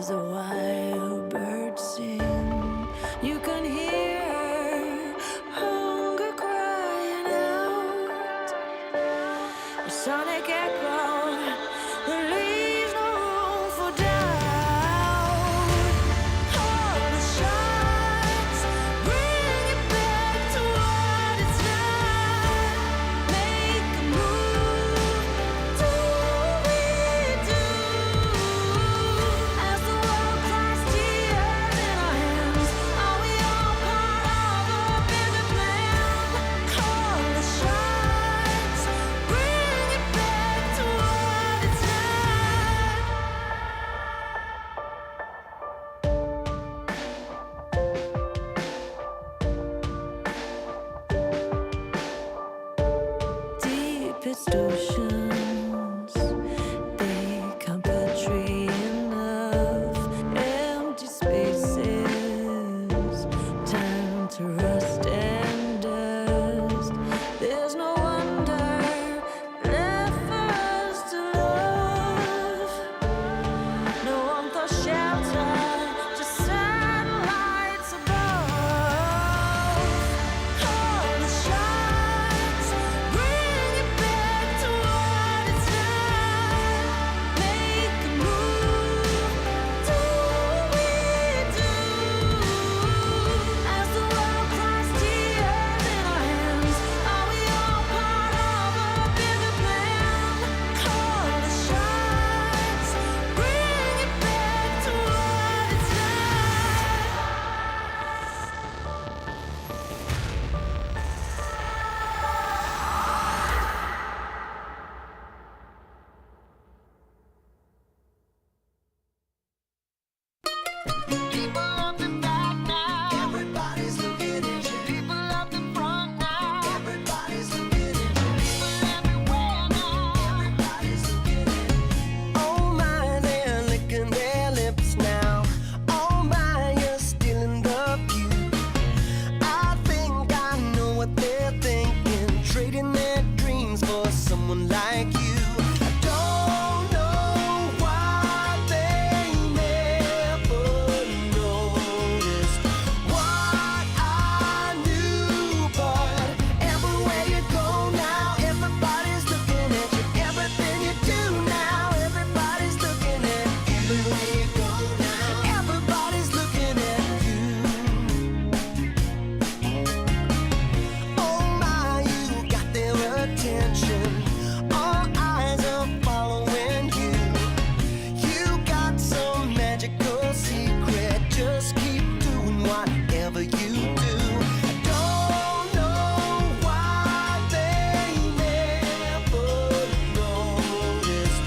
as a wild bird sing. You can hear hunger crying out, a sonic echo that leaves no room for doubt. All the shots bring it back to what it's not. Make a move, do we do? As the world cries tears in our hands, are we all part of a bigger plan? Call the shots, bring it back to what it's not. Deepest oceans, they can't portray enough empty spaces, time to rust and dust. There's no wonder left for us to love. No warmth or shelter, just satellites above. Call the shots, bring it back to what it's not. Make a move, do we do? As the world cries tears in our hands, are we all part of a bigger plan? Call the shots, bring it back to what it's not. People up the back now. Everybody's looking at you. People up the front now. Everybody's looking at you. People everywhere now. Everybody's looking at you. Oh my, they're licking their lips now. Oh my, you're stealing the view. I think I know what they're thinking, trading their dreams for someone like you. I don't know why they never noticed what I knew, but everywhere you go now, everybody's looking at you. Everything you do now, everybody's looking at you. Everywhere you go now, everybody's looking at you. Oh my, you got their attention. All eyes are following you. You got some magical secret. Just keep doing whatever you do. I don't know why they never noticed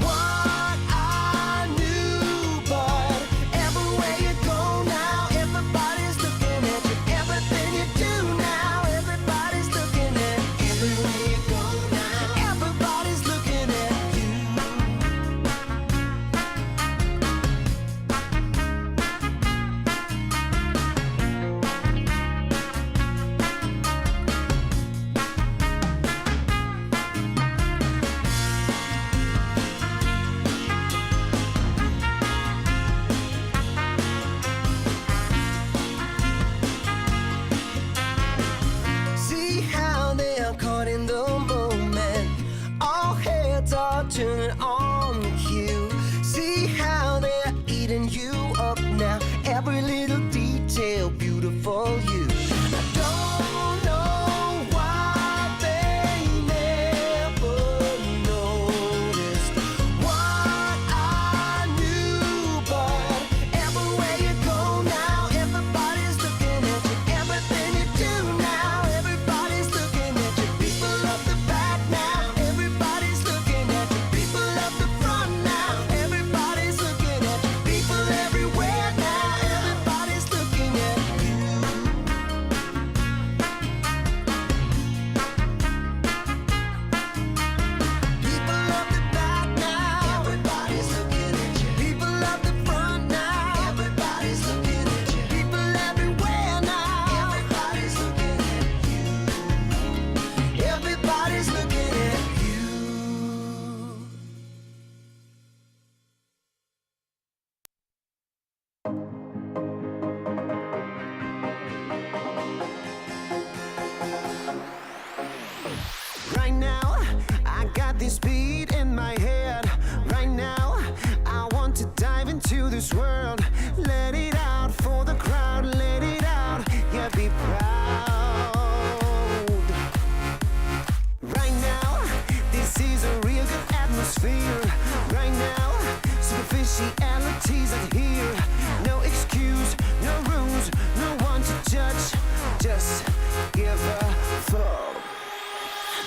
what I knew, but everywhere you go now, everybody's looking at you. Everything you do now, everybody's looking at you. Everywhere you go now, everybody's looking at you. See how they are caught in the moment. All heads are turning on you. See how they're eating you up now. Every little detail, beautiful you. I don't know why they never noticed what I knew, but everywhere you go now, everybody's looking at you. Everything you do now, everybody's looking at you. People up the back now, everybody's looking at you. People up the this beat in my head right now. I want to dive into this world. Let it out for the crowd. Let it out. Yeah, be proud. Right now, this is a real good atmosphere. Right now, superficialities are here. No excuse, no rules, no one to judge. Just give a fuck.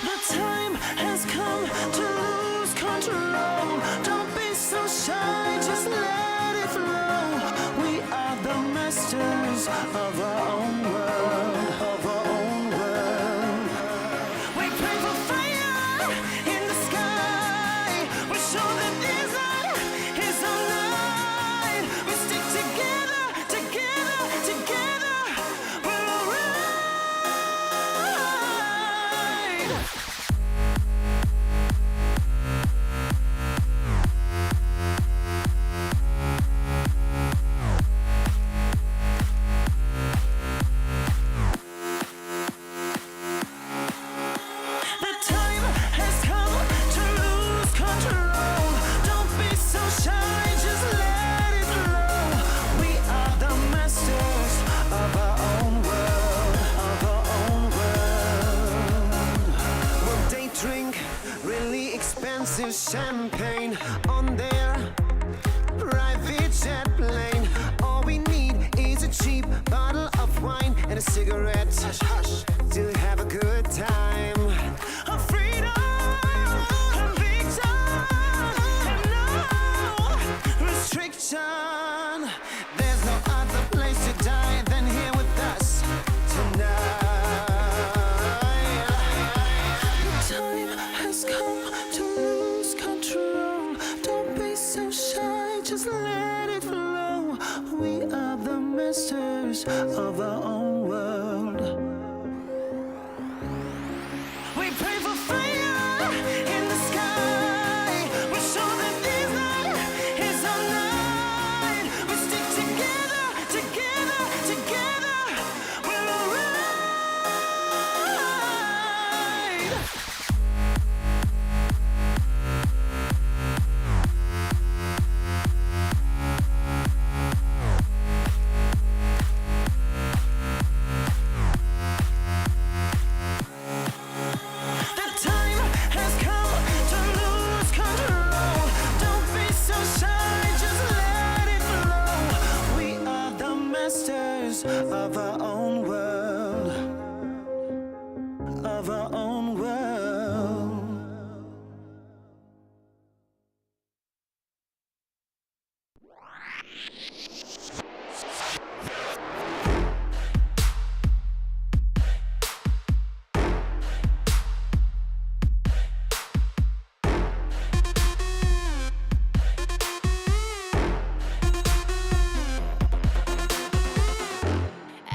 The time has come to lose control. Don't be so shy, just let it flow. We are the masters of our own world, of our own world. We pray for fire in the sky. We show that this light is our light. We stick together, together, together. We're alright. The time has come to lose control. Don't be so shy, just let it flow. We are the masters of our own world, of our own world. Will they drink really expensive champagne on their private jet plane? All we need is a cheap bottle of wine and a cigarette to have a good time. A freedom, a big time, and no restriction. There's no other place to die than here with us tonight. The time has come to lose control. Don't be so shy, just let it flow. We are the masters of our own world. We pray for fire in the sky. We show that this light is our light. We stick together, together, together. We're alright. The time has come to lose control. Don't be so shy, just let it flow. We are the masters of our own world, of our own world.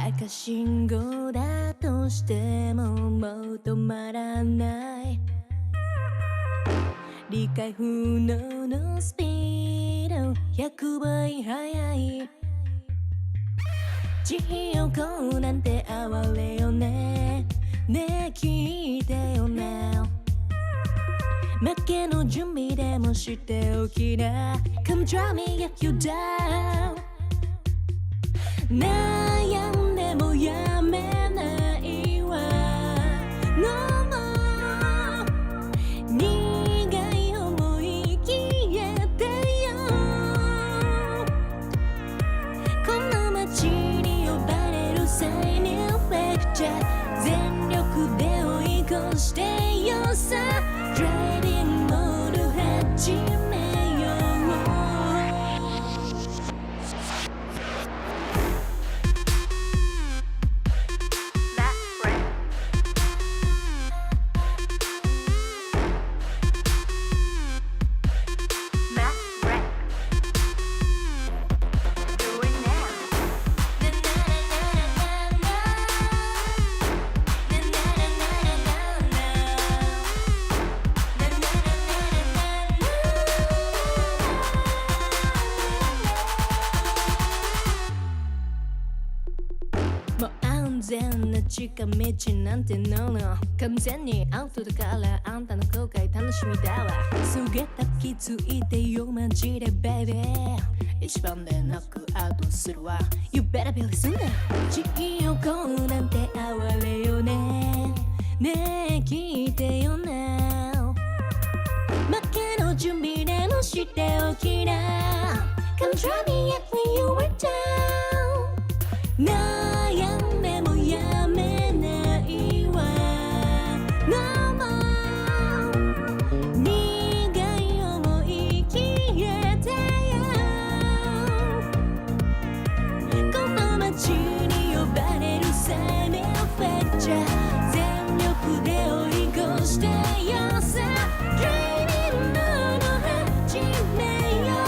赤信号だとしてももう止まらない理解不能のスピード100倍速い地獄なんて哀れよねねえ聞いてよな負けの準備でもしておきな Come drive me get you down 悩んでもやめないわ No more 苦い思い消えてよこの街に呼ばれる際にレクチャー全力で追い越してよさ Driving モード始めような近道なんてのの完全にアウトだからあんたの後悔楽しみだわそげた気づいてよマジでベイビー一番でノックアウトするわ You better be listening 地をこうなんて哀れよねねえ聞いてよな負けの準備でもしておきな Come try me yet when you were down 悩んでもやめないわ No more 苦い思い消えてよこの街に呼ばれる生命フェクチャー全力で追い越してよさ Dreaming の始めよう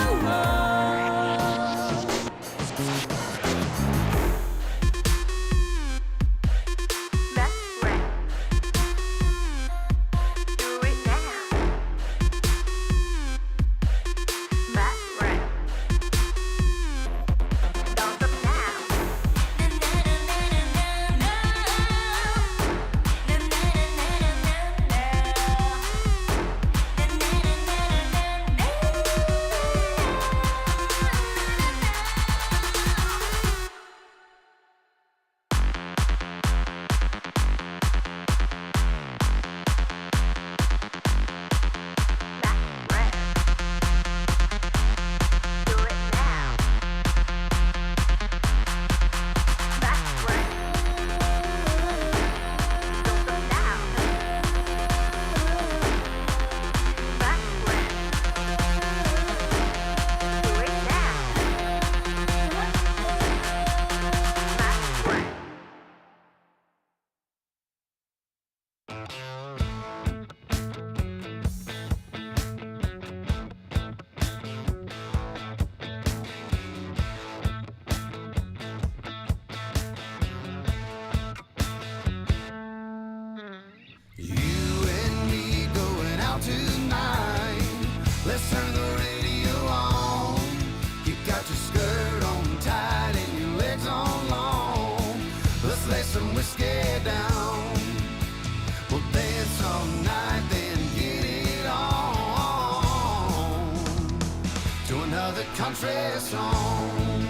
Country song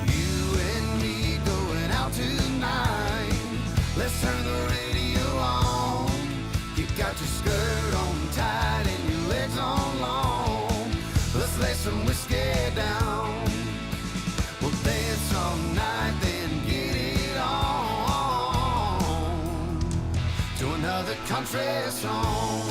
You and me going out tonight Let's turn the radio on You got your skirt on tight and your legs on long Let's lay some whiskey down We'll dance all night then get it on To another country song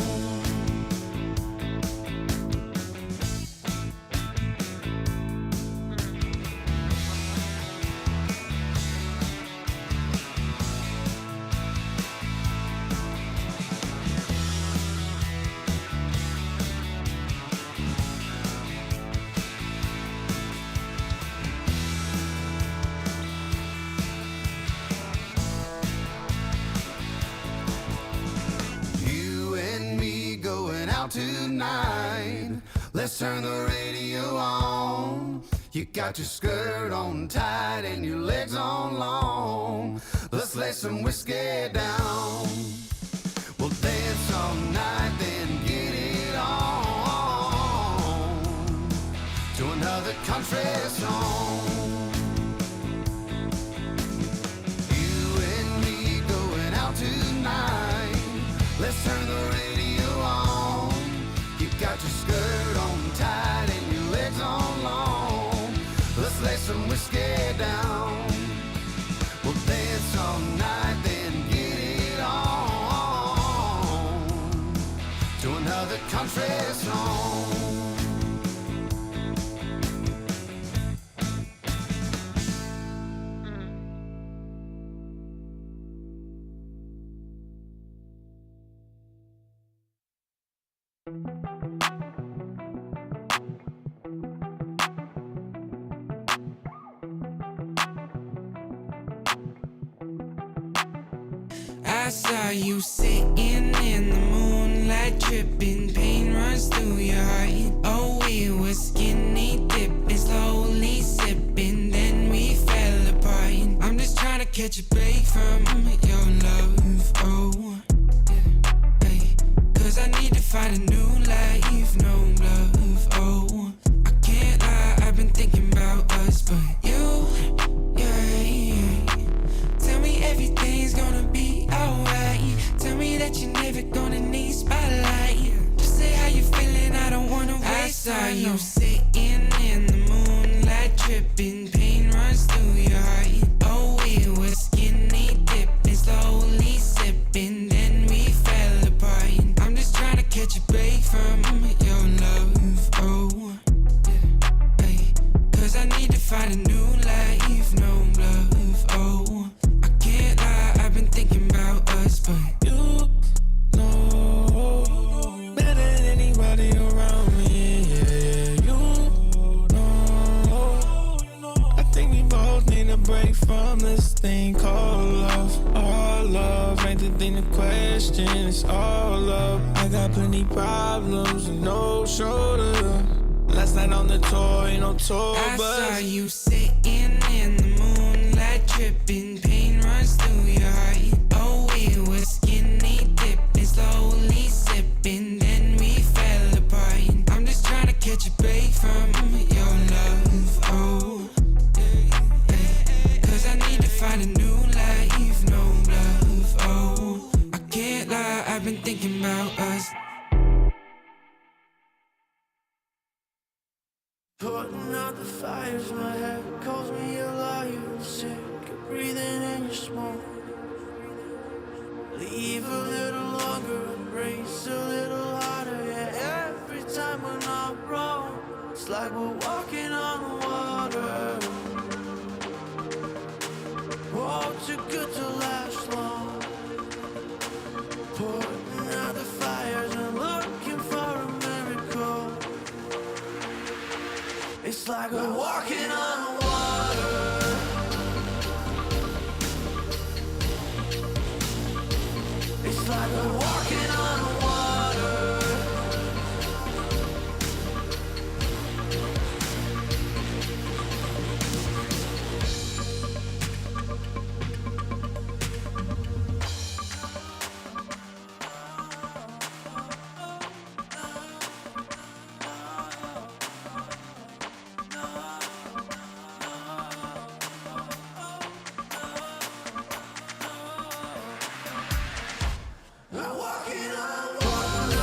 Tonight, let's turn the radio on. You got your skirt on tight and your legs on long. Let's lay some whiskey down. We'll dance all night, then get it on to another country song. You and me going out tonight. Let's turn the radio on. You got your skirt on tight and your legs on long. Let's lay some whiskey down. We'll dance all night, then get it on to another country song. I saw you sitting in the moonlight, tripping, pain running runs through your heart. Oh, we were skinny dipping, slowly sipping, then we fell apart. I'm just trying to catch a break from your love. Oh, hey, 'cause I need to find a new life, no love. Oh, I can't lie, I've been thinking about us, but you, yeah. Tell me everything's gonna be alright. Tell me that you're never gonna need spotlight. Just say how you feeling, I don't wanna waste time. I saw you sitting in the moonlight, tripping, pain runs through your heart. Oh, we were skinny dipping, slowly sipping, then we fell apart. I'm just trying to catch a break from your love. Oh, hey, 'cause I need to find a new life, no love. Oh, I can't lie, I've been thinking about us, but you know better than anybody around me. Yeah, you know. I think we both need a break from this thing called love. All love ain't the thing to question, it's all love. I got plenty problems and no shoulder. Last night on the tour, ain't no tour, I saw you sitting in the moonlight, tripping, pain runs through your heart. Oh, we were skinny dipping, slowly sipping, then we fell apart. I'm just trying to catch a break from your love. Oh, hey, 'cause I need to find a new life, no love. Oh, I can't lie, I've been thinking about us. Putting out the fires, my head calls me a liar. Sick of breathing in your smoke. Leave a little longer, embrace a little harder. Yeah, every time we're not wrong, it's like we're walking on water. Oh, too good to last long. Putting out the fires and looking for a miracle. It's like we're walking on water. It's like we're walking on water. It's like we're walking on water.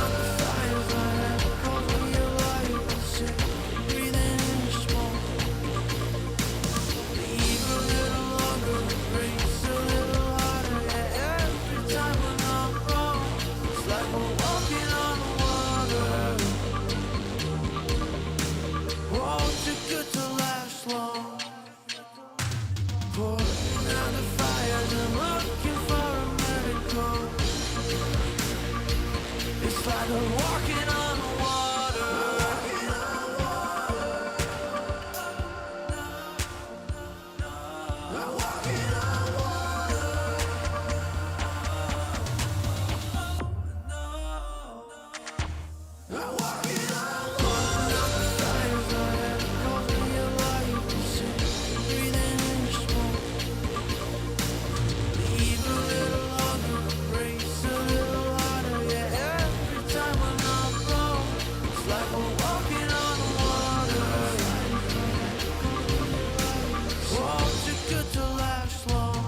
We're walking on water. We're walking on water. Fires are head, calls me a liar. Sick, breathing in your smoke. Leave a little longer, embrace a little harder. Yeah, every time we're not wrong, it's like we're walking on water. Oh, too good to last long.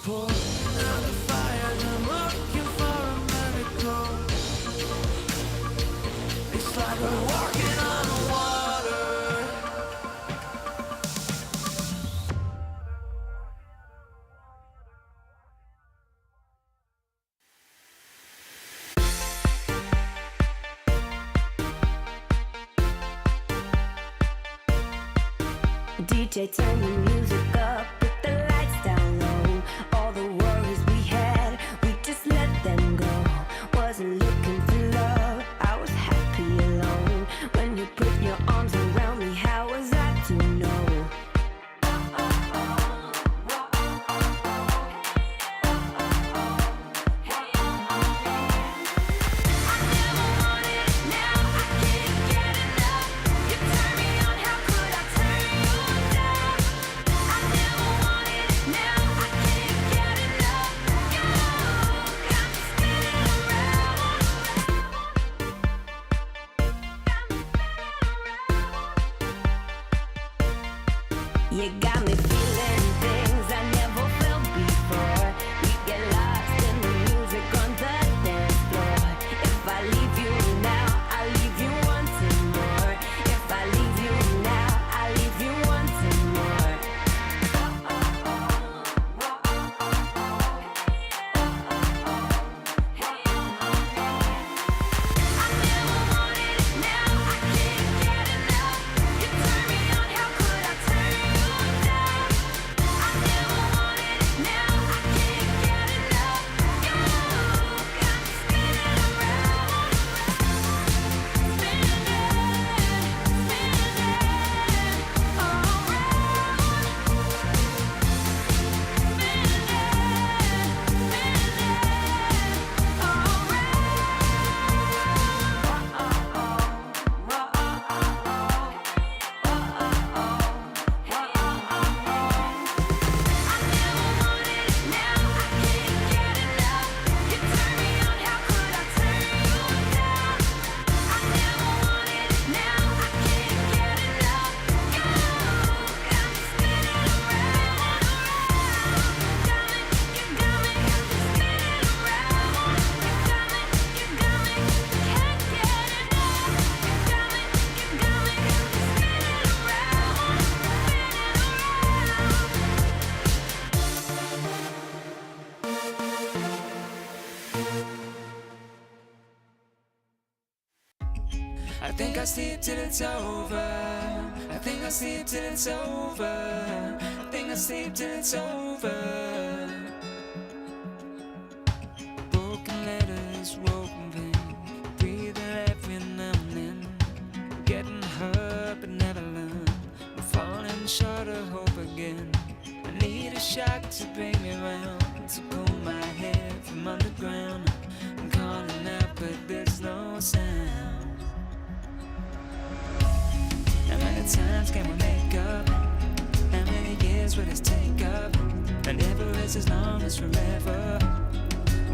Putting out the fires and looking for a miracle. It's like we're walking on water. DJ, turn the music up, put the lights down low. All the worries we had, we just let them go. Wasn't looking for love, I was happy alone. When you put your arms around me, how was I to know? I never You got me feeling things I never felt before. We get lost in the music on the dance floor. If I leave you now, I leave you wanting more. If I leave you now, I leave you wanting more. I never wanted it, now I can't get enough. You turn me on, how could I turn you down? I never wanted it, now I can't get enough. You got me spinning around, spinning, I think I'll sleep till it's over. I think I'll sleep till it's over. I think I'll sleep till it's over. Broken letters, woven pain, breathing every now and then. Getting hurt but never learn. I'm falling short of hope again. I need a shock to bring me round, to pull my head from underground. I'm calling out but there's no sound. How many times can we make up? How many years will this take up? And never is as long as forever.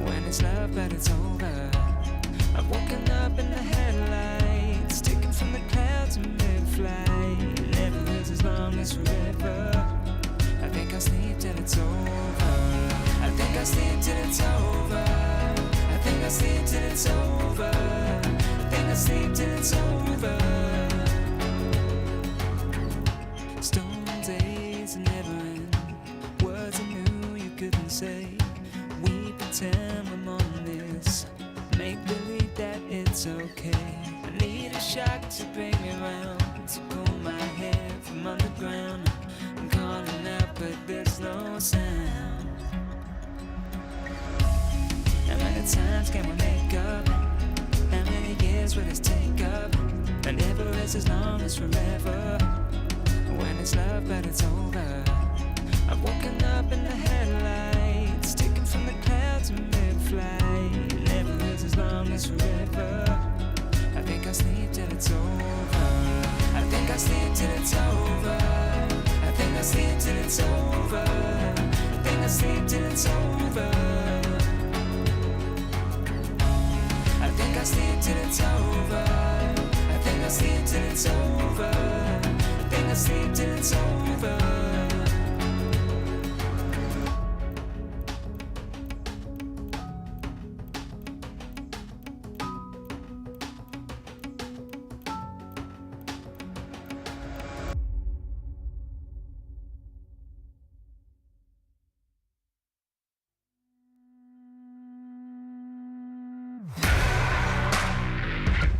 When it's love but it's over. I've woken up in the headlights, taken from the clouds in mid-flight. Never is as long as forever. I think I'll sleep till it's over. I think I'll sleep till it's over. I think I'll sleep till it's over. I think I'll sleep till it's over. Stone days never end. Words I knew you couldn't say. We pretend we're on this. Make believe that it's okay. I need a shock to bring me round, to pull my head from underground. I'm calling out but there's no sound. How many times can we make up? How many years will this take up? And never is as long as forever. When it's love but it's over. I've woken up in the headlights, taken from the clouds in mid-flight. Never is as long as forever. I think I'll sleep till it's over. I think I'll sleep till it's over. I think I'll sleep till it's over. I think I'll sleep till it's over. I think I'll sleep till it's over. I think I'll sleep till it's over. I think I'll sleep till it's over.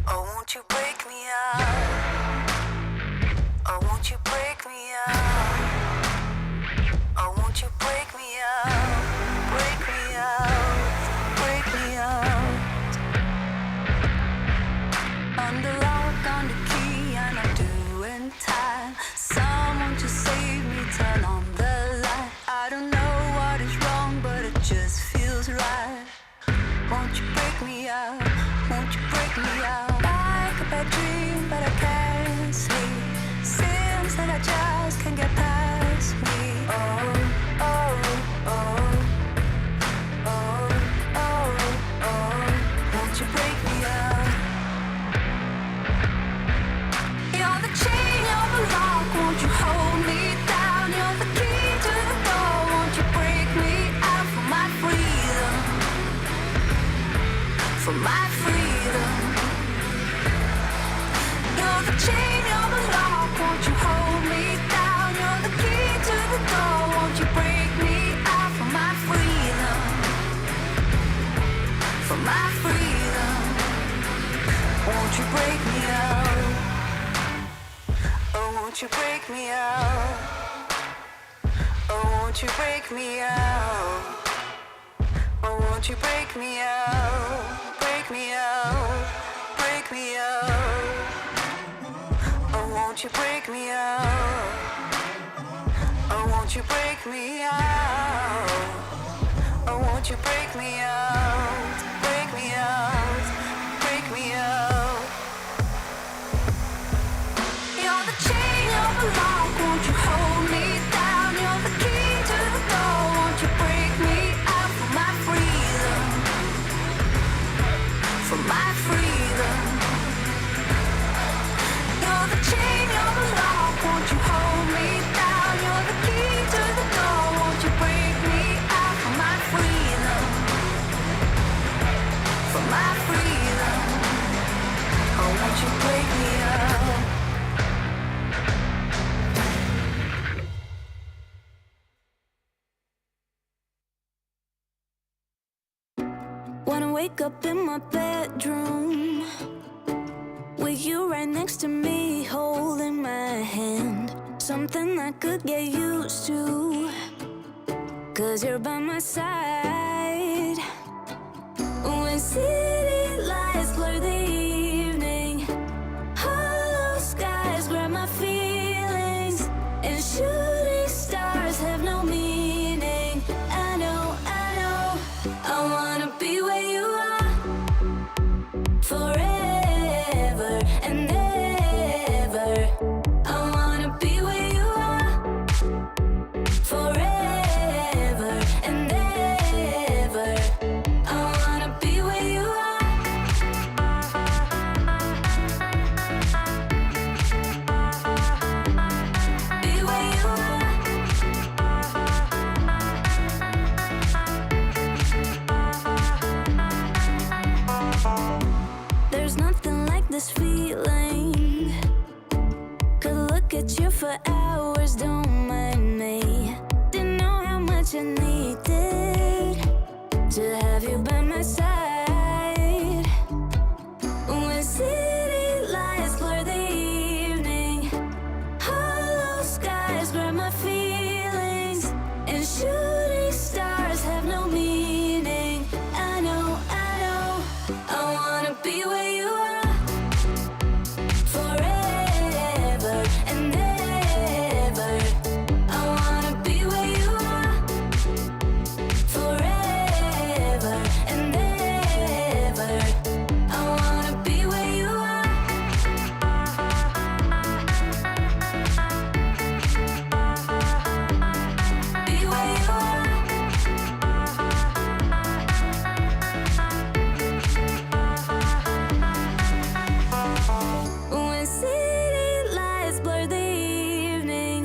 Oh, won't you break me out? Oh, won't you break me out? Oh, won't you break me out? Break me out, break me out. On the lock, on the key, and I'm doing time. Someone to save me, turn on the light. I don't know what is wrong, but it just feels right. Won't you break me out? Won't you break me out? Like a bad dream, but I can't sleep. Seems like I just can't get past me. Oh, oh, oh, oh, oh, oh. Won't you break me out? You're the chain, you're the lock. Won't you hold me down? my freedom. You're the chain, you're the lock, won't you hold me down? You're the key to the door, won't you break me out for my freedom? For my freedom, won't you break me out? Oh, won't you break me out? Oh, won't you break me out? Oh, won't you break me out? Break me out, break me out. Oh, won't you break me out? Oh, won't you break me out? Oh, won't you break me out? Break me out, break me out. You're the chain, you're the lock, won't you hold me down? You're the key to the door, won't you break me out for my freedom? For my freedom. You're the chain, you're the lock, won't you hold me down? You're the key to the door, won't you break me out for my freedom? For my freedom. Oh, won't you break me out? Wanna wake up in my bedroom with you right next to me, holding my hand. Something I could get used to, 'cause you're by my side. When city lights blur the evening, hollow skies grab my feelings, and shooting stars have no meaning. I know, I wanna be where you are forever and ever. I wanna be where you are forever and ever. I wanna be where you are. Be where you are. There's nothing like this feeling. Could look at you for hours, don't mind me. Didn't know how much I needed to have you by my side. When city lights blur the evening, hollow skies grab my feelings, and shooting stars have no meaning. I know, I wanna be where you are forever and ever. I wanna be where you are forever and ever. I wanna be where you are. Be where you are. When city lights blur the evening,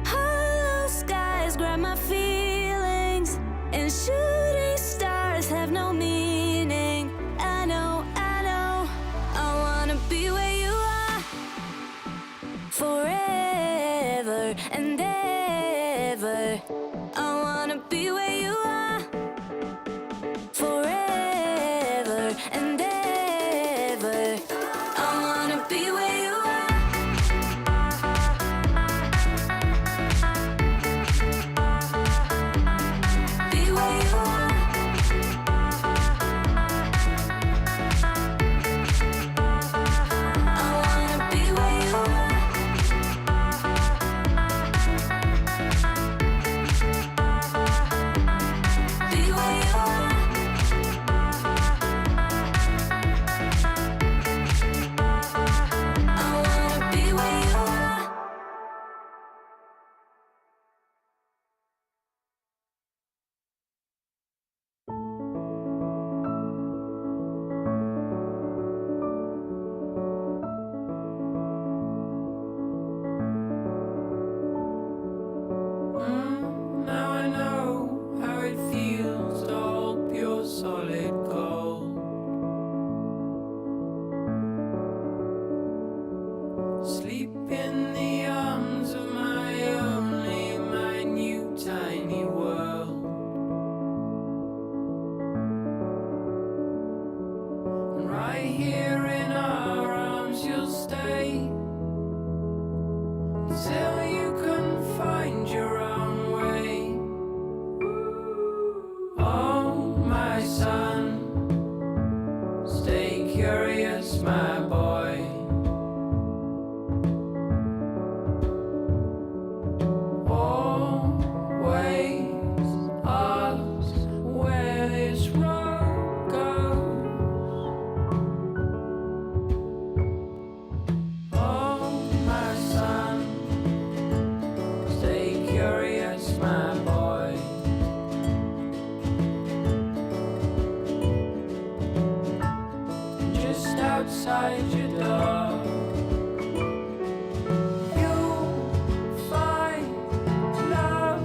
hollow skies grab my feelings, and shooting stars have no meaning. I know, I wanna be where you are forever and ever. I wanna be where you are forever and ever. I wanna be where you are. Be where you are. I wanna be where you are. outside your door. You'll find love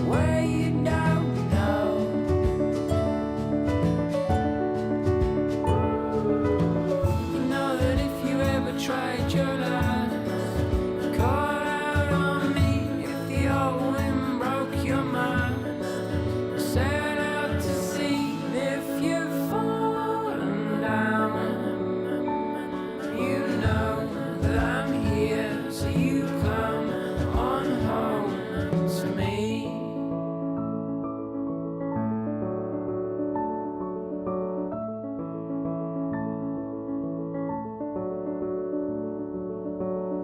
where you don't know. You know that if you ever tried your last, call out on me if the old wind broke your mind. Set out to sea if you've fallen down. You know that I'm here, so you come on home to me.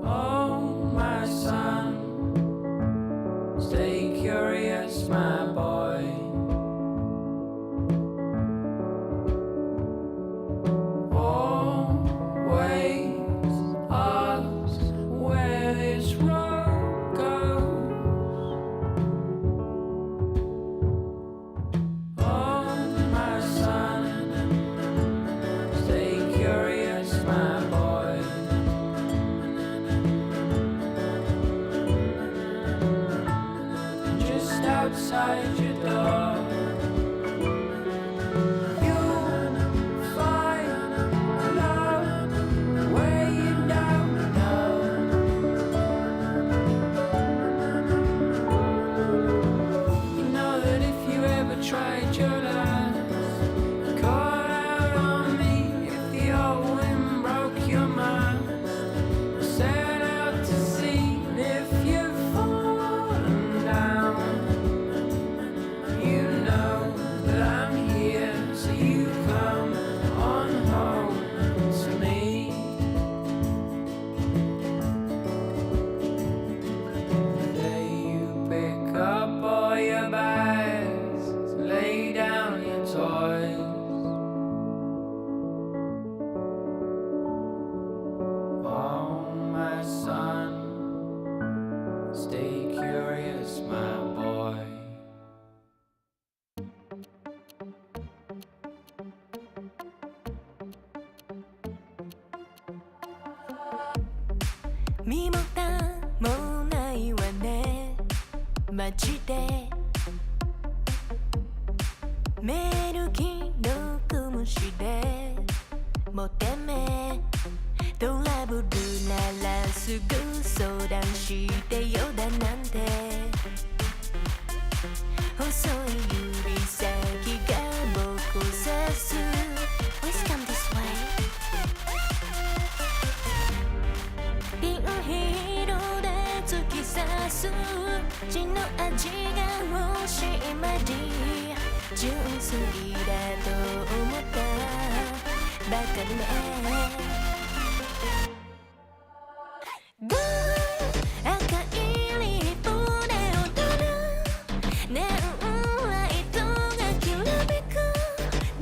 Oh, my son, stay curious, my boy. Always ask where this road goes. Oh, my son, stay curious, my boy. Just outside your door, you'll find love where you don't know. You know that if you ever tried your last, call out on me if the old wind broke your mind. Set out to sea if you've fallen down. You know that I'm here, so you come on home to me. The day you pick up all your bags, lay down your toys. Oh, my son, stay curious, my boy.身も蓋もないわねマジでメール既読無視でもてめトラブルならすぐ相談してよだなんて細い指先が僕を指す Please come this way ピンヒールで突き刺す血の味が欲しいまで純粋だと思ったバカね赤いリップで踊るネオンライトがきらめく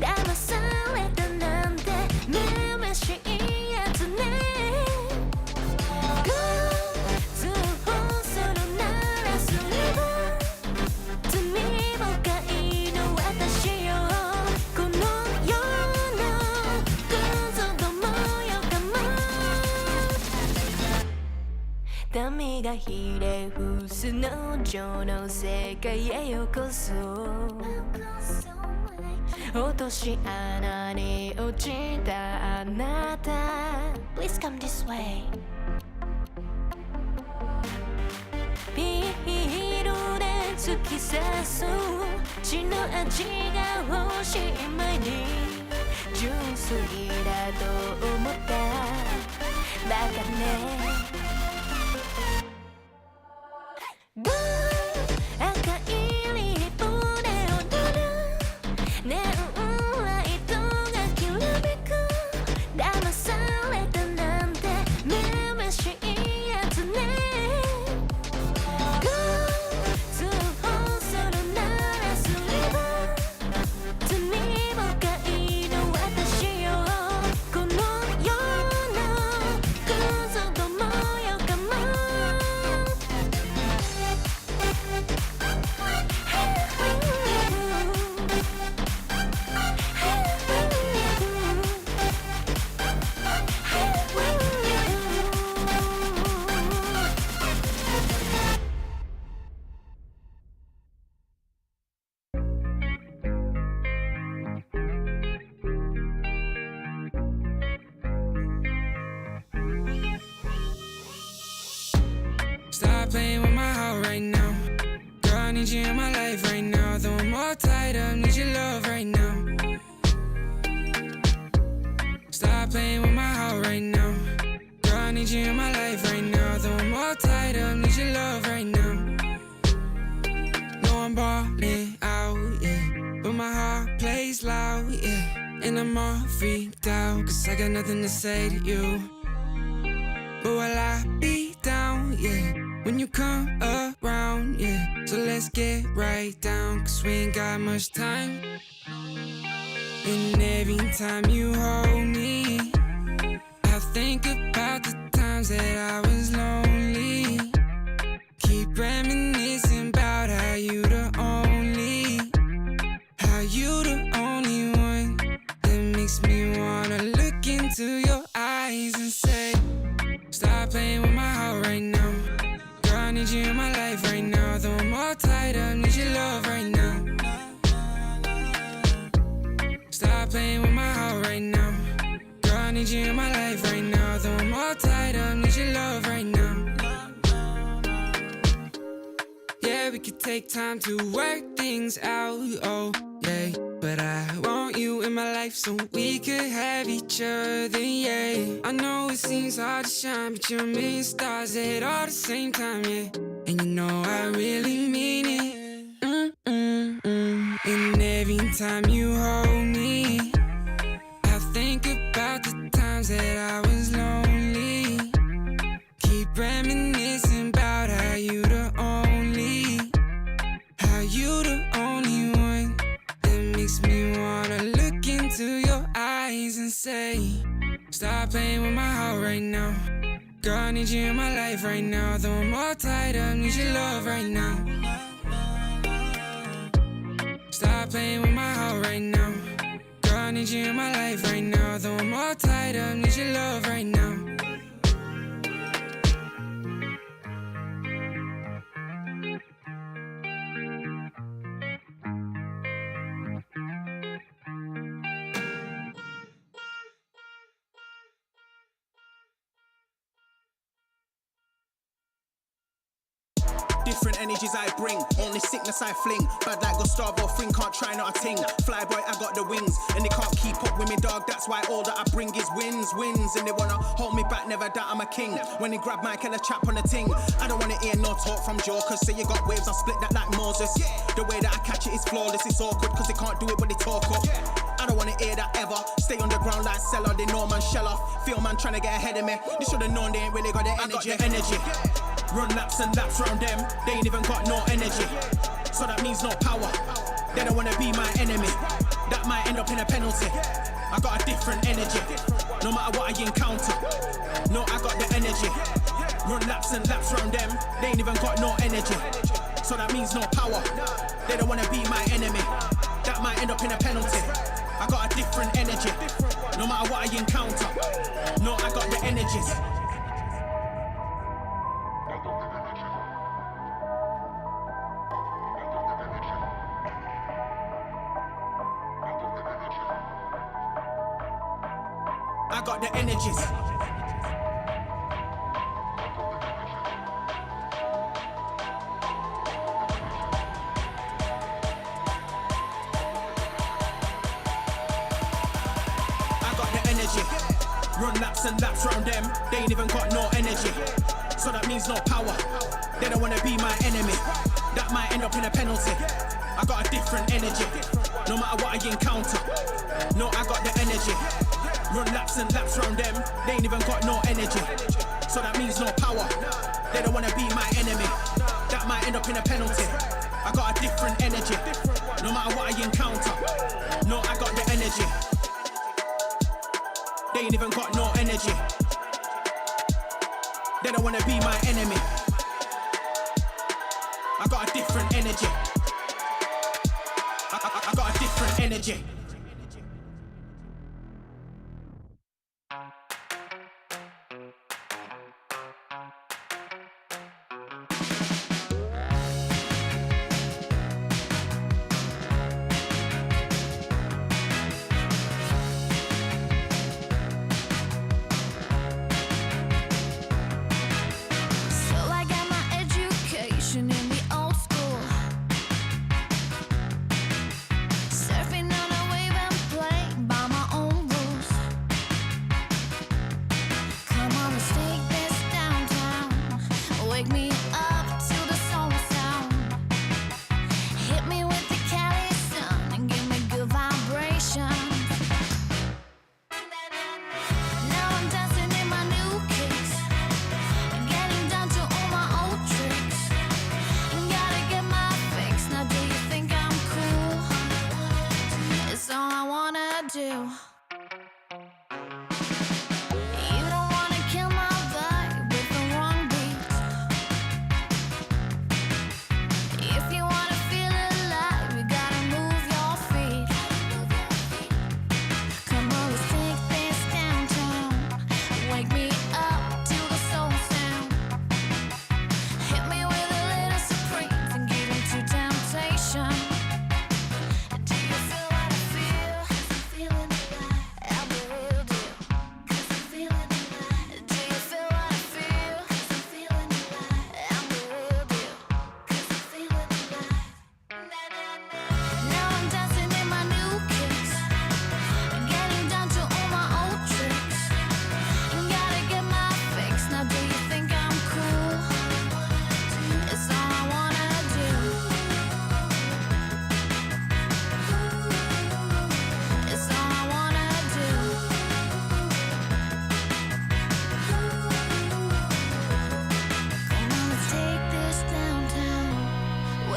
騙されたなんてめめしいやつね通報するならすれば罪深いの私よこの世のクズどもよかも民がひれ伏す農場の世界へようこそ落とし穴に落ちたあなた Please come this way ピールで突き刺す血の味が欲しい前に純粋だと思ったバカね赤いリップで踊るネオンライトがきらめく騙されたなんてめめしいやつね通報するならすれば罪深いの私よこの世のクズどもよ Stop playing with my heart right now. Girl, I need you in my life right now. Though I'm all tied up, need your love right now. Stop playing with my heart right now. Girl, I need you in my life right now. Though I'm all tied up, need your love right now. No, I'm ballin' out, yeah, but my heart plays loud, yeah. And I'm all freaked out, cause I got nothing to say to you. But will I be down, yeah, when you come around, yeah. So let's get right down, cause we ain't got much time. And every time you hold me, I think about the times that I was lonely. Keep reminiscing about how you the only one that makes me wanna look into your eyes and say, stop playing with my heart right now. Girl, I need you in my life right now. Though I'm all tied up, need your love right now. Stop playing with my heart right now. Girl, I need you in my life right now. Though I'm all tied up, need your love right now. Yeah, we could take time to work things out, oh, yeah. But I want you in my life so we could have each other, yeah. I know it seems hard to shine, but you're a million stars at all the same time, yeah. And you know I really mean it. And every time you hold me, I think about the times that I was lonely. Keep reminiscing about how you the only one that makes me wanna look into your eyes and say, stop playing with my heart right now. Girl, I need you in my life right now. Though I'm all tied up, need your love right now. Stop playing with my heart right now. Girl, I need you in my life right now. Though I'm all tied up, need your love right now. Different energies I bring, only sickness I fling. Bad like Gustavo Fring, can't try not a ting. Flyboy, I got the wings, and they can't keep up with me, dog. That's why all that I bring is wins. And they wanna hold me back, never doubt I'm a king. When they grab mic and a chap on the ting, I don't wanna hear no talk from jokers. Say you got waves, I split that like Moses. The way that I catch it is flawless, it's awkward, cause they can't do it when they talk up. I don't wanna hear that ever. Stay on the ground like Cellar, they know man shell off. Feel man trying to get ahead of me. They should've known they ain't really got the energy. I got the energy. Run laps and laps round them, they ain't even got no energy. So that means no power, they don't wanna be my enemy. That might end up in a penalty. I got a different energy, no matter what I encounter. No, I got the energy. Run laps and laps round them, they ain't even got no energy. So that means no power, they don't wanna be my enemy. That might end up in a penalty. I got a different energy, no matter what I encounter. No, I got the energies. I got the energies. I got the energy. Run laps and laps round them, they ain't even got no energy. So that means no power, they don't wanna be my enemy. That might end up in a penalty. I got a different energy, no matter what I encounter. No, I got the energy. Run laps and laps round them, they ain't even got no energy. So that means no power, they don't wanna be my enemy. That might end up in a penalty. I got a different energy, no matter what I encounter. No, I got the energy. They ain't even got no energy. They don't wanna be my enemy. I got a different energy. I got a different energy. So I got my edgy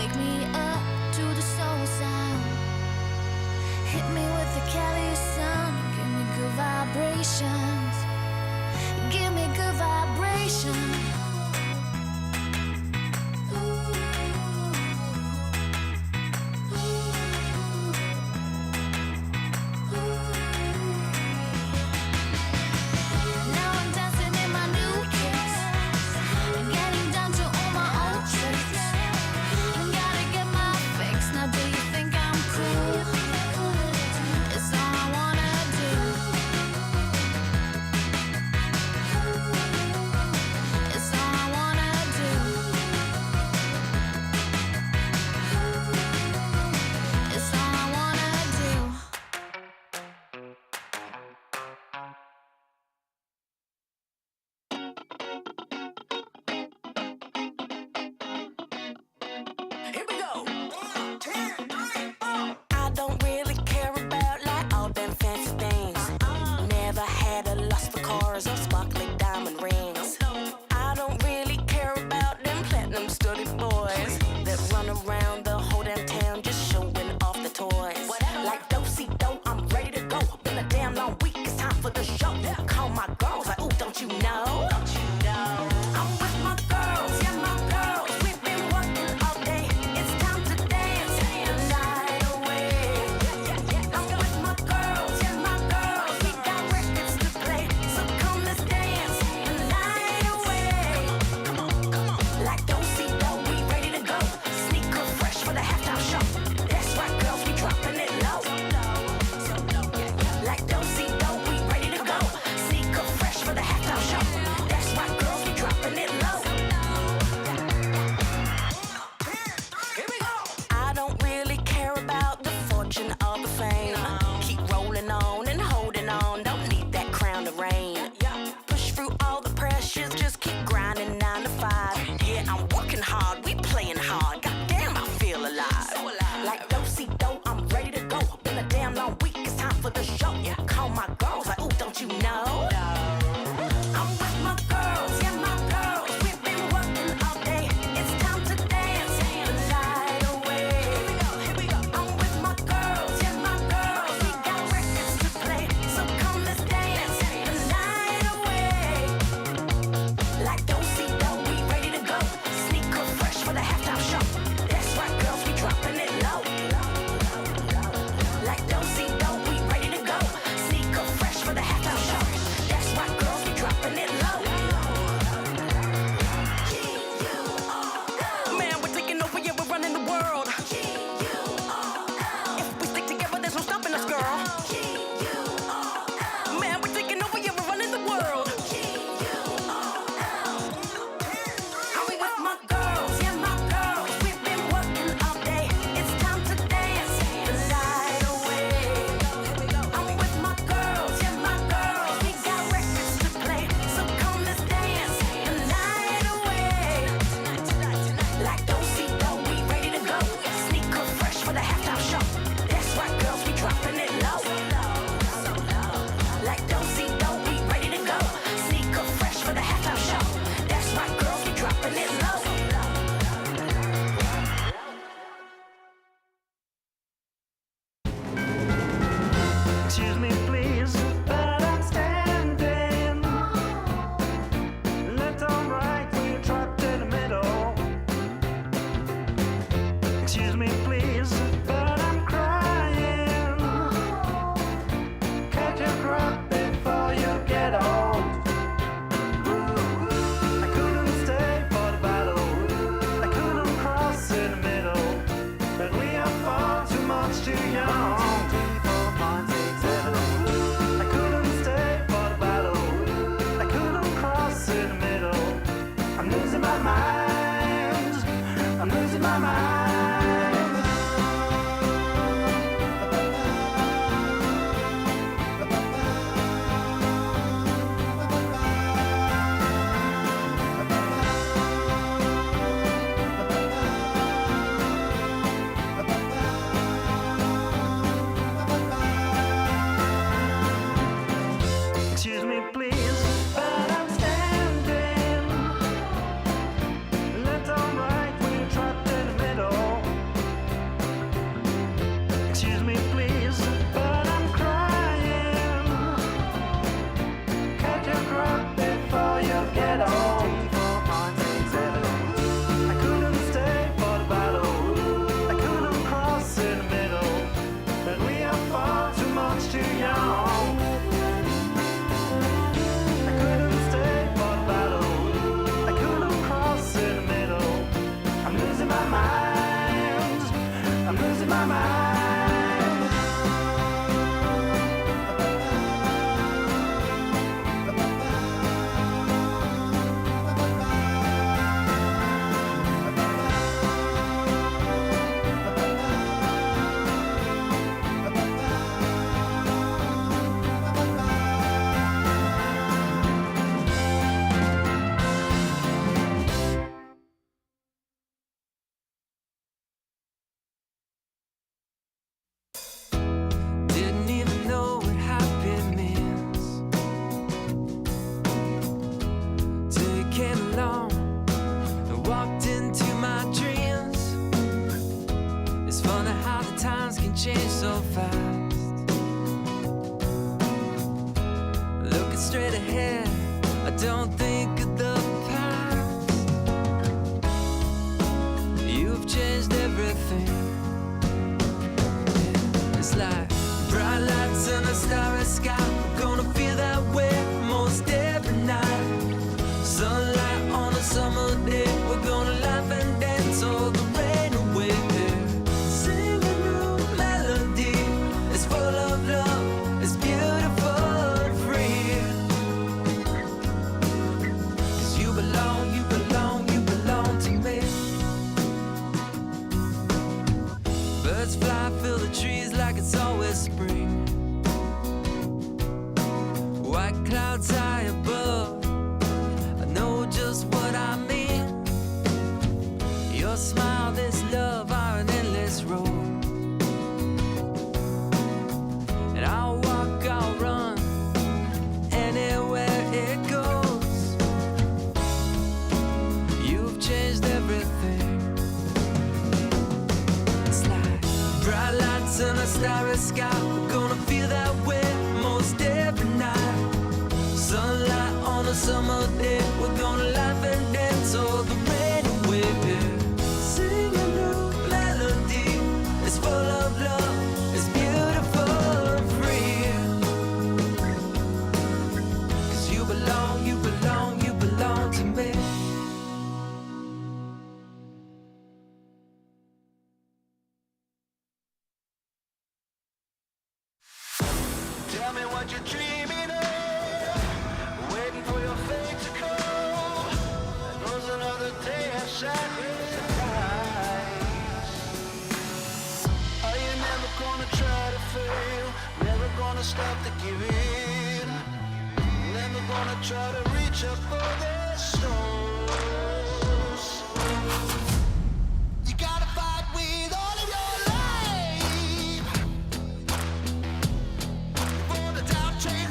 Wake me up to the soul sound. Hit me with the Cali sun. Give me good vibrations. Give me good vibrations. Now I'm dancing in my new kicks, getting down to all my old tricks. Gotta get my fix. Now do you think I'm cool? It's all I wanna do. It's all I wanna do. It's all I wanna do. Here we go. 1, 2, 3, 4. I don't really care about like all them fancy things. Never had a lust for cars or sparkly diamond rings. I don't really care about them platinum studded boys that run around the whole damn town just showing off the toys. Like do-si-do, I'm ready to go. Been a damn long week, it's time for the show. Call my girls like, ooh, don't you know? I'm with my girls, yeah, my girls. We've been working all day. It's time to dance the night away. I'm with my girls, yeah, my girls. We got records to play, so come let's dance the night away. Come on, like do-si-do, we ready to go. Sneaker fresh for the halftime show. That's right, girls, we dropping it low. Like do-si-do, we ready to go. Sneaker fresh for the halftime show. That's right, girls, we dropping it low. Here we go. I don't really care about the fortune or the fame. Keep rolling on and holding on. Don't need that crown to reign. Push through all the pressures. Just keep grinding 9 to 5. Yeah, I'm working hard. We playing hard. Goddamn, I feel alive. Like do-si-do, I'm ready to go. Been a damn long week. It's time for the show. Call my girls like, ooh, don't you know? I'm with my girls, yeah, my girls. We've been working all day. It's time to dance the night away. Here we go. I'm with my girls, yeah, my girls. We got records to play, so come let's dance the night away. Like do-si-do, we ready to go. Sneaker fresh for the halftime show. That's right, girls, we dropping it low. Like do-si-do, we ready to go. Sneaker fresh for the halftime show. That's right, girls, we dropping it low. Man, we're taking over, yeah, we're running the world. If we stick together, there's no stopping us, girl. Man, we're taking over, yeah, we're running the world. I'm with my girls, yeah, my girls. We've been working all day. It's time to dance the night away. I'm with my girls, yeah, my girls. We got records to play, so come let's dance the night away. Like do-si-do, we ready to go. Sneaker fresh for the halftime show. That's right, girls, we dropping it low. Like do-si-do, we ready to go. Sneaker fresh for the halftime show. That's right, girls, we dropping it low. Excuse me, please, but I'm standing left or right when you're trapped in the middle. Excuse me, please, but I'm crying. Catch your breath before you get old. I couldn't stay for the battle. I couldn't cross in the middle. But we are far too much too young. 2, 3, 4, 5, 6, 7. I couldn't stay for the battle. I couldn't cross in the middle. I'm losing my mind. I'm losing my mind. changed so fast. Looking straight ahead, I don't think of the past. You've changed everything. It's like bright lights and a starry sky. We're gonna feel that way most every night. Sunlight on a summer day. We're gonna laugh and dance all the rain away. Sing a new melody. It's full of love. It's beautiful and free. 'Cause you belong, you belong, you belong to me. Birds fly, fill the trees like it's always spring. White clouds high above, I know just what I mean. Your smile, this love are an endless road. And I'll walk, I'll run, anywhere it goes. You've changed everything. It's like bright lights and a starry sky. We're gonna feel that way most every night. Sunlight on a summer day. We're gonna laugh and dance all the rain away. Sing a new melody. It's full of love. It's beautiful and free. 'Cause you belong, you belong, you belong to me. Tell me what you're dreaming of, waiting for your fate to come. There goes another day of sacrifice. Are you never gonna try to fail? Never gonna stop to give in? Never gonna try to reach up for the stars? You gotta fight with all of your life. For the doubt train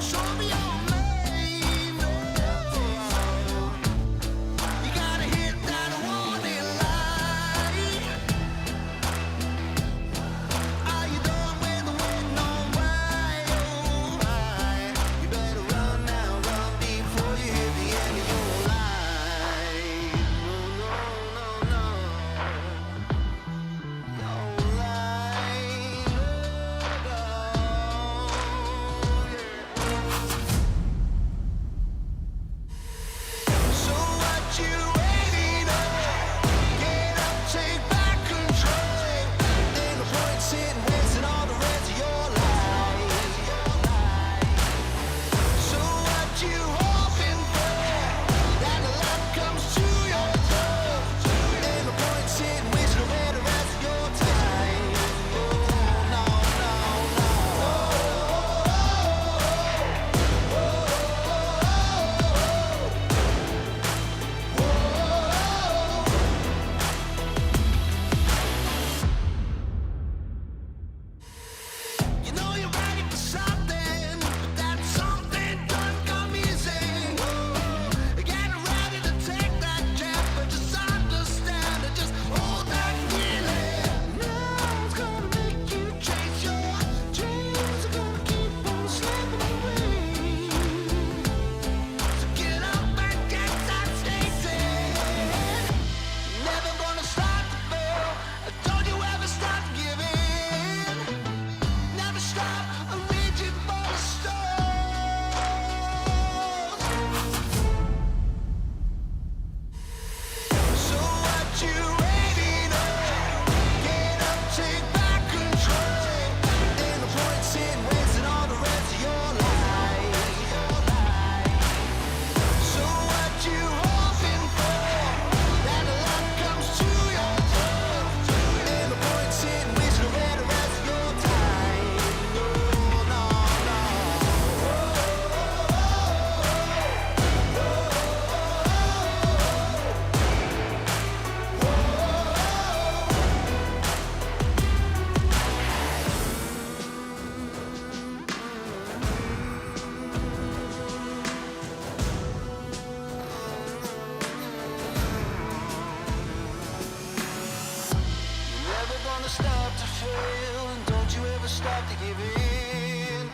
gonna stop to fail, and don't you ever stop to give in.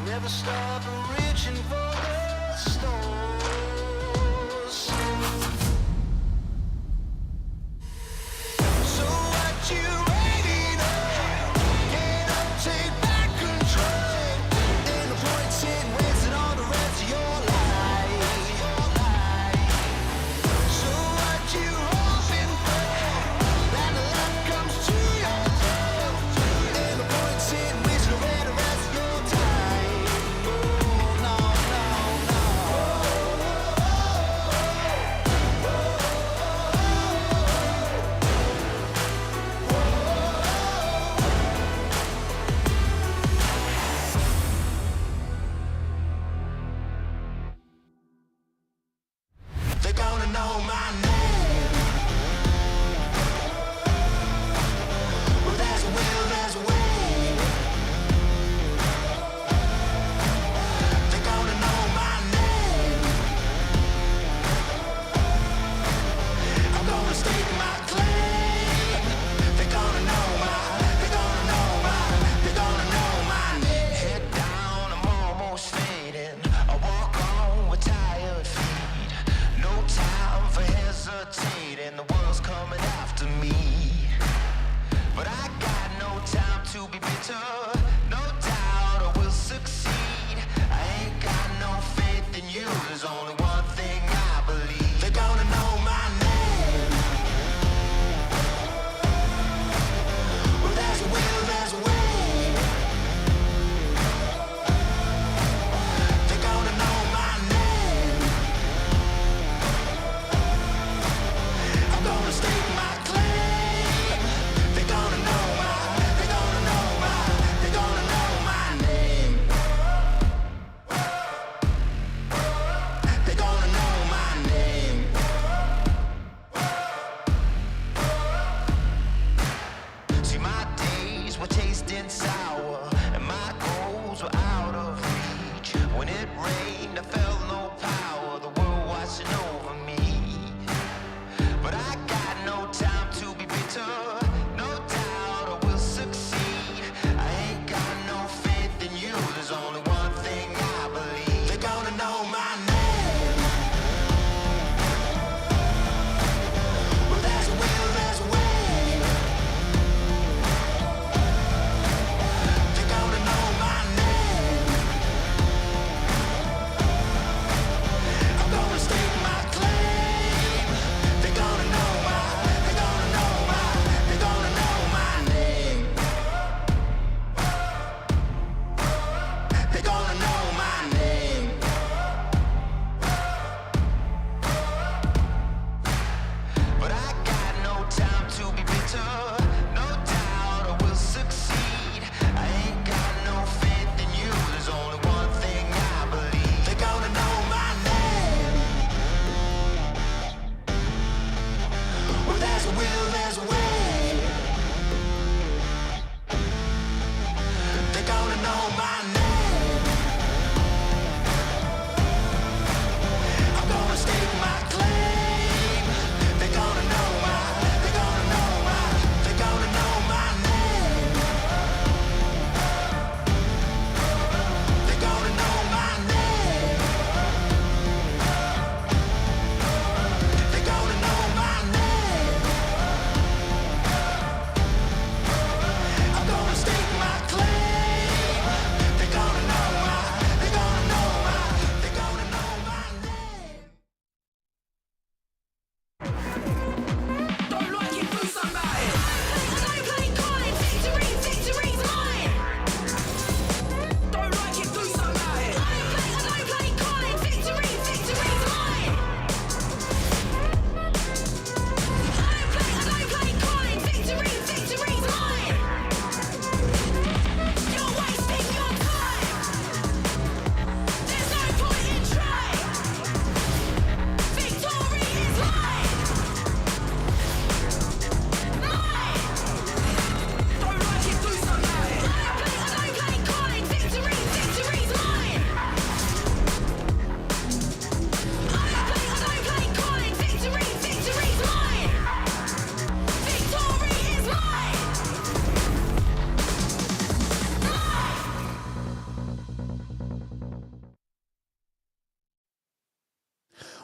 Never stop reaching for the stars. So what you waiting on? Get up, take back control. Ain't no point in wasting all the rest of your life. So what you hoping for? That the luck comes to your door. Ain't no point in wasting away the rest of your time. Oh, no, no, no.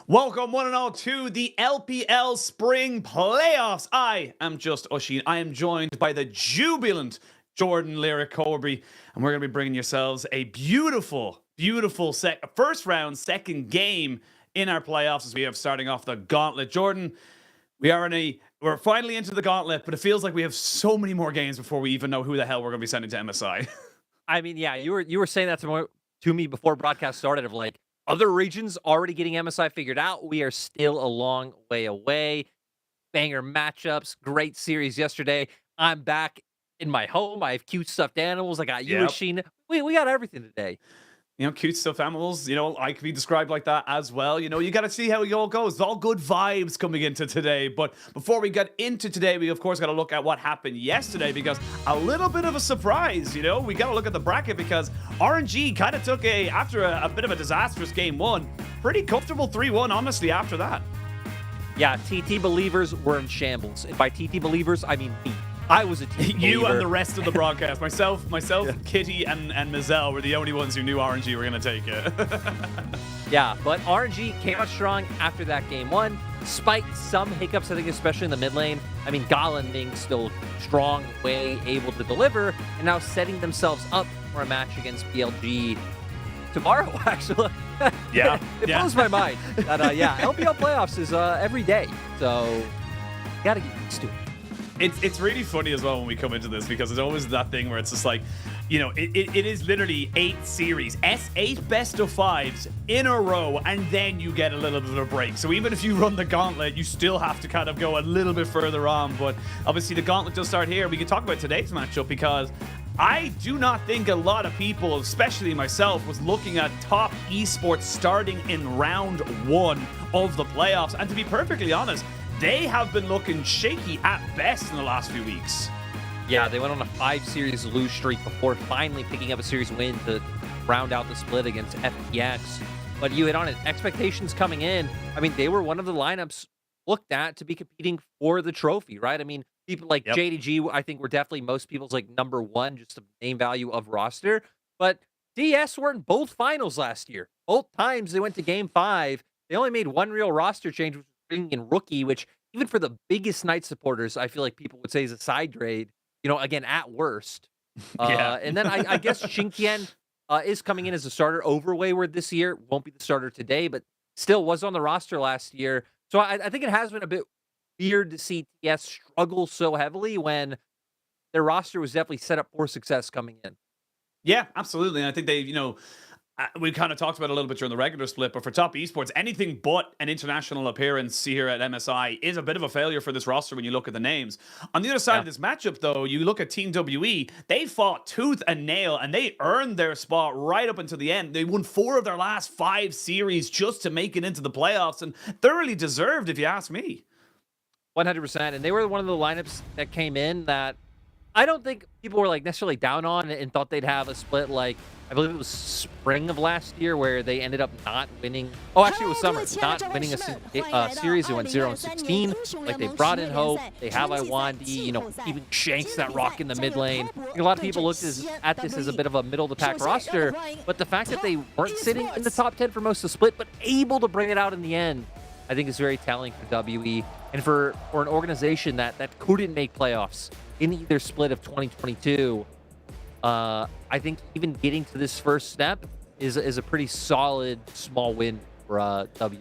Welcome, one and all, to the LPL Spring Playoffs. I am just Oisin. I am joined by the jubilant Jordan Lyric Corby, and we're going to be bringing yourselves a beautiful, beautiful first round, second game in our playoffs as we have starting off the gauntlet. Jordan, we're finally into the gauntlet, but it feels like we have so many more games before we even know who the hell we're going to be sending to MSI. I mean, yeah, you were saying that to me before broadcast started of like, other regions already getting MSI figured out. We are still a long way away. Banger matchups, great series yesterday. I'm back in my home. I have cute stuffed animals. I got you, Sheen. We got everything today. You know, cute stuffed animals, I could be described like that as well. You got to see how it all goes. It's all good vibes coming into today. But before we get into today, we, of course, got to look at what happened yesterday because a little bit of a surprise, We got to look at the bracket because RNG kind of took after a bit of a disastrous game one, pretty comfortable 3-1, honestly, after that. Yeah, TT believers were in shambles. And by TT believers, I mean me. I was a TT believer. You and the rest of the broadcast. Myself, yeah. Kitty, and Mizelle were the only ones who knew RNG were going to take it. Yeah, but RNG came out strong after that game one, despite some hiccups, I think, especially in the mid lane. I mean, Galen being still strong, way able to deliver, and now setting themselves up for a match against BLG tomorrow, actually. Yeah. It blows my mind that, LPL playoffs is every day, so you got to get used to it. It's really funny as well when we come into this because it's always that thing where it's just like, it is literally 8 series, 8 best of 5s in a row, and then you get a little bit of a break. So even if you run the gauntlet, you still have to kind of go a little bit further on. But obviously the gauntlet does start here. We can talk about today's matchup because I do not think a lot of people, especially myself, was looking at top esports starting in round 1 of the playoffs. And to be perfectly honest, they have been looking shaky at best in the last few weeks. Yeah, they went on a 5-series lose streak before finally picking up a series win to round out the split against FPX. But you hit on it. Expectations coming in, I mean, they were one of the lineups looked at to be competing for the trophy, right? I mean, people like JDG, I think were definitely most people's like number 1, just the name value of roster. But TES were in both finals last year. Both times they went to game 5. They only made one real roster change, which was bringing in Rookie, which even for the biggest Knight supporters, I feel like people would say is a side grade, again, at worst. And then I guess Xingtian is coming in as a starter over Wayward this year. Won't be the starter today, but still was on the roster last year. So I think it has been a bit weird to see TS struggle so heavily when their roster was definitely set up for success coming in. Yeah, absolutely. And I think they, we kind of talked about it a little bit during the regular split, but for top esports, anything but an international appearance here at MSI is a bit of a failure for this roster when you look at the names. On the other side of this matchup, though, you look at Team WE, they fought tooth and nail, and they earned their spot right up until the end. They won 4 of their last 5 series just to make it into the playoffs, and thoroughly deserved, if you ask me. 100%. And they were one of the lineups that came in that I don't think people were like necessarily down on and thought they'd have a split like, I believe it was spring of last year where they ended up not winning. Oh, actually, it was summer. Not winning a series. They went 0-16. Like, they brought in Hope. They have Iwandi, even Shanks that rock in the mid lane. I think a lot of people looked at this as a bit of a middle-of-the-pack roster, but the fact that they weren't sitting in the top 10 for most of the split, but able to bring it out in the end, I think is very telling for WE and for an organization that couldn't make playoffs in either split of 2022. I think even getting to this first step is a pretty solid small win for W.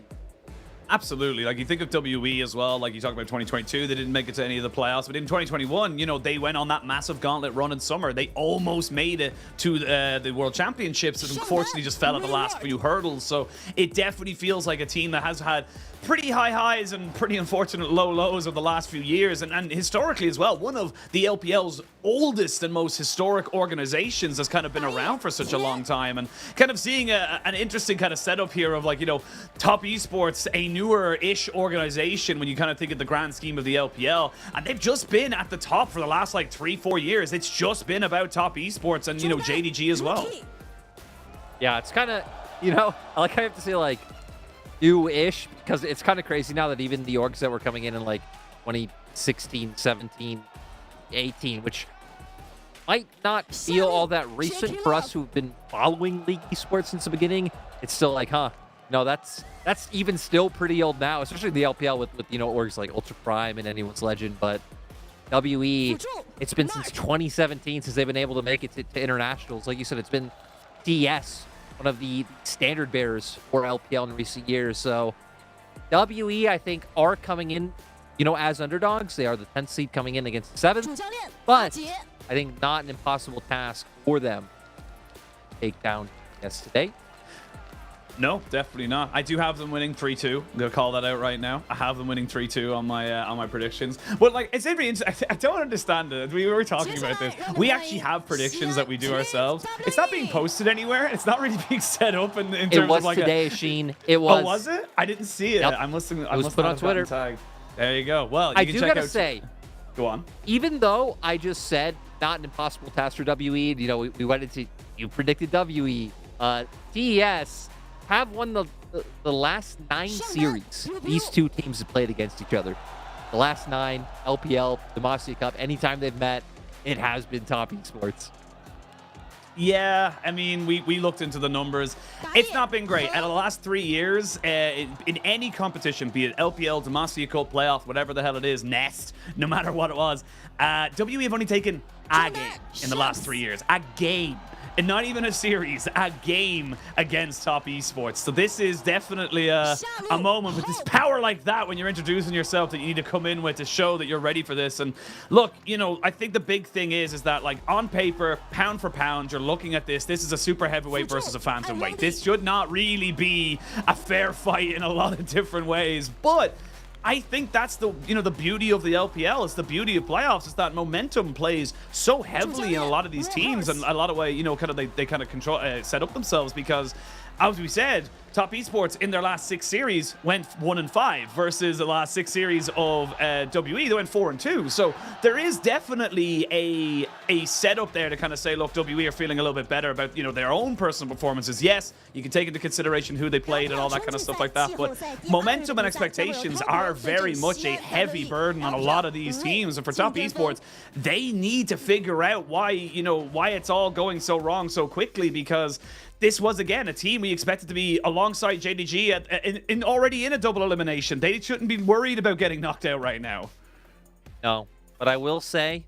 Absolutely. Like, you think of WE as well, like you talked about 2022, they didn't make it to any of the playoffs, but in 2021, they went on that massive gauntlet run in summer. They almost made it to the World Championships and unfortunately just fell at the last few hurdles. So it definitely feels like a team that has had pretty high highs and pretty unfortunate low lows of the last few years, and historically as well, one of the LPL's oldest and most historic organizations that's kind of been around for such a long time, and kind of seeing an interesting kind of setup here of like, top esports, a newer-ish organization when you kind of think of the grand scheme of the LPL, and they've just been at the top for the last like 3-4 years. It's just been about top esports and JDG as well. Yeah, it's kind of, I like how I have to say like new-ish, because it's kind of crazy now that even the orgs that were coming in like 2016, 17, 18, which might not feel all that recent for us who've been following League esports since the beginning. It's still like, No, that's even still pretty old now, especially the LPL with orgs like Ultra Prime and Anyone's Legend. But WE, it's been since 2017 since they've been able to make it to internationals. Like you said, it's been TES, one of the standard bearers for LPL in recent years. So WE, I think, are coming in, as underdogs. They are the 10th seed coming in against the 7th. But I think not an impossible task for them to take down TES today. No, definitely not. I do have them winning 3-2. I'm gonna call that out right now. I have them winning 3-2 on my predictions. But like, it's very interesting. I don't understand it. We were talking about this. We actually have predictions that we do ourselves. It's not being posted anywhere. It's not really being set up in terms It was of like today, Sheen. It was. Oh, was it? I didn't see it. Yep. I must have. It was put on Twitter. Tagged. There you go. Well, you I can do check gotta out. say, Go on. even though I just said not an impossible task for WE, we went into, you predicted WE. TES have won the last 9 series these two teams have played against each other. The last 9, LPL, Demacia Cup, anytime they've met, it has been Top Esports. Yeah, I mean, we looked into the numbers. It's not been great. Out of the last 3 years, in any competition, be it LPL, Demacia Cup, playoff, whatever the hell it is, Nest, no matter what it was, WE have only taken a game in the last 3 years. A game. And not even a series, a game against Top Esports. So this is definitely a moment with this power like that when you're introducing yourself that you need to come in with to show that you're ready for this. And look, I think the big thing is that, like, on paper, pound for pound, you're looking at this. This is a super heavyweight versus a phantom weight. This should not really be a fair fight in a lot of different ways. But I think that's the beauty of the LPL. It's the beauty of playoffs. Is that momentum plays so heavily in a lot of these teams, and a lot of way, they kind of control, set up themselves, because, as we said, Top Esports in their last 6 series went 1-5 versus the last 6 series of WE. They went 4-2. So there is definitely a setup there to kind of say, look, WE are feeling a little bit better about their own personal performances. Yes, you can take into consideration who they played and all that kind of stuff like that, but momentum and expectations are very much a heavy burden on a lot of these teams. And for Top Esports, they need to figure out why it's all going so wrong so quickly, because this was, again, a team we expected to be alongside JDG already in a double elimination. They shouldn't be worried about getting knocked out right now. No, but I will say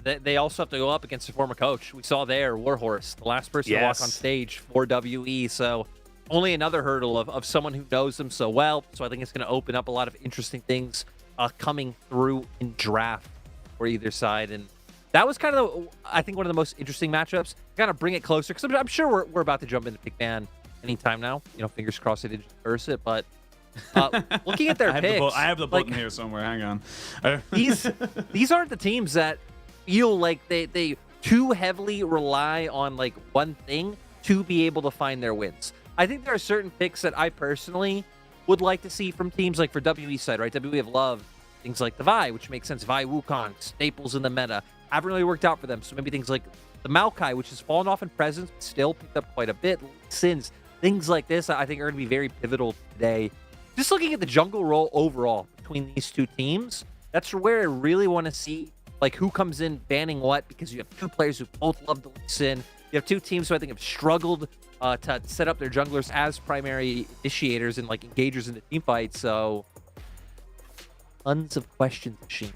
they also have to go up against a former coach. We saw there Warhorse, the last person to walk on stage for WE. So only another hurdle of someone who knows them so well. So I think it's going to open up a lot of interesting things coming through in draft for either side. And that was kind of, I think, one of the most interesting matchups. Kind of bring it closer, because I'm sure we're about to jump into Pick Man anytime now. Fingers crossed they didn't reverse it. But looking at their picks, I have the button here somewhere. Hang on. these aren't the teams that feel like they too heavily rely on like one thing to be able to find their wins. I think there are certain picks that I personally would like to see from teams, like for WE side, right? WE have loved things like the Vi, which makes sense. Vi Wukong, staples in the meta, haven't really worked out for them. So maybe things like the Maokai, which has fallen off in presence, but still picked up quite a bit. Sins, things like this, I think are going to be very pivotal today. Just looking at the jungle role overall between these two teams, that's where I really want to see like who comes in banning what, because you have two players who both love to Sin. You have two teams who I think have struggled to set up their junglers as primary initiators and like engagers in the team fight. So tons of questions, Sheen.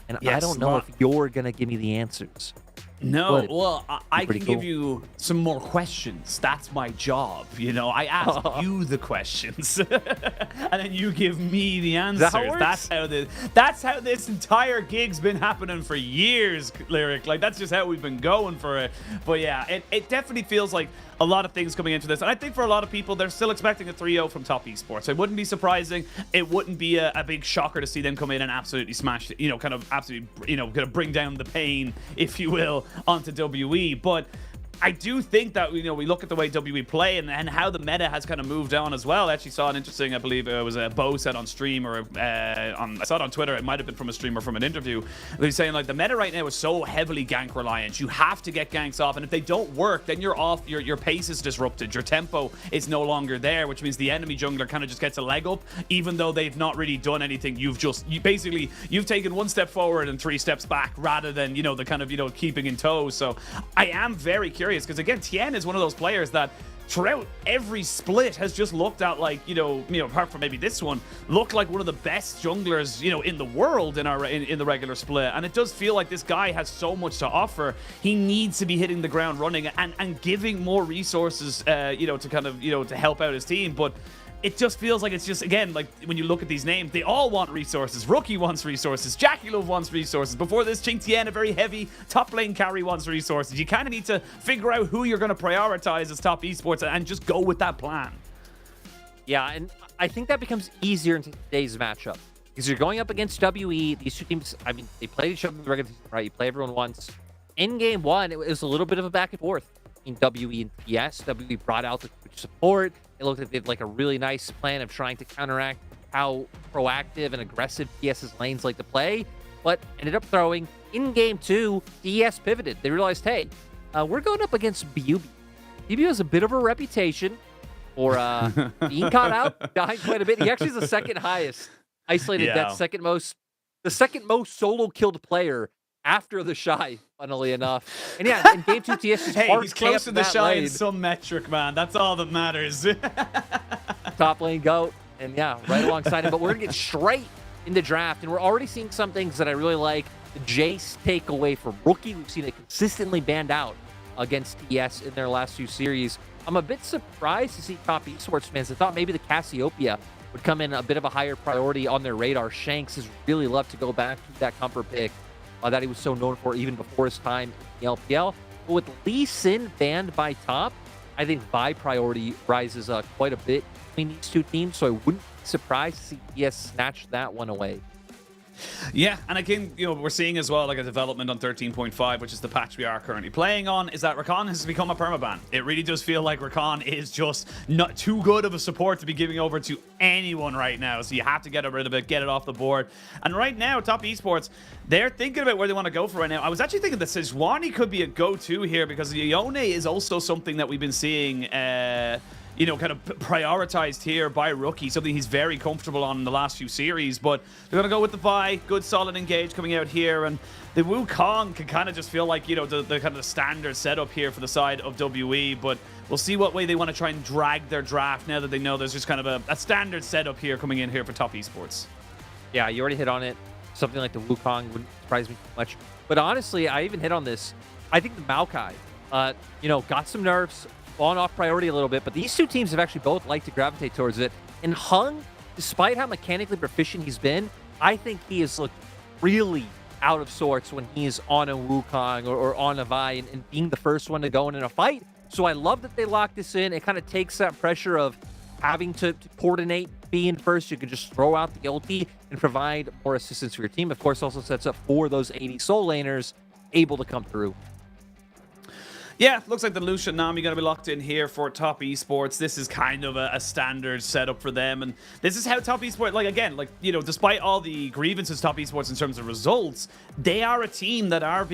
And yes, I don't know if you're going to give me the answers. No, well, I can give cool. you some more questions. That's my job. I ask you the questions, and then you give me the answers. That's how this entire gig's been happening for years, Lyric. Like, that's just how we've been going for it. But yeah, it definitely feels like a lot of things coming into this. And I think for a lot of people, they're still expecting a 3-0 from Top Esports. It wouldn't be surprising. It wouldn't be a big shocker to see them come in and absolutely smash, kind of absolutely, kind of bring down the pain, if you will, onto WE. But I do think that, we look at the way WE play and how the meta has kind of moved on as well. I actually saw an interesting, I believe it was a Bo said on stream, or I saw it on Twitter. It might have been from a stream or from an interview. They're saying like the meta right now is so heavily gank reliant. You have to get ganks off, and if they don't work, then you're off. Your pace is disrupted. Your tempo is no longer there, which means the enemy jungler kind of just gets a leg up, even though they've not really done anything. You've taken 1 step forward and 3 steps back, rather than the kind of keeping in tow. So I am very curious, because again, Tien is one of those players that throughout every split has just looked at like, apart from maybe this one, looked like one of the best junglers, in the world in the regular split. And it does feel like this guy has so much to offer. He needs to be hitting the ground running and giving more resources, to kind of, to help out his team. But it just feels like it's just, again, like when you look at these names, they all want resources. Rookie wants resources. Jackie Love wants resources. Before this, Ching Tien, a very heavy top lane carry, wants resources. You kind of need to figure out who you're going to prioritize as top esports and just go with that plan. Yeah, and I think that becomes easier in today's matchup because you're going up against WE. These two teams, I mean, they played each other in the regular season, right? You play everyone once. In game one, it was a little bit of a back and forth between WE and TES. WE brought out the support. It looked like they had like a really nice plan of trying to counteract how proactive and aggressive TS's lanes like to play, but ended up throwing. In game two, TES pivoted. They realized, hey, we're going up against BUB. BUB has a bit of a reputation for being caught out, dying quite a bit. He actually is the second highest isolated death, the second most solo killed player after the Shy, funnily enough. And yeah, in game two, TS just he's close to the Shy in some metric, man. That's all that matters. Top lane goat, and yeah, right alongside him. But we're gonna get straight into draft, and we're already seeing some things that I really like. The Jace takeaway from Rookie, we've seen it consistently banned out against TS in their last few series. I'm a bit surprised to see top esports fans. I thought maybe the Cassiopeia would come in a bit of a higher priority on their radar. Shanks has really loved to go back to that comfort pick that he was so known for even before his time in the LPL. But with Lee Sin banned by top, I think Vi priority rises quite a bit between these two teams, so I wouldn't be surprised to see TS snatch that one away. Yeah, and again, we're seeing as well like a development on 13.5, which is the patch we are currently playing on, is that Rakan has become a permaban. It really does feel like Rakan is just not too good of a support to be giving over to anyone right now. So you have to get rid of it, get it off the board. And right now, top esports, they're thinking about where they want to go for right now. I was actually thinking that Sejuani could be a go-to here because Yone is also something that we've been seeing kind of prioritized here by Rookie, something he's very comfortable on in the last few series. But they're going to go with the Vi, good solid engage coming out here, and the Wukong can kind of just feel like, the kind of the standard setup here for the side of WE, but we'll see what way they want to try and drag their draft now that they know there's just kind of a standard setup here coming in here for top esports. Yeah, you already hit on it. Something like the Wukong wouldn't surprise me too much. But honestly, I even hit on this. I think the Maokai, got some nerfs, fallen off priority a little bit, but these two teams have actually both liked to gravitate towards it. And Hung, despite how mechanically proficient he's been, I think he has looked really out of sorts when he's on a Wukong or on a Vi and being the first one to go in a fight. So I love that they locked this in. It kind of takes that pressure of having to coordinate being first. You can just throw out the ulti and provide more assistance for your team. Of course, also sets up for those 80 soul laners able to come through. Yeah, looks like the Lucian Nami going to be locked in here for top esports. This is kind of a standard setup for them, and this is how top esports, despite all the grievances top esports in terms of results, they are a team that are,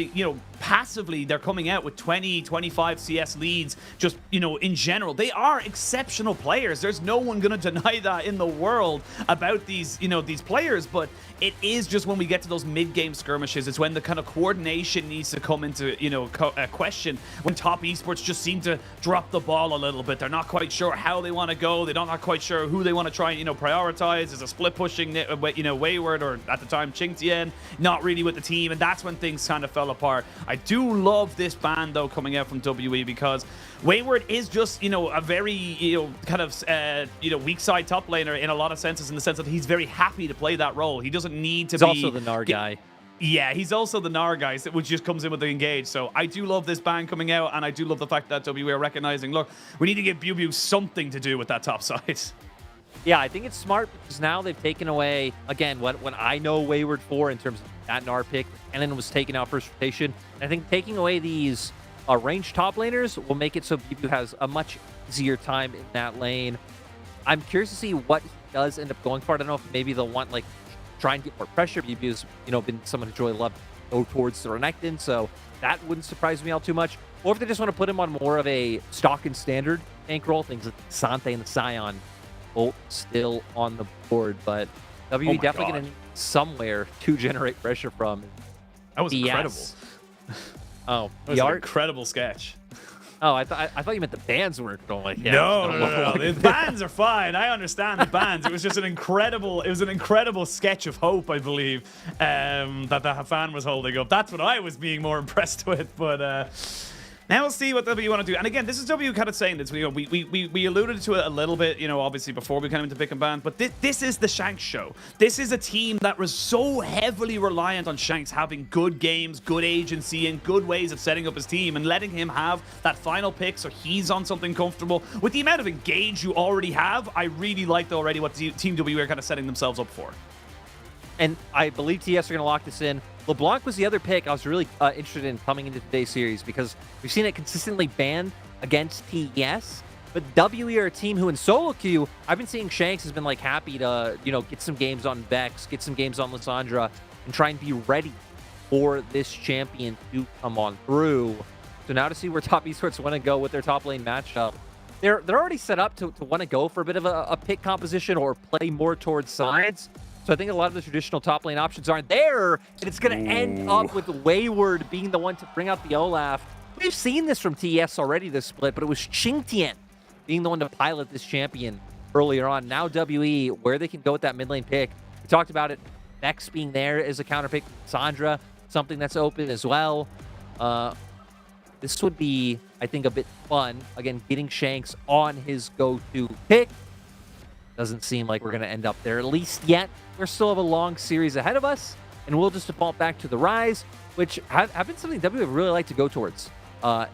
passively, they're coming out with 20, 25 CS leads, just, in general. They are exceptional players. There's no one going to deny that in the world about these, these players, but it is just when we get to those mid-game skirmishes, it's when the kind of coordination needs to come into, question, when top esports just seem to drop the ball a little bit. They're not quite sure how they want to go. They're not quite sure who they want to try and, prioritize. Is a split pushing, Wayward, or at the time Ching Tien, not really with the team, and that's when things kind of fell apart. I do love this ban though coming out from WE because Wayward is just, a very, weak side top laner in a lot of senses, in the sense that he's very happy to play that role. He doesn't need to be... He's also the Gnar guy. Yeah, he's also the Gnar guy, which just comes in with the engage. So I do love this ban coming out, and I do love the fact that WE are recognizing, look, we need to give BuBu something to do with that top side. Yeah, I think it's smart because now they've taken away, again, what I know Wayward for in terms of that Gnar pick. Kennen was taken out first rotation. And I think taking away these ranged top laners will make it so BuBu has a much easier time in that lane. I'm curious to see what he does end up going for. I don't know if maybe they'll want, try and get more pressure. BuBu's, been someone who really loved to go towards the Renekton, so that wouldn't surprise me all too much. Or if they just want to put him on more of a stock and standard tank role, things like Sante and the Scion, both still on the board, but WE definitely going to need somewhere to generate pressure from. That was incredible. Oh, that was an incredible sketch. Oh, I thought you meant the bands weren't going. Yeah, No. The bands are fine. I understand the bands. It was just an incredible sketch of hope, I believe, that the fan was holding up. That's what I was being more impressed with. But now we'll see what W want to do. And again, this is W kind of saying this. We alluded to it a little bit, obviously before we came into pick and ban. But this is the Shanks show. This is a team that was so heavily reliant on Shanks having good games, good agency, and good ways of setting up his team and letting him have that final pick so he's on something comfortable. With the amount of engage you already have, I really liked already what Team W are kind of setting themselves up for. And I believe TES are going to lock this in. LeBlanc was the other pick I was really interested in coming into today's series because we've seen it consistently banned against TES. But WE are a team who in solo queue, I've been seeing Shanks has been like happy to, get some games on Vex, get some games on Lissandra, and try and be ready for this champion to come on through. So now to see where top esports want to go with their top lane matchup. They're already set up to want to go for a bit of a pick composition or play more towards sides. So I think a lot of the traditional top lane options aren't there, and it's going to end up with Wayward being the one to bring out the Olaf. We've seen this from TES already this split, but it was Qingtian being the one to pilot this champion earlier on. Now WE, where they can go with that mid lane pick. We talked about it. Vex being there as a counter pick. Sandra, something that's open as well. This would be, I think, a bit fun. Again, getting Shanks on his go-to pick. Doesn't seem like we're going to end up there, at least yet. We still have a long series ahead of us, and we'll just default back to the Rise, which have been something W have really liked to go towards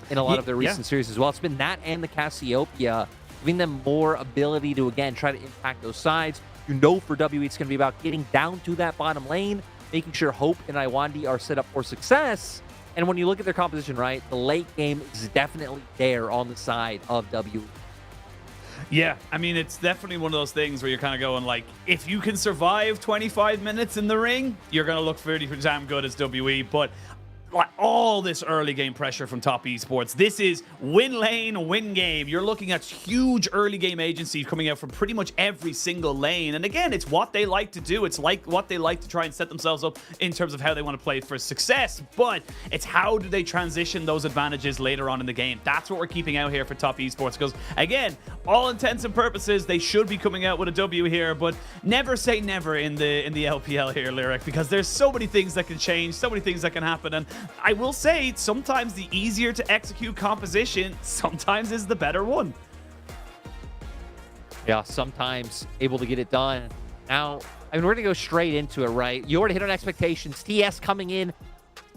in a lot of their recent series as well. It's been that and the Cassiopeia, giving them more ability to, again, try to impact those sides. For WE, it's going to be about getting down to that bottom lane, making sure Hope and Iwandi are set up for success. And when you look at their composition, right, the late game is definitely there on the side of WE. Yeah, I mean, it's definitely one of those things where you're kind of going like, if you can survive 25 minutes in the ring, you're going to look pretty damn good as WE. But like all this early game pressure from top esports, this is win lane, win game. You're looking at huge early game agencies coming out from pretty much every single lane. And again, it's what they like to do. It's like what they like to try and set themselves up in terms of how they want to play for success. But it's how do they transition those advantages later on in the game. That's what we're keeping out here for top esports. Because again, all intents and purposes, they should be coming out with a W here. But never say never in the LPL here, Lyric, because there's so many things that can change, so many things that can happen. And I will say, sometimes the easier to execute composition sometimes is the better one. Yeah, sometimes able to get it done. Now, I mean, we're going to go straight into it, right? You already hit on expectations. TS coming in,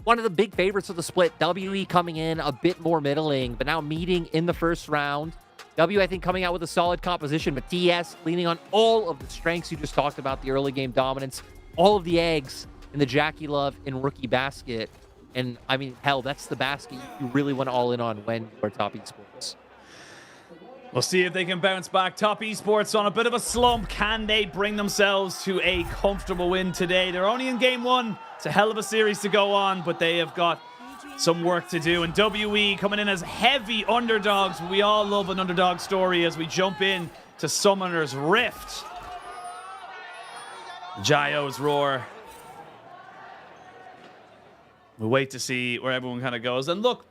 one of the big favorites of the split. WE coming in a bit more middling, but now meeting in the first round. W, I think, coming out with a solid composition, but TS leaning on all of the strengths you just talked about, the early game dominance, all of the eggs in the Jackie Love and Rookie basket. And, I mean, hell, that's the basket you really want to all in on when you're top esports. We'll see if they can bounce back. Top esports on a bit of a slump. Can they bring themselves to a comfortable win today? They're only in game one. It's a hell of a series to go on, but they have got some work to do. And WE coming in as heavy underdogs. We all love an underdog story as we jump in to Summoner's Rift. Jayo's Roar. We'll wait to see where everyone kind of goes. And look,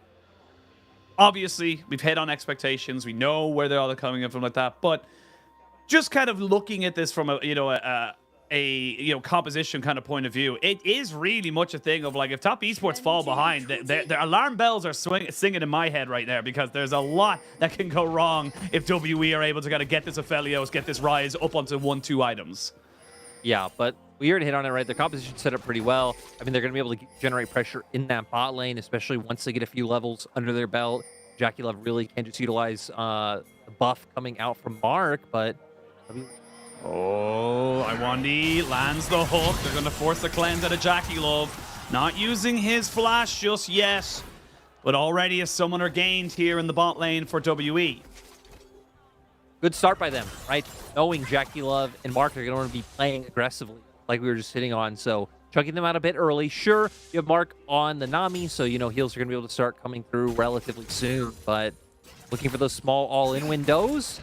obviously, we've hit on expectations. We know where they're all coming in from like that. But just kind of looking at this from a composition kind of point of view, it is really much a thing of like, if top esports fall behind, the alarm bells are singing in my head right there, because there's a lot that can go wrong if WE are able to kind of get this Aphelios, get this Rise up onto 1-2 items. Yeah, but we already hit on it, right? Their composition set up pretty well. I mean, they're going to be able to generate pressure in that bot lane, especially once they get a few levels under their belt. Jackie Love really can just utilize the buff coming out from Mark, but... Oh, Iwandi lands the hook. They're going to force the cleanse out of Jackie Love. Not using his flash just yet, but already a summoner gained here in the bot lane for WE. Good start by them, right? Knowing Jackie Love and Mark are going to want to be playing aggressively, like we were just hitting on. So chucking them out a bit early. Sure, you have Mark on the Nami, so heals are going to be able to start coming through relatively soon. But looking for those small all-in windows.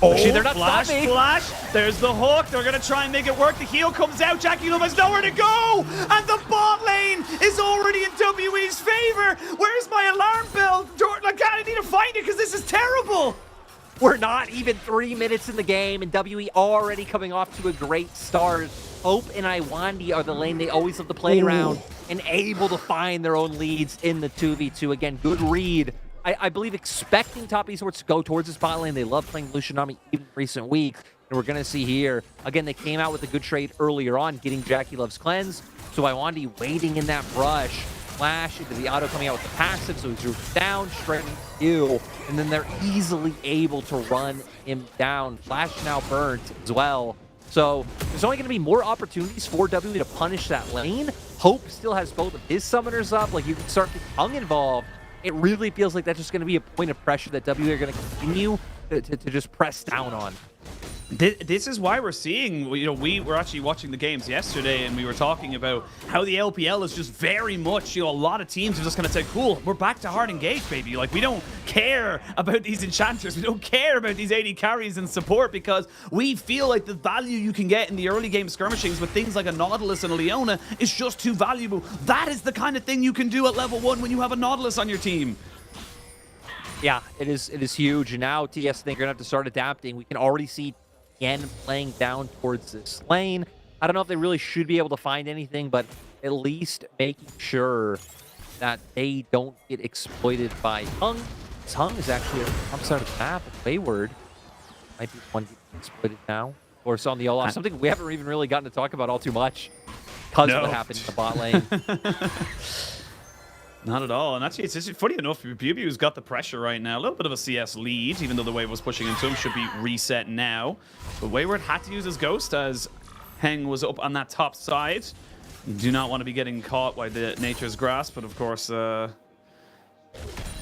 Oh, they're not flash, stopping. Flash. There's the hook. They're going to try and make it work. The heal comes out. Jackie Love has nowhere to go. And the bot lane is already in WE's favor. Where's my alarm bell? I need a We're not even 3 minutes in the game, and WE already coming off to a great start. Hope and Iwandi are the lane they always love to play around and able to find their own leads in the 2v2. Again, good read. I believe expecting Top Esports to go towards this bot lane. They love playing Lucianami even in recent weeks. And we're going to see here, again, they came out with a good trade earlier on, getting Jackie Love's cleanse. So Iwandi waiting in that brush. Flash into the auto coming out with the passive, so he drew down, straight you, and then they're easily able to run him down. Flash now burnt as well. So there's only going to be more opportunities for W to punish that lane. Hope still has both of his summoners up. Like, you can start getting Hung involved. It really feels like that's just going to be a point of pressure that W are going to continue to just press down on. This is why we're seeing, you know, we were actually watching the games yesterday and we were talking about how the LPL is just very much, you know, a lot of teams are just going to say, cool, we're back to hard engage, baby. Like, we don't care about these enchanters. We don't care about these AD carries and support because we feel like the value you can get in the early game skirmishings with things like a Nautilus and a Leona is just too valuable. That is the kind of thing you can do at level 1 when you have a Nautilus on your team. Yeah, it is huge. And now TES, I think, are going to have to start adapting. We can already see again playing down towards this lane. I don't know if they really should be able to find anything, but at least making sure that they don't get exploited by Hung. Hung is actually on the opposite side of the map. Wayward might be one getting exploited now. Of course, on the Olaf, something we haven't even really gotten to talk about all too much because of what happened in the bot lane. Not at all. And actually, it's funny enough, BBU's got the pressure right now. A little bit of a CS lead, even though the wave was pushing into him. Should be reset now. But Wayward had to use his Ghost as Heng was up on that top side. Do not want to be getting caught by the Nature's Grasp, but of course,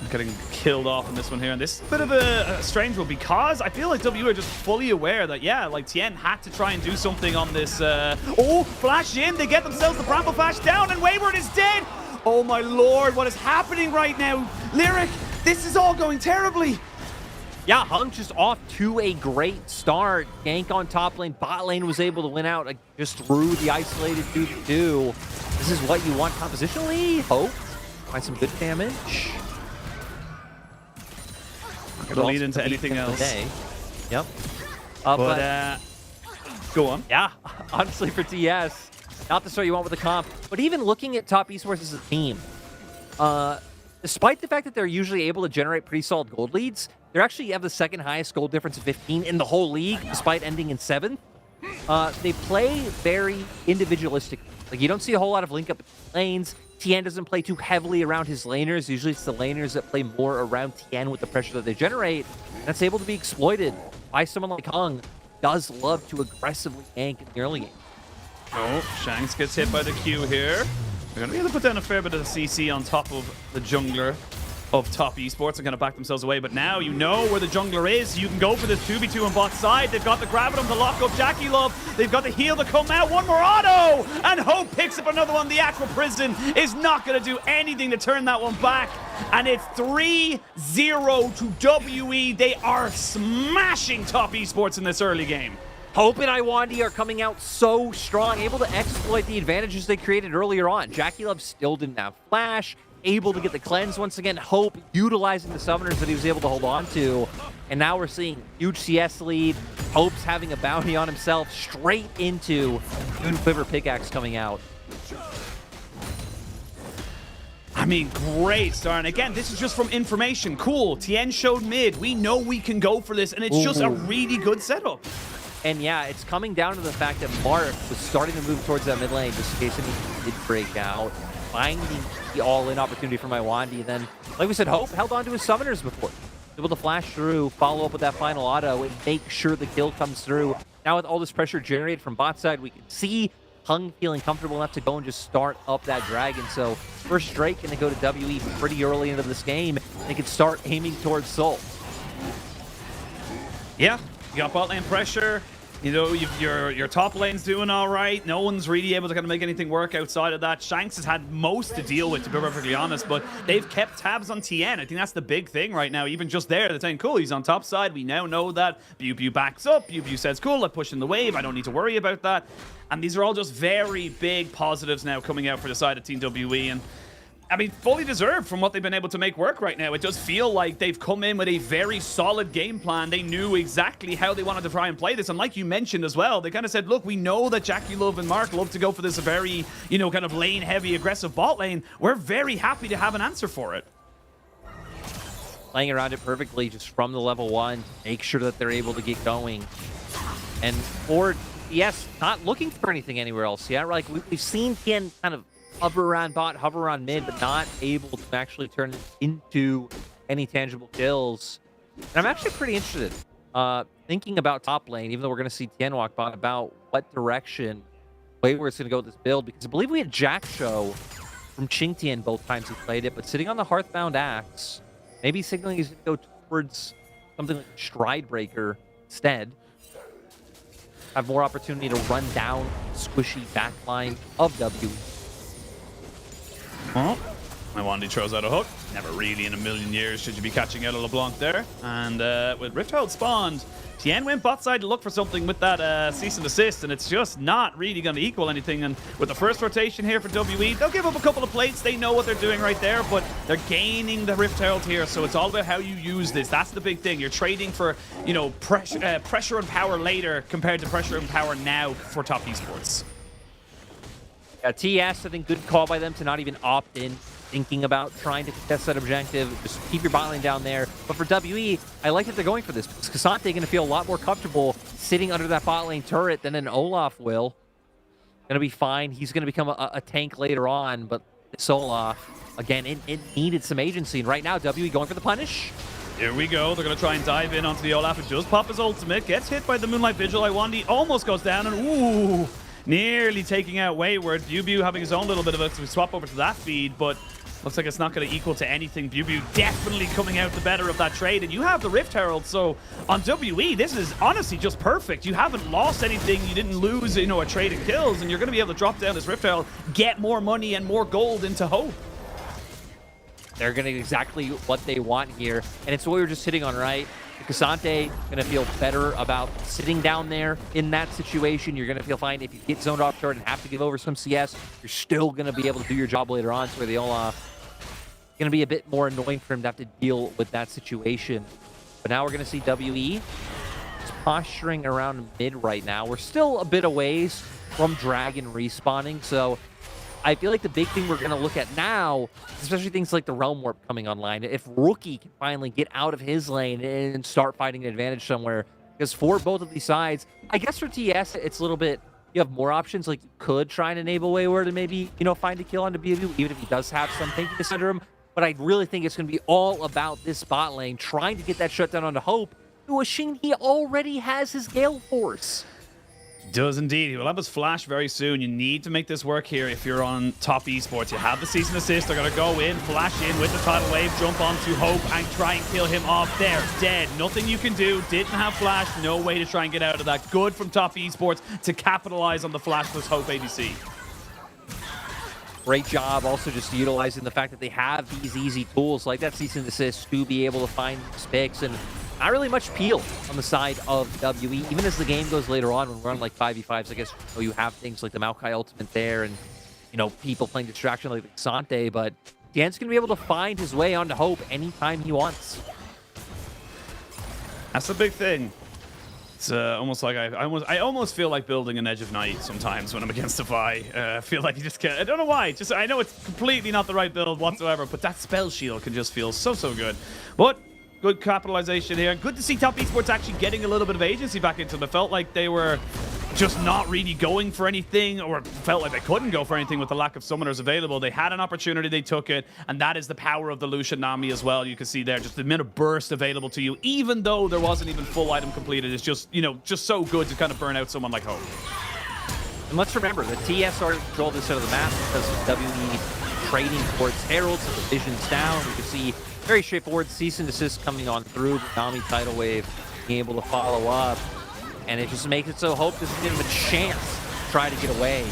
getting killed off in this one here. And this is a bit of a strange one because I feel like W are just fully aware that, yeah, like Tien had to try and do something on this. Oh, flash in. They get themselves the Bramble Flash down, and Wayward is dead. Oh my lord, what is happening right now? Lyric, this is all going terribly. Yeah, Hung just off to a great start. Gank on top lane. Bot lane was able to win out just through the isolated 2v2. This is what you want compositionally. Hope. Find some good damage. Not going to lead into anything else. Yep. But go on. Yeah, honestly for TS. Not the start you want with the comp, but even looking at Top Esports as a team, despite the fact that they're usually able to generate pretty solid gold leads, they actually have the second highest gold difference of 15 in the whole league, despite ending in 7th. They play very individualistic. Like, you don't see a whole lot of link up lanes. Tien doesn't play too heavily around his laners. Usually it's the laners that play more around Tien with the pressure that they generate. That's able to be exploited by someone like Hung. Does love to aggressively gank in the early game. Oh, Shanks gets hit by the Q here. They're going to be able to put down a fair bit of CC on top of the jungler of Top Esports and kind of back themselves away. But now you know where the jungler is. You can go for this 2v2 on bot side. They've got the Gravitum to lock up Jackie Love. They've got the heal to come out. One more auto! And Hope picks up another one. The Aqua Prison is not going to do anything to turn that one back. And it's 3-0 to WE. They are smashing Top Esports in this early game. Hope and Iwandi are coming out so strong, able to exploit the advantages they created earlier on. Jackie Love still didn't have flash, able to get the cleanse once again. Hope utilizing the summoners that he was able to hold on to. And now we're seeing huge CS lead. Hope's having a bounty on himself straight into Moon Quiver Pickaxe coming out. I mean, great start. And again, this is just from information. Cool. Tien showed mid. We know we can go for this, and it's just a really good setup. And yeah, it's coming down to the fact that Mark was starting to move towards that mid lane just in case anything did break out. Finding the all-in opportunity for Iwandi. And then, like we said, Hope held on to his summoners before. Able to flash through, follow up with that final auto, and make sure the kill comes through. Now with all this pressure generated from bot side, we can see Hung feeling comfortable enough to go and just start up that dragon. So first Drake gonna go to WE pretty early into this game. They can start aiming towards Soul. Yeah, you got bot lane pressure. You know, your top lane's doing all right. No one's really able to kind of make anything work outside of that. Shanks has had most to deal with, to be perfectly honest, but they've kept tabs on Tien. I think that's the big thing right now. Even just there, they're saying, cool, he's on top side. We now know that. BBU backs up. BBU says, cool, I'm pushing the wave. I don't need to worry about that. And these are all just very big positives now coming out for the side of Team WE. And I mean, fully deserved from what they've been able to make work right now. It does feel like they've come in with a very solid game plan. They knew exactly how they wanted to try and play this. And like you mentioned as well, they kind of said, look, we know that Jackie Love and Mark love to go for this very, you know, kind of lane-heavy, aggressive bot lane. We're very happy to have an answer for it. Playing around it perfectly just from the level 1, make sure that they're able to get going. And for TES, not looking for anything anywhere else. Yeah, like we've seen TN kind of hover around bot, hover around mid, but not able to actually turn it into any tangible kills. And I'm actually pretty interested, thinking about top lane, even though we're going to see TN walk bot, about what direction Wayward's going to go with this build, because I believe we had Jack Show from Qingtian both times he played it, but sitting on the Hearthbound Axe, maybe signaling he's going to go towards something like Stridebreaker instead. Have more opportunity to run down squishy backline of W. Well, my Wandy throws out a hook. Never really in a million years should you be catching out a LeBlanc there. And with Rift Herald spawned, Tien went bot side to look for something with that cease and desist, and it's just not really going to equal anything. And with the first rotation here for WE, they'll give up a couple of plates. They know what they're doing right there, but they're gaining the Rift Herald here, so it's all about how you use this. That's the big thing. You're trading for, you know, pressure and power later compared to pressure and power now for top esports. Yeah, TES, I think good call by them to not even opt in, thinking about trying to contest that objective. Just keep your bot lane down there. But for WE, I like that they're going for this, because Cassante going to feel a lot more comfortable sitting under that bot lane turret than an Olaf will. Going to be fine. He's going to become a tank later on, but this Olaf, again, it needed some agency. And right now, WE going for the punish. Here we go. They're going to try and dive in onto the Olaf. It does pop his ultimate. Gets hit by the Moonlight Vigil. Iwandi almost goes down, and ooh, nearly taking out Wayward. Bubu having his own little bit of a swap over to that feed, but looks like it's not going to equal to anything. Bubu definitely coming out the better of that trade, and you have the Rift Herald, so on WE, this is honestly just perfect. You haven't lost anything, you didn't lose, you know, a trade of kills, and you're going to be able to drop down this Rift Herald, get more money and more gold into Hope. They're getting exactly what they want here, and it's what we were just sitting on, right? Cassante going to feel better about sitting down there in that situation. You're going to feel fine if you get zoned off turret and have to give over some CS. You're still going to be able to do your job later on. So the Olaf going to be a bit more annoying for him to have to deal with that situation. But now we're going to see WE just posturing around mid right now. We're still a bit away from Dragon respawning, so I feel like the big thing we're going to look at now, especially things like the Realm Warp coming online, if Rookie can finally get out of his lane and start fighting an advantage somewhere, because for both of these sides, I guess for TS, it's a little bit, you have more options, like you could try and enable Wayward and maybe, you know, find a kill on WW, even if he does have some tankiness under him, but I really think it's going to be all about this bot lane, trying to get that shutdown onto Hope, who Ashin, he already has his Gale Force. Does indeed. He will have his flash very soon. You need to make this work here if you're on top esports. You have the cease and assist. They're going to go in, flash in with the tidal wave, jump onto Hope and try and kill him off there. Dead. Nothing you can do. Didn't have flash. No way to try and get out of that. Good from top esports to capitalize on the flashless Hope ADC. Great job also just utilizing the fact that they have these easy tools like that cease and desist to be able to find these picks, and not really much peel on the side of WE. Even as the game goes later on, when we're on like 5v5s, I guess you have things like the Maokai ultimate there and, you know, people playing distraction like Xante, but Dan's going to be able to find his way onto Hope anytime he wants. That's the big thing. It's almost like I almost feel like building an Edge of Night sometimes when I'm against a Vi. I feel like you just can't. I don't know why. Just I know it's completely not the right build whatsoever, but that spell shield can just feel so good. But good capitalization here. Good to see top esports actually getting a little bit of agency back into them. It felt like they were just not really going for anything, or felt like they couldn't go for anything with the lack of summoners available. They had an opportunity, they took it, and that is the power of the Lucian Nami as well. You can see there just the minute burst available to you, even though there wasn't even full item completed. It's just, you know, just so good to kind of burn out someone like Hope. And let's remember, the TS already controlled this side of the map because of WE trading towards Heralds, so the vision's down. We can see very straightforward cease and desist coming on through, the Nami tidal wave being able to follow up. And it just makes it so Hope doesn't give him a chance to try to get away.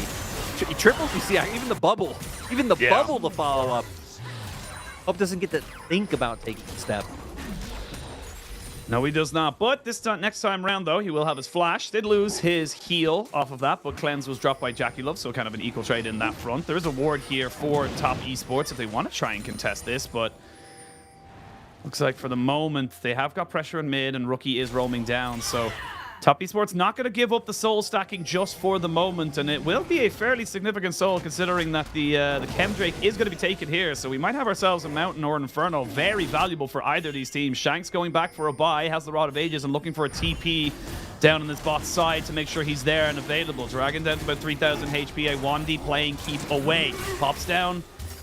He triples, you see, even the bubble to follow up. Hope doesn't get to think about taking a step. No, he does not. But this time, next time round, though, he will have his flash. Did lose his heal off of that, but cleanse was dropped by Jackie Love, so kind of an equal trade in that front. There is a ward here for Top Esports if they want to try and contest this, but looks like for the moment they have got pressure in mid, and Rookie is roaming down. So Top Esports not going to give up the soul stacking just for the moment, and it will be a fairly significant soul considering that the Chemdrake is going to be taken here. So we might have ourselves a Mountain or an Inferno. Very valuable for either of these teams. Shanks going back for a buy, has the Rod of Ages and looking for a TP down on this bot side to make sure he's there and available. Dragon down to about 3,000 HP. A Wandy playing keep away. Pops down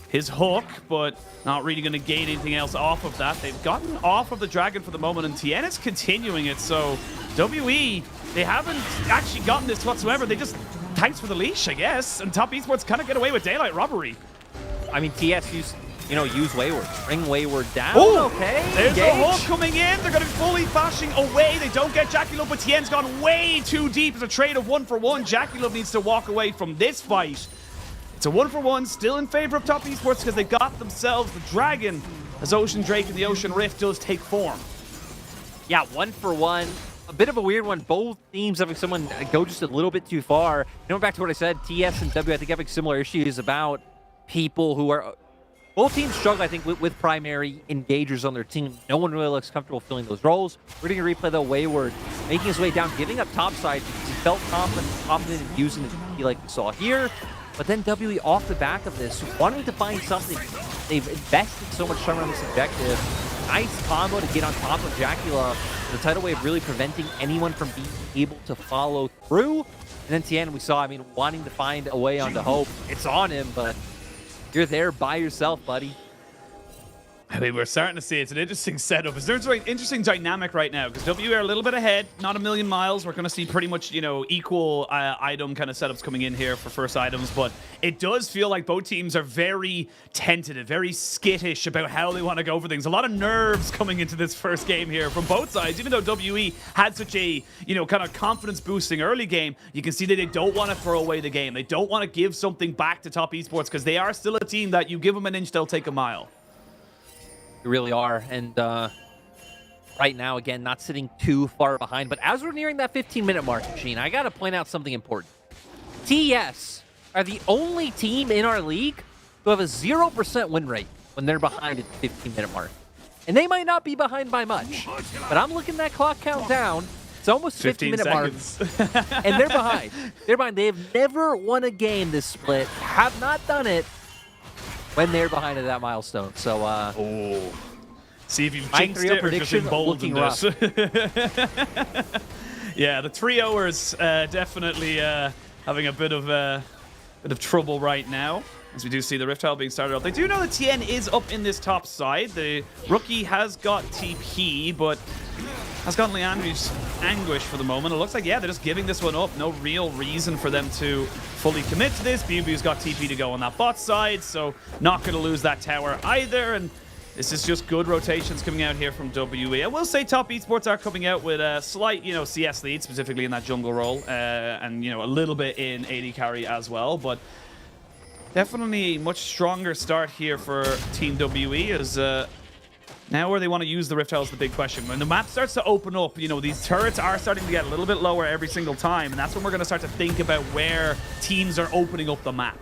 his hook, but not really going to gain anything else off of that. They've gotten off of the Dragon for the moment, and TN is continuing it. So WE, they haven't actually gotten this whatsoever. They just, thanks for the leash, I guess. And Top Esports kind of get away with daylight robbery. I mean, TS use Wayward. Bring Wayward down. Oh, okay. There's engage. a hook coming in. They're going to be fully bashing away. They don't get Jackie Love, but Tien's gone way too deep. It's a trade of 1-for-1. Jackie Love needs to walk away from this fight. It's a 1-for-1, still in favor of Top Esports because they got themselves the Dragon as Ocean Drake and the Ocean Rift does take form. Yeah, 1-for-1. A bit of a weird one. Both teams having someone go just a little bit too far. Going back to what I said, TS and W, I think having similar issues about people who are... Both teams struggle, I think, with primary engagers on their team. No one really looks comfortable filling those roles. We're going to replay, though, Wayward making his way down, giving up top side. He felt confident in using the TP like we saw here. But then WE off the back of this, wanting to find something. They've invested so much time on this objective. Nice combo to get on top of Jacula. The tidal wave really preventing anyone from being able to follow through. And then Tien, we saw, I mean, wanting to find a way onto Hope. It's on him, but you're there by yourself, buddy. I mean, we're starting to see it's an interesting setup. There's an interesting dynamic right now because WE are a little bit ahead, not a million miles. We're going to see pretty much, equal item kind of setups coming in here for first items, but it does feel like both teams are very tentative, very skittish about how they want to go for things. A lot of nerves coming into this first game here from both sides. Even though WE had such a, kind of confidence-boosting early game, you can see that they don't want to throw away the game. They don't want to give something back to Top Esports because they are still a team that you give them an inch, they'll take a mile. You really are. And right now, again, not sitting too far behind. But as we're nearing that 15-minute mark, Machine, I got to point out something important. TES are the only team in our league who have a 0% win rate when they're behind at the 15-minute mark. And they might not be behind by much. But I'm looking that clock count down. It's almost 15-minute mark. And they're behind. They're behind. They have never won a game this split. Have not done it when they're behind at that milestone. So, see if you've jinxed it or just emboldened it. Yeah, the trioers definitely having a bit of trouble right now. As we do see the Rift Tile being started up. They do know that Tien is up in this top side. The Rookie has got TP, but has gotten Leandri's Anguish for the moment. It looks like, yeah, they're just giving this one up. No real reason for them to fully commit to this. BB's got TP to go on that bot side, so not going to lose that tower either. And this is just good rotations coming out here from WE. I will say Top Esports are coming out with a slight, CS lead, specifically in that jungle role, and, a little bit in AD carry as well. But definitely a much stronger start here for Team WE as... now where they want to use the Rift Tile is the big question. When the map starts to open up, these turrets are starting to get a little bit lower every single time, and that's when we're going to start to think about where teams are opening up the map.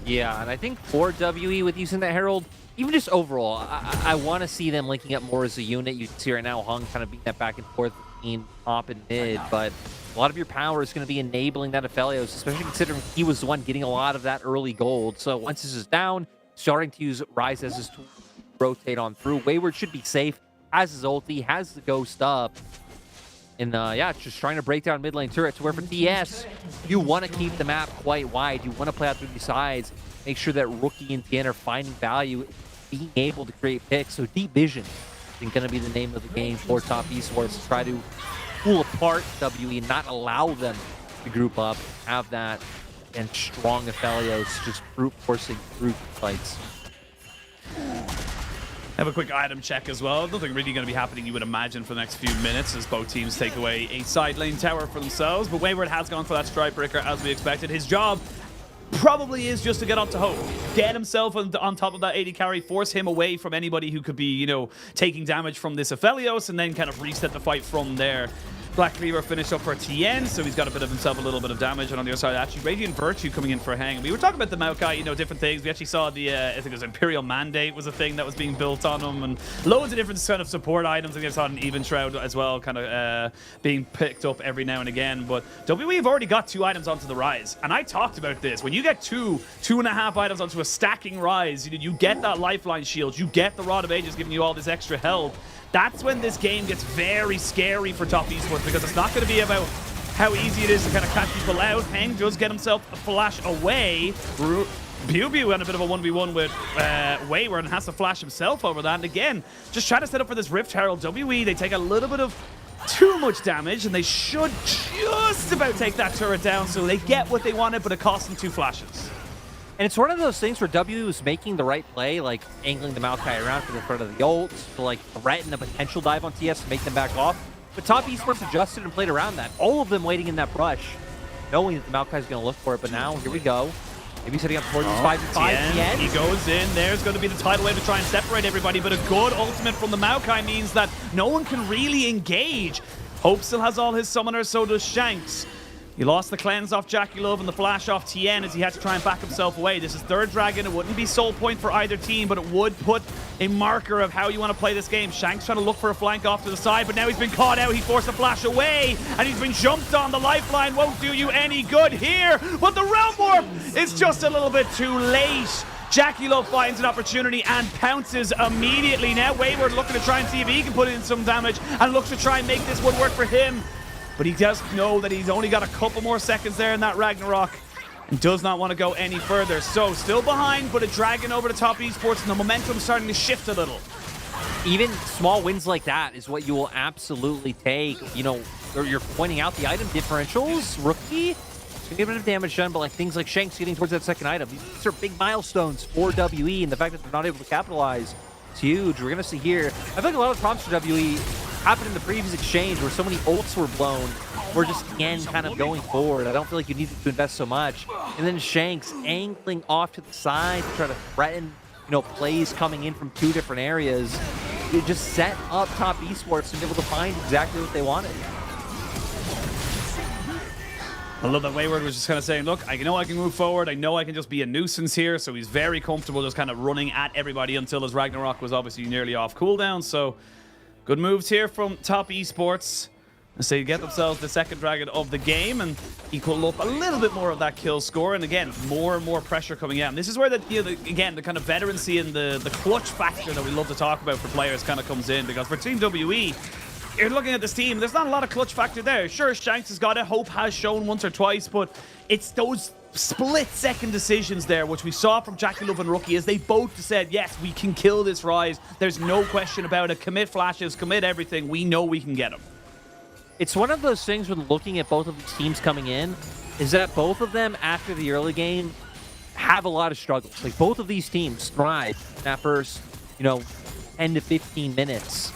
Yeah, and I think for WE with using that Herald, even just overall, I want to see them linking up more as a unit. You can see right now Hung kind of beating that back and forth between top and mid, but a lot of your power is going to be enabling that Aphelios, especially considering he was the one getting a lot of that early gold. So once this is down, starting to use Ryze as his tool, rotate on through. Wayward should be safe, has his ulti, has the ghost up. And yeah, it's just trying to break down mid lane turrets. Where for TS, you want to keep the map quite wide. You want to play out through the sides. Make sure that Rookie and Tien are finding value, being able to create picks. So Deep Vision is going to be the name of the game for Top Esports to try to pull apart WE and not allow them to group up, have that, and strong Aphelios just brute forcing through fights. Have a quick item check as well. Nothing really going to be happening, you would imagine, for the next few minutes as both teams take away a side lane tower for themselves. But Wayward has gone for that strike breaker as we expected. His job probably is just to get onto Hope. Get himself on top of that 80 carry, force him away from anybody who could be, you know, taking damage from this Aphelios, and then kind of reset the fight from there. Black Cleaver finished up for TN, so he's got a bit of himself a little bit of damage. And on the other side, actually, Radiant Virtue coming in for a hang. We were talking about the Maokai, you know, different things. We actually saw the, I think it was Imperial Mandate was a thing that was being built on him, and loads of different kind of support items. I think I saw an Even Shroud as well, kind of being picked up every now and again. But WWE have already got 2 items onto the Rise, and I talked about this. When you get 2.5 items onto a stacking Rise, you get that Lifeline Shield, you get the Rod of Ages giving you all this extra health. That's when this game gets very scary for top esports, because it's not going to be about how easy it is to kind of catch people out. Heng does get himself a flash away. Bew had a bit of a 1v1 with Wayward and has to flash himself over that. And again, just trying to set up for this Rift Herald. WE, they take a little bit of too much damage, and they should just about take that turret down, so they get what they wanted, but it costs them 2 flashes. And it's one of those things where W is making the right play, like angling the Maokai around for the front of the ult, to like threaten a potential dive on TS to make them back off. But top esports adjusted and played around that. All of them waiting in that brush, knowing that the Maokai is going to look for it. But now, here we go. Maybe setting up towards this 5v5. TN, he goes in. There's going to be the tidal wave to try and separate everybody, but a good ultimate from the Maokai means that no one can really engage. Hope still has all his summoners, so does Shanks. He lost the cleanse off Jackie Love and the flash off TN as he had to try and back himself away. This is 3rd Dragon. It wouldn't be soul point for either team, but it would put a marker of how you want to play this game. Shanks trying to look for a flank off to the side, but now he's been caught out. He forced a flash away, and he's been jumped on. The lifeline won't do you any good here, but the Realm Warp is just a little bit too late. Jackie Love finds an opportunity and pounces immediately. Now Wayward looking to try and see if he can put in some damage and looks to try and make this one work for him. But he does know that he's only got a couple more seconds there in that Ragnarok and does not want to go any further. So still behind, but a dragon over the top esports, and the momentum's starting to shift a little. Even small wins like that is what you will absolutely take. You know, you're pointing out the item differentials. Rookie, can get a bit of damage done, but like things like Shanks getting towards that second item, these are big milestones for WE, and the fact that they're not able to capitalize is huge. We're going to see here, I feel like a lot of problems for WE happened in the previous exchange where so many ults were blown. We're just, again, kind of going forward. I don't feel like you needed to invest so much. And then Shanks angling off to the side to try to threaten, you know, plays coming in from 2 different areas. You just set up top esports to be able to find exactly what they wanted. I love that Wayward was just kind of saying, look, I know I can move forward. I know I can just be a nuisance here. So he's very comfortable just kind of running at everybody until his Ragnarok was obviously nearly off cooldown. So good moves here from top esports. And so you get themselves the 2nd dragon of the game and equal up a little bit more of that kill score. And again, more and more pressure coming out. And this is where again, the kind of veterancy and the clutch factor that we love to talk about for players kind of comes in. Because for Team WE, you're looking at this team, there's not a lot of clutch factor there. Sure, Shanks has got it. Hope has shown once or twice, but it's those split-second decisions there, which we saw from Jackie Love and Rookie, as they both said, yes, we can kill this Rise. There's no question about it. Commit flashes, commit everything. We know we can get them. It's one of those things when looking at both of these teams coming in, is that both of them, after the early game, have a lot of struggles. Like, both of these teams thrive in that first, you know, 10 to 15 minutes.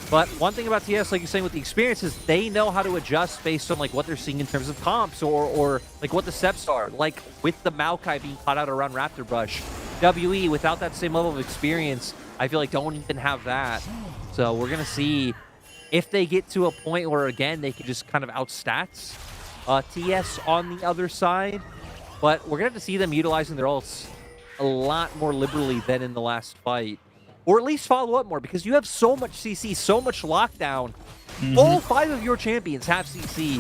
But one thing about TS, like you're saying with the experience, is they know how to adjust based on like what they're seeing in terms of comps or like what the steps are. Like with the Maokai being caught out around Raptor Brush, WE without that same level of experience, I feel like don't even have that. So we're gonna see if they get to a point where again they can just kind of outstats TS on the other side. But we're gonna have to see them utilizing their ults a lot more liberally than in the last fight. Or at least follow up more, because you have so much CC, so much lockdown. All 5 of your champions have CC.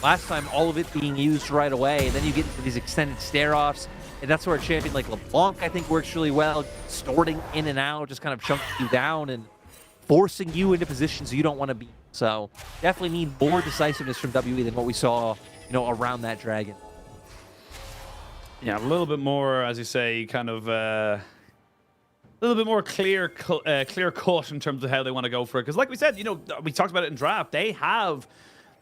Last time, all of it being used right away. And then you get into these extended stare-offs. And that's where a champion like LeBlanc, I think, works really well. Distorting in and out, just kind of chunking you down and forcing you into positions you don't want to be. So definitely need more decisiveness from WE than what we saw, you know, around that dragon. Yeah, a little bit more, as you say, kind of... a little bit more clear cut in terms of how they want to go for it. Because like we said, you know, we talked about it in draft. They have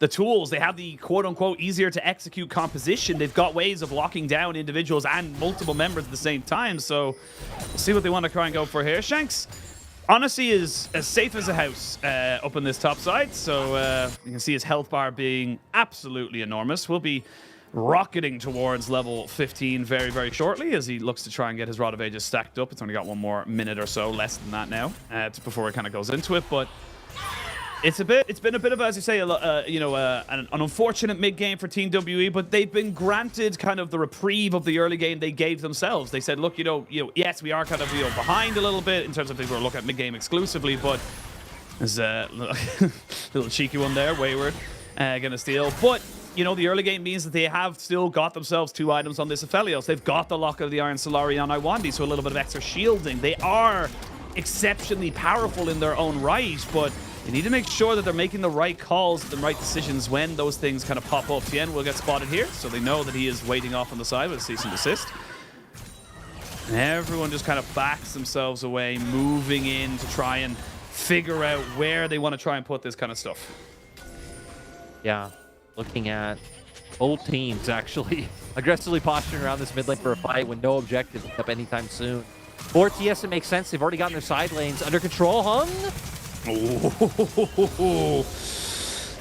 the tools. They have the quote-unquote easier to execute composition. They've got ways of locking down individuals and multiple members at the same time. So we'll see what they want to try and go for here. Shanks, honestly, is as safe as a house up in this top side. So you can see his health bar being absolutely enormous. We'll be rocketing towards level 15 very, very shortly as he looks to try and get his Rod of Ages stacked up. It's only got one more minute or so, less than that now, before it kind of goes into it. But it's been a bit of, as you say, an unfortunate mid game for Team WE, but they've been granted kind of the reprieve of the early game they gave themselves. They said, look, yes, we are kind of behind a little bit in terms of things we're looking at mid game exclusively, but there's a little cheeky one there, Wayward, gonna steal, but. The early game means that they have still got themselves 2 items on this Aphelios. They've got the Lock of the Iron Solari on Iwandi, so a little bit of extra shielding. They are exceptionally powerful in their own right, but you need to make sure that they're making the right calls, the right decisions when those things kind of pop up. Tien will get spotted here, so they know that he is waiting off on the side with a cease and desist. And everyone just kind of backs themselves away, moving in to try and figure out where they want to try and put this kind of stuff. Yeah. Looking at both teams actually aggressively posturing around this mid lane for a fight when no objective up anytime soon. For TS, it makes sense. They've already gotten their side lanes under control. Hung. Oh,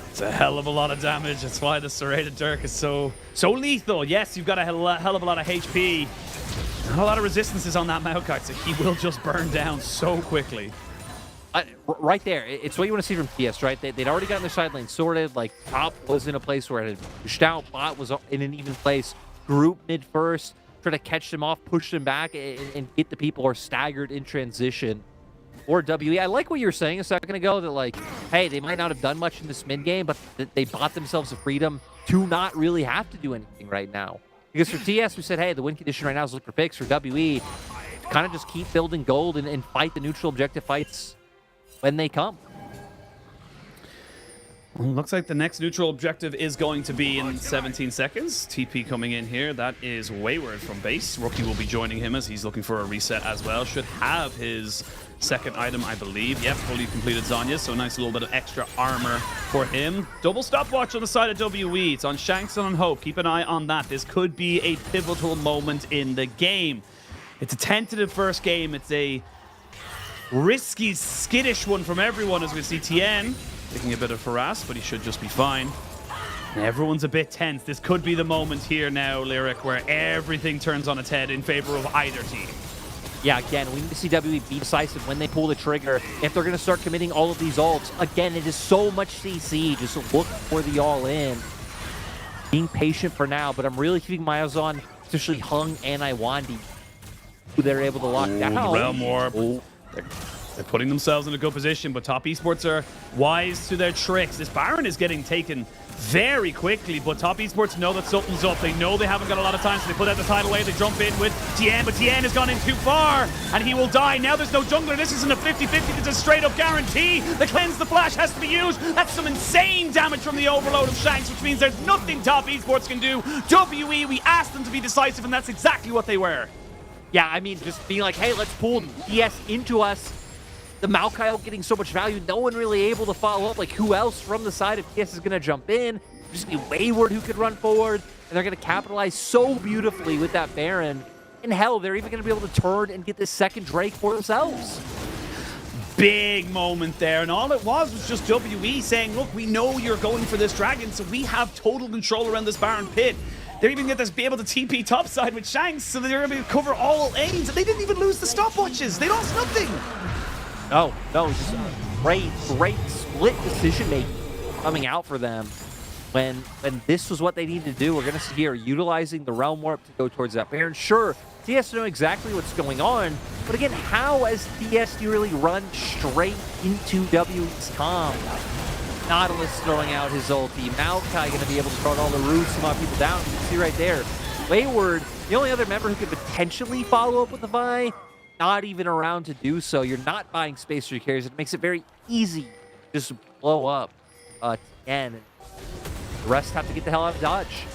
it's a hell of a lot of damage. That's why the Serrated Dirk is so lethal. Yes, you've got a hell of a lot of HP. A lot of resistances on that Maokai, so he will just burn down so quickly. Right there, it's what you want to see from TS, right? They'd already gotten their side lane sorted. Like, top was in a place where it had pushed out. Bot was in an even place. Group mid first, try to catch them off, push them back, and get the people who are staggered in transition. Or WE. I like what you were saying a second ago, that like, hey, they might not have done much in this mid game, but they bought themselves the freedom to not really have to do anything right now. Because for TS, we said, hey, the win condition right now is look for picks. For WE, kind of just keep building gold and fight the neutral objective fights when they come. Well, looks like the next neutral objective is going to be in 17 seconds. TP coming in here. That is Wayward from base. Rookie will be joining him as he's looking for a reset as well. Should have his second item, I believe. Yep, fully completed Zanya, so nice little bit of extra armor for him. Double stopwatch on the side of WE. It's on Shanks and on Hope. Keep an eye on that. This could be a pivotal moment in the game. It's a tentative first game. It's a risky, skittish one from everyone as we see Tien taking a bit of harass, but he should just be fine. And everyone's a bit tense. This could be the moment here now, Lyric, where everything turns on its head in favor of either team. Yeah, again, we need to see WE be decisive when they pull the trigger. If they're going to start committing all of these ults, again, it is so much CC. Just look for the all-in. Being patient for now, but I'm really keeping my eyes on, especially Hung and Iwandi, who they're able to lock down. The Realm Orb. They're putting themselves in a good position, but Top Esports are wise to their tricks. This Baron is getting taken very quickly, but Top Esports know that something's up. They know they haven't got a lot of time, so they put out the tidal wave. They jump in with Tien, but Tien has gone in too far, and he will die. Now there's no jungler. This isn't a 50-50. It's a straight-up guarantee. The Cleanse the Flash has to be used. That's some insane damage from the overload of Shanks, which means there's nothing Top Esports can do. WE, we asked them to be decisive, and that's exactly what they were. Yeah, I mean, just being like, hey, let's pull TS into us. The Maokai getting so much value, no one really able to follow up. Like, who else from the side of TS is going to jump in? Just be Wayward who could run forward, and they're going to capitalize so beautifully with that Baron. And hell, they're even going to be able to turn and get this second Drake for themselves. Big moment there, and all it was just WE saying, look, we know you're going for this dragon, so we have total control around this Baron pit. They're even going to be able to TP topside with Shanks, so they're going to cover all lanes, and they didn't even lose the stopwatches. They lost nothing. No, just great split decision-making coming out for them when this was what they needed to do. We're going to see here utilizing the Realm Warp to go towards that Baron. Sure, TS know exactly what's going on, but again, how as TS do you really run straight into WE's comp? Nautilus throwing out his ulti. Maokai going to be able to throw out all the roofs, some other people down. You can see right there. Wayward, the only other member who could potentially follow up with the Vi, not even around to do so. You're not buying space for your carries. It makes it very easy to just blow up Tien. The rest have to get the hell out of Dodge.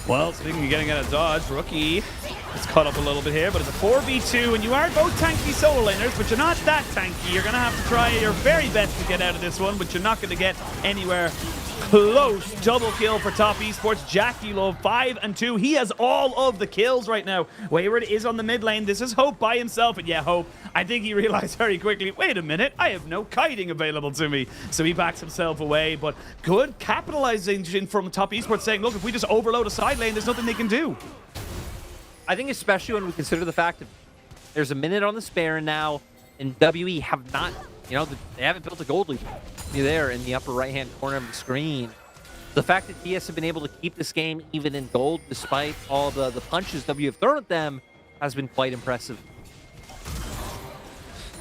Well, speaking of getting out of Dodge, Rookie is caught up a little bit here, but it's a 4v2, and you are both tanky solo laners, but you're not that tanky. You're going to have to try your very best to get out of this one, but you're not going to get anywhere close double kill for Top Esports. Jackie Love 5 and 2. He has all of the kills right now. Wayward is on the mid lane. This is Hope by himself. And yeah, Hope, I think he realized very quickly, wait a minute, I have no kiting available to me. So he backs himself away. But good capitalization from Top Esports saying, look, if we just overload a side lane, there's nothing they can do. I think especially when we consider the fact that there's a minute on the spare now, and WE have not, they haven't built a gold lead. See there in the upper right-hand corner of the screen. The fact that TS have been able to keep this game even in gold despite all the punches W have thrown at them has been quite impressive.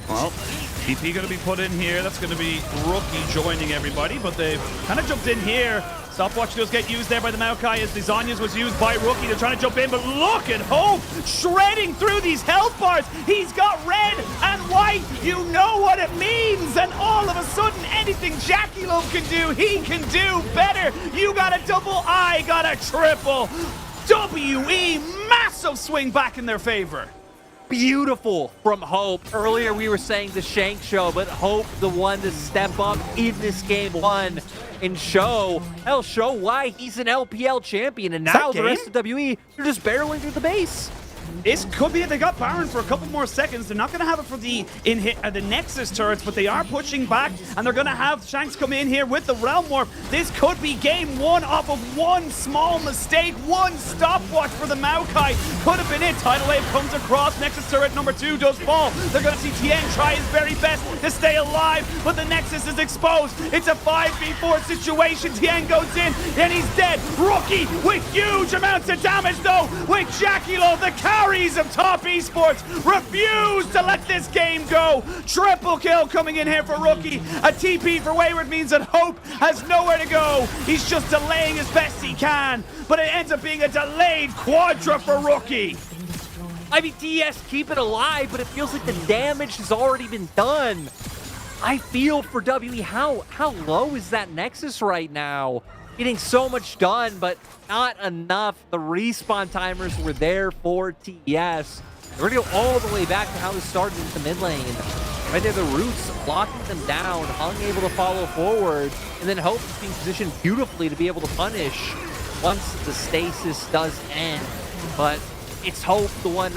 Well, TP going to be put in here. That's going to be Rookie joining everybody, but they've kind of jumped in here. Stopwatch does get used there by the Maokai as the Zhonya's was used by Rookie. They're trying to jump in, but look at Hope shredding through these health bars. He's got red and white. You know what it means. And all of a sudden, anything Jackie Love can do, he can do better. You got a double, I got a triple. WE, massive swing back in their favor. Beautiful from Hope. Earlier we were saying the Shank show, but Hope the one to step up in this game one and show why he's an LPL champion. And now the rest of WE, they're just barreling through the base. This could be it. They got Baron for a couple more seconds. They're not going to have it for the the Nexus turrets, but they are pushing back, and they're going to have Shanks come in here with the Realm Warp. This could be game one off of one small mistake, one stopwatch for the Maokai. Could have been it. Tidal Wave comes across. Nexus turret number 2 does fall. They're going to see Tien try his very best to stay alive, but the Nexus is exposed. It's a 5v4 situation. Tien goes in, and he's dead. Rookie with huge amounts of damage, though, with Jackie Love, the carries of Top Esports, refuse to let this game go. Triple kill coming in here for Rookie. A TP for Wayward means that Hope has nowhere to go. He's just delaying as best he can, but it ends up being a delayed quadra for Rookie. I mean, TES keep it alive, but it feels like the damage has already been done. I feel for WE, how low is that Nexus right now? Getting so much done, but not enough. The respawn timers were there for TES. We're gonna go all the way back to how this started in the mid lane. Right there, the Roots locking them down, Hung able to follow forward, and then Hope is being positioned beautifully to be able to punish once the stasis does end. But it's Hope, the one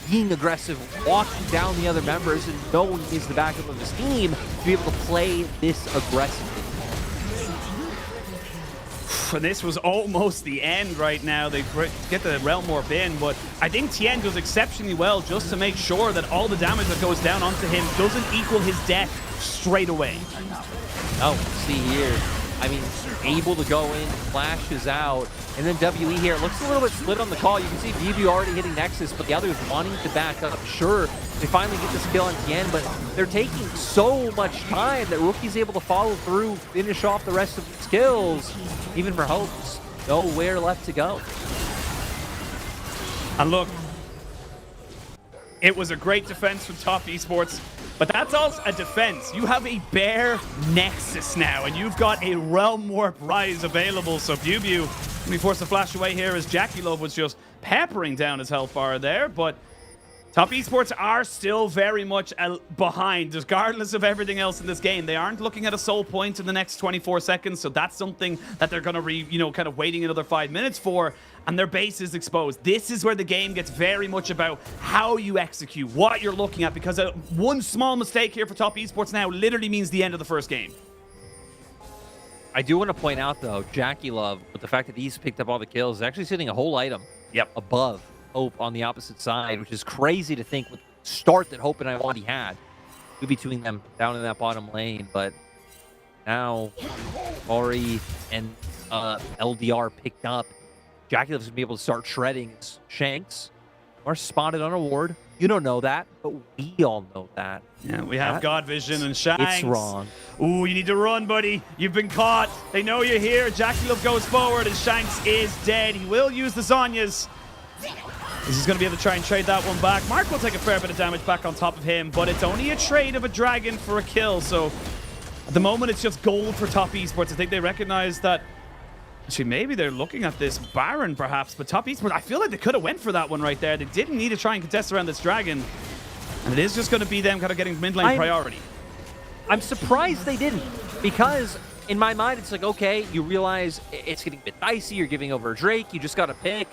being aggressive, walking down the other members, and knowing he's the backup of his team to be able to play this aggressively. And this was almost the end right now. They get the Realm Warp in, but I think Tien does exceptionally well just to make sure that all the damage that goes down onto him doesn't equal his death straight away. Oh, see here. I mean, able to go in, flashes out, and then WE here. It looks a little bit split on the call. You can see BB already hitting Nexus, but the others wanting to back up. Sure, they finally get this kill on Tien, but they're taking so much time that Rookie's able to follow through, finish off the rest of these kills. Even for Hope, nowhere left to go. And look, it was a great defense from Top Esports, but that's also a defense. You have a bare Nexus now, and you've got a Realm Warp Rise available. So Bew let me force the flash away here as Jackie Love was just peppering down his health bar there, but Top Esports are still very much behind, regardless of everything else in this game. They aren't looking at a soul point in the next 24 seconds, so that's something that they're going to kind of waiting another 5 minutes for, and their base is exposed. This is where the game gets very much about how you execute, what you're looking at, because one small mistake here for Top Esports now literally means the end of the first game. I do want to point out, though, Jackie Love, with the fact that he's picked up all the kills, is actually sitting a whole item above Hope on the opposite side, which is crazy to think with the start that Hope and Iwandi had. Between them down in that bottom lane, but now Ori and LDR picked up. Jackie Love's gonna be able to start shredding his Shanks. Are spotted on a ward. You don't know that, but we all know that. Yeah, we have God Vision and Shanks. It's wrong. Ooh, you need to run, buddy. You've been caught. They know you're here. Jackie Love goes forward, and Shanks is dead. He will use the Zhonya's. He's going to be able to try and trade that one back. Mark will take a fair bit of damage back on top of him, but it's only a trade of a dragon for a kill. So at the moment, it's just gold for Top Esports. I think they recognize that. Actually, maybe they're looking at this Baron, perhaps, but Top Esports, I feel like they could have went for that one right there. They didn't need to try and contest around this dragon. And it is just going to be them kind of getting mid lane priority. I'm surprised they didn't, because in my mind, it's like, okay, you realize it's getting a bit dicey. You're giving over Drake. You just got to pick.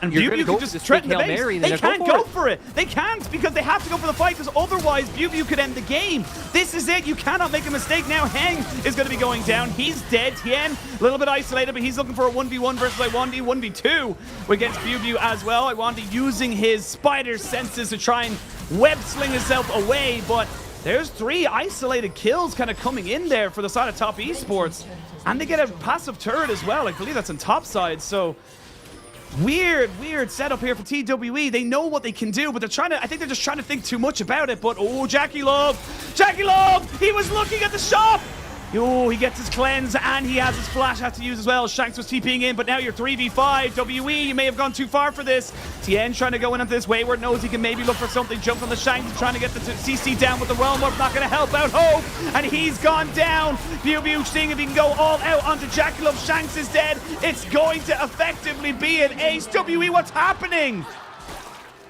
And You're Bubu gonna go can for just this threaten big the Hail base. Mary, and They then can't go for it. They can't because they have to go for the fight because otherwise Bubu could end the game. This is it. You cannot make a mistake now. Heng is going to be going down. He's dead. Tien, a little bit isolated, but he's looking for a 1v1 versus Iwandi. 1v2 against Bubu as well. Iwandi using his spider senses to try and web sling himself away, but there's 3 isolated kills kind of coming in there for the side of Top Esports. And they get a passive turret as well. I believe that's on top side, so weird setup here for TWE. They know what they can do, but they're trying to, I think they're just trying to think too much about it. But oh, Jackie Love, he was looking at the shop. Oh, he gets his cleanse and he has his flash had to use as well. Shanks was TPing in, but now you're 3v5. WE, you may have gone too far for this. Tien trying to go into this. Wayward knows he can maybe look for something. Jumps on the Shanks, trying to get the CC down with the Realm Warp. Not going to help out Hope, and he's gone down. Bubu seeing if he can go all out onto Jackie Love. Shanks is dead. It's going to effectively be an ace. WE, what's happening?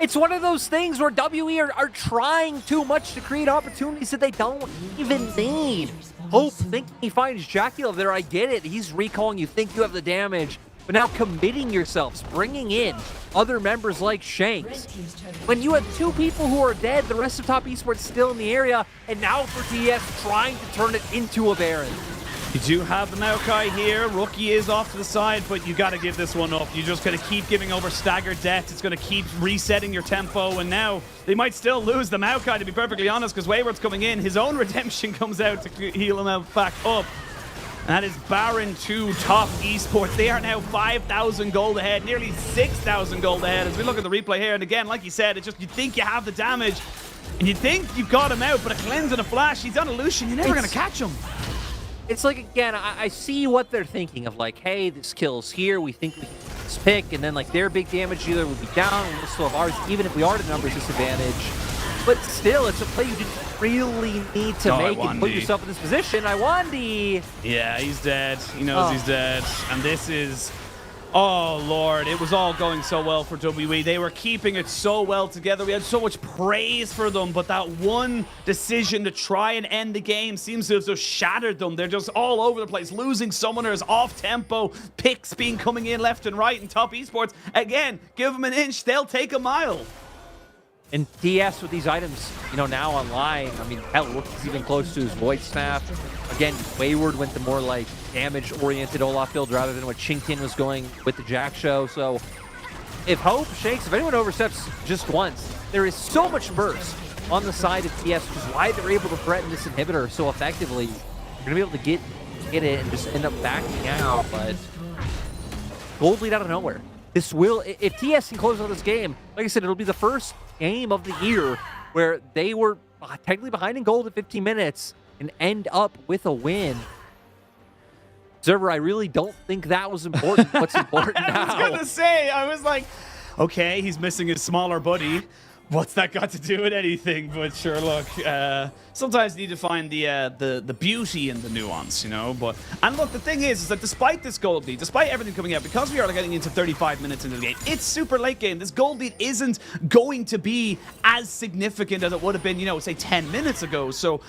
It's one of those things where WE are trying too much to create opportunities that they don't even need. Hope thinking he finds Jackie Love there. I get it. He's recalling. You think you have the damage. But now committing yourselves, bringing in other members like Shanks. When you have 2 people who are dead, the rest of Top Esports still in the area, and now for TES trying to turn it into a Baron. You do have the Maokai here. Rookie is off to the side, but you got to give this one up. You just got to keep giving over staggered deaths. It's going to keep resetting your tempo, and now they might still lose the Maokai, to be perfectly honest, because Wayward's coming in. His own redemption comes out to heal him out back up. And that is Baron 2 Top Esports. They are now 5,000 gold ahead, nearly 6,000 gold ahead. As we look at the replay here, and again, like you said, it's just you think you have the damage, and you think you've got him out, but a cleanse and a flash, he's on a Lucian. You're never going to catch him. It's like, again, I see what they're thinking of, like, hey, this kill's here, we think we can get this pick, and then, like, their big damage dealer would be down, and we'll still have ours, even if we are at a numbers disadvantage. But still, it's a play you didn't really need to make and put yourself in this position. Iwandi! Yeah, he's dead. He knows he's dead. And this is... Oh, Lord. It was all going so well for WE. They were keeping it so well together. We had so much praise for them, but that one decision to try and end the game seems to have just shattered them. They're just all over the place, losing summoners, off-tempo, picks being coming in left and right in Top Esports. Again, give them an inch, they'll take a mile. And TS with these items, you know, now online, I mean, hell, Rookie's even close to his Void Staff. Again, Wayward went the more, like, damage-oriented Olaf build rather than what Chinktin was going with the Jack Show. So, if Hope, Shanks, if anyone oversteps just once, there is so much burst on the side of TS, which is why they're able to threaten this inhibitor so effectively. You're going to be able to get it and just end up backing out, but gold lead out of nowhere. This will, if TS can close out this game, like I said, it'll be the first game of the year where they were technically behind in gold at 15 minutes and end up with a win. Observer, I really don't think that was important. What's important now? I was going to say, I was like, okay, he's missing his smaller buddy. What's that got to do with anything? But sure, look, sometimes you need to find the beauty in the nuance, you know. But and look, the thing is that despite this gold lead, despite everything coming out, because we are getting into 35 minutes into the game, it's super late game. This gold lead isn't going to be as significant as it would have been, you know, say 10 minutes ago. So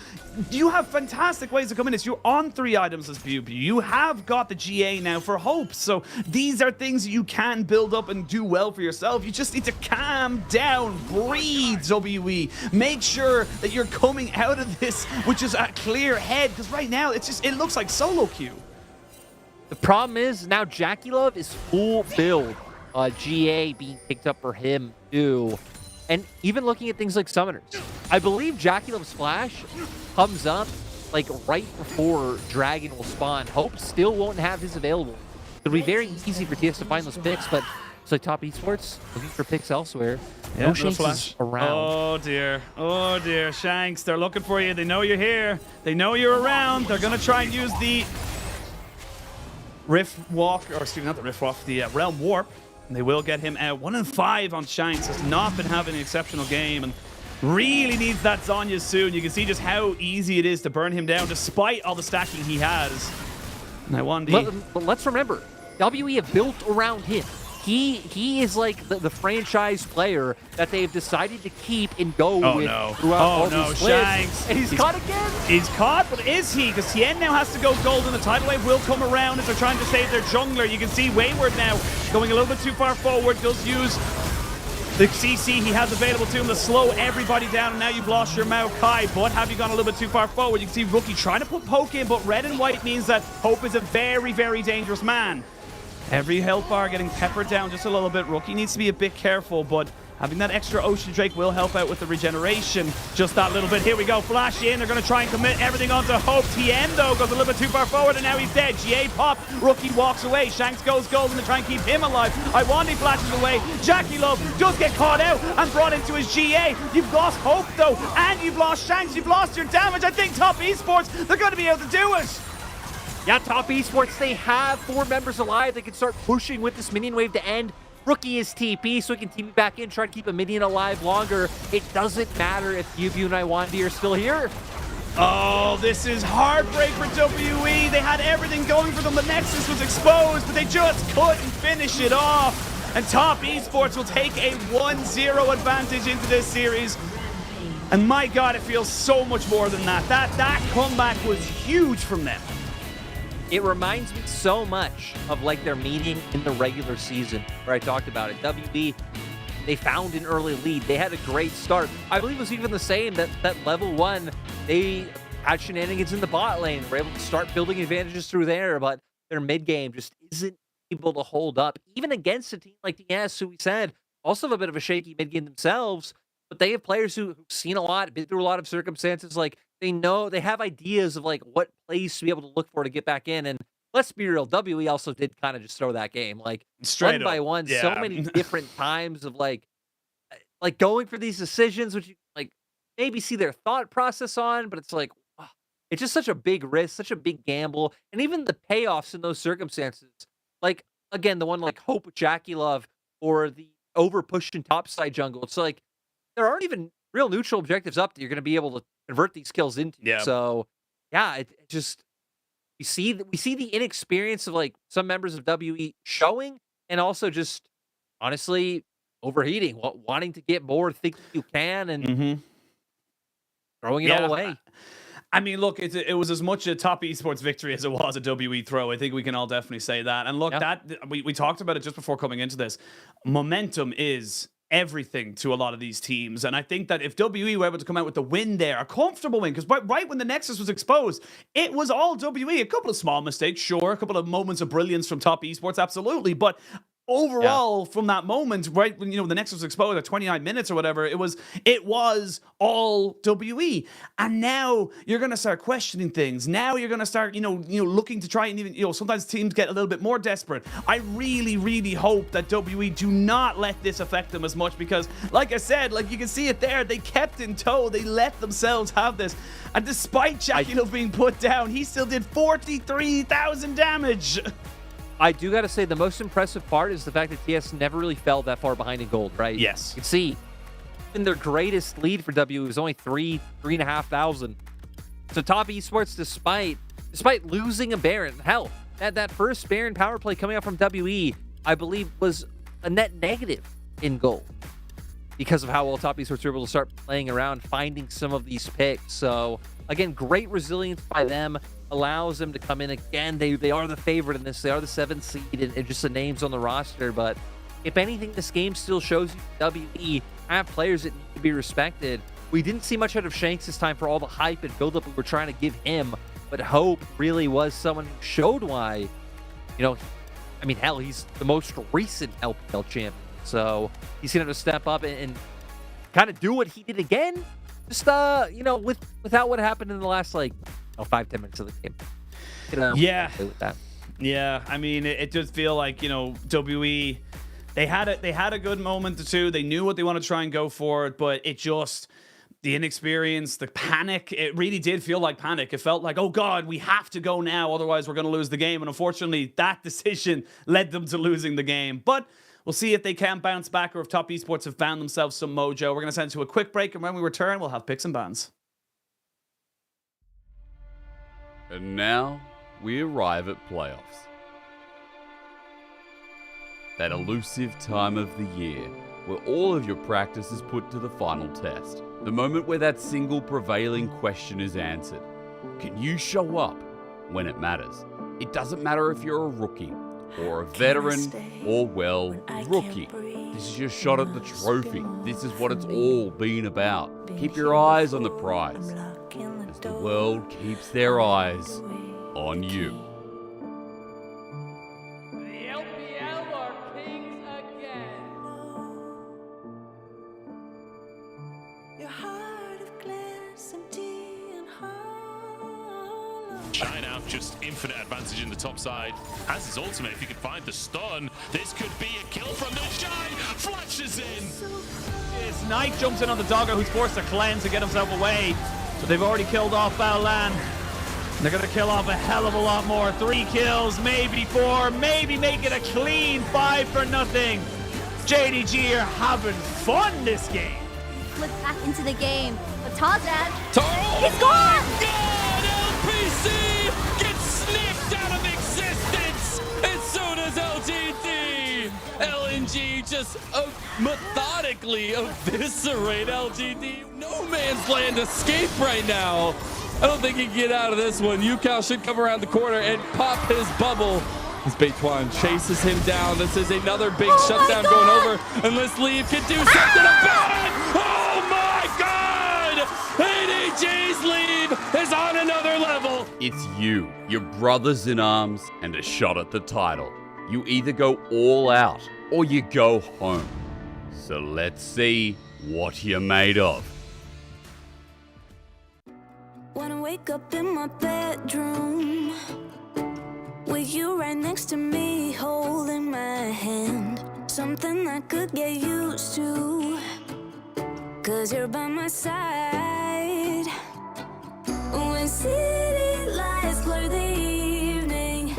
you have fantastic ways to come in this. You're on 3 items as Bubu. You have got the GA now for Hope. So these are things you can build up and do well for yourself. You just need to calm down, breathe, WE. Make sure that you're coming out of this with just a clear head, because right now it's just, it looks like solo queue. The problem is now Jackie Love is full build. GA being picked up for him too. And even looking at things like summoners, I believe Jackie Love's flash comes up like right before Dragon will spawn. Hope still won't have his available. It'll be very easy for TS to find those picks, but it's like Top Esports looking for picks elsewhere. Yeah, no Shanks is around. Oh dear, Shanks, they're looking for you. They know you're here. They know you're around. They're gonna try and use the Rift Walk, or excuse me, not the Rift Walk, the Realm Warp. And they will get him out. 1 and 5 on Shanks. Has not been having an exceptional game and really needs that Zhonya soon. You can see just how easy it is to burn him down despite all the stacking he has. And I wonder. But let's remember, WE have built around him. he is like the franchise player that they've decided to keep and go with throughout all these splits. Shanks. And he's caught again. He's caught, but is he? Because Tien now has to go gold, and the tidal wave will come around as they're trying to save their jungler. You can see Wayward now going a little bit too far forward. Does use the CC he has available to him to slow everybody down, and now you've lost your Maokai. But have you gone a little bit too far forward? You can see Rookie trying to put Poke in, but red and white means that Hope is a very, very dangerous man. Every health bar getting peppered down just a little bit. Rookie needs to be a bit careful, but having that extra Ocean Drake will help out with the regeneration. Just that little bit. Here we go. Flash in. They're going to try and commit everything onto Hope. Tien, though, goes a little bit too far forward, and now he's dead. GA pop. Rookie walks away. Shanks goes golden to try and keep him alive. Iwandi flashes away. Jackie Love does get caught out and brought into his GA. You've lost Hope, though, and you've lost Shanks. You've lost your damage. I think Top Esports, they're going to be able to do it. Yeah, Top Esports, they have 4 members alive. They can start pushing with this minion wave to end. Rookie is TP, so he can TP back in, try to keep a minion alive longer. It doesn't matter if Yubu and Iwandi are still here. Oh, this is heartbreak for WE. They had everything going for them. The Nexus was exposed, but they just couldn't finish it off. And Top Esports will take a 1-0 advantage into this series. And my God, it feels so much more than that. That comeback was huge from them. It reminds me so much of like their meeting in the regular season where I talked about it. WB, they found an early lead. They had a great start. I believe it was even the same that level 1, they had shenanigans in the bot lane. Were able to start building advantages through there, but their mid game just isn't able to hold up. Even against a team like TES, who we said also have a bit of a shaky mid game themselves, but they have players who've seen a lot, been through a lot of circumstances. Like they know, they have ideas of like what plays to be able to look for to get back in. And let's be real, WE also did kind of just throw that game like straight one by up. one, Yeah. so many different times of like going for these decisions, which you like maybe see their thought process on, but it's like, ah, it's just such a big risk, such a big gamble. And even the payoffs in those circumstances, like again, the one like Hope with Jackie Love or the over push in topside jungle. It's like, there aren't even real neutral objectives up that you're going to be able to convert these kills into. Yeah. So, yeah, it just we see the inexperience of like some members of WE showing, and also just honestly overheating, wanting to get more, thinking you can, and throwing it all away. I mean, look, it was as much a Top Esports victory as it was a WE throw. I think we can all definitely say that. And look, Yeah. that we talked about it just before coming into this. Momentum is everything to a lot of these teams. And I think that if WE were able to come out with the win there, a comfortable win, because right when the Nexus was exposed, it was all WE. A couple of small mistakes, sure. A couple of moments of brilliance from Top Esports, absolutely. But overall, from that moment, right when the Nexus was exposed at 29 minutes or whatever, it was all WE. And now you're gonna start questioning things. Now you're gonna start, looking to try and even, sometimes teams get a little bit more desperate. I really, really hope that WE do not let this affect them as much, because, like I said, like you can see it there, they kept in tow. They let themselves have this. And despite Jackie Love being put down, he still did 43,000 damage. I do got to say, the most impressive part is the fact that TS never really fell that far behind in gold, right? Yes. You can see, in their greatest lead for W was only 3,500. So Top Esports, despite losing a Baron, hell, that first Baron power play coming out from WE, I believe, was a net negative in gold because of how well Top Esports were able to start playing around, finding some of these picks. So again, great resilience by them. Allows them to come in again. They are the favorite in this. They are the 7th seed, and just the names on the roster. But if anything, this game still shows you WE have players that need to be respected. We didn't see much out of Shanks this time for all the hype and buildup we were trying to give him. But Hope really was someone who showed why, I mean, hell, he's the most recent LPL champion. So he's going to step up and kind of do what he did again. Just, without what happened in the last, 5-10 minutes of the game. Yeah. With that. Yeah, I mean, it does feel like, WE, they had a good moment or two. They knew what they wanted to try and go for it, but it just, the inexperience, the panic, it really did feel like panic. It felt like, oh God, we have to go now, otherwise we're going to lose the game. And unfortunately, that decision led them to losing the game. But we'll see if they can bounce back or if Top Esports have found themselves some mojo. We're going to send it to a quick break, and when we return, we'll have picks and bans. And now we arrive at playoffs. that elusive time of the year where all of your practice is put to the final test. The moment where that single prevailing question is answered. Can you show up when it matters? It doesn't matter if you're a rookie or a veteran or, well, rookie. This is your shot at the trophy. This is what it's all been about. Keep your eyes on the prize as the world keeps their eyes on you. The LPL are kings again. Your heart of glass, empty and hollow. Shine out, just infinite advantage in the top side. Has his ultimate, if he could find the stun, this could be a kill from the Shine. Flashes in. Yes, Knight jumps in on the doggo who's forced to cleanse to get himself away. But they've already killed off Baolan. They're going to kill off a hell of a lot more. 3 kills, maybe 4, maybe make it a clean 5-0. JDG are having fun this game. Look back into the game. But Tarzan, Oh he's gone! God, LPC gets sniffed out of existence, and so does LGD. LNG just methodically eviscerate LGD. No man's land escape right now. I don't think he can get out of this one. Yukao should come around the corner and pop his bubble. As Beituan chases him down. This is another big shutdown going over. Unless Leave can do something about it. Oh my God! ADG's Leave is on another level. It's you, your brothers in arms, and a shot at the title. You either go all out or you go home. So let's see what you're made of. Wanna wake up in my bedroom with you right next to me, holding my hand. Something I could get used to, 'cause you're by my side. When city lights blur the evening,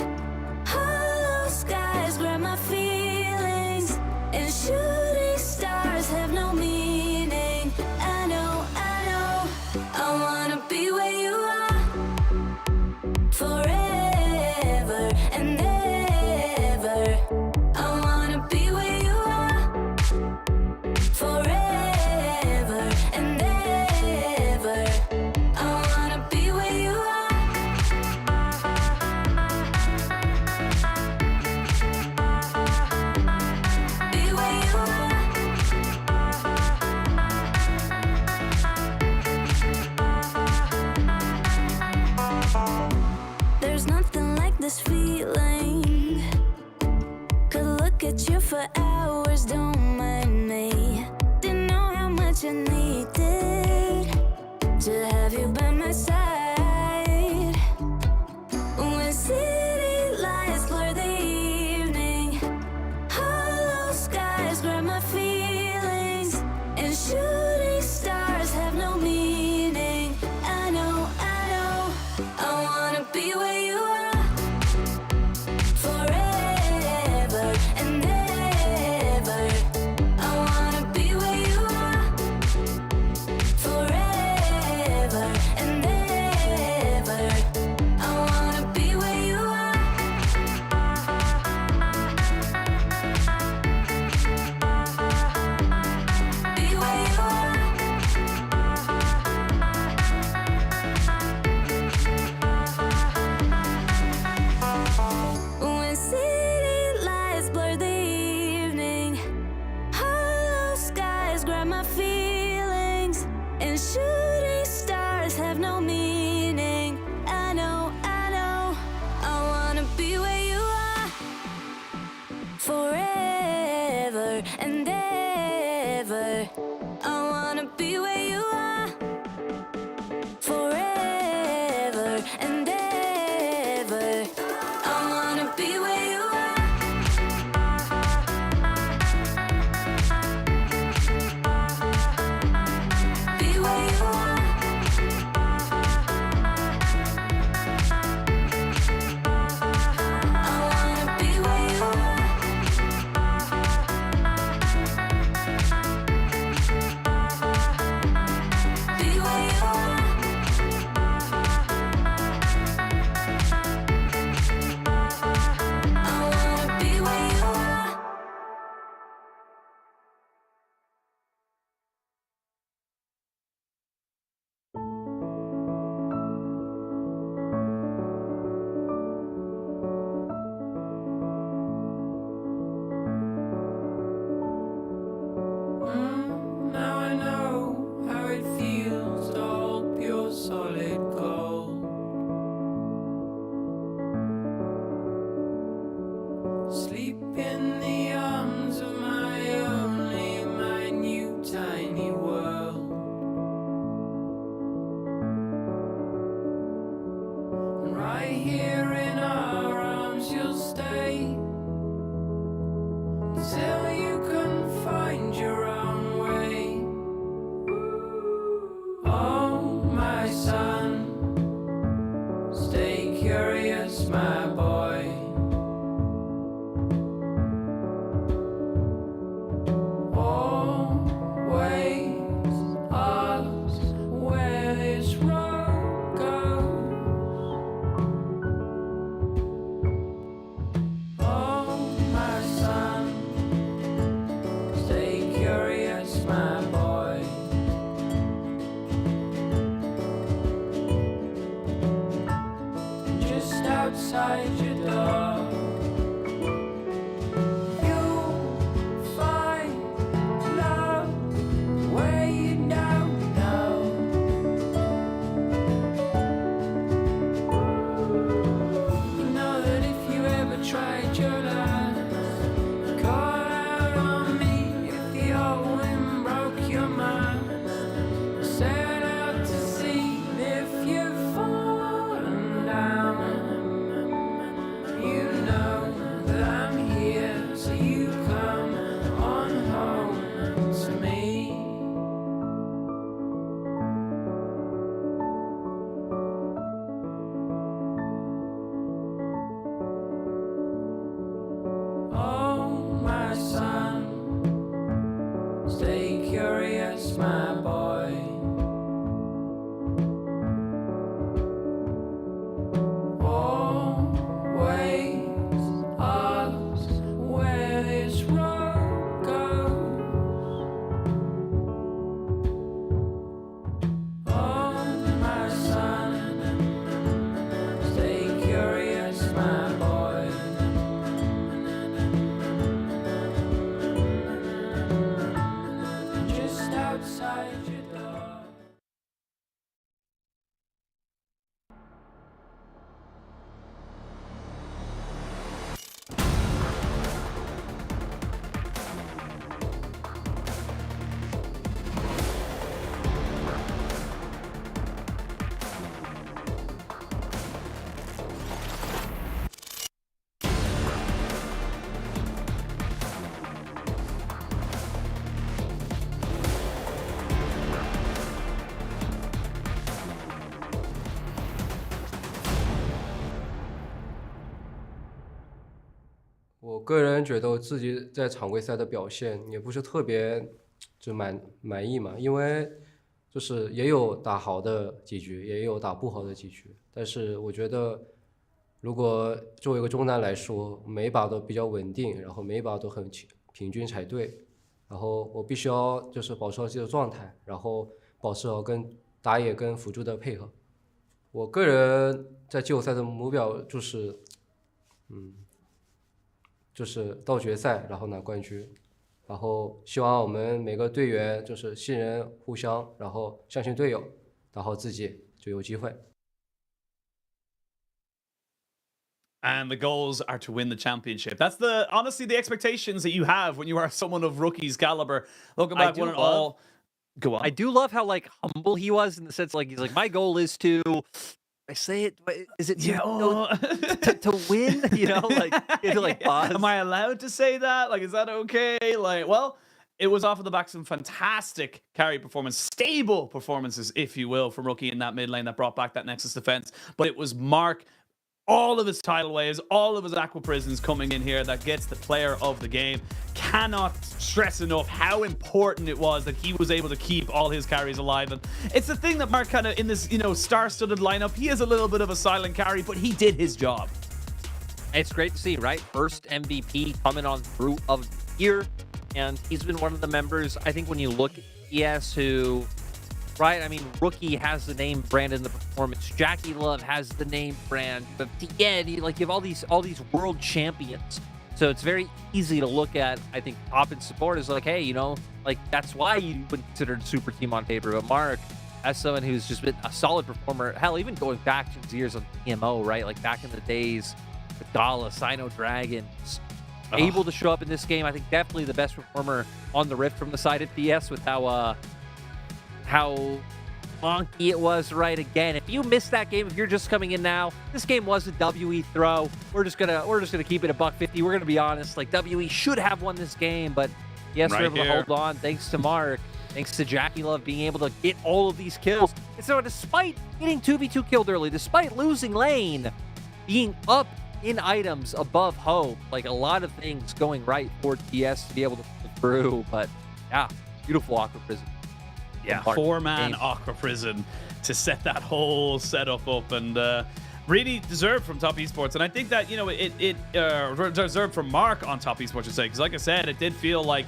hollow skies grab my feelings, and shooting stars have no meaning. I know, I wanna be where you are forever and ever. I wanna be where you are forever and ever. I wanna be where you are. Be where you are. There's nothing like this feeling. Could look at you for hours, don't mind me. Didn't know how much I needed to have you by my side. When city lights blur the evening, hollow skies grab my feelings, and shooting stars have no meaning. I know, I wanna be where you are forever and ever. I wanna be where you are forever and ever. I wanna be where you are. Be where you are. When city lights blur the evening, hollow skies grab my feelings, and shooting stars have no meaning. outside your door. You'll find love where you don't know. You know that if you ever tried your last, call out on me if the old wind broke your mind. Set out to sea if you've fallen down. You know that I'm here, so you come on home to me. Oh, my son, stay curious, my boy. Always ask where this road goes. Oh, my son, stay curious, my boy. Just outside your door.我个人觉得我自己在常规赛的表现也不是特别满意嘛，因为就是也有打好的几局，也有打不好的几局。但是我觉得，如果作为一个中单来说，每一把都比较稳定，然后每一把都很平均才对。然后我必须要就是保持好自己的状态，然后保持好跟打野跟辅助的配合。我个人在季后赛的目标就是，就是到决赛，然后拿冠军，然后希望我们每个队员就是信任互相，然后相信队友，然后自己就有机会。And the goals are to win the championship. That's honestly the expectations that you have when you are someone of rookie's caliber. Looking back, one and all. Go on. I do love how like humble he was in the sense like he's like, my goal is to. I say it. Is it to win? You know, like pause. Am I allowed to say that? Like, is that okay? Like, well, it was off of the back of some fantastic carry performance, stable performances, if you will, from rookie in that mid lane that brought back that Nexus defense. But it was Mark. All of his tidal waves, all of his aqua prisons coming in here that gets the player of the game. Cannot stress enough how important it was that he was able to keep all his carries alive. And it's the thing that Mark kind of in this, star-studded lineup, he is a little bit of a silent carry, but he did his job. It's great to see, right? First MVP coming on through of the year. And he's been one of the members, I think when you look at TES who... Right, I mean, Rookie has the name brand in the performance. Jackie Love has the name brand. But yeah, you have all these world champions. So it's very easy to look at. I think top and support is like, hey, that's why you would consider super team on paper. But Mark, as someone who's just been a solid performer, hell, even going back to his years on TMO, right? Like back in the days with Gala, Sino Dragons, able to show up in this game. I think definitely the best performer on the Rift from the side of TS with how wonky it was, right? Again, if you missed that game, if you're just coming in now, this game was a WE throw. We're just gonna keep it a $150. We're gonna be honest. Like WE should have won this game, but yes, we're able to hold on thanks to Mark, thanks to Jackie Love being able to get all of these kills. And so despite getting 2v2 killed early, despite losing lane, being up in items above hope, like a lot of things going right for TS to be able to pull through. But yeah, beautiful Aqua Prison. Yeah, 4-man Aqua Prison to set that whole setup up, and really deserved from Top Esports. And I think that, it deserved from Mark on Top Esports, to say, because like I said, it did feel like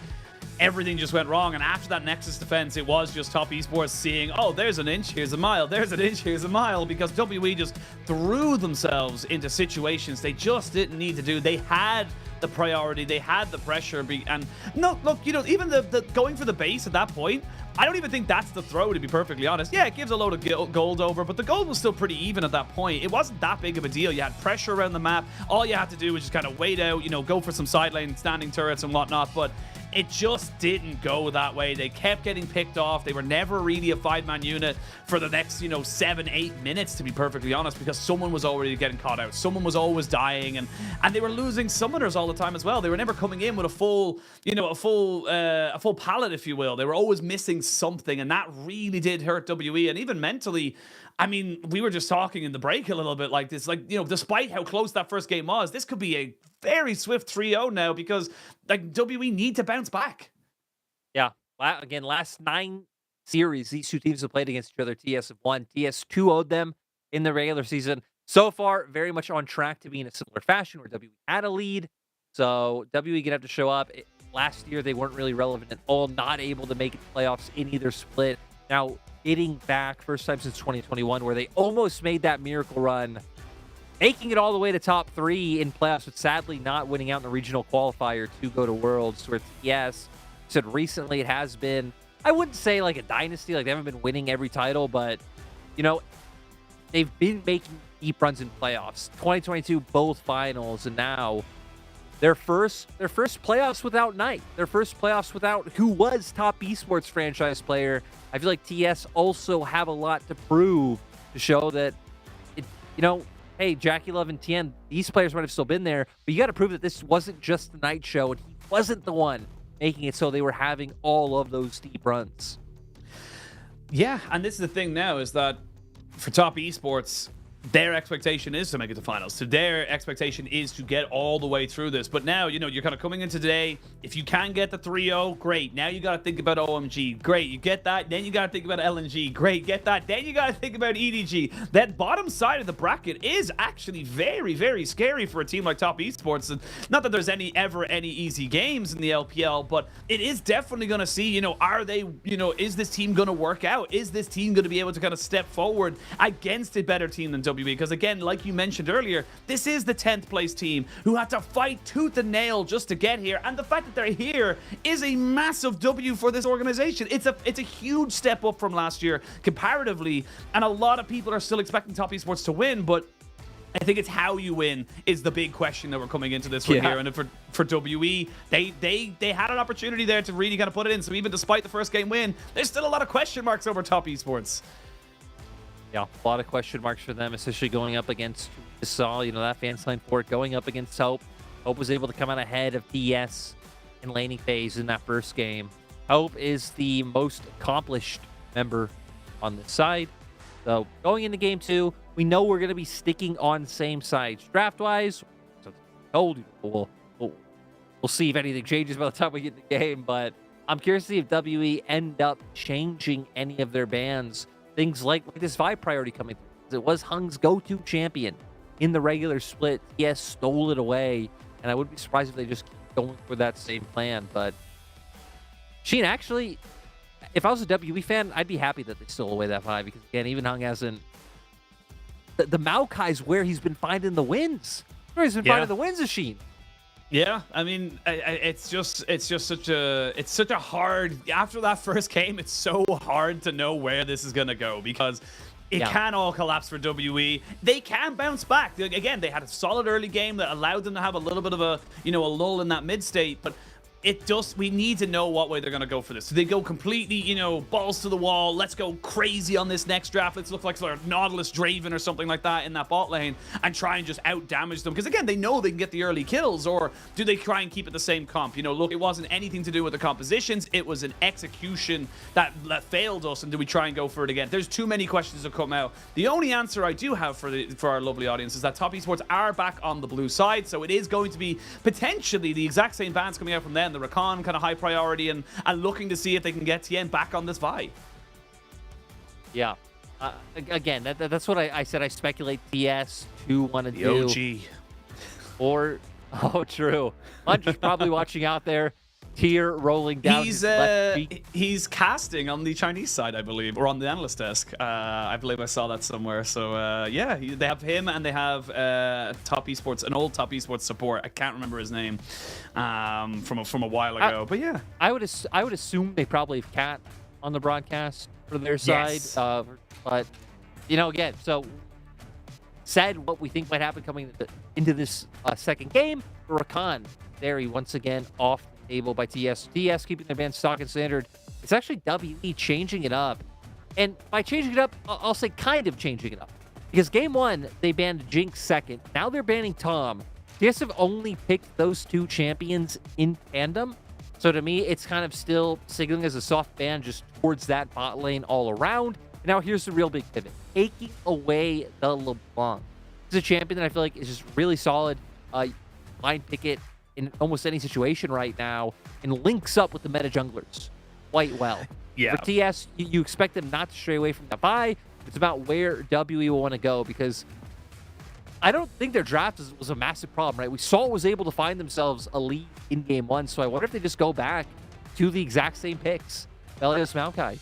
everything just went wrong. And after that Nexus defense, it was just Top Esports seeing, oh, there's an inch, here's a mile, there's an inch, here's a mile, because WE just threw themselves into situations they just didn't need to do. They had the priority, they had the pressure, and no, look, you know, even the going for the base at that point, I don't even think that's the throw, to be perfectly honest. Yeah, it gives a load of gold over, but the gold was still pretty even at that point. It wasn't that big of a deal. You had pressure around the map. All you had to do was just kind of wait out, you know, go for some side lane standing turrets and whatnot, but it just didn't go that way. They kept getting picked off. They were never really a 5-man unit for the next, you know, 7-8 minutes, to be perfectly honest, because someone was already getting caught out. Someone was always dying, and they were losing summoners all the time as well. They were never coming in with a full, you know, a full palette, if you will. They were always missing something, and that really did hurt WE. And even mentally, I mean, we were just talking in the break a little bit like this, like, you know, despite how close that first game was, this could be a very swift 3-0 now, because like WE need to bounce back. Yeah. Again, last 9 series these two teams have played against each other, TS have won. TS 2-0'd them in the regular season. So far, very much on track to be in a similar fashion where WE had a lead. So WE gonna have to show up. Last year, they weren't really relevant at all, not able to make it to playoffs in either split. Now, getting back, first time since 2021, where they almost made that miracle run, making it all the way to top 3 in playoffs, but sadly not winning out in the regional qualifier to go to Worlds, where TS said recently it has been, I wouldn't say like a dynasty, like they haven't been winning every title, but, you know, they've been making deep runs in playoffs. 2022, both finals, and now their first playoffs without Knight, their first playoffs without who was top esports franchise player. I feel like TS also have a lot to prove to show that, you know, hey, Jackie Love and Tien, these players might have still been there, but you got to prove that this wasn't just the Knight show, and he wasn't the one making it so they were having all of those deep runs. Yeah, and this is the thing now, is that for top esports, their expectation is to make it to finals. So their expectation is to get all the way through this. But now, you know, you're kind of coming into today. If you can get the 3-0, great. Now you got to think about OMG. Great. You get that. Then you got to think about LNG. Great. Get that. Then you got to think about EDG. That bottom side of the bracket is actually very, very scary for a team like Top Esports. And not that there's ever any easy games in the LPL, but it is definitely going to see, you know, are they, you know, is this team going to work out? Is this team going to be able to kind of step forward against a better team than WE? Because again, like you mentioned earlier, this is the 10th place team who had to fight tooth and nail just to get here, and the fact that they're here is a massive W for this organization. It's a huge step up from last year comparatively, and a lot of people are still expecting Top Esports to win, but I think it's how you win is the big question that we're coming into this one here. And for WE, they had an opportunity there to really kind of put it in. So even despite the first game win, there's still a lot of question marks over Top Esports. Yeah, a lot of question marks for them, especially going up against, you saw, you know, that fans line for it, going up against Hope. Hope was able to come out ahead of TES in laning phase in that first game. Hope is the most accomplished member on this side. So going into game 2, we know we're going to be sticking on same sides. Draft-wise, so told you, we'll see if anything changes by the time we get in the game, but I'm curious to see if WE end up changing any of their bans. Things like this Vibe priority coming through. It was Hung's go-to champion in the regular split. Yes, stole it away, and I wouldn't be surprised if they just keep going for that same plan. But Sheen, actually, if I was a WE fan, I'd be happy that they stole away that Vibe, because again, even Hung hasn't. The Maokai's where he's been finding the wins. Where he's been finding the wins of Sheen. Yeah, I mean, it's just such a hard, after that first game, it's so hard to know where this is going to go, because it can all collapse for WE. They can bounce back. Again, they had a solid early game that allowed them to have a little bit of a, you know, a lull in that mid state, but we need to know what way they're going to go for this. Do they go completely, you know, balls to the wall, let's go crazy on this next draft, let's look like sort of Nautilus Draven or something like that in that bot lane and try and just out damage them? Because again, they know they can get the early kills. Or do they try and keep it the same comp? You know, look, it wasn't anything to do with the compositions, it was an execution that failed us, and do we try and go for it again? There's too many questions to come out. The only answer I do have for our lovely audience is that Top Esports are back on the blue side, so it is going to be potentially the exact same bans coming out from them. The Rakan kind of high priority, and looking to see if they can get Tien back on this vibe. Yeah. Again, that's what I said. I speculate TS to want to do. OG. Or, oh, true. Munch is probably watching out there. tear rolling down his left cheek. He's casting on the Chinese side, I believe, or on the analyst desk. I believe I saw that somewhere. So yeah, they have him and they have Top Esports, an old Top Esports support. I can't remember his name from a while ago. But yeah, I would assume they probably have Cat on the broadcast for their side. Yes. But you know, again, so said what we think might happen coming into this second game. Rakan, there he once again off the table by TES. TES keeping their band stock and standard. It's actually WE changing it up. And by changing it up, I'll say kind of changing it up. Because game one, they banned Jinx second. Now they're banning Tom. TES have only picked those two champions in tandem. So to me, it's kind of still signaling as a soft ban just towards that bot lane all around. Now here's the real big pivot. Taking away the LeBlanc. It's a champion that I feel like is just really solid. Line pick it in almost any situation right now and links up with the meta junglers quite well. Yeah. For TS, you expect them not to stray away from the buy. It's about where WE will want to go because I don't think their draft was a massive problem, right? We saw it was able to find themselves a lead in game one, so I wonder if they just go back to the exact same picks. Elios Maokai.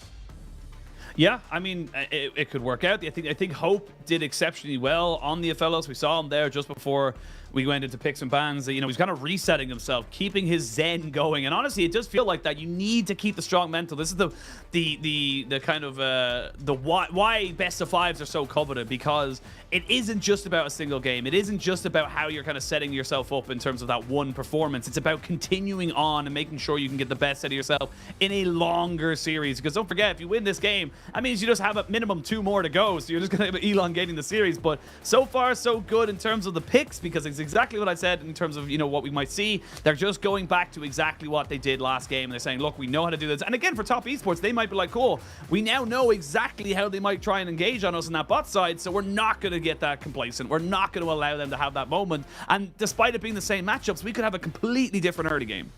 Yeah, I mean, it could work out. I think Hope did exceptionally well on the Fellows. We saw him there just before we went into picks and bans. You know, he's kind of resetting himself, keeping his zen going. And honestly, it does feel like that. You need to keep the strong mental. This is the kind of the why best of fives are so coveted, because it isn't just about a single game. It isn't just about how you're kind of setting yourself up in terms of that one performance. It's about continuing on and making sure you can get the best out of yourself in a longer series. Because don't forget, if you win this game, that means you just have a minimum 2 more to go. So you're just going to be elongating the series. But so far, so good in terms of the picks, because it's exactly what I said in terms of, you know, what we might see. They're just going back to exactly what they did last game. And they're saying, look, we know how to do this. And again, for Top Esports, they might be like, cool, we now know exactly how they might try and engage on us on that bot side. So we're not going to get that complacent. We're not going to allow them to have that moment. And despite it being the same matchups, we could have a completely different early game.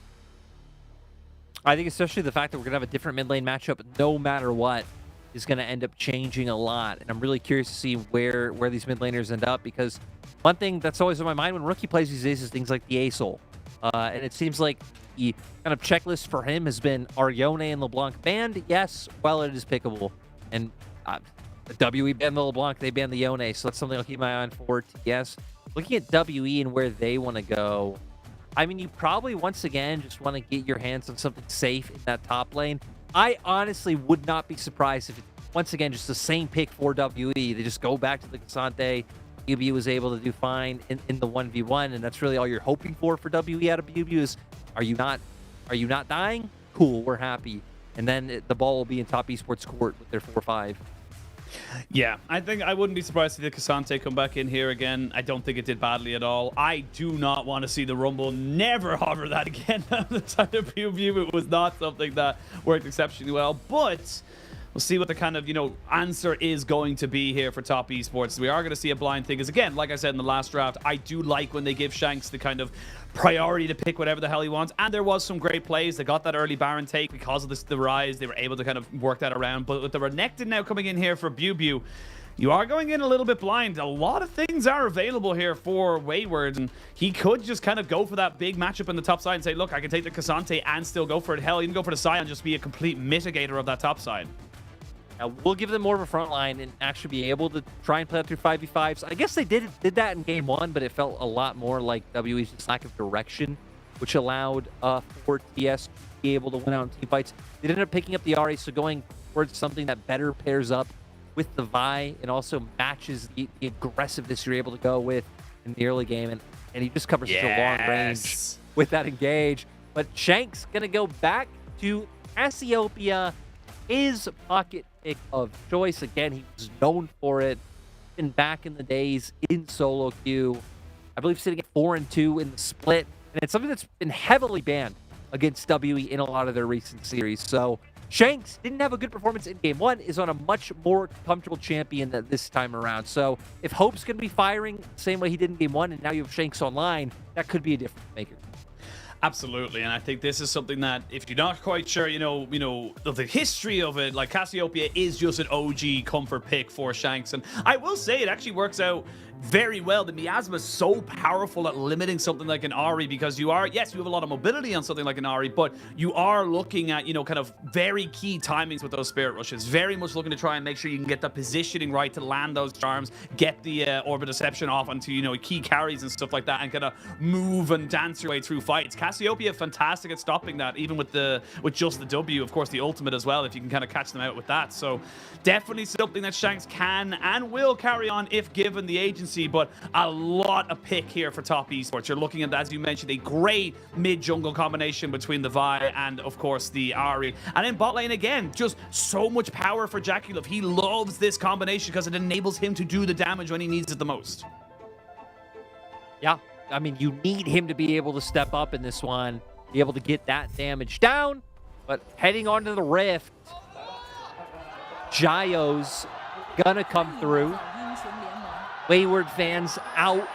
I think especially the fact that we're going to have a different mid lane matchup no matter what is going to end up changing a lot. And I'm really curious to see where these mid laners end up, because one thing that's always on my mind when Rookie plays these days is things like the ASOL. And it seems like the kind of checklist for him has been, are Yone and LeBlanc banned? Yes, well, it is pickable. And the WE banned the LeBlanc, they banned the Yone, so that's something I'll keep my eye on for. Yes, looking at WE and where they want to go, I mean, you probably, once again, just want to get your hands on something safe in that top lane. I honestly would not be surprised if it's, once again, just the same pick for WE. They just go back to the Cassante. BB was able to do fine in the 1v1, and that's really all you're hoping for WE out of BB is, are you not dying? Cool, we're happy. And then the ball will be in Top Esports court with their 4-5. Yeah, I think I wouldn't be surprised to see the Cassante come back in here again. I don't think it did badly at all. I do not want to see the Rumble. Never hover that again on the side of PewView. It was not something that worked exceptionally well, but we'll see what the kind of, you know, answer is going to be here for Top Esports. We are going to see a blind thing, because again, like I said in the last draft, I do like when they give Shanks the kind of priority to pick whatever the hell he wants. And there was some great plays. They got that early Baron take because of the rise. They were able to kind of work that around. But with the Renekton now coming in here for BewBew, you are going in a little bit blind. A lot of things are available here for Wayward, and he could just kind of go for that big matchup on the top side and say, look, I can take the Cassante and still go for it. Hell, even go for the Sion, just be a complete mitigator of that top side. Now, we'll give them more of a front line and actually be able to try and play that through 5v5s. I guess they did that in game one, but it felt a lot more like WE's just lack of direction, which allowed for TS to be able to win out in team fights. They ended up picking up the RA, so going towards something that better pairs up with the Vi and also matches the aggressiveness you're able to go with in the early game. And he just covers such a long range with that engage. But Shank's going to go back to Cassiopeia, his pocket pick of choice. Again, he was known for it. Been back in the days in solo queue. I believe sitting at 4-2 in the split. And it's something that's been heavily banned against WE in a lot of their recent series. So Shanks didn't have a good performance in game one, is on a much more comfortable champion this time around. So if Hope's going to be firing the same way he did in game one, and now you have Shanks online, that could be a difference maker. Absolutely, and I think this is something that, if you're not quite sure, you know, of the history of it, like Cassiopeia is just an OG comfort pick for Shanks, and I will say it actually works out very well. The miasma is so powerful at limiting something like an Ari, because you are, yes, you have a lot of mobility on something like an Ari, but you are looking at, you know, kind of very key timings with those spirit rushes. Very much looking to try and make sure you can get the positioning right to land those charms, get the orbit deception off onto, you know, key carries and stuff like that, and kind of move and dance your way through fights. Cassiopeia fantastic at stopping that, even with just the W, of course, the ultimate as well, if you can kind of catch them out with that. So definitely something that Shanks can and will carry on if given the agency. But a lot of pick here for top esports. You're looking at, as you mentioned, a great mid-jungle combination between the Vi and, of course, the Ari. And in bot lane, again, just so much power for JackeyLove. He loves this combination because it enables him to do the damage when he needs it the most. Yeah, I mean, you need him to be able to step up in this one, be able to get that damage down. But heading onto the Rift, Jayo's gonna come through. Wayward fans out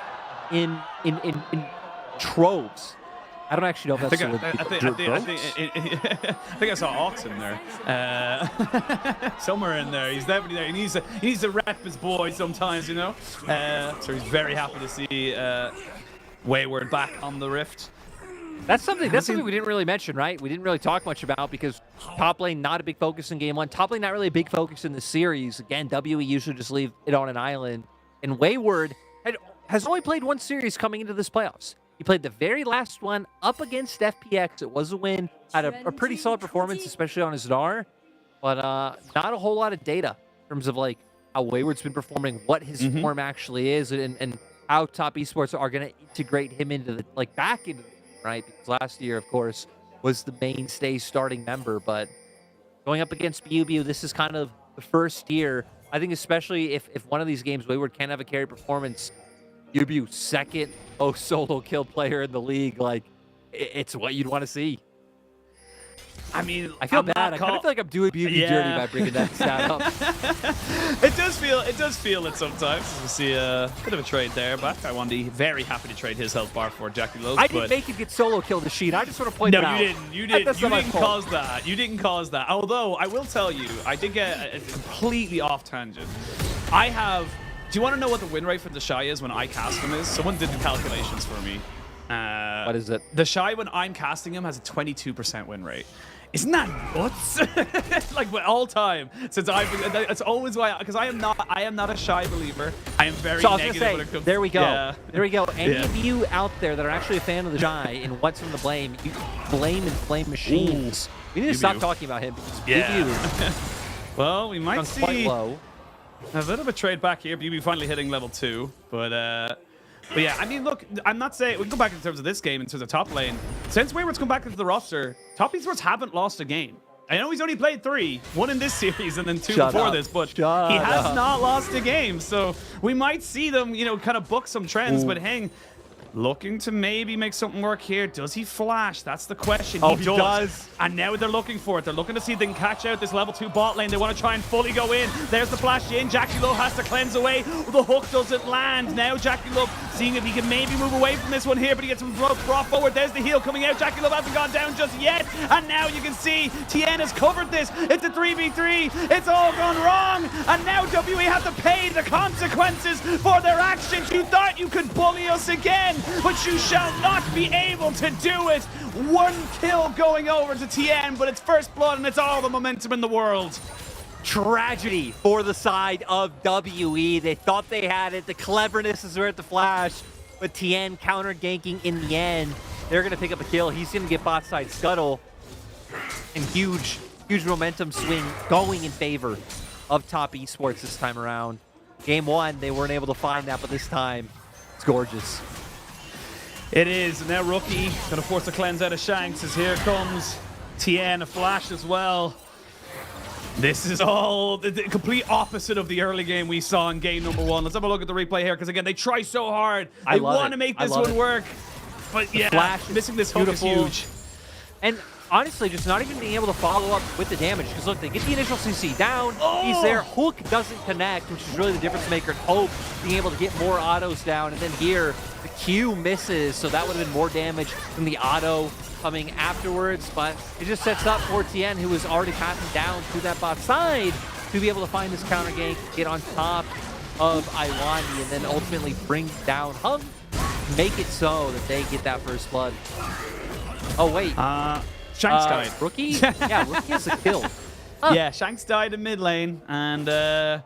in troves. I don't actually know if that's I think I saw Ox in there. Somewhere in there. He's definitely there. He needs to rep his boy sometimes, you know? So he's very happy to see Wayward back on the Rift. That's something we didn't really mention, right? We didn't really talk much about, because top lane not a big focus in game one. Top lane not really a big focus in the series. Again, WE usually just leave it on an island. And Wayward has only played one series coming into this playoffs. He played the very last one up against FPX. It was a win. Had a pretty solid performance, especially on his Gnar. But not a whole lot of data in terms of like how Wayward's been performing, what his form actually is, and how top esports are going to integrate him into the back into the game, right? Because last year, of course, was the mainstay starting member. But going up against BUBU, this is kind of the first year. I think especially if one of these games Wayward can have a carry performance, BUBU second most solo kill player in the league, like it's what you'd want to see. I mean, I feel bad. I kind of feel like I'm doing BUBU dirty by bringing that stat up. It does feel it sometimes. We see a bit of a trade there, but I want to be very happy to trade his health bar for JackeyLove. I didn't make him get solo kill the sheet. I just want to point it out. No, you didn't. You didn't cause that. You didn't cause that. Although I will tell you, I did get a completely off tangent. I have. Do you want to know what the win rate for the Shy is when I cast him is? Someone did the calculations for me. What is it? The Shy, when I'm casting him, has a 22% win rate. Isn't that nuts? Like all time since that's always why, because I am not a Shy believer. I am very negative when it comes. There we go. Yeah. There we go. Any of you out there that are actually a fan of the Shy and what's from the blame, you blame and flame machines. We need to stop talking about him because BUBU. Well, we might see quite low. A bit of a trade back here. BUBU finally hitting level 2, but yeah, I mean, look, I'm not saying we can go back in terms of this game, in terms of top lane. Since Wayward's come back into the roster, top esports haven't lost a game. I know he's only played 3, 1 in this series and then 2 before this, but he has not lost a game. So we might see them, you know, kind of book some trends. But Heng looking to maybe make something work here. Does he flash? That's the question. Oh, he does. And now they're looking for it. They're looking to see if they can catch out this level 2 bot lane. They want to try and fully go in. There's the flash in. JackeyLove has to cleanse away. The hook doesn't land. Now JackeyLove seeing if he can maybe move away from this one here, but he gets him brought forward. There's the heal coming out. JackeyLove hasn't gone down just yet. And now you can see TN has covered this. It's a 3v3. It's all gone wrong. And now WE have to pay the consequences for their actions. You thought you could bully us again, but you shall not be able to do it. 1 kill going over to TN, but it's first blood and it's all the momentum in the world. Tragedy for the side of WE. They thought they had it. The cleverness is worth the flash, but TN counter ganking in the end. They're going to pick up a kill. He's going to get bot side scuttle, and huge momentum swing going in favor of top esports this time around. Game 1, they weren't able to find that, but this time it's gorgeous. It is, and now Rookie gonna force a cleanse out of Shanks as here comes TN, a flash as well. This is all the complete opposite of the early game we saw in game number 1. Let's have a look at the replay here, because again, they try so hard. They want to make this one work. But yeah, flash missing this hook is huge. And honestly, just not even being able to follow up with the damage, because look, they get the initial CC down, he's there, hook doesn't connect, which is really the difference maker. Hope being able to get more autos down, and then here, the Q misses, so that would have been more damage than the auto coming afterwards, but it just sets up for TN, who was already passing down to that bot side, to be able to find this counter gank, get on top of Iwandi and then ultimately bring down Hung, make it so that they get that first blood. Oh, wait. Shanks died. Rookie? Yeah, Rookie has a kill. Huh. Yeah, Shanks died in mid lane, and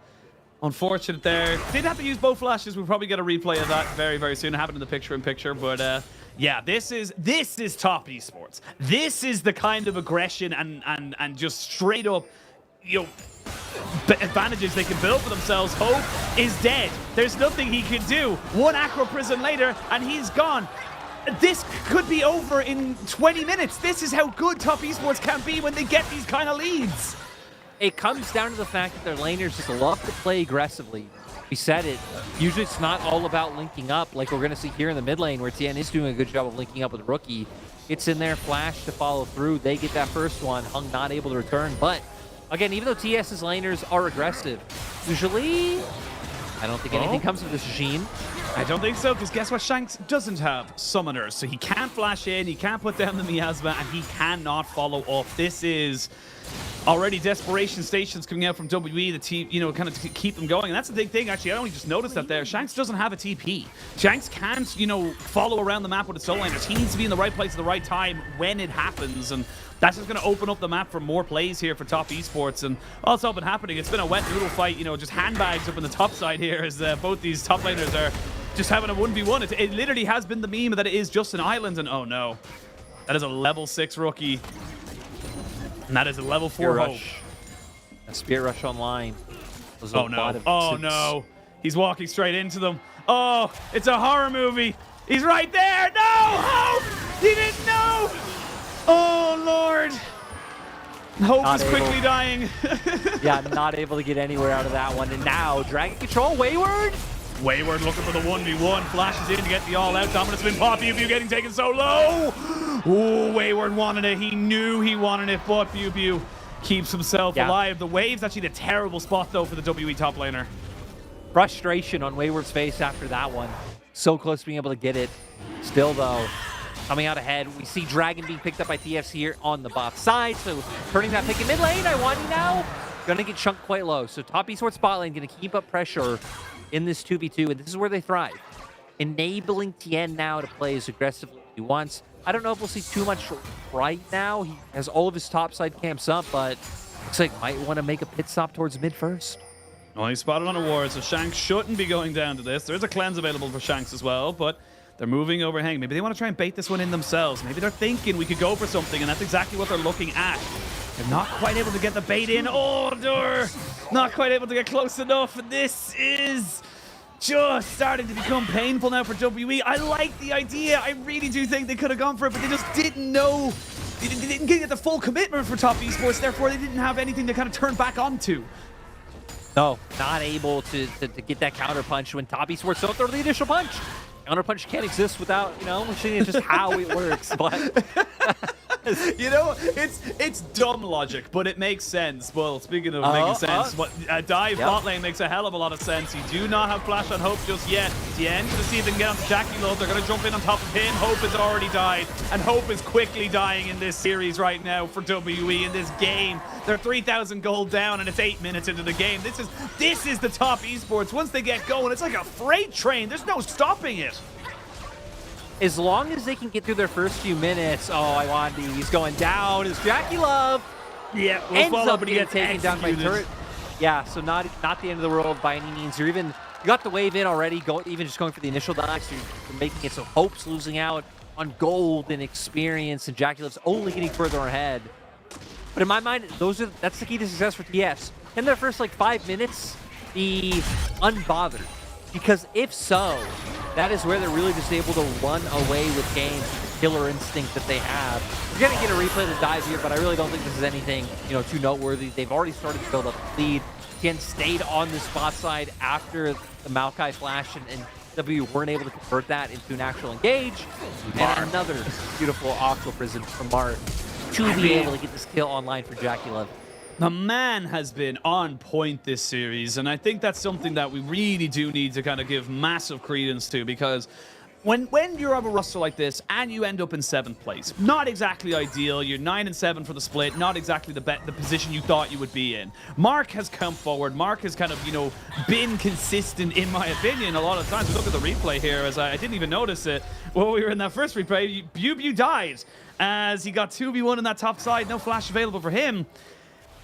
unfortunate there. Did have to use both flashes. We'll probably get a replay of that very, very soon. It happened in the picture-in-picture, but yeah, this is top esports. This is the kind of aggression and just straight up, you know, advantages they can build for themselves. Hope is dead. There's nothing he can do. One Acro Prison later, and he's gone. This could be over in 20 minutes. This is how good top esports can be when they get these kind of leads. It comes down to the fact that their laners just love to play aggressively. We said it. Usually it's not all about linking up like we're going to see here in the mid lane where TN is doing a good job of linking up with Rookie. It's in their flash to follow through. They get that first one. Hung not able to return. But again, even though TS's laners are aggressive, usually I don't think anything comes of this Sheen. I don't think so, because guess what? Shanks doesn't have summoners, so he can't flash in, he can't put down the miasma, and he cannot follow up. This is already desperation stations coming out from WE, the team, you know, kind of to keep them going. And that's the big thing, actually. I only just noticed that there. Shanks doesn't have a TP. Shanks can't, you know, follow around the map with his solo laners. He needs to be in the right place at the right time when it happens, and that's just going to open up the map for more plays here for top esports. And all that's been happening, it's been a wet noodle fight, you know, just handbags up in the top side here as both these top laners are just having a 1v1. It literally has been the meme that it is just an island, and oh no. That is a level 6 rookie. And that is a level 4 Hope. A Spirit Rush online. Oh no. Oh no. He's walking straight into them. Oh, it's a horror movie. He's right there. No, Hope! He didn't know. Oh Lord. Hope Not is able. quickly dying. Yeah, not able to get anywhere out of that one. And now, Dragon Control, Wayward? Wayward looking for the 1v1. Flashes in to get the all-out. Dominant spin. Pop Pew Pew getting taken so low. Ooh, Wayward wanted it. He knew he wanted it, but Pew Pew keeps himself alive. The wave's actually the terrible spot, though, for the WE top laner. Frustration on Wayward's face after that one. So close to being able to get it. Still, though, coming out ahead. We see Dragon being picked up by TFs here on the bot side. So turning that pick in mid lane. Iwandi now going to get chunked quite low. So top esports spot lane going to keep up pressure in this 2v2, and this is where they thrive. Enabling TN now to play as aggressively as he wants. I don't know if we'll see too much right now. He has all of his topside camps up, but looks like might want to make a pit stop towards mid first. Oh, he's spotted on a ward, so Shanks shouldn't be going down to this. There's a cleanse available for Shanks as well, but they're moving overhang. Maybe they want to try and bait this one in themselves. Maybe they're thinking we could go for something, and that's exactly what they're looking at. They're not quite able to get the bait in. Oh, they're not quite able to get close enough. This is just starting to become painful now for WE. I like the idea. I really do think they could have gone for it, but they just didn't know. They didn't get the full commitment for top esports. Therefore, they didn't have anything to kind of turn back onto. No, not able to get that counter punch when top esports don't throw the initial punch. Counter punch can't exist without, you know, seeing just how it works. But you know, it's dumb logic, but it makes sense. Well, speaking of making sense, a dive bot lane makes a hell of a lot of sense. You do not have flash on Hope just yet. TN to see if they can get onto Jackie Love. They're going to jump in on top of him. Hope has already died, and Hope is quickly dying in this series right now for WE in this game. They're 3,000 gold down, and it's 8 minutes into the game. This is the top esports. Once they get going, it's like a freight train. There's no stopping it. As long as they can get through their first few minutes, Iwandi, he's going down. Is Jackie Love? Yeah, ends up getting taken down by turret. Yeah, so not the end of the world by any means. You got the wave in already. Even just going for the initial dive, so you're making it so Hope's losing out on gold and experience, and Jackie Love's only getting further ahead. But in my mind, that's the key to success for TS. In their first like 5 minutes, be unbothered. Because if so, that is where they're really just able to run away with games, the killer instinct that they have. We're gonna get a replay of the dive here, but I really don't think this is anything, you know, too noteworthy. They've already started to build up the lead. Again, stayed on the spot side after the Maokai flash, and W weren't able to convert that into an actual engage. And another beautiful Aqua Prison from Mart to be able to get this kill online for Jackie Love. The man has been on point this series, and I think that's something that we really do need to kind of give massive credence to, because when you're on a roster like this and you end up in 7th place, not exactly ideal. You're 9 and 7 for the split, not exactly the position you thought you would be in. Mark has come forward. Mark has kind of, you know, been consistent, in my opinion, a lot of times. We look at the replay here, as I didn't even notice it when we were in that first replay. Bubu died as he got 2v1 in that top side. No flash available for him.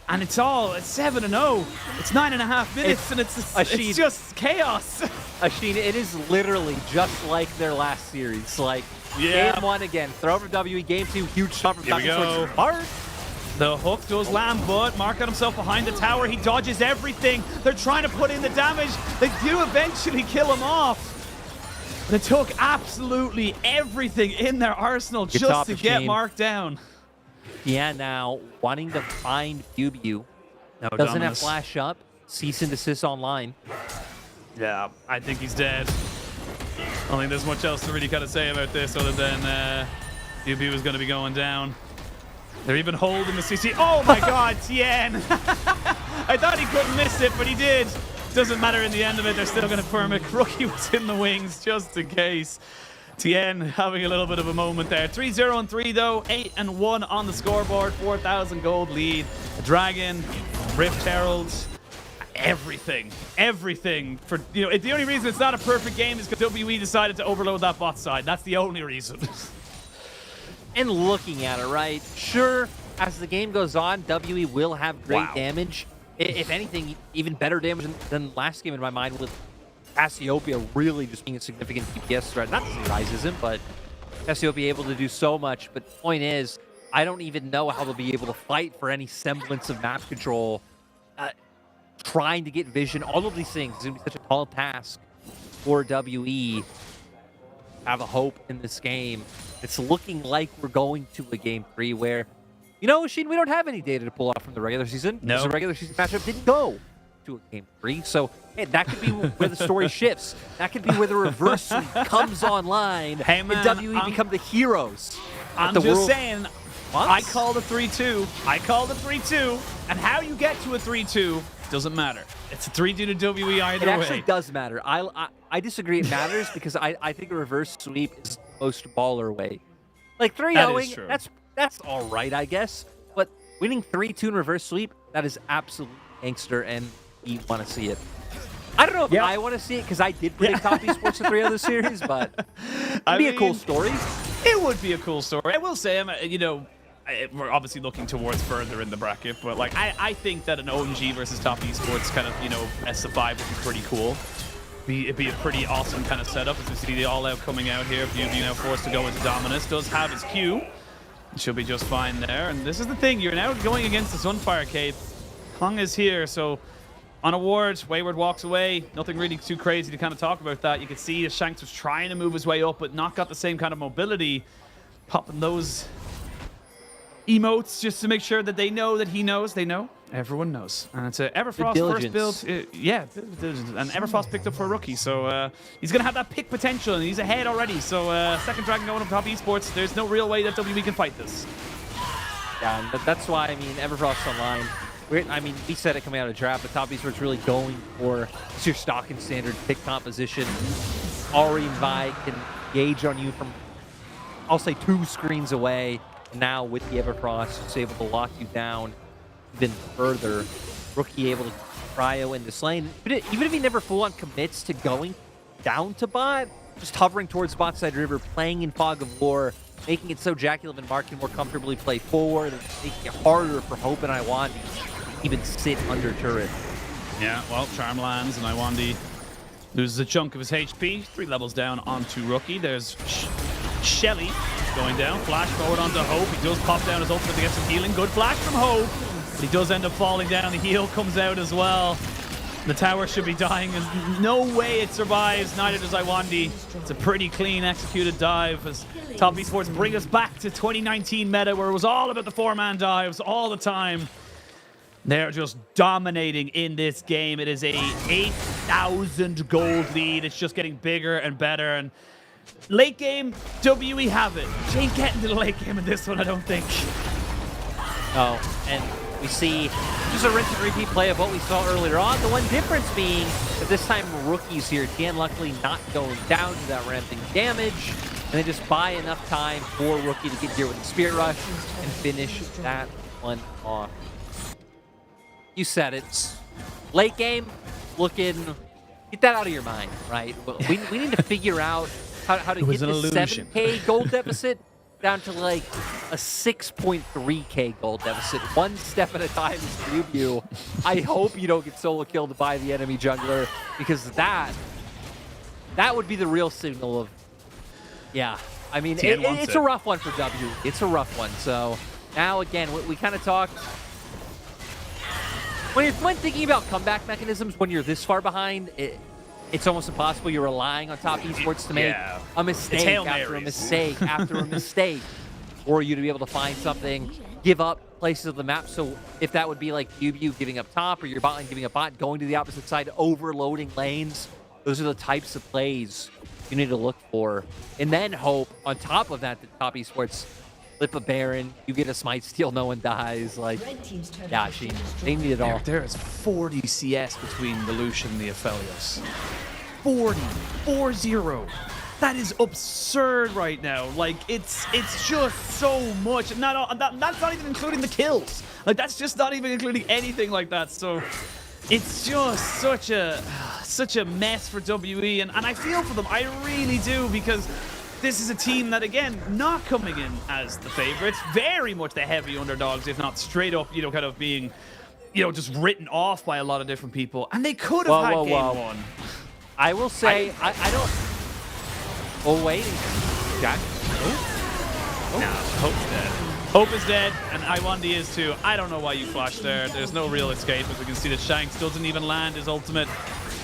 And it's 7-0. It's 9.5 minutes, and it's just chaos. Asheen, it is literally just like their last series. Like, Yeah. game 1 again, throw from WE. Game 2, huge shot from Here we go. Mark. The hook does land, but Mark got himself behind the tower. He dodges everything. They're trying to put in the damage. They do eventually kill him off. They took absolutely everything in their arsenal Good just top to of get Shane. Mark down. Yeah, now wanting to find Bubu. No Doesn't have dominance. flash up. Cease and desist online. Yeah, I think he's dead. I don't think there's much else to really kind of say about this other than Bubu is going to be going down. They're even holding the CC. Oh my god, Tien! I thought he couldn't miss it, but he did. Doesn't matter in the end of it. They're still going to permit. Rookie was in the wings just in case. Tien having a little bit of a moment there. 3-0 and 3 though. 8 and 1 on the scoreboard. 4,000 gold lead. A Dragon, Rift Herald, everything for, you know, the only reason it's not a perfect game is because WE decided to overload that bot side. That's the only reason. And looking at it, right? Sure, as the game goes on, WE will have great damage. If anything, even better damage than last game in my mind, with Cassiopeia really just being a significant DPS threat. Not to say Rise isn't, but Cassiopeia able to do so much. But the point is, I don't even know how they'll be able to fight for any semblance of map control. Trying to get vision, all of these things is going to be such a tall task for WE. Have a hope in this game. It's looking like we're going to a game 3 where, you know, Sheen, we don't have any data to pull off from the regular season. No. Because the regular season matchup didn't go to a game 3. So, hey, that could be where the story shifts. That could be where the reverse sweep comes online Hey, man, and WE become the heroes. I'm the just world saying, wants. I called a 3-2. I called a 3-2. And how you get to a 3-2 doesn't matter. It's a 3-2 to WE either It actually way. does matter. I disagree it matters because I think a reverse sweep is the most baller way. Like 3-0ing, true. that's all right, I guess. But winning 3-2 in reverse sweep, that is absolute gangster, and we want to see it. I don't know if I want to see it because I did predict top esports in 3 other series, but it'd be a cool story. It would be a cool story. I will say, you know, we're obviously looking towards further in the bracket, but like I think that an OMG versus top esports kind of, you know, S5 would be pretty cool. It'd be a pretty awesome kind of setup as we see the all-out coming out here. Beauty now forced to go into Dominus. Does have his Q. She'll be just fine there. And this is the thing. You're now going against the Sunfire Cape. Hung is here, so on a ward, Wayward walks away. Nothing really too crazy to kind of talk about that. You can see Shanks was trying to move his way up, but not got the same kind of mobility. Popping those emotes just to make sure that they know that he knows. They know. Everyone knows. And it's a Everfrost first build. Yeah, and Everfrost picked up for a rookie. So he's going to have that pick potential, and he's ahead already. So second Dragon going up top esports. There's no real way that WE can fight this. Yeah, and that's why, I mean, Everfrost online. I mean, we said it coming out of the draft, but top esports really going for your stock and standard pick composition. Ari and Vi can gauge on you from, I'll say, 2 screens away. Now with the Everfrost, it's able to lock you down even further. Rookie able to cryo into lane. Even if he never full-on commits to going down to bot, just hovering towards bot side river, playing in Fog of War, making it so Jackulov and Mark can more comfortably play forward, and making it harder for Hope and Iwandi to even sit under turret. Yeah, well, Charm lands, and Iwandi loses a chunk of his HP. 3 levels down onto Rookie. There's Shelly going down. Flash forward onto Hope. He does pop down his ultimate to get some healing. Good flash from Hope. But he does end up falling down. The heal comes out as well. The tower should be dying. There's no way it survives. Neither does Iwandi. It's a pretty clean executed dive as Top Esports bring us back to 2019 meta where it was all about the 4-man dives all the time. They're just dominating in this game. It is a 8,000 gold lead. It's just getting bigger and better. And late game, WE have it. They ain't getting to the late game in this one, I don't think. Oh, and We see just a rinse and repeat play of what we saw earlier on. The one difference being that this time Rookie's here. Tien luckily not going down to that ramping damage. And they just buy enough time for Rookie to get here with the Spirit Rush and finish that one off. You said it. Late game, looking... Get that out of your mind, right? We need to figure out how to get the 7K gold deficit down to like a 6.3K gold deficit. One step at a time is you. I hope you don't get solo killed by the enemy jungler, because that would be the real signal of, yeah. I mean, it's a rough one for W. It's a rough one. So now again, we kind of talked. When thinking about comeback mechanisms, when you're this far behind, it's almost impossible. You're relying on top esports to make a mistake after a mistake after a mistake, or you to be able to find something, give up places of the map. So if that would be like you giving up top, or your bot lane giving up bot, going to the opposite side, overloading lanes, those are the types of plays you need to look for. And then hope, on top of that, that top esports flip a Baron, you get a smite steal, no one dies. Like, yeah, they need it all. There is 40 CS between the Lucian and the Aphelios. 40. That is absurd right now. Like, it's just so much. That's not even including the kills. Like, that's just not even including anything like that. So it's just such a mess for WE, and I feel for them. I really do, because this is a team that, again, not coming in as the favorites, very much the heavy underdogs, if not straight up, kind of being, just written off by a lot of different people. And they could have had game one. I will say, I don't... Oh, wait. Jack? Nah, Hope's dead. Hope is dead, and Iwandi is too. I don't know why you flashed there. There's no real escape, as we can see that Shanks doesn't even land his ultimate.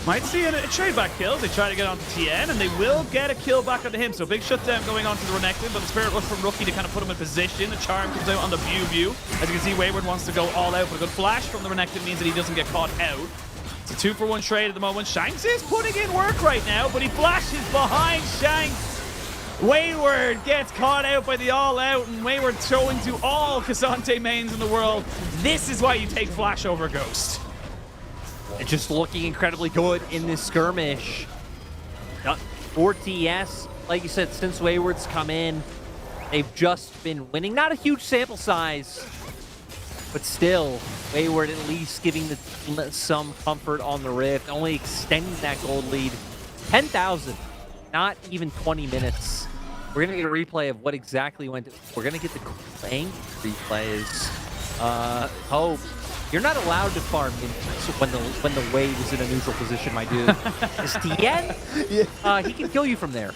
Might see a trade back kill. They try to get onto Tien, and they will get a kill back onto him. So big shutdown going on to the Renekton, but the Spirit Rush from Rookie to kind of put him in position. The Charm comes out on the view. As you can see, Wayward wants to go all out, but a good flash from the Renekton means that he doesn't get caught out. It's a 2-for-1 trade at the moment. Shanks is putting in work right now, but he flashes behind Shanks. Wayward gets caught out by the all-out, and Wayward throwing to all Cassante mains in the world. This is why you take Flash over Ghost. Just looking incredibly good in this skirmish. For TES, like you said, since Wayward's come in, they've just been winning. Not a huge sample size, but still, Wayward at least giving the team some comfort on the Rift, only extending that gold lead. 10,000, not even 20 minutes. We're going to get a replay of what exactly went. We're going to get the Clank replays. Hope. You're not allowed to farm when the wave is in a neutral position, my dude. Is Tien? He can kill you from there.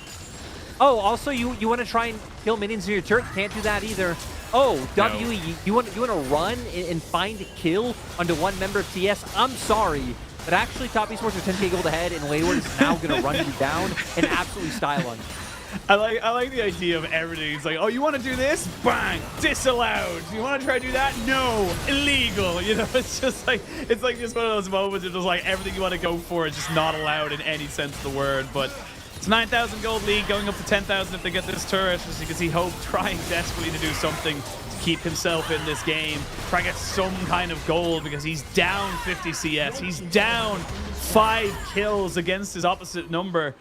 Oh, also you want to try and kill minions in your turret? Can't do that either. Oh, WE, you want to run and find a kill onto one member of TS? I'm sorry, but actually top esports are 10K gold ahead, and Wayward is now going to run you down and absolutely style on you. I like the idea of everything. It's like, oh, you want to do this? Bang! Disallowed. You want to try to do that? No! Illegal. It's just like, it's like just one of those moments of just like everything you want to go for is just not allowed in any sense of the word. But it's 9,000 gold lead going up to 10,000 if they get this turret. As you can see, Hope trying desperately to do something to keep himself in this game. Try to get some kind of gold because he's down 50 CS. He's down 5 kills against his opposite number.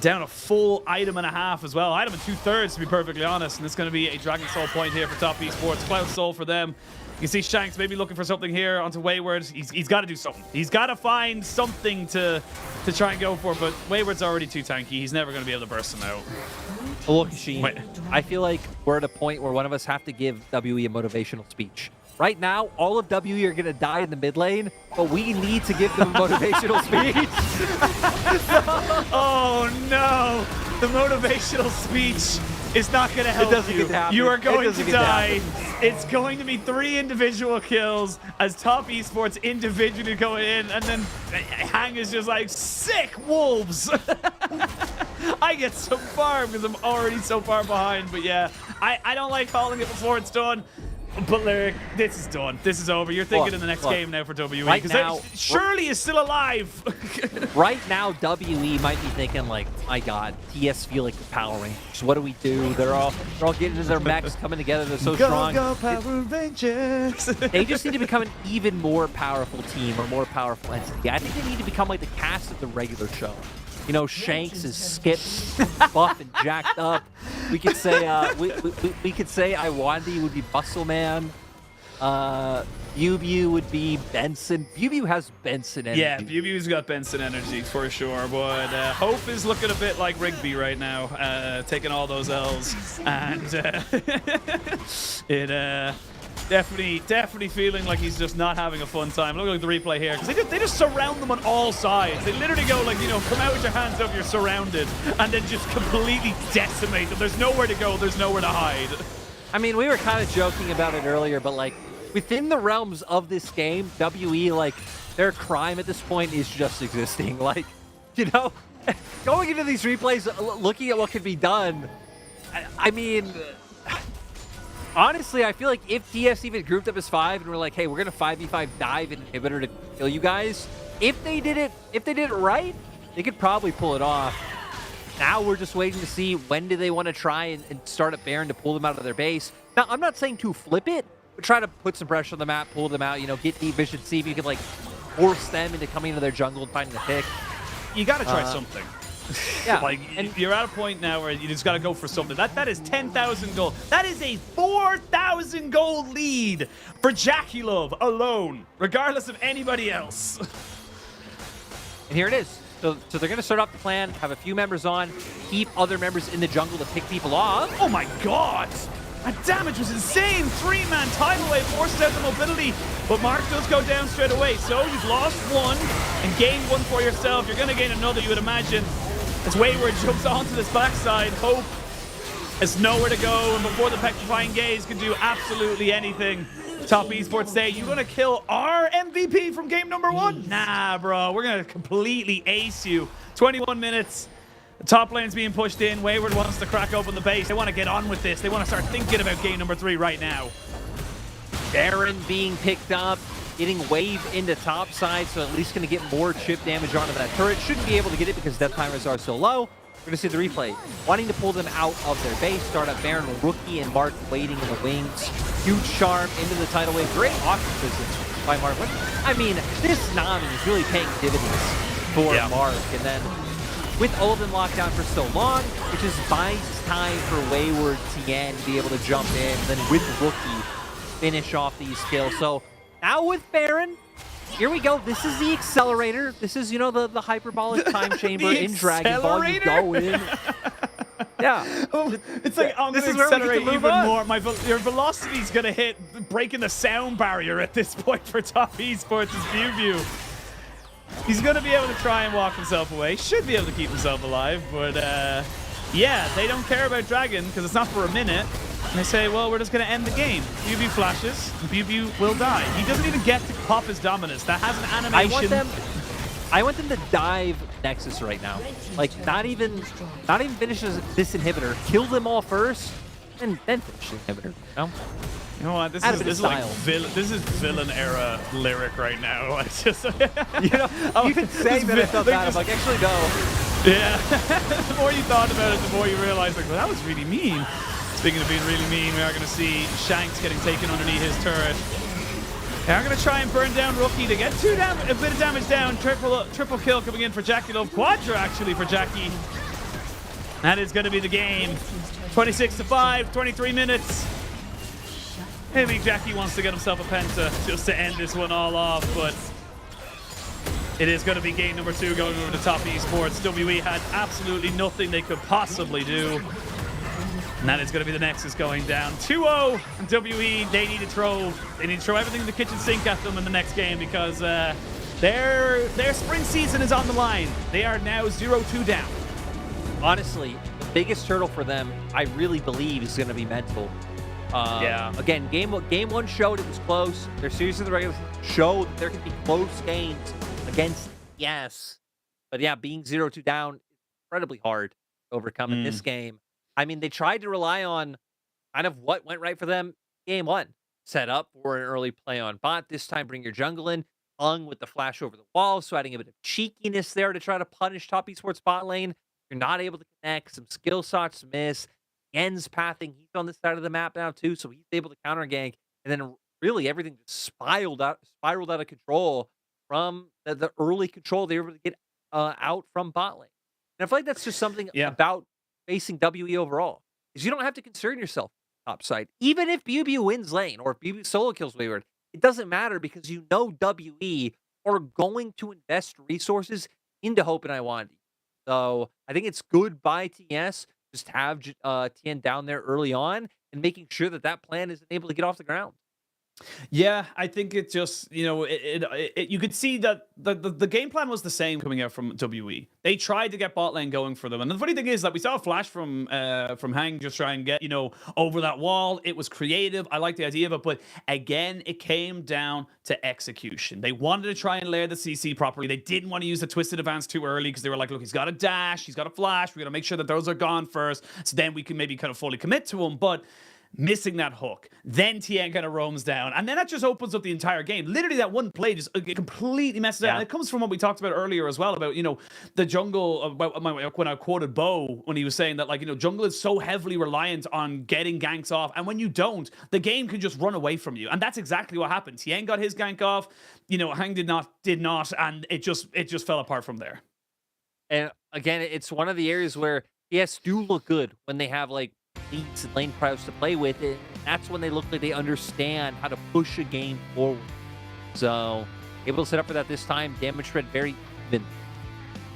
Down a full item and a half as well. Item and 2/3 to be perfectly honest. And it's going to be a Dragon Soul point here for top esports. Cloud Soul for them. You see Shanks maybe looking for something here onto Wayward. He's got to do something. He's got to find something to try and go for. But Wayward's already too tanky. He's never going to be able to burst him out. Look, Sheen, I feel like we're at a point where one of us have to give WE a motivational speech. Right now, all of WE are going to die in the mid lane, but we need to give them a motivational speech. Oh, no. The motivational speach is not going to help you. You are going to die. It's going to be 3 individual kills as top esports individually going in, and then Hang is just like, sick wolves. I get so far because I'm already so far behind, but yeah, I don't like calling it before it's done. But Lyric, this is done. This is over. You're thinking Look, in the next look. game now for WE. Right Because now- Shirley is still alive. Right now, WE might be thinking like, my God, TS feel like the Power Rangers. What do we do? They're all getting into their mechs, coming together. They're so strong. Go Power Rangers. They just need to become an even more powerful team or more powerful entity. I think they need to become like the cast of the regular show. You know, Shanks is skipped, buff and jacked up. We could say we could say Iwandi would be Bustle Man. Bubu would be Benson. Bubu has Benson energy. Yeah, Bubu's got Benson energy for sure, but Hope is looking a bit like Rigby right now, taking all those L's, and it definitely feeling like he's just not having a fun time. Look at the replay here, because they just surround them on all sides. They literally go like, you know, come out with your hands up, you're surrounded, and then just completely decimate them. There's nowhere to go, there's nowhere to hide. I mean, we were kind of joking about it earlier, but like within the realms of this game, WE, like their crime at this point is just existing. Like, you know, going into these replays, looking at what could be done. I mean, honestly, I feel like if TS even grouped up as 5 and were like, hey, we're gonna 5v5 dive an inhibitor to kill you guys, if they did it right, they could probably pull it off. Now we're just waiting to see when do they want to try and start at Baron to pull them out of their base. Now, I'm not saying to flip it, but try to put some pressure on the map, pull them out, you know, get deep vision, see if you can like force them into coming into their jungle and finding a pick. You got to try something. Yeah, like, and you're at a point now where you just got to go for something. That is 10,000 gold. That is a 4,000 gold lead for Jackie Love alone, regardless of anybody else. And here it is. So they're going to start off the plan, have a few members on, keep other members in the jungle to pick people off. Oh my God! That damage was insane! 3-man tidal wave forces out the mobility, but Mark does go down straight away. So you've lost one and gained one for yourself. You're going to gain another, you would imagine. As Wayward jumps onto this backside, Hope has nowhere to go, and before the petrifying gaze can do absolutely anything. Top Esports say, you gonna kill our MVP from game number 1? Nah, bro, we're gonna completely ace you. 21 minutes. The top lane's being pushed in. Wayward wants to crack open the base. They want to get on with this. They want to start thinking about game number 3 right now. Baron being picked up, getting wave into top side, so at least gonna get more chip damage onto that turret. Shouldn't be able to get it because death timers are so low. We're going to see the replay. Wanting to pull them out of their base. Start up Baron with Rookie and Mark waiting in the wings. Huge charm into the tidal wave. Great offensive by Mark. I mean, this Nami is really paying dividends for Mark. And then with all of them locked down for so long, it just buys time for Wayward Tien to be able to jump in. And then with Rookie, finish off these kills. So now with Baron, here we go. This is the accelerator. This is, you know, the hyperbolic time chamber in Dragon Ball. You go in. Yeah. It's like, I'm going to accelerate even more. Your velocity's going to hit breaking the sound barrier at this point for Top Esports' Bubu. He's going to be able to try and walk himself away. Should be able to keep himself alive, but yeah, they don't care about Dragon because it's not for a minute. And they say, well, we're just going to end the game. Bubu flashes, and Bubu will die. He doesn't even get to pop his dominance. That has an animation. I want them to dive Nexus right now. Like, not even finish this inhibitor. Kill them all first, and then finish the inhibitor. You know what? This is villain era Lyric right now. It's just, you know, you can say that I felt bad. I'm like, actually, no. Yeah. The more you thought about it, the more you realize, like, well, that was really mean. Speaking of being really mean, we are going to see Shanks getting taken underneath his turret. They are going to try and burn down Rookie to get a bit of damage down. Triple kill coming in for Jackie Love. Quadra, actually, for Jackie. That is going to be the game. 26-5, 23 minutes. Maybe Jackie wants to get himself a penta just to end this one all off, but it is going to be game number 2 going over to Top Esports. WE had absolutely nothing they could possibly do. And that is going to be the Nexus going down. 2-0, and WE, they need to throw everything in the kitchen sink at them in the next game because their spring season is on the line. They are now 0-2 down. Honestly, the biggest hurdle for them, I really believe, is going to be mental. Yeah. Again, game one showed it was close. Their series of the regular showed that there can be close games against yes. But yeah, being 0-2 down is incredibly hard to overcome in this game. I mean, they tried to rely on kind of what went right for them game 1. set up for an early play on bot. This time, bring your jungle in, hung with the flash over the wall, so adding a bit of cheekiness there to try to punish top esports bot lane. You're not able to connect, some skill shots miss. Yen's pathing, he's on this side of the map now too, so he's able to counter gank. And then really everything just spiraled out of control from the early control they were able to get out from bot lane. And I feel like that's just something about facing WE overall. Is you don't have to concern yourself top side. Even if BB wins lane or if BB solo kills Wayward, it doesn't matter because you know WE are going to invest resources into Hope and Iwandi. So I think it's good by TS. Just have Tien down there early on and making sure that that plan isn't able to get off the ground. Yeah, I think it just, you know, you could see that the game plan was the same coming out from WE. They tried to get bot lane going for them. And the funny thing is that we saw a flash from Hang just try and get, you know, over that wall. It was creative. I like the idea of it. But again, it came down to execution. They wanted to try and layer the CC properly. They didn't want to use the twisted advance too early because they were like, look, he's got a dash, he's got a flash. We got to make sure that those are gone first. So then we can maybe kind of fully commit to him. But missing that hook, then Tien kind of roams down, and then that just opens up the entire game. Literally, that one play just completely messes it up. And it comes from what we talked about earlier as well about, you know, the jungle. When I quoted Bo when he was saying that, like, you know, jungle is so heavily reliant on getting ganks off, and when you don't, the game can just run away from you. And that's exactly what happened. Tien got his gank off, you know, Hang did not, and it just fell apart from there. And again, it's one of the areas where TS do look good when they have like leads and lane prowess to play with it. That's when they look like they understand how to push a game forward. So able to set up for that this time. Damage spread very even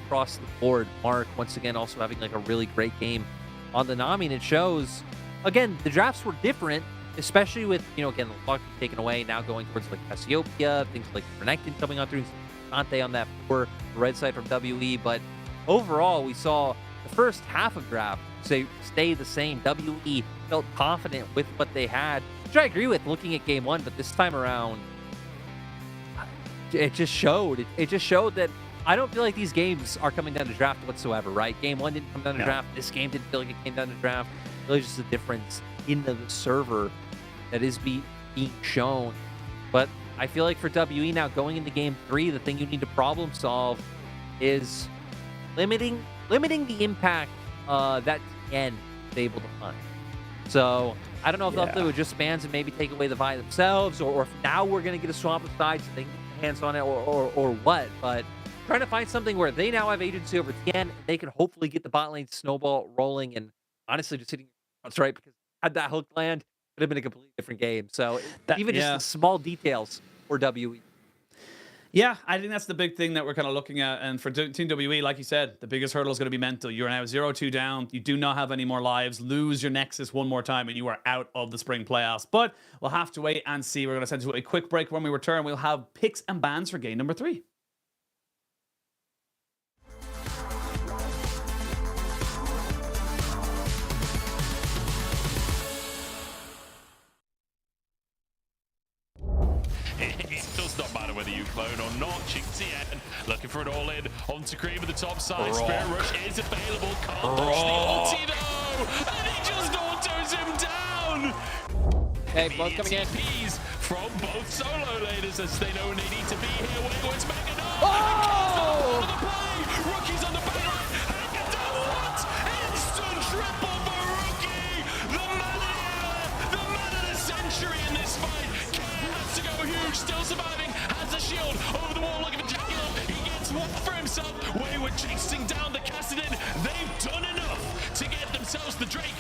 across the board. Mark once again also having like a really great game on the Nami, and it shows again the drafts were different, especially with, you know, again the luck taken away, now going towards like Cassiopeia, things like Renekton coming on through, Dante on that for the red side from WE. But overall we saw the first half of draft stay the same. WE felt confident with what they had, which I agree with looking at game one, but this time around, it just showed. It just showed that I don't feel like these games are coming down to draft whatsoever, right? Game one didn't come down to draft. This game didn't feel like it came down to draft. Really just a difference in the server that is being shown. But I feel like for WE now, going into game three, the thing you need to problem solve is limiting the impact that Tien is able to find. So I don't know if they'll would just bans and maybe take away the Vi themselves, or if now we're going to get a swamp of sides so they can get hands on it, or what. But trying to find something where they now have agency over Tien, they can hopefully get the bot lane snowball rolling. And honestly, just hitting that's right, because had that hook land, it would have been a completely different game. So even just the small details for WE. Yeah, I think that's the big thing that we're kind of looking at. And for Team WE, like you said, the biggest hurdle is going to be mental. You're now 0-2 down. You do not have any more lives. Lose your Nexus one more time, and you are out of the spring playoffs. But we'll have to wait and see. We're going to send you a quick break. When we return, we'll have picks and bans for game number 3. It does not matter whether you clone or not. Tien looking for an all-in onto Cream at the top side. Spirit Rush is available. Can't push the ulti though, and he just autos him down. Okay, both coming in. ETPs from both solo laners as they know they need to be here. Wayward's mega up. Oh! The play. Rookie's on the back line. Hang down what? Instant triple for Rookie. The man of the century in this fight. To go huge, still surviving, has a shield over the wall looking for Jackal. He gets one for himself. Wayward chasing down the Cassidin. They've done enough to get themselves the Drake.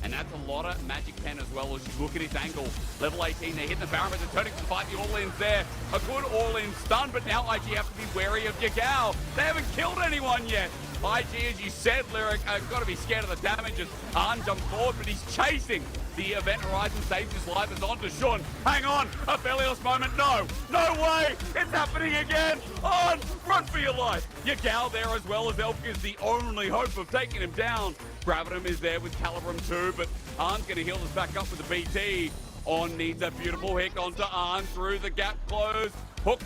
And that's a lot of magic pen as well as you look at his angle. Level 18, they're hitting the Baron, but they're turning to fight the all-ins there. A good all-in stun, but now IG have to be wary of Yagao. They haven't killed anyone yet. IG, as you said, Lyric, got to be scared of the damage as Arn jumps forward, but he's chasing. The Event Horizon saves his life as on to Shun. Hang on, a Belios moment. No way, it's happening again. On, run for your life. Yagao there as well as Elk is the only hope of taking him down. Gravitum is there with Calibrum too, but Arn's going to heal us back up with the BT. On needs a beautiful hick onto Arn through the gap close. Hook.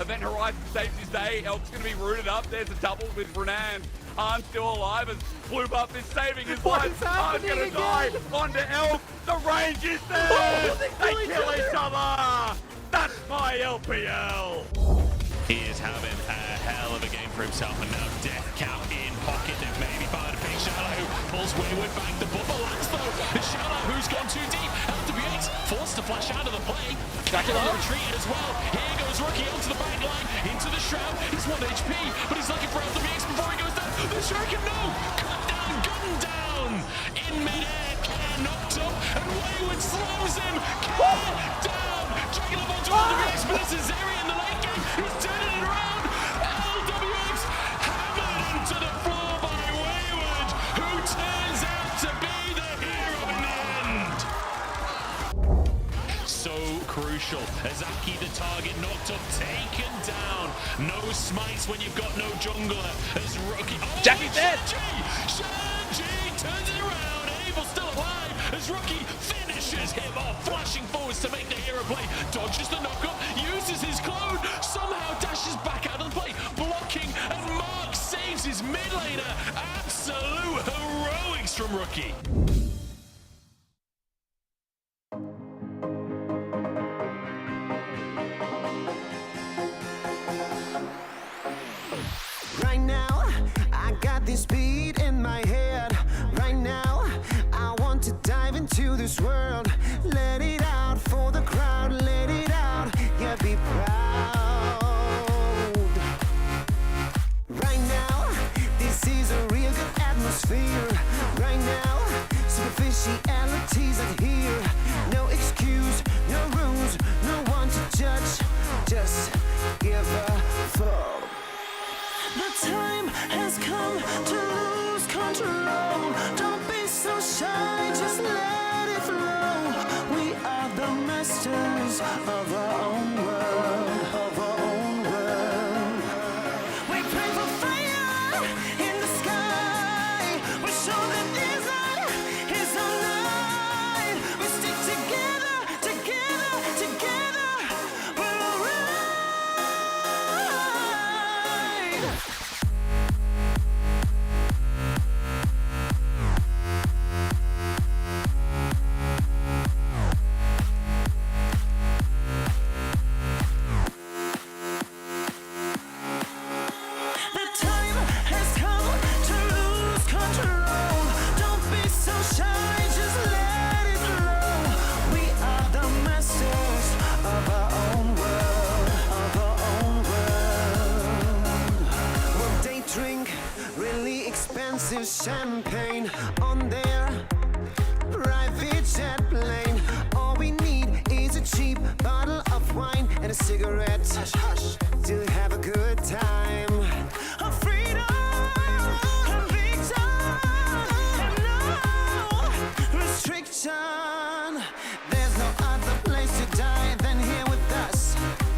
Event Horizon saves his day. Elk's going to be rooted up. There's a double with Renan. Arn's still alive as Bluebuff is saving his life. Arn's gonna die onto Elf. The range is there. They kill each other. That's my LPL. He is having a hell of a game for himself, and now Death Count in pocket. They've maybe found a big Shallow who pulls wayward back. The bubble lands though. The Shallow who's gone too deep. LWX forced to flash out of the play. Dracula retreated as well. Here goes Rookie onto the back line, into the Shroud. He's 1 HP, but he's looking for LWX before he goes down. The Shuriken, no! Cut down, gunned down! In midair, Care knocked up, and Wayward slows him. Care down! Dracula onto LWX, but this is Zeri in the late game. He's turning it around. LWX hammered into the floor by Wayward, who turns out to be the hero in the end. So crucial. Azaki, the target, knocked up, taken down. No smites when you've got no jungler. As Rookie. Oh, Jackie's dead. Shanji turns it around. Abel still alive as Rookie finishes him off, flashing forwards to make the hero play. Dodges the knockup, uses his clone, somehow dashes back out of the play, blocking, and Mark saves his mid laner. Absolute heroics from Rookie. Right now, I got this beat in my head. Right now, I want to dive into this world. Let it out for the crowd, let it out, yeah, be proud. Right now, this is a real good atmosphere. Right now, superficialities are here. No excuse, no rules, no one to judge. Just give a fuck. The time has come to lose control. Don't be so shy, just let it flow. We are the masters of our own world, of our own world. We pray for fire in the sky. We show that this night is our night. We stick together, together, together. We're alright. The time has come to lose control. Don't be so shy, just let it flow. We are the masters of our own world, of our own world. Well, they drink really expensive champagne on their private jet plane. All we need is a cheap bottle of wine and a cigarette to have a good time. A freedom, a victim, and no restriction. There's no other place to die than here with us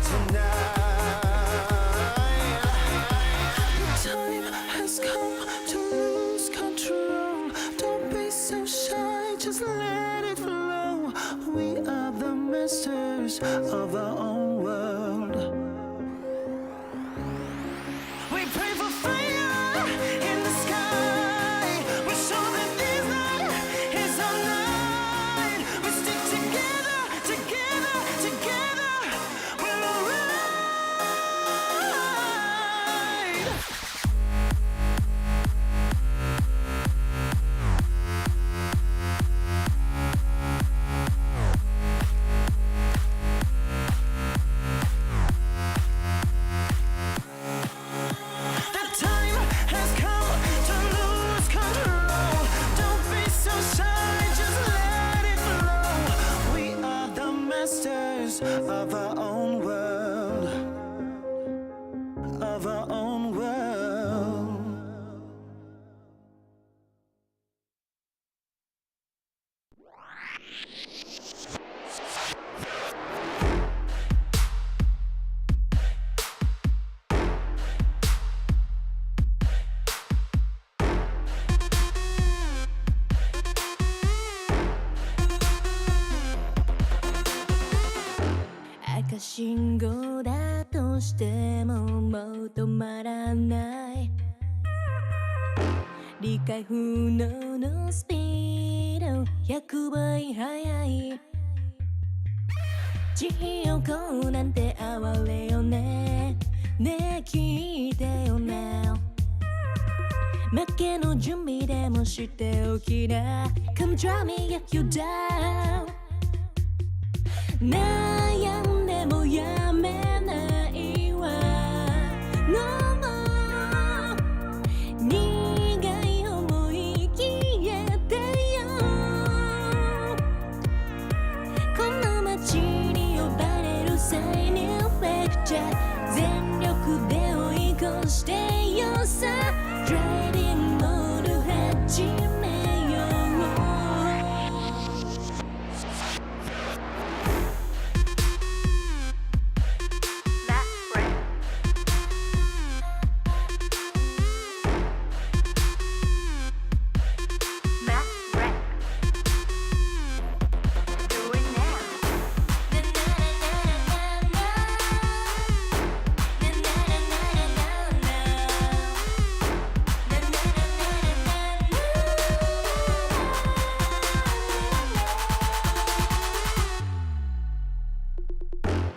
tonight. The time has come to lose control. Don't be so shy, just let it flow. We are the masters of our own world. We pray for fire in the sky. We show that this night is our night. We stick together, together, together. We're alright. The time has come to lose control. Don't be so shy, just let it flow. We are the masters of our own world, of our own world.赤信号だとしてももう止まらない理解不能のスピード100倍速い地獄なんて哀れよねねえ聞いてよね負けの準備でもしておきな Come try me get you down 悩んでもやめないわ No more 苦い思い消えてよこの街に呼ばれる再入レクチャー全力で追い越してよさ Driving mode 始めよ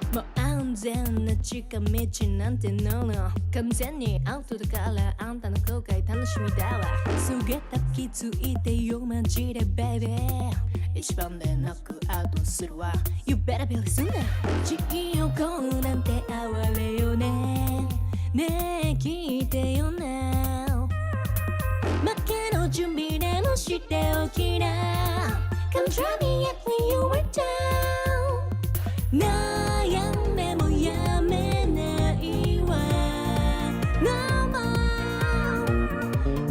うもう安全な近道なんてのの完全にアウトだからあんたの後悔楽しみだわすげた気づいてよマジでベイビー一番でノックアウトするわ You better be listening 地獄なんて哀れよねねえ聞いてよね負けの準備でもしておきな Come try me yet when you were down 悩んでもやめないわ No more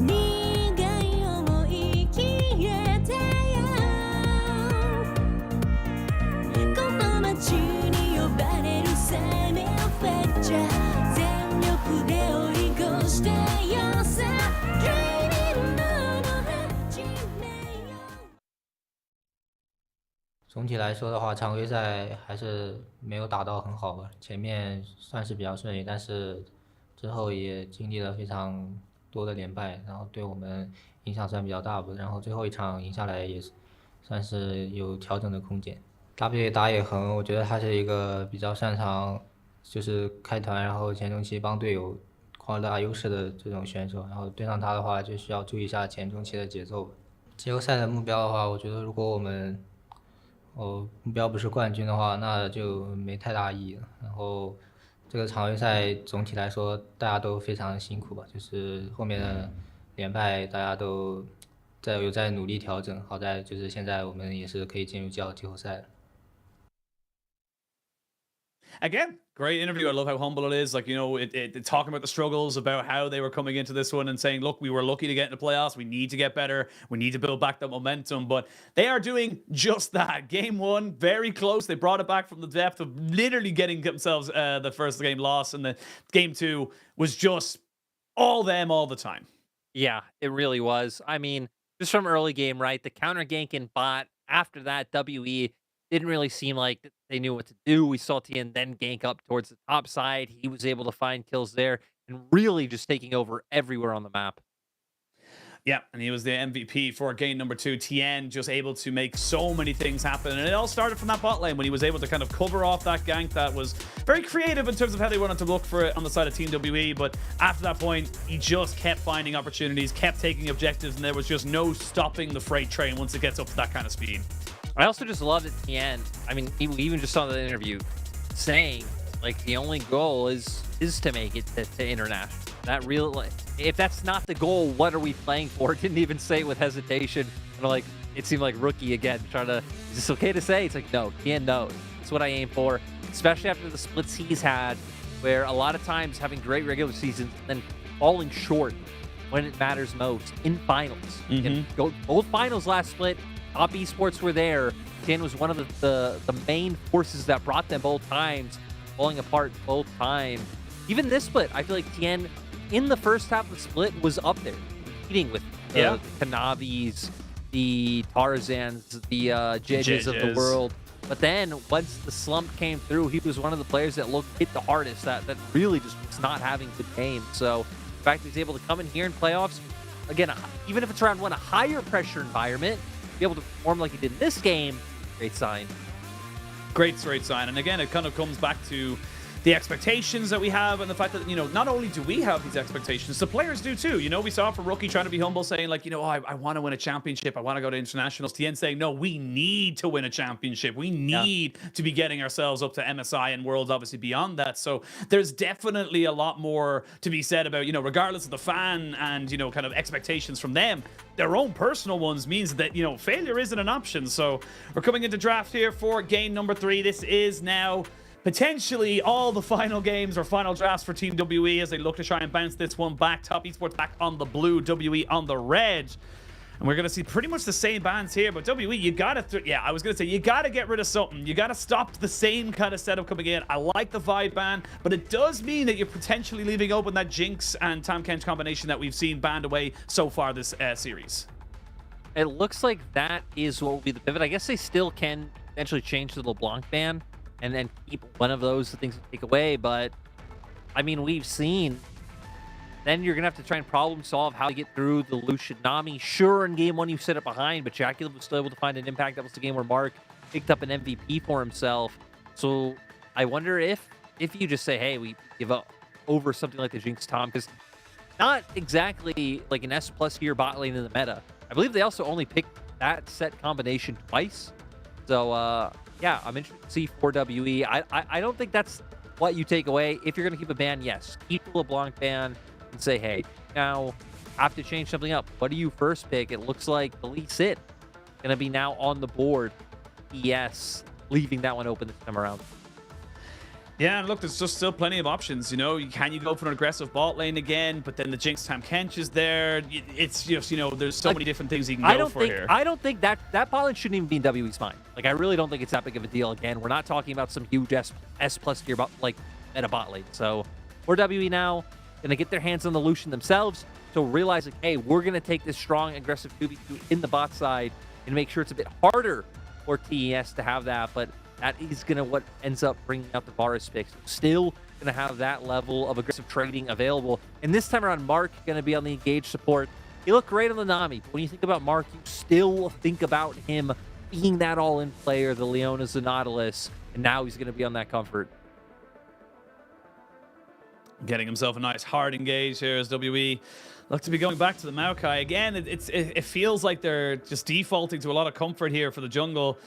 苦い思い消えてよこの街に呼ばれる生命フェクチャー全力で追い越してよさ Dreaming on 始めよ总体来说的话，常规赛还是没有打到很好吧，前面算是比较顺利，但是之后也经历了非常多的连败，然后对我们影响算比较大吧。然后最后一场赢下来也算是有调整的空间。W 打野恒，我觉得他是一个比较擅长就是开团，然后前中期帮队友扩大优势的这种选手，然后对上他的话就需要注意一下前中期的节奏。季后赛的目标的话，我觉得如果我们目标不是冠军的话，那就没太大意义了。然后这个常规赛总体来说大家都非常辛苦吧，就是后面的连败大家都有在努力调整，好在就是现在我们也是可以进入季后赛了。Again, great interview. I love how humble it is. Like, you know, talking about the struggles, about how they were coming into this one and saying, look, we were lucky to get into playoffs. We need to get better. We need to build back that momentum. But they are doing just that. Game one, very close. They brought it back from the depth of literally getting themselves the first game loss. And the game two was just all them all the time. Yeah, it really was. I mean, just from early game, right? The counter gank and bot. After that, WE didn't really seem like they knew what to do. We saw Tien then gank up towards the top side. He was able to find kills there and really just taking over everywhere on the map. Yeah, and he was the MVP for game number 2. Tien just able to make so many things happen. And it all started from that bot lane when he was able to kind of cover off that gank that was very creative in terms of how they wanted to look for it on the side of Team WE. But after that point, he just kept finding opportunities, kept taking objectives, and there was just no stopping the freight train once it gets up to that kind of speed. I also just love that Tien, I mean, we even just saw the interview saying, like, the only goal is to make it to international. That real, like, if that's not the goal, what are we playing for? Didn't even say it with hesitation. And like, it seemed like rookie again, trying to, is this okay to say? It's like, no, Tien knows. That's what I aim for, especially after the splits he's had, where a lot of times having great regular seasons and then falling short when it matters most in finals. And both finals last split, top esports were there. Tien was one of the main forces that brought them both times, falling apart both times. Even this split, I feel like Tien, in the first half of the split, was up there, competing with the Kanavis, the Tarzans, the Jedges of the world. But then, once the slump came through, he was one of the players that hit the hardest, that really just was not having good games. So, the fact that he's able to come in here in playoffs, again, even if it's round one, a higher pressure environment, be able to perform like he did in this game, great sign. Great straight sign. And again, it kind of comes back to the expectations that we have and the fact that, not only do we have these expectations, the players do too. We saw from Rookie trying to be humble, saying like, I want to win a championship. I want to go to internationals. TN saying, no, we need to win a championship. We need to be getting ourselves up to MSI and Worlds, obviously beyond that. So there's definitely a lot more to be said about, regardless of the fan and, kind of expectations from them, their own personal ones means that, failure isn't an option. So we're coming into draft here for game number 3. This is now potentially all the final games or final drafts for Team WE as they look to try and bounce this one back. Top Esports back on the blue, WE on the red. And we're going to see pretty much the same bans here. But WE, you got to, I was going to say, you got to get rid of something. You got to stop the same kind of setup coming in. I like the vibe ban, but it does mean that you're potentially leaving open that Jinx and Tam Kench combination that we've seen banned away so far this series. It looks like that is what will be the pivot. I guess they still can eventually change the LeBlanc ban and then keep one of those things to take away. But, I mean, we've seen. Then you're going to have to try and problem solve how to get through the Lucian Nami. Sure, in game 1 you set it behind, but Jackie was still able to find an impact. That was the game where Mark picked up an MVP for himself. So I wonder if you just say, hey, we give up over something like the Jinx Tom, because not exactly like an S+ tier bot lane in the meta. I believe they also only picked that set combination twice. So, yeah, I'm interested to see for WE. I don't think that's what you take away. If you're going to keep a ban, yes, keep the LeBlanc ban and say, hey, now have to change something up. What do you first pick? It looks like the Lee Sin going to be now on the board. TES, leaving that one open this time around. Yeah, and look, there's just still plenty of options. Can you go for an aggressive bot lane again? But then the Jinx Tam Kench is there. It's just, there's so many different things you can go for here. I don't think that bot lane shouldn't even be in WE's mind. Like, I really don't think it's that big of a deal. Again, we're not talking about some huge S+ tier meta bot lane. So for WE now, gonna get their hands on the Lucian themselves. So realize, like, hey, we're gonna take this strong, aggressive 2v2 in the bot side and make sure it's a bit harder for TES to have that. But that is going to what ends up bringing out the Varus picks. Still going to have that level of aggressive trading available. And this time around, Mark going to be on the engaged support. He looked great on the Nami. But when you think about Mark, you still think about him being that all-in player, the Leonas, the Nautilus. And now he's going to be on that comfort. Getting himself a nice hard engage here as WE look to be going back to the Maokai. Again, it feels like they're just defaulting to a lot of comfort here for the jungle.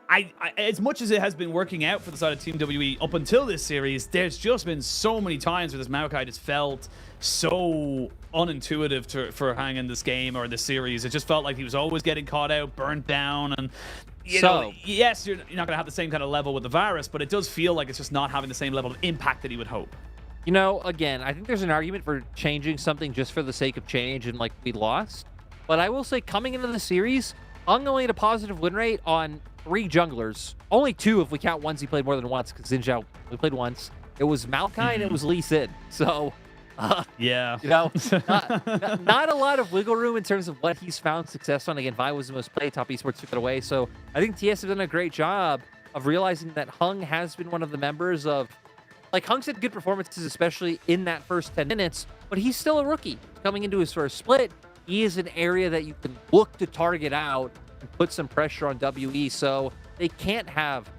I as much as it has been working out for the side of Team WE up until this series, there's just been so many times where this Maokai just felt so unintuitive for Hang in this game or this series. It just felt like he was always getting caught out, burnt down, and yes, you're not going to have the same kind of level with the Varus, but it does feel like it's just not having the same level of impact that he would hope. Again, I think there's an argument for changing something just for the sake of change and like we lost. But I will say, coming into the series, Hung only had a positive win rate on 3 junglers. Only 2 if we count ones he played more than once, because Xin Zhao, we played once. It was Maokai and it was Lee Sin. So, yeah. Not a lot of wiggle room in terms of what he's found success on. Again, Vi was the most played. Top Esports took it away. So I think TS has done a great job of realizing that Hung has been one of the members of... Like, Hung's had good performances, especially in that first 10 minutes, but he's still a rookie. Coming into his first split, he is an area that you can look to target out and put some pressure on WE, so they can't have,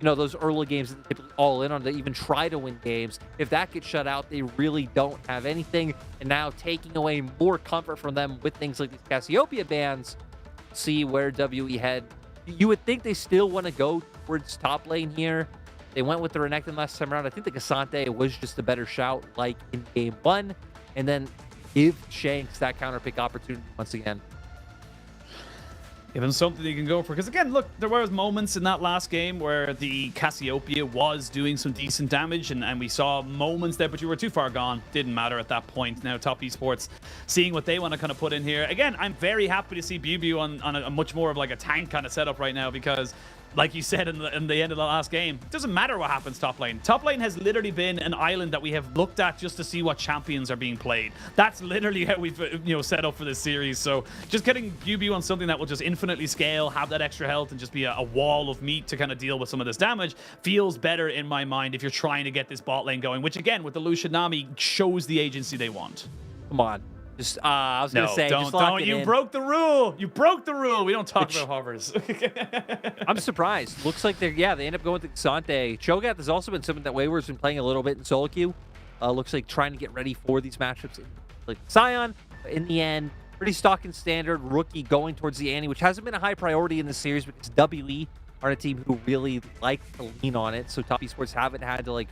those early games that they typically all in on to even try to win games. If that gets shut out, they really don't have anything, and now taking away more comfort from them with things like these Cassiopeia bans, see where WE head. You would think they still want to go towards top lane here. They went with the Renekton last time around. I think the Cassante was just a better shout, like in game 1, and then give Shanks that counter pick opportunity once again. Give him something you can go for. Because again, look, there were moments in that last game where the Cassiopeia was doing some decent damage, and we saw moments there, but you were too far gone. Didn't matter at that point. Now Top Esports seeing what they want to kind of put in here. Again, I'm very happy to see Bubu on a much more of like a tank kind of setup right now, because like you said in the end of the last game, it doesn't matter what happens top lane. Top lane has literally been an island that we have looked at just to see what champions are being played. That's literally how we've set up for this series. So just getting Bubu on something that will just infinitely scale, have that extra health, and just be a wall of meat to kind of deal with some of this damage feels better in my mind if you're trying to get this bot lane going, which again with the Lucian Nami shows the agency they want. Come on. Just I was No, gonna say, don't, just lock don't. it You in. broke the rule. You broke the rule. We don't talk Which- about hovers. I'm surprised. Looks like they end up going with Xante. Cho'Gath has also been something that Wayward's been playing a little bit in solo queue. Looks like trying to get ready for these matchups. Like Sion, but in the end, pretty stock and standard rookie going towards the Annie, which hasn't been a high priority in the series because WE are a team who really like to lean on it. So Top Esports haven't had to like,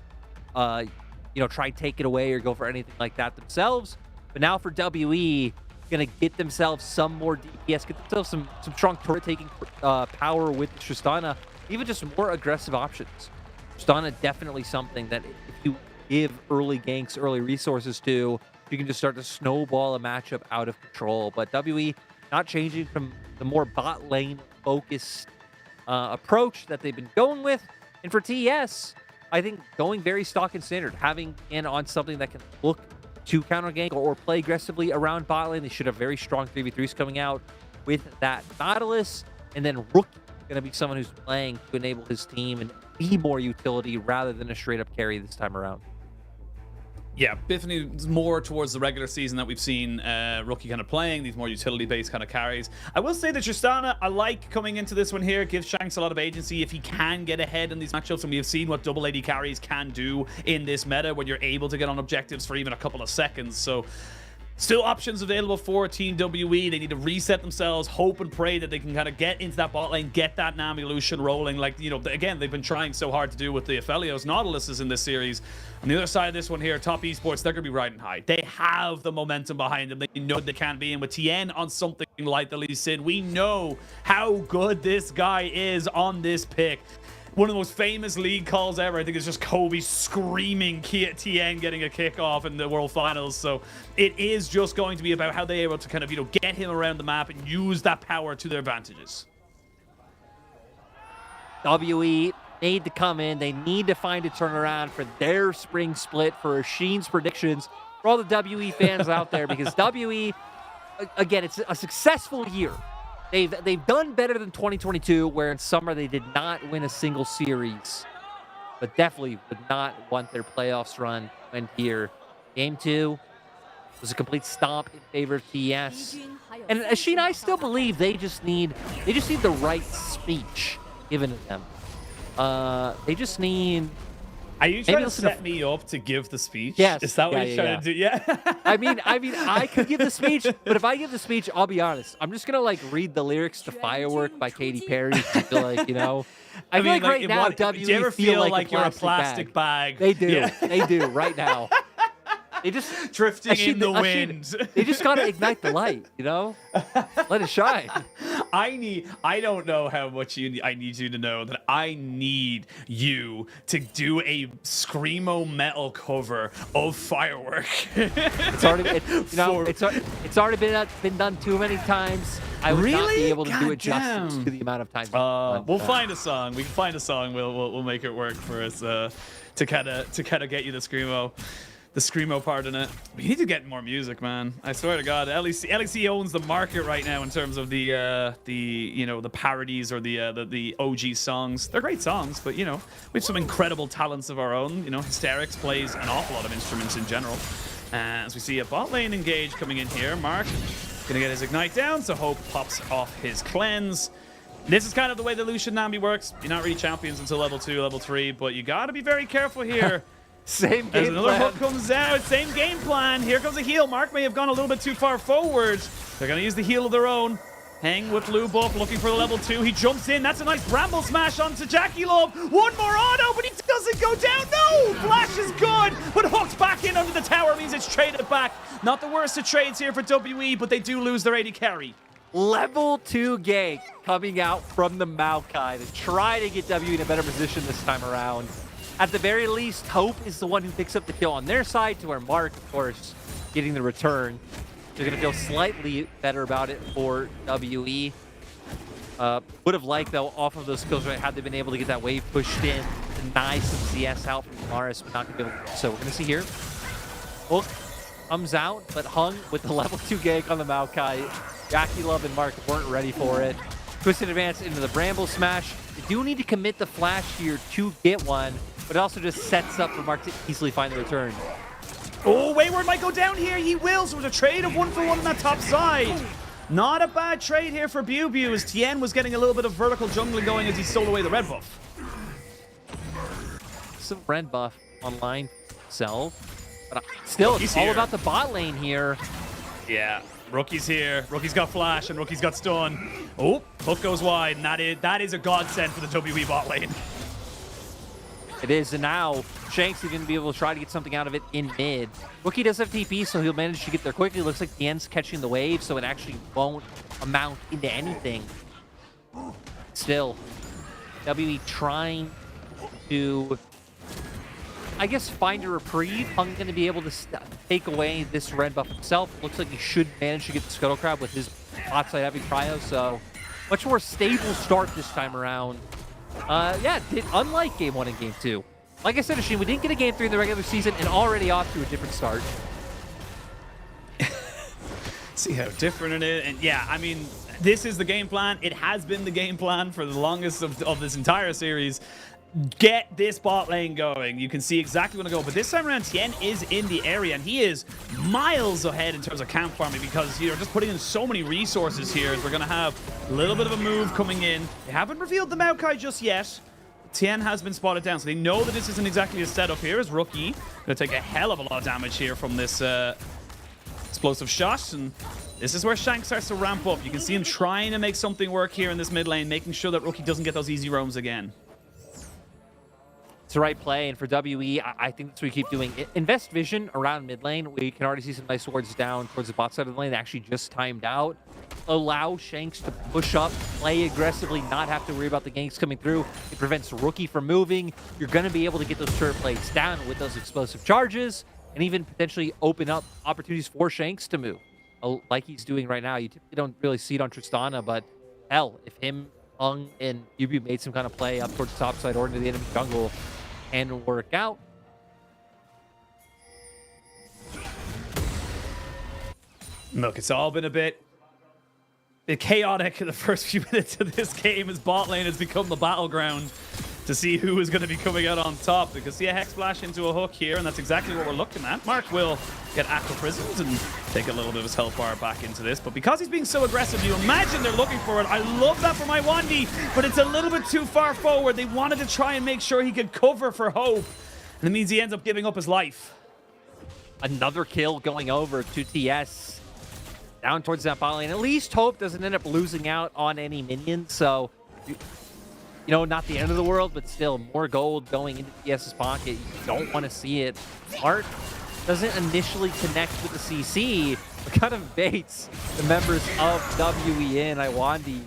try and take it away or go for anything like that themselves. But now for WE, gonna get themselves some more DPS, get themselves some strong turret taking power with Tristana, even just more aggressive options. Tristana definitely something that if you give early ganks, early resources to, you can just start to snowball a matchup out of control. But WE not changing from the more bot lane focused approach that they've been going with. And for TES, I think going very stock and standard, having in on something that can look to counter gank or play aggressively around bot lane. They should have very strong 3v3s coming out with that Nautilus. And then Rookie going to be someone who's playing to enable his team and be more utility rather than a straight up carry this time around. Yeah, definitely more towards the regular season that we've seen Rookie kind of playing, these more utility-based kind of carries. I will say that Tristana, I like coming into this one here, gives Shanks a lot of agency if he can get ahead in these matchups, and we have seen what double AD carries can do in this meta when you're able to get on objectives for even a couple of seconds. So still options available for Team WE. They need to reset themselves, hope and pray that they can kind of get into that bot lane, get that Nami Lucian rolling. Like, again, they've been trying so hard to do with the Aphelios Nautiluses in this series. On the other side of this one here, Top Esports, they're going to be riding high. They have the momentum behind them. They know they can be. And with TN on something like the Lee Sin, we know how good this guy is on this pick. One of the most famous league calls ever, I think, is just Kobe screaming TN getting a kickoff in the World Finals. So it is just going to be about how they're able to kind of, get him around the map and use that power to their advantages. WE need to come in. They need to find a turnaround for their spring split, for Sheen's predictions, for all the WE fans out there, because WE, again, it's a successful year. They've done better than 2022, where in summer they did not win a single series, but definitely would not want their playoffs run to end here. Game 2 was a complete stomp in favor of TES. And Asheen, I still believe they just need the right speech given to them. They just need. Are you trying to set me up to give the speech? Yes. Is that what you're trying to do? Yeah. I mean, I could give the speech, but if I give the speech, I'll be honest. I'm just gonna read the lyrics to "Firework" by Katy Perry. I feel like, I feel like right now, WE do you ever feel like you're a plastic bag? They do. Yeah. They do right now. They just drifting in the wind. They just gotta ignite the light, let it shine. I don't know how much I need you to know that I need you to do a screamo metal cover of Firework. It's already been done too many times. I would not be able to do it justice to the amount of times. We'll find a song. We can find a song. We'll make it work for us to kind of get you the screamo part in it. We need to get more music, man. I swear to God, LEC owns the market right now in terms of the parodies or the OG songs. They're great songs, but we have some incredible talents of our own. Hysterics plays an awful lot of instruments in general. As we see a bot lane engage coming in here, Mark gonna get his ignite down, so Hope pops off his cleanse. This is kind of the way the Lucian Nami works. You're not really champions until level 2, level 3, but you gotta be very careful here. Same game As another plan. hook comes out, same game plan. Here comes a heal. Mark may have gone a little bit too far forward. They're going to use the heal of their own. Hang with Lube up, looking for the level 2. He jumps in. That's a nice bramble smash onto Jackie Love. One more auto, but he doesn't go down. No! Flash is good, but hooked back in under the tower means it's traded back. Not the worst of trades here for WE, but they do lose their AD carry. Level 2 gank coming out from the Maokai to try to get W in a better position this time around. At the very least, Hope is the one who picks up the kill on their side, to where Mark, of course, getting the return. They're going to feel slightly better about it for WE. Would have liked, though, off of those kills, right, had they been able to get that wave pushed in, deny some CS out from Maris, but not going to be able to. So we're going to see here. Hook comes out, but hung with the level 2 gank on the Maokai. Jackie Love and Mark weren't ready for it. Twisted advance into the Bramble Smash. They do need to commit the flash here to get one, but it also just sets up for Mark to easily find the return. Oh, Wayward might go down here. He will. So there's a trade of 1-for-1 on that top side. Not a bad trade here for Bew as Tien was getting a little bit of vertical jungling going as he stole away the red buff. Some red buff online itself. But still, it's all about the bot lane here. Yeah, Rookie's here. Rookie's got flash and Rookie's got stun. Oh, hook goes wide, and that is a godsend for the WE bot lane. It is, and now Shanks is going to be able to try to get something out of it in mid. Rookie does have TP, so he'll manage to get there quickly. Looks like Tien's catching the wave, so it actually won't amount into anything. Still, WE trying to, I guess, find a reprieve. Hung going to be able to take away this red buff himself. Looks like he should manage to get the Scuttle Crab with his bot side heavy cryo, so much more stable start this time around. Yeah, unlike Game 1 and Game 2. Like I said, Ashin, we didn't get a Game 3 in the regular season and already off to a different start. See how different it is. And yeah, I mean, this is the game plan. It has been the game plan for the longest of this entire series. Get this bot lane going. You can see exactly where to go. But this time around, Tien is in the area, and he is miles ahead in terms of camp farming because you're just putting in so many resources here. We're going to have a little bit of a move coming in. They haven't revealed the Maokai just yet. Tien has been spotted down, so they know that this isn't exactly a setup here. As Rookie going to take a hell of a lot of damage here from this explosive shot, and this is where Shank starts to ramp up. You can see him trying to make something work here in this mid lane, making sure that Rookie doesn't get those easy roams again. It's the right play, and for WE, I think that's what we keep doing. Invest vision around mid lane. We can already see some nice wards down towards the bot side of the lane that actually just timed out. Allow Shanks to push up, play aggressively, not have to worry about the ganks coming through. It prevents Rookie from moving. You're going to be able to get those turret plates down with those explosive charges, and even potentially open up opportunities for Shanks to move, like he's doing right now. You typically don't really see it on Tristana, but hell, if him, Hung, and Yubu made some kind of play up towards the top side or into the enemy jungle, and work out. Look, it's all been a bit chaotic in the first few minutes of this game as bot lane has become the battleground to see who is going to be coming out on top. Because see a Hex Splash into a hook here, and that's exactly what we're looking at. Mark will get Aqua Prisons and take a little bit of his health bar back into this. But because he's being so aggressive, you imagine they're looking for it. I love that for my Wandy, but it's a little bit too far forward. They wanted to try and make sure he could cover for Hope, and it means he ends up giving up his life. Another kill going over to TS. Down towards that bot lane. At least Hope doesn't end up losing out on any minions, so you know, not the end of the world, but still more gold going into TS's pocket. You don't want to see it. Art doesn't initially connect with the CC, but kind of baits the members of WE in. Iwandi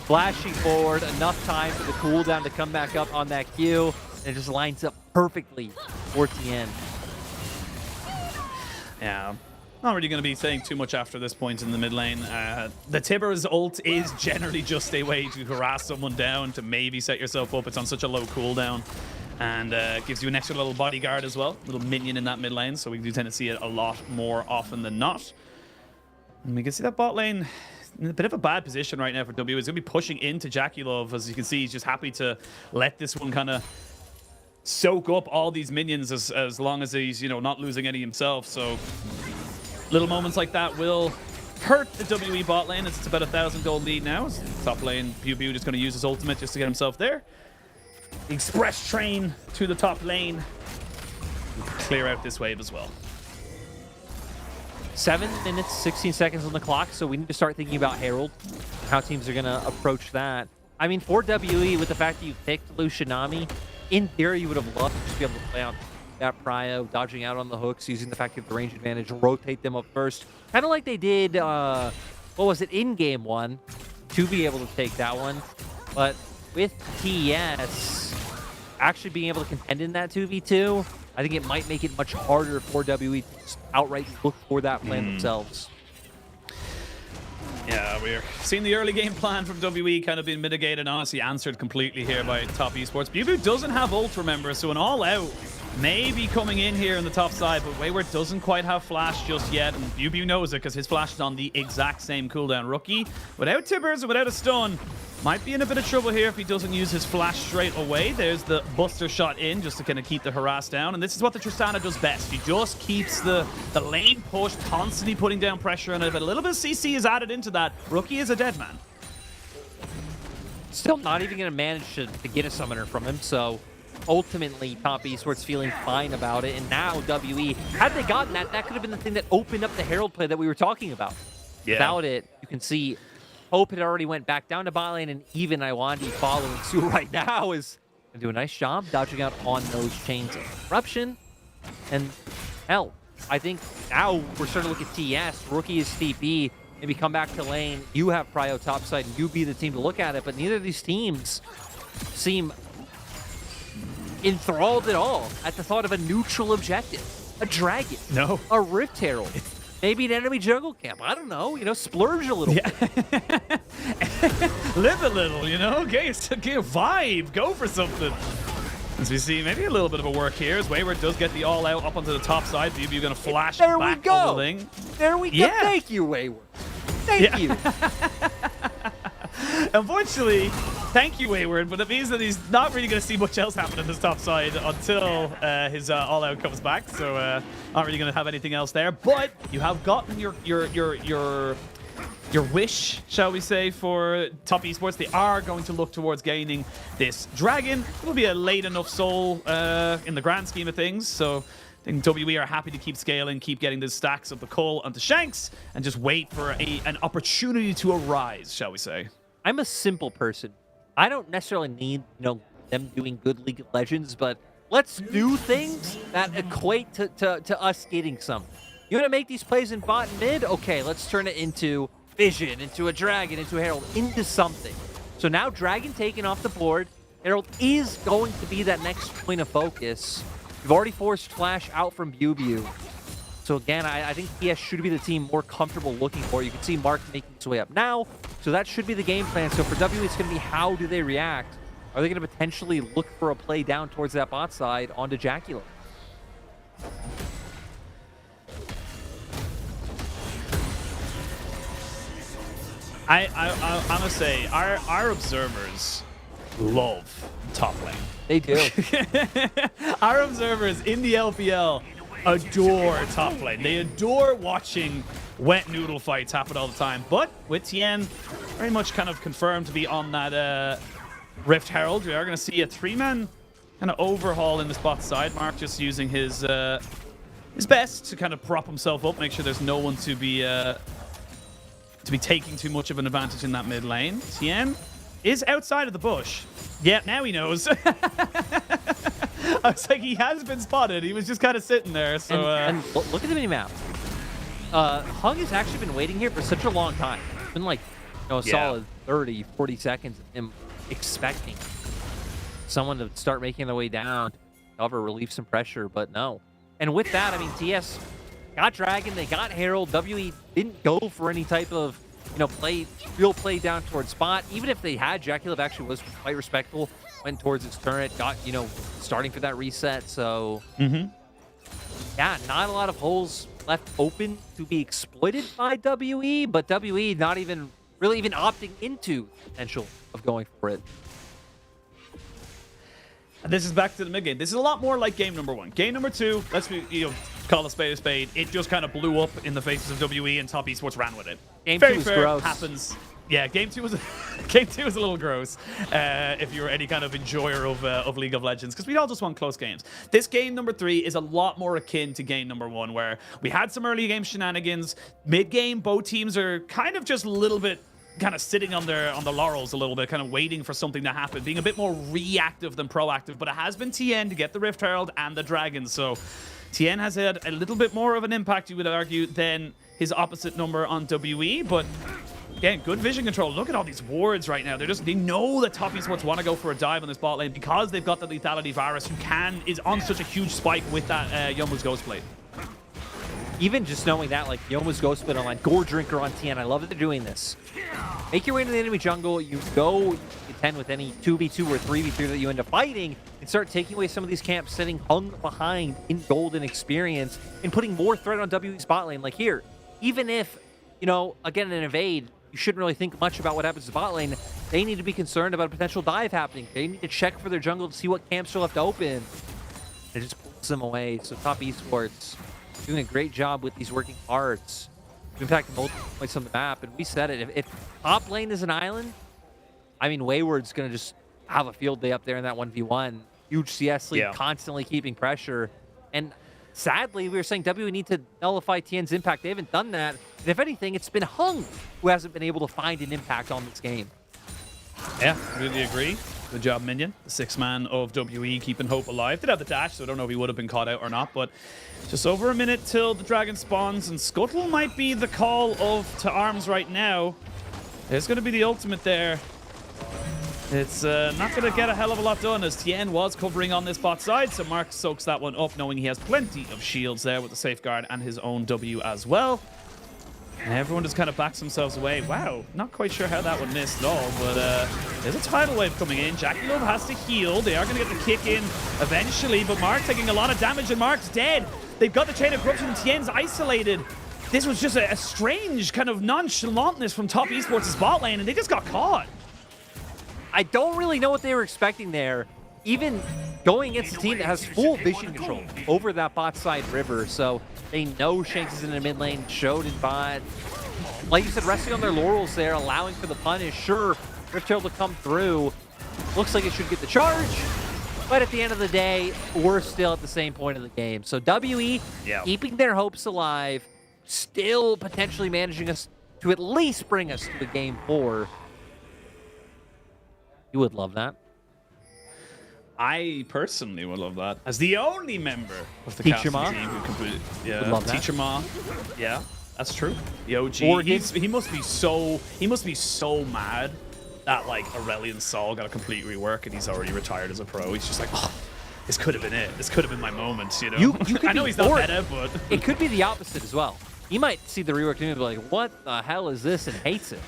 flashing forward, enough time for the cooldown to come back up on that Q, and it just lines up perfectly for Tien. Yeah. Not really going to be saying too much after this point in the mid lane. The Tibbers ult is generally just a way to harass someone down, to maybe set yourself up. It's on such a low cooldown, and gives you an extra little bodyguard as well, little minion in that mid lane, so we do tend to see it a lot more often than not. And we can see that bot lane in a bit of a bad position right now for W. He's going to be pushing into Jackie Love. As you can see, he's just happy to let this one kind of soak up all these minions as long as he's, you know, not losing any himself. So little moments like that will hurt the WE bot lane as it's about 1,000 gold lead now. Top lane, Pew just going to use his ultimate just to get himself there. The express train to the top lane. Clear out this wave as well. 7 minutes, 16 seconds on the clock, so we need to start thinking about Herald, how teams are going to approach that. I mean, for WE, with the fact that you picked Lucianami, in theory, you would have loved to just be able to play on that prio, dodging out on the hooks, using the fact you have the range advantage, rotate them up first. Kind of like they did, what was it, in Game 1, to be able to take that one. But with TES actually being able to contend in that 2v2, I think it might make it much harder for WE to just outright look for that plan themselves. Yeah, we're seeing the early game plan from WE kind of being mitigated, honestly answered completely here by Top Esports. Bubu doesn't have ult, remember, so an all-out may be coming in here in the top side, but Wayward doesn't quite have flash just yet, and Bubu knows it because his flash is on the exact same cooldown. Rookie, without Tibbers and without a stun, Might be in a bit of trouble here if he doesn't use his flash straight away. There's the buster shot in just to kind of keep the harass down. And this is what the Tristana does best. He just keeps the lane push, constantly putting down pressure on it. But a little bit of CC is added into that. Rookie is a dead man. Still not even going to manage to get a summoner from him. So ultimately, Top Esports feeling fine about it. And now WE, had they gotten that, that could have been the thing that opened up the Herald play that we were talking about. Yeah. Without it, you can see Hope had already went back down to bot lane, and even Iwandi following suit right now is going to do a nice job dodging out on those chains of corruption. And hell, I think now we're starting to look at TES. Rookie is TP. Maybe come back to lane. You have prio topside, and you be the team to look at it. But neither of these teams seem enthralled at all at the thought of a neutral objective. A dragon. No. A Rift Herald. Maybe an enemy jungle camp. I don't know. You know, splurge a little bit. Live a little, you know? Get a vibe. Go for something. As we see, maybe a little bit of a work here as Wayward does get the all-out up onto the top side. BB going to flash there back we go. on the lane. There we go. Yeah. Thank you, Wayward. Thank you. Unfortunately, thank you, Wayward, but it means that he's not really going to see much else happen on this top side until his all-out comes back. So not really going to have anything else there. But you have gotten your wish, shall we say, for Top Esports. They are going to look towards gaining this dragon. It will be a late enough soul in the grand scheme of things. So I think WE are happy to keep scaling, keep getting the stacks of the coal onto Shanks, and just wait for an opportunity to arise, shall we say. I'm a simple person. I don't necessarily need, them doing good League of Legends, but let's do things that equate to us getting something. You want to make these plays in bot and mid? Okay, let's turn it into Vision, into a Dragon, into a Herald, into something. So now Dragon taken off the board. Herald is going to be that next point of focus. We've already forced Flash out from BuBu. So again, I think TS should be the team more comfortable looking for. You can see Mark making his way up now. So that should be the game plan. So for WE, it's going to be how do they react? Are they going to potentially look for a play down towards that bot side onto Jackula? I must say, our observers love top lane. They do. Our observers in the LPL adore top lane. They adore watching wet noodle fights happen all the time. But with Tien very much kind of confirmed to be on that Rift Herald, we are going to see a 3-man kind of overhaul in the spot side. Mark just using his best to kind of prop himself up, make sure there's no one to be taking too much of an advantage in that mid lane. Tien is outside of the bush. Yeah, now he knows. I was like, he has been spotted. He was just kind of sitting there. So and look at the minimap. Hung has actually been waiting here for such a long time. It's been like a solid 30, 40 seconds of him expecting someone to start making their way down, cover, relieve some pressure, but no. And with that, I mean, TS got Dragon, they got Herald. WE didn't go for any type of real play down towards spot. Even if they had, Jackula actually was quite respectful. Went towards his turret, got, starting for that reset. So, yeah, not a lot of holes left open to be exploited by WE, but WE not even really opting into the potential of going for it. And this is back to the mid game. This is a lot more like game number 1. Game number 2, let's be, call a spade a spade. It just kind of blew up in the faces of WE, and Top Esports ran with it. Game Very 2 was fair, gross. happens. Yeah, game 2 was game 2 was a little gross if you're any kind of enjoyer of League of Legends, because we all just want close games. This game number 3 is a lot more akin to game number 1, where we had some early game shenanigans. Mid game, both teams are kind of just a little bit kind of sitting on the laurels a little bit, kind of waiting for something to happen, being a bit more reactive than proactive. But it has been Tien to get the Rift Herald and the Dragon, so Tien has had a little bit more of an impact, you would argue, than his opposite number on WE. But again, good vision control. Look at all these wards right now. They know that Top Esports want to go for a dive on this bot lane because they've got the lethality Varus, who is on such a huge spike with that Yomu's Ghostblade. Even just knowing that, like, Yomu's Ghostblade online, Gore Drinker on Tien. I love that they're doing this. Make your way into the enemy jungle. You go contend with any 2v2 or 3v3 that you end up fighting, and start taking away some of these camps sitting hung behind in golden experience and putting more threat on WE's bot lane. Like here, even if, again, an evade you shouldn't really think much about what happens to bot lane. They need to be concerned about a potential dive happening. They need to check for their jungle to see what camps are left open. It just pulls them away. So top esports doing a great job with these working parts. In fact, multiple points on the map, and we said it. If top lane is an island, I mean, Wayward's going to just have a field day up there in that 1v1. Huge CS lead, constantly keeping pressure. And sadly, we were saying we need to nullify TN's impact. They haven't done that. And if anything, it's been Hung who hasn't been able to find an impact on this game. Yeah, really agree. Good job, Minion, the sixth man of WE, keeping hope alive. Did have the dash, so I don't know if he would have been caught out or not, but just over a minute till the dragon spawns, and Scuttle might be the call to arms right now. There's going to be the ultimate there. It's not going to get a hell of a lot done, as Tien was covering on this bot side, so Mark soaks that one up, knowing he has plenty of shields there with the safeguard and his own W as well. And everyone just kind of backs themselves away. Wow, not quite sure how that one missed at all, but there's a tidal wave coming in. Jackie Love has to heal. They are going to get the kick in eventually, but Mark taking a lot of damage, and Mark's dead. They've got the chain of corruption, and Tien's isolated. This was just a strange kind of nonchalantness from top esports' bot lane, and they just got caught. I don't really know what they were expecting there. Even going against a team that has full vision control over that bot side river, so they know Shanks is in the mid lane, showed in bot. Like you said, resting on their laurels there, allowing for the punish. Sure, Rift Herald to come through. Looks like it should get the charge, but at the end of the day, we're still at the same point of the game. So WE keeping their hopes alive, still potentially managing us to at least bring us to Game 4. You would love that. I personally would love that. As the only member of the Teacher casting Ma? team who completed, Would love that. Teacher Ma. Yeah, that's true. The OG. Oregon. He must be so mad that like Aurelion Sol got a complete rework and he's already retired as a pro. He's just like, oh, this could have been it. This could have been my moment. You know. You could I know be he's not Oregon. meta, but It could be the opposite as well. He might see the rework and be like, what the hell is this, and hates it.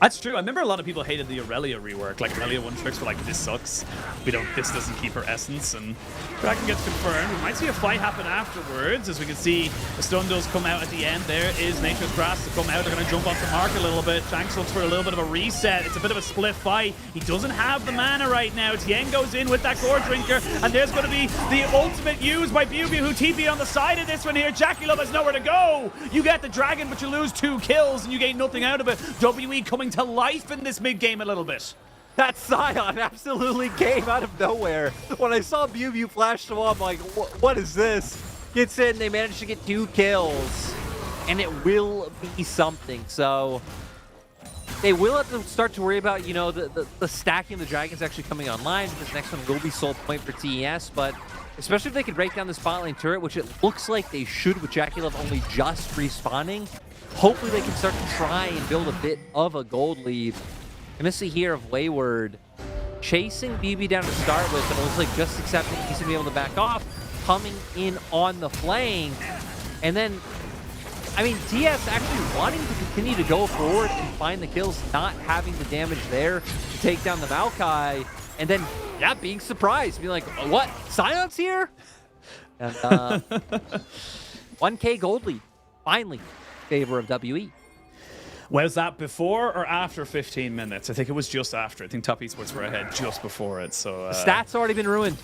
that's true. I remember a lot of people hated the Aurelia rework. Like Aurelia one tricks were like, this sucks. This doesn't keep her essence. And Kraken gets confirmed. We might see a fight happen afterwards, as we can see the stun does come out at the end. There is Nature's Grass to come out. They're going to jump onto Mark a little bit. Shanks looks for a little bit of a reset. It's a bit of a split fight. He doesn't have the mana right now. Tien goes in with that Gore Drinker, and there's going to be the ultimate used by Bubu, who TP on the side of this one here. Jackie Love has nowhere to go. You get the dragon, but you lose 2 kills, and you gain nothing out of it. WE coming to life in this mid-game a little bit. That Scion absolutely came out of nowhere. When I saw Bubu flash the wall, I'm like, what is this? Gets in, they managed to get 2 kills. And it will be something. So they will have to start to worry about, you know, the stacking of the dragons actually coming online. This next one will be soul point for TES, but especially if they can break down this bot lane turret, which it looks like they should with Jackie Love only just respawning. Hopefully they can start to try and build a bit of a gold lead. Gonna see here of Wayward chasing BB down to start with, but it looks like just accepting he's gonna be able to back off, coming in on the flank. And then, I mean, TS actually wanting to continue to go forward and find the kills, not having the damage there to take down the Maokai. And then, yeah, being surprised, being like, what? Scion's here? And 1K gold lead, finally, favor of WE. Was that before or after 15 minutes? I think it was just after. I think Top Esports were ahead just before it. So stats already been ruined.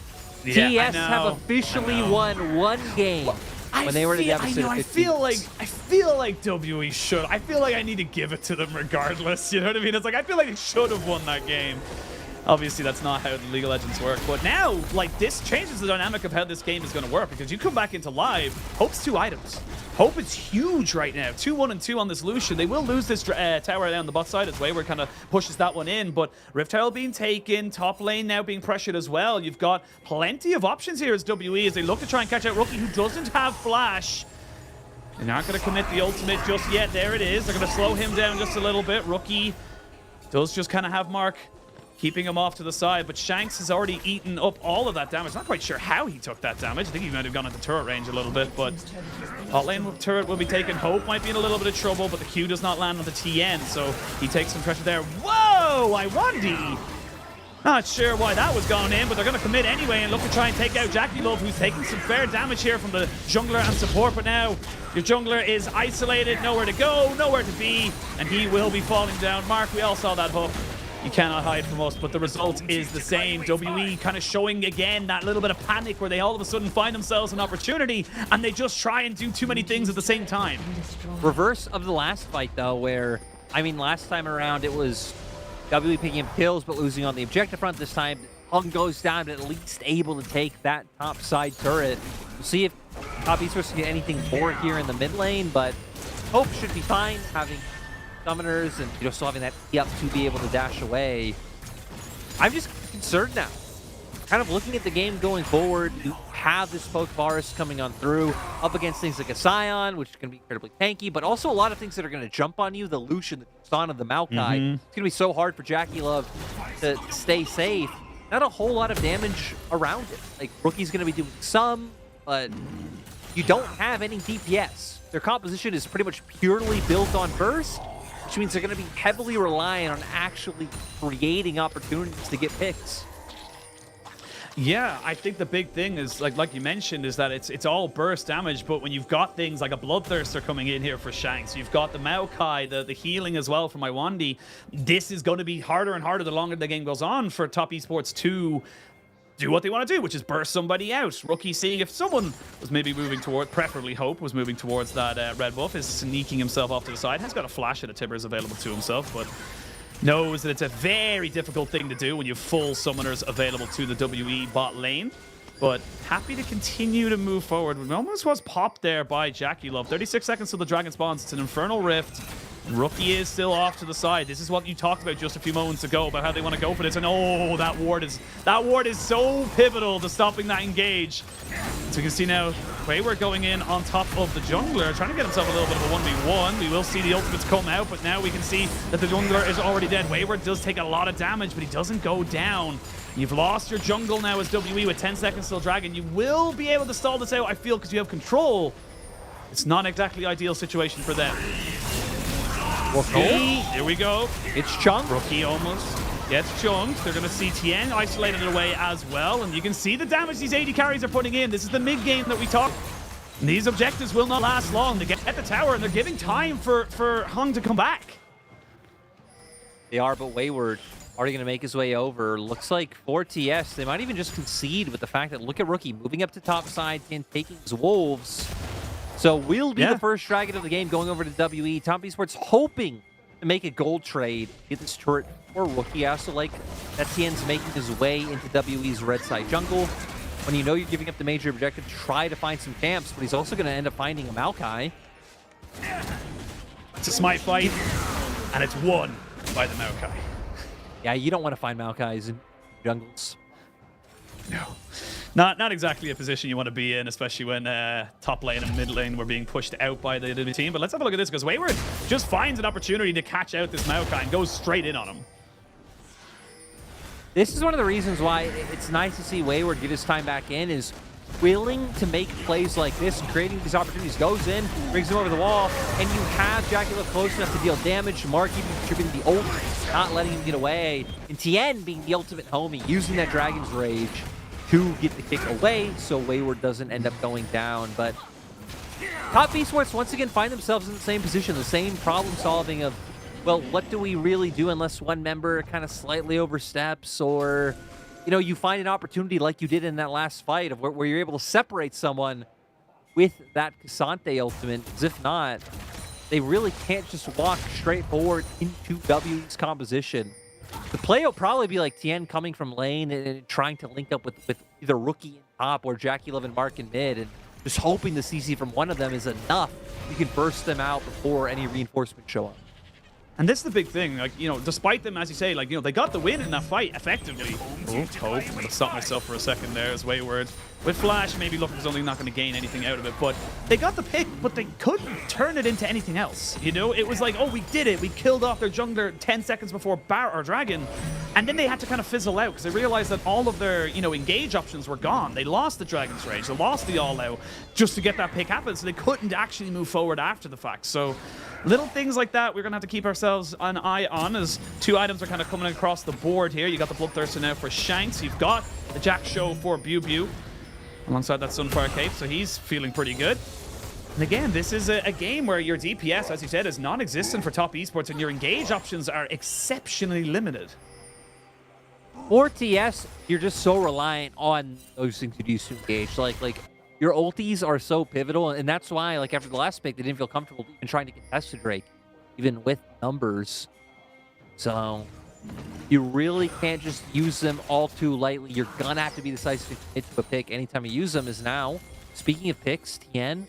Yeah, TES have officially won 1 game when they were in a deficit of 15. I feel like WE should. I feel like I need to give it to them regardless. You know what I mean? It's like I feel like they should have won that game. Obviously, that's not how the League of Legends work. But now, like, this changes the dynamic of how this game is going to work, because you come back into live, Hope's 2 items. Hope is huge right now. 2-1 and 2 on this Lucian. They will lose this tower down the bot side as Wayward kind of pushes that one in. But Rift Herald being taken, top lane now being pressured as well. You've got plenty of options here as WE as they look to try and catch out Rookie, who doesn't have flash. They're not going to commit the ultimate just yet. There it is. They're going to slow him down just a little bit. Rookie does just kind of have Mark keeping him off to the side, but Shanks has already eaten up all of that damage. Not quite sure how he took that damage. I think he might have gone into turret range a little bit, but hot lane turret will be taken. Hope might be in a little bit of trouble, but the Q does not land on the TN, so he takes some pressure there. Whoa! Iwandi Not sure why that was going in, but they're going to commit anyway and look to try and take out JackeyLove, who's taking some fair damage here from the jungler and support. But now your jungler is isolated, nowhere to go, nowhere to be, and he will be falling down. Mark, we all saw that hook. You cannot hide from us, but the result is the same. WE kind of showing again that little bit of panic where they all of a sudden find themselves an opportunity and they just try and do too many things at the same time. Reverse of the last fight, though, where, I mean, last time around it was WE picking up kills but losing on the objective front. This time, Hung goes down, but at least able to take that top side turret. We'll see if Top Esports can get anything more here in the mid lane, but Hope should be fine, having summoners and still having that E up to be able to dash away. I'm just concerned now. Kind of looking at the game going forward, you have this poke Varus coming on through, up against things like a Scion, which is going to be incredibly tanky, but also a lot of things that are going to jump on you, the Lucian, the Tristana, the Maokai. It's going to be so hard for JackeyLove to stay safe. Not a whole lot of damage around it. Like, Rookie's going to be doing some, but you don't have any DPS. Their composition is pretty much purely built on burst, which means they're going to be heavily reliant on actually creating opportunities to get picks. Yeah, I think the big thing is, like you mentioned, is that it's all burst damage, but when you've got things like a Bloodthirster coming in here for Shanks, you've got the Maokai, the healing as well from Iwandi, this is going to be harder and harder the longer the game goes on for Top Esports to do what they want to do, which is burst somebody out. Rookie seeing if someone was maybe moving toward, preferably Hope, was moving towards that red buff, is sneaking himself off to the side. Has got a flash of the Tibbers available to himself, but knows that it's a very difficult thing to do when you have full summoners available to the WE bot lane. But happy to continue to move forward. It almost was popped there by JackeyLove. 36 seconds till the Dragon spawns. It's an Infernal Rift. Rookie is still off to the side. This is what you talked about just a few moments ago about how they want to go for this. And oh, that ward is so pivotal to stopping that engage. So you can see now Wayward going in on top of the jungler, trying to get himself a little bit of a 1v1. We will see the ultimates come out, but now we can see that the jungler is already dead. Wayward does take a lot of damage, but he doesn't go down. You've lost your jungle now as WE with 10 seconds till Dragon. You will be able to stall this out, I feel, because you have control. It's not exactly ideal situation for them. Rookie, here we go. It's Chung. Rookie almost gets chunked. They're going to see Tien isolated away as well. And you can see the damage these AD carries are putting in. This is the mid game that we talked. And these objectives will not last long. They get at the tower and they're giving time for Hung to come back. They are, but Wayward already going to make his way over. Looks like for TES, they might even just concede with the fact that look at Rookie moving up to top side and taking his Wolves. So we'll be the first Dragon of the game going over to WE. Top Esports hoping to make a gold trade, get this turret for Rookie. I also like that Tien's making his way into WE's red side jungle. When you know you're giving up the major objective, try to find some camps, but he's also going to end up finding a Maokai. It's a smite fight, and it's won by the Maokai. Yeah, you don't want to find Maokais in jungles. No. Not exactly a position you want to be in, especially when top lane and mid lane were being pushed out by the enemy team. But let's have a look at this, because Wayward just finds an opportunity to catch out this Maokai and goes straight in on him. This is one of the reasons why it's nice to see Wayward get his time back in, is willing to make plays like this and creating these opportunities. Goes in, brings him over the wall, and you have JackeyLove close enough to deal damage. Mark even contributing the ult, not letting him get away. And Tien being the ultimate homie, using that Dragon's Rage to get the kick away so Wayward doesn't end up going down. But Top Esports once again find themselves in the same position, the same problem solving of, well, what do we really do unless one member kind of slightly oversteps, or, you know, you find an opportunity like you did in that last fight of where you're able to separate someone with that Cassante ultimate. Because if not, they really can't just walk straight forward into W's composition. The play will probably be like Tien coming from lane and trying to link up with either Rookie in top or JackeyLove and Mark in mid, and just hoping the CC from one of them is enough. You can burst them out before any reinforcements show up. And this is the big thing, like, you know, despite them, as you say, like, you know, they got the win in that fight effectively. Oh, Hope. I'm going to stop myself for a second there as Wayward. With Flash, maybe looking for something, not going to gain anything out of it, but they got the pick, but they couldn't turn it into anything else. You know, it was like, oh, we did it. We killed off their jungler 10 seconds before Dragon. And then they had to kind of fizzle out because they realized that all of their, engage options were gone. They lost the Dragon's Rage, they lost the All-Out just to get that pick happen, so they couldn't actually move forward after the fact. So little things like that we're going to have to keep ourselves an eye on as 2 items are kind of coming across the board here. You got the Bloodthirster now for Shanks. You've got the Jack Show for Bew alongside that Sunfire Cape, so he's feeling pretty good. And again, this is a game where your DPS, as you said, is non-existent for top esports, and your engage options are exceptionally limited. For TS, you're just so reliant on those things you use to engage. Like your ultis are so pivotal, and that's why, like, after the last pick, they didn't feel comfortable even trying to contest the Drake, even with numbers. So you really can't just use them all too lightly. You're gonna have to be decisive to commit to a pick anytime you use them. Is now, speaking of picks, Tien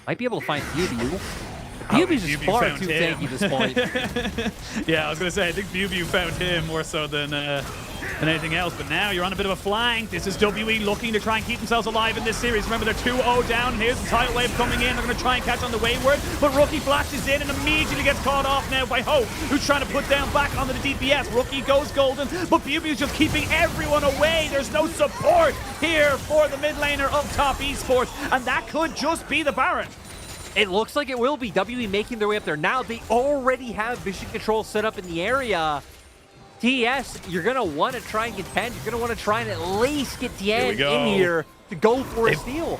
might be able to find Bew. Bew's just far too tanky at this point. Yeah, I was gonna say, I think Bew found him more so than anything else. But now you're on a bit of a flank. This is WE looking to try and keep themselves alive in this series. Remember, they're 2-0 down, and here's the tidal wave coming in. They're going to try and catch on the Wayward, but Rookie flashes in and immediately gets caught off now by Hope, who's trying to put down back onto the DPS. Rookie goes golden, but Bew's just keeping everyone away. There's no support here for the mid laner of top esports, and that could just be the Baron. It looks like it will be. WE making their way up there now. They already have vision control set up in the area. TES, you're going to want to try and contend. You're going to want to try and at least get Tien in here to go for a steal.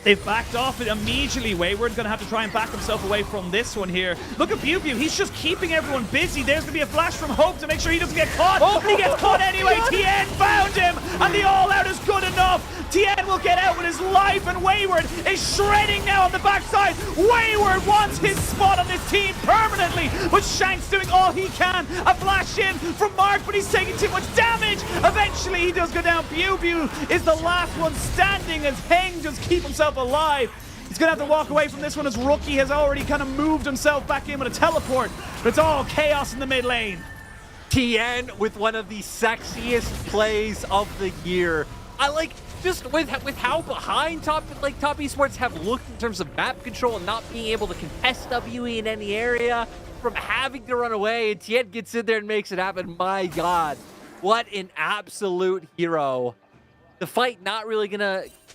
They've backed off it immediately. Wayward's going to have to try and back himself away from this one here. Look at Bew. He's just keeping everyone busy. There's going to be a flash from Hope to make sure he doesn't get caught. But he gets caught anyway. Tien found him, and the all-out is good enough. Tien will get out with his life, and Wayward is shredding now on the backside. Wayward wants his spot on this team permanently, but Shank's doing all he can. A flash in from Mark, but he's taking too much damage. Eventually, he does go down. Bew is the last one standing as Heng just keeps himself alive. He's going to have to walk away from this one as Rookie has already kind of moved himself back in with a teleport. But it's all chaos in the mid lane. Tien with one of the sexiest plays of the year. I like just with how behind top esports have looked in terms of map control and not being able to contest WE in any area, from having to run away, and Tien gets in there and makes it happen. My God, what an absolute hero. The fight not really going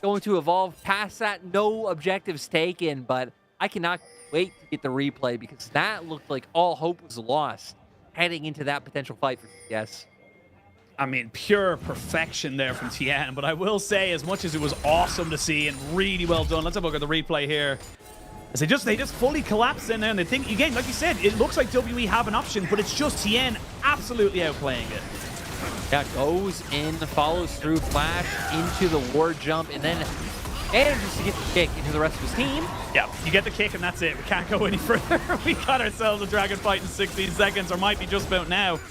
to evolve past that. No objectives taken, but I cannot wait to get the replay because that looked like all hope was lost heading into that potential fight for TES. I mean, pure perfection there from Tien, but I will say, as much as it was awesome to see and really well done, let's have a look at the replay here. As they just fully collapse in there, and they think, again, like you said, it looks like WE have an option, but it's just Tien absolutely outplaying it. Yeah, goes in, follows through, flash into the ward jump, and then manages to get the kick into the rest of his team. Yeah, you get the kick and that's it. We can't go any further. We got ourselves a dragon fight in 16 seconds, or might be just about now.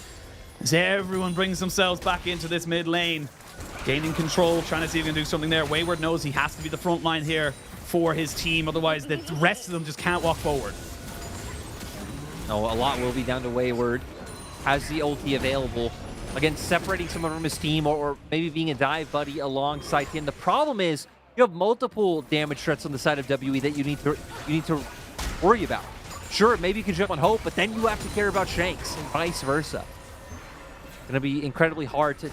As everyone brings themselves back into this mid lane. Gaining control, trying to see if he can do something there. Wayward knows he has to be the front line here for his team, otherwise the rest of them just can't walk forward. No, a lot will be down to Wayward. Has the ulti available. Again, separating someone from his team, or maybe being a dive buddy alongside him. The problem is you have multiple damage threats on the side of WE that you need to worry about. Sure, maybe you can jump on Hope, but then you have to care about Shanks and vice versa. It's going to be incredibly hard to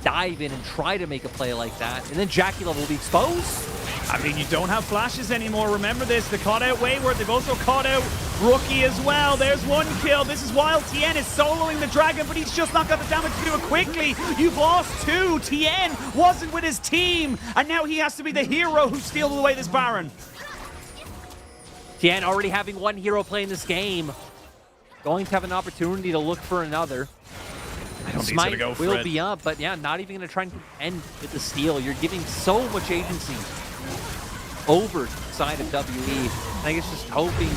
dive in and try to make a play like that. And then Jackie Love will be exposed. I mean, you don't have flashes anymore. Remember this. They caught out Wayward. They've also caught out Rookie as well. There's one kill. This is while Tien is soloing the dragon, but he's just not got the damage to do it quickly. You've lost two. Tien wasn't with his team, and now he has to be the hero who steals away this Baron. Tien already having one hero play in this game. Going to have an opportunity to look for another. I don't think he's gonna go for it. Will be up, but yeah, not even going to try and contend with the steal. You're giving so much agency over to the side of WE. I think it's just hoping,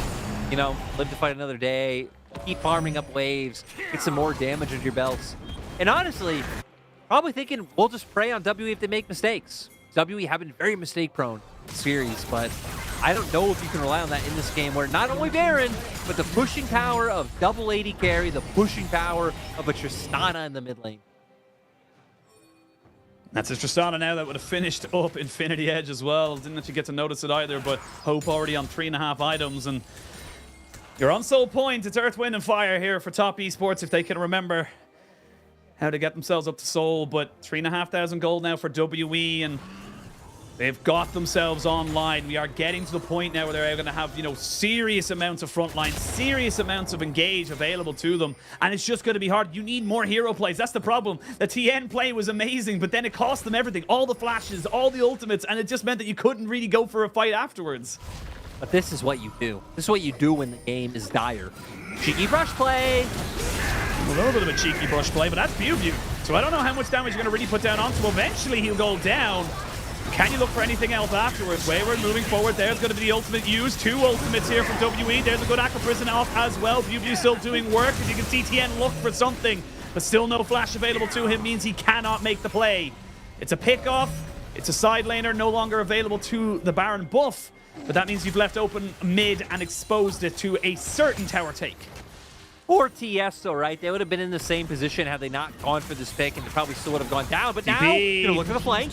you know, live to fight another day, keep farming up waves, get some more damage under your belts. And honestly, probably thinking we'll just prey on WE if they make mistakes. WE have been very mistake-prone series, but I don't know if you can rely on that in this game where not only Baron, but the pushing power of double AD carry, the pushing power of a Tristana in the mid lane. That's a Tristana now that would have finished up Infinity Edge as well. Didn't actually get to notice it either, but Hope already on 3.5 items. And you're on Soul Point. It's Earth, Wind, and Fire here for top esports if they can remember how to get themselves up to Seoul, but 3,500 gold now for WE, and they've got themselves online. We are getting to the point now where they're going to have, you know, serious amounts of frontline, serious amounts of engage available to them, and it's just going to be hard. You need more hero plays. That's the problem. The TN play was amazing, but then it cost them everything. All the flashes, all the ultimates, and it just meant that you couldn't really go for a fight afterwards. But this is what you do. This is what you do when the game is dire. Cheeky brush play. A little bit of a cheeky brush play, but that's Bew. So I don't know how much damage you're going to really put down onto him. Eventually, he'll go down. Can you look for anything else afterwards? Wayward moving forward. There's going to be the ultimate used. 2 ultimates here from WE. There's a good Aqua Prison off as well. Bew still doing work. As you can see, TN look for something, but still no flash available to him means he cannot make the play. It's a pick-off. It's a side laner no longer available to the Baron buff, but that means you've left open mid and exposed it to a certain tower take. Or TS, though, right? They would have been in the same position had they not gone for this pick, and they probably still would have gone down. But now, gonna look for the flank.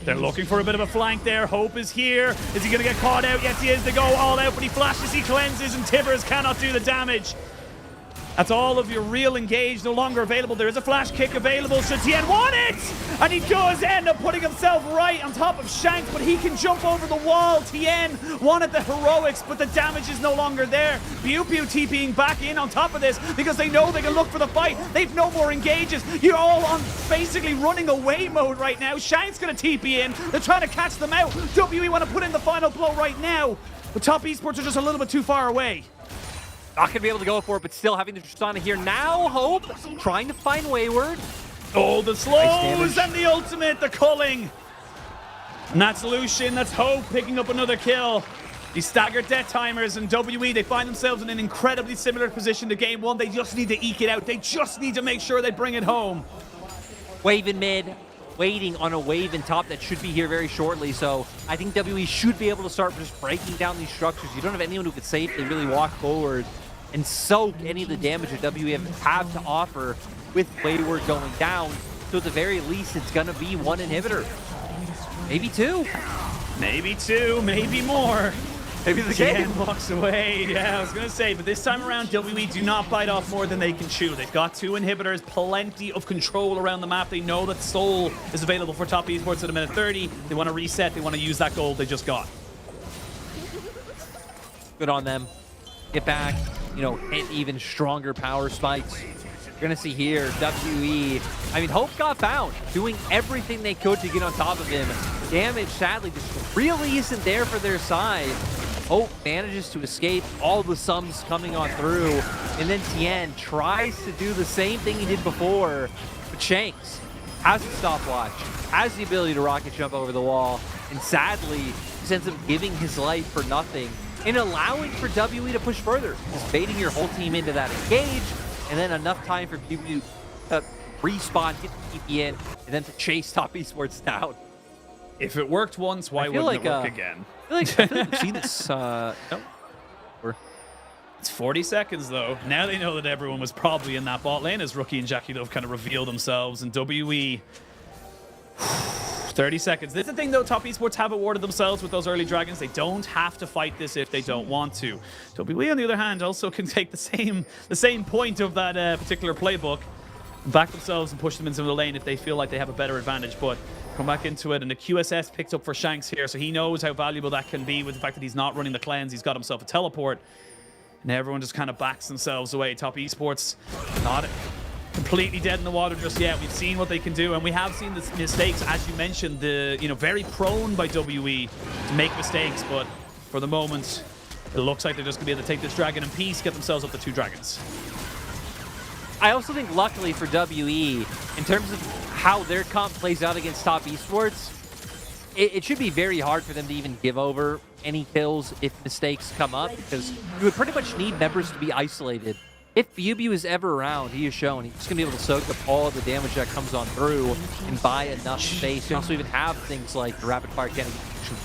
They're looking for a bit of a flank there. Hope is here. Is he going to get caught out? Yes, he is. They go all out, but he flashes, he cleanses, and Tivers cannot do the damage. That's all of your real engage no longer available. There is a flash kick available. Should Tien want it? And he does end up putting himself right on top of Shanks, but he can jump over the wall. Tien wanted the heroics, but the damage is no longer there. Pew TPing back in on top of this because they know they can look for the fight. They've no more engages. You're all on basically running away mode right now. Shanks going to TP in. They're trying to catch them out. WE want to put in the final blow right now, but Top Esports are just a little bit too far away. Not going to be able to go for it, but still having the Tristana here. Now, Hope trying to find Wayward. Oh, the slows and the ultimate, the culling. And that's Lucian, that's Hope picking up another kill. These staggered death timers, and WE, they find themselves in an incredibly similar position to game one. They just need to eke it out. They just need to make sure they bring it home. Wave in mid, waiting on a wave in top that should be here very shortly. So I think WE should be able to start just breaking down these structures. You don't have anyone who could safely really walk forward and soak any of the damage that WE have to offer with Wayward going down. So at the very least, it's going to be 1 inhibitor. Maybe 2. Maybe 2, maybe more. Maybe the game walks away. Yeah, I was going to say, but this time around, WE do not bite off more than they can chew. They've got 2 inhibitors, plenty of control around the map. They know that Soul is available for Top Esports at a minute 30. They want to reset. They want to use that gold they just got. Good on them. Get back, you know, hit even stronger power spikes. You're going to see here, WE. I mean, Hope got found, doing everything they could to get on top of him. Damage, sadly, just really isn't there for their side. Hope manages to escape, all the sums coming on through, and then Tien tries to do the same thing he did before, but Shanks has a stopwatch, has the ability to rocket jump over the wall, and sadly, just ends up giving his life for nothing and allowing for WE to push further. Just baiting your whole team into that engage, and then enough time for WE to respawn, get the TP in, and then to chase Top Esports down. If it worked once, why wouldn't it work again? I feel like we've seen this. No. It's 40 seconds, though. Now they know that everyone was probably in that bot lane as Rookie and Jackie Love kind of reveal themselves, and WE... 30 seconds. This is the thing, though. Top Esports have awarded themselves with those early dragons. They don't have to fight this if they don't want to. WE, on the other hand, also can take the same point of that particular playbook, back themselves and push them into the lane if they feel like they have a better advantage. But come back into it, and the QSS picked up for Shanks here, so he knows how valuable that can be with the fact that he's not running the cleanse. He's got himself a teleport, and everyone just kind of backs themselves away. Top Esports not completely dead in the water just yet. We've seen what they can do, and we have seen the mistakes, as you mentioned, very prone by WE to make mistakes, but for the moment, it looks like they're just going to be able to take this dragon in peace, get themselves up to 2 dragons. I also think, luckily for WE, in terms of how their comp plays out against Top Esports, it should be very hard for them to even give over any kills if mistakes come up, because you would pretty much need members to be isolated. If Bew is ever around, he is shown he's going to be able to soak up all of the damage that comes on through and buy enough space. You also even have things like the rapid fire cannon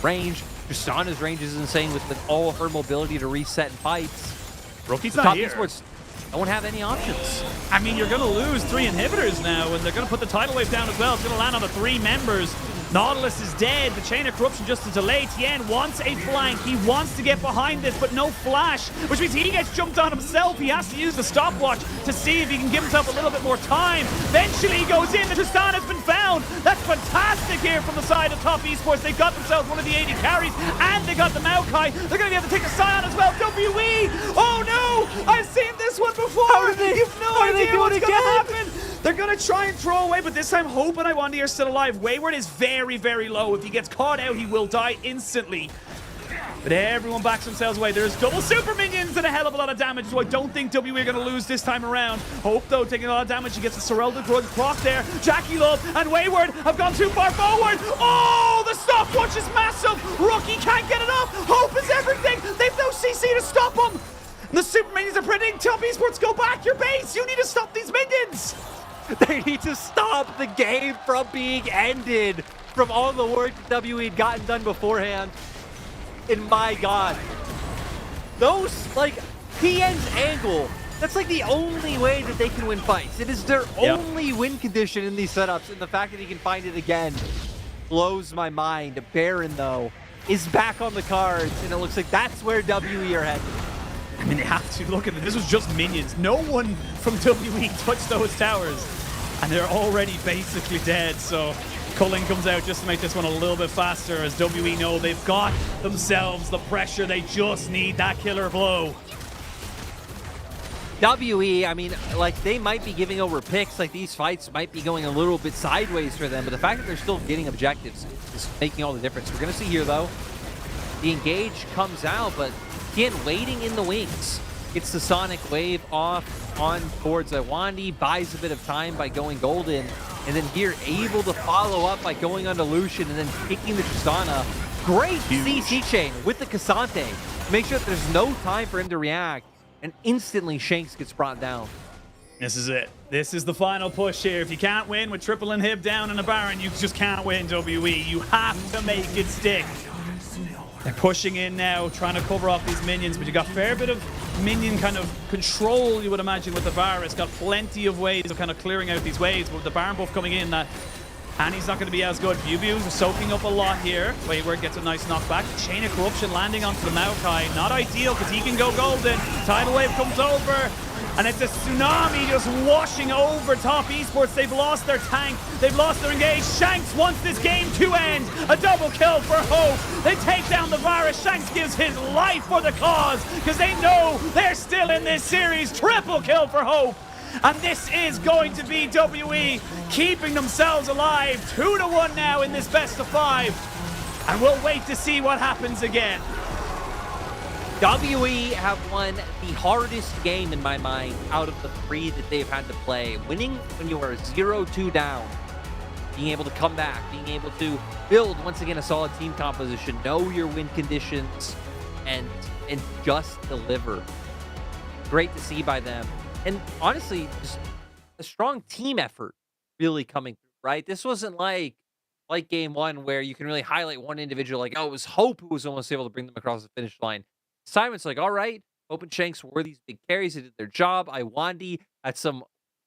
range. Tristana's range is insane with all her mobility to reset in fights. Rookie's not here. Top Esports don't have any options. I mean, you're going to lose 3 inhibitors now, and they're going to put the tidal wave down as well. It's going to land on the 3 members. Nautilus is dead. The Chain of Corruption just to delay. Tien wants a flank. He wants to get behind this, but no flash, which means he gets jumped on himself. He has to use the stopwatch to see if he can give himself a little bit more time. Eventually he goes in. The Tristan has been found. That's fantastic here from the side of Top Esports. They got themselves one of the 80 carries, and they got the Maokai. They're going to be able to take the Scion as well. WE! Oh no! I've seen this one before! You've no idea what's going to happen! They're going to try and throw away, but this time Hope and Iwandi are still alive. Wayward is very, very low. If he gets caught out, he will die instantly. But everyone backs themselves away. There's double super minions and a hell of a lot of damage, so I don't think WE are going to lose this time around. Hope, though, taking a lot of damage. He gets the Sorrel to cross there. Jackie Love and Wayward have gone too far forward. Oh, the stopwatch is massive. Rookie can't get it up. Hope is everything. They've no CC to stop him. And the super minions are printing. Top Esports, go back your base. You need to stop these minions. They need to stop the game from being ended from all the work that WE had gotten done beforehand. And my God, those, like, PN's angle, that's like the only way that they can win fights. It is their only win condition in these setups, and the fact that he can find it again blows my mind. Baron, though, is back on the cards, and it looks like that's where WE are headed. I mean, they have to look at it. This was just minions. No one from WE touched those towers, and they're already basically dead, so Cullen comes out just to make this one a little bit faster, as WE know they've got themselves the pressure. They just need that killer blow. WE, I mean, like, they might be giving over picks. Like, these fights might be going a little bit sideways for them, but the fact that they're still getting objectives is making all the difference. We're going to see here, though, the engage comes out, but again, waiting in the wings. Gets the Sonic Wave off on towards Iwandi, buys a bit of time by going golden, and then here able to follow up by going onto Lucian and then taking the Tristana. Great CC chain with the Cassante. Make sure that there's no time for him to react, and instantly Shanks gets brought down. This is it. This is the final push here. If you can't win with triple inhib down in a Baron, you just can't win, WE. You have to make it stick. They're pushing in now, trying to cover off these minions, but you got a fair bit of minion kind of control, you would imagine, with the Varus. Got plenty of ways of kind of clearing out these waves, but with the Baron buff coming in, that Annie's not going to be as good. Bubu's soaking up a lot here. Wayward gets a nice knockback. Chain of Corruption landing onto the Maokai. Not ideal, because he can go golden. Tidal Wave comes over, and it's a tsunami just washing over Top Esports. They've lost their tank. They've lost their engage. Shanks wants this game to end. A double kill for Hope. They take down the Varus. Shanks gives his life for the cause, because they know they're still in this series. Triple kill for Hope. And this is going to be WE keeping themselves alive. 2-1 now in this best of 5. And we'll wait to see what happens again. WE have won the hardest game in my mind out of the 3 that they've had to play. Winning when you are 0-2 down. Being able to come back. Being able to build, once again, a solid team composition. Know your win conditions. And just deliver. Great to see by them. And honestly, just a strong team effort really coming through, right? This wasn't like game 1 where you can really highlight one individual, like, oh, it was Hope who was almost able to bring them across the finish line. Simon's like, all right, Hope and Shanks were these big carries. They did their job. Iwandi had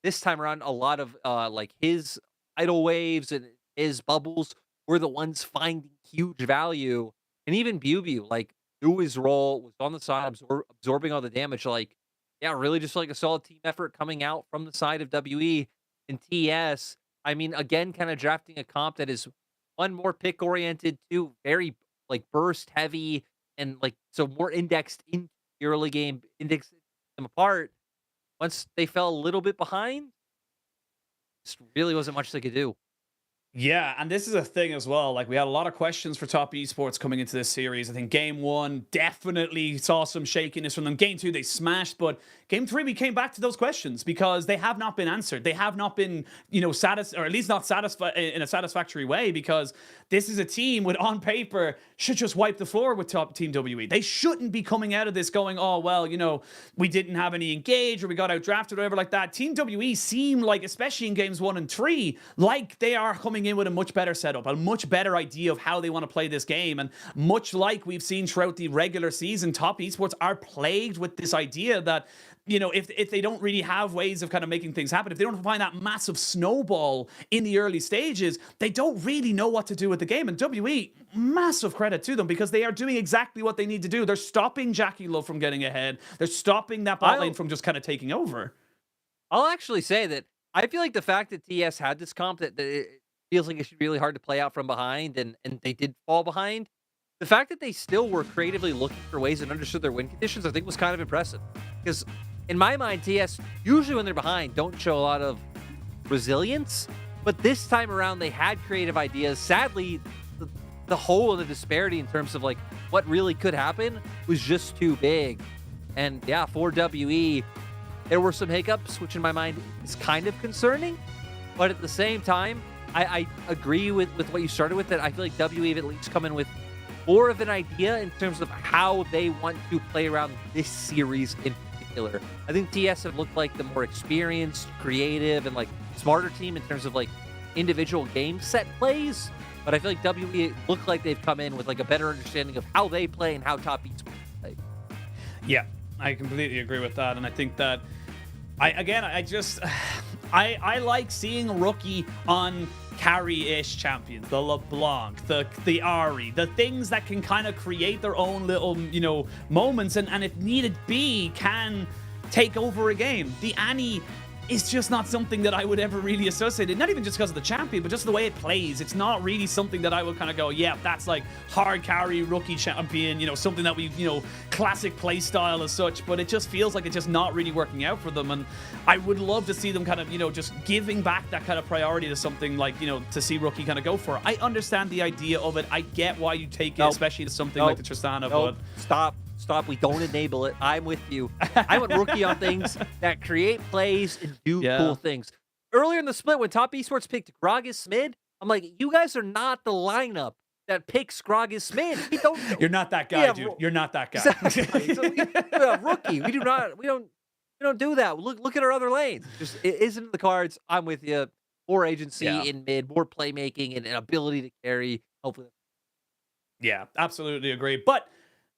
this time around, a lot of like his idle waves and his bubbles were the ones finding huge value. And even Bubu, like, knew his role, was on the side, absorbing all the damage. Like, yeah, really just like a solid team effort coming out from the side of WE and TES. I mean, again, kind of drafting a comp that is one more pick oriented, two very like burst heavy, and like so more indexed in the early game, indexed them apart. Once they fell a little bit behind, just really wasn't much they could do. Yeah, and this is a thing as well. Like, we had a lot of questions for Top Esports coming into this series. I think Game 1 definitely saw some shakiness from them. Game 2, they smashed, but Game 3, we came back to those questions because they have not been answered. They have not been, satisfied, or at least not satisfied in a satisfactory way, because this is a team with, on paper, should just wipe the floor with Team WE. They shouldn't be coming out of this going, oh, well, we didn't have any engage or we got outdrafted or whatever like that. Team WE seem like, especially in Games 1 and 3, like they are coming in with a much better setup, a much better idea of how they want to play this game. And much like we've seen throughout the regular season, Top Esports are plagued with this idea that you know, if they don't really have ways of kind of making things happen, if they don't find that massive snowball in the early stages, they don't really know what to do with the game. And WE, massive credit to them, because they are doing exactly what they need to do. They're stopping Jackie Love from getting ahead. They're stopping that bot lane from just kind of taking over. I'll actually say that I feel like the fact that TES had this comp, that it feels like it should be really hard to play out from behind, and they did fall behind. The fact that they still were creatively looking for ways and understood their win conditions, I think was kind of impressive. Because in my mind, TES, usually when they're behind, don't show a lot of resilience. But this time around, they had creative ideas. Sadly, the hole and the disparity in terms of like what really could happen was just too big. And yeah, for WE, there were some hiccups, which in my mind is kind of concerning. But at the same time, I agree with what you started with, that I feel like WE have at least come in with more of an idea in terms of how they want to play around this series in particular. I think TES have looked like the more experienced, creative, and like smarter team in terms of like individual game set plays. But I feel like WE look like they've come in with like a better understanding of how they play and how top esports play. Yeah, I completely agree with that. And I think that I like seeing Rookie on carry-ish champions, the LeBlanc, the Ari, the things that can kind of create their own little, you know, moments, and if needed be, can take over a game. The Annie is just not something that I would ever really associate it. Not even just because of the champion, but just the way it plays. It's not really something that I would kind of go, yeah, that's like hard carry rookie champion, you know, something that we, you know, classic play style as such, but it just feels like it's just not really working out for them. And I would love to see them kind of, you know, just giving back that kind of priority to something like, you know, to see Rookie kind of go for it. I understand the idea of it. I get why you take it, especially to something like the Tristana, but Stop. We don't enable it. I'm with you. I want Rookie on things that create plays and do cool things. Earlier in the split, when Top Esports picked Gragas mid, I'm like, you guys are not the lineup that picks Gragas mid. We don't. You're not that guy, dude. You're not that guy. Exactly. So Rookie. We don't do that. Look at our other lanes. Just it isn't in the cards. I'm with you. More agency in mid, more playmaking, and an ability to carry. Hopefully. Yeah, absolutely agree. But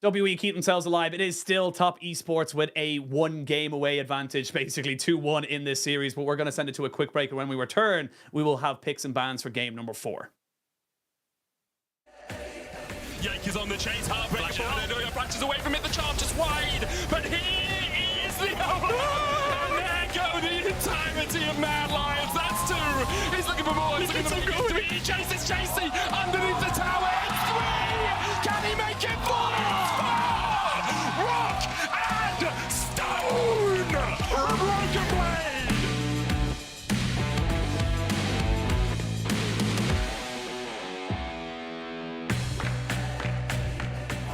WE keep themselves alive. It is still Top Esports with a 1-game away advantage, basically 2-1 in this series. But we're going to send it to a quick break, and when we return, we will have picks and bans for game number 4. Yankees on the chase, heartbreak ball. Branches away from it, the charge is wide, but he is the overlap. And there go the entirety of Mad Lions. That's 2. He's looking for more. He's looking for more. 3. He chases Chasey underneath the tower. It's 3. Can he make it 4? Rock and Stone! Broken Blade!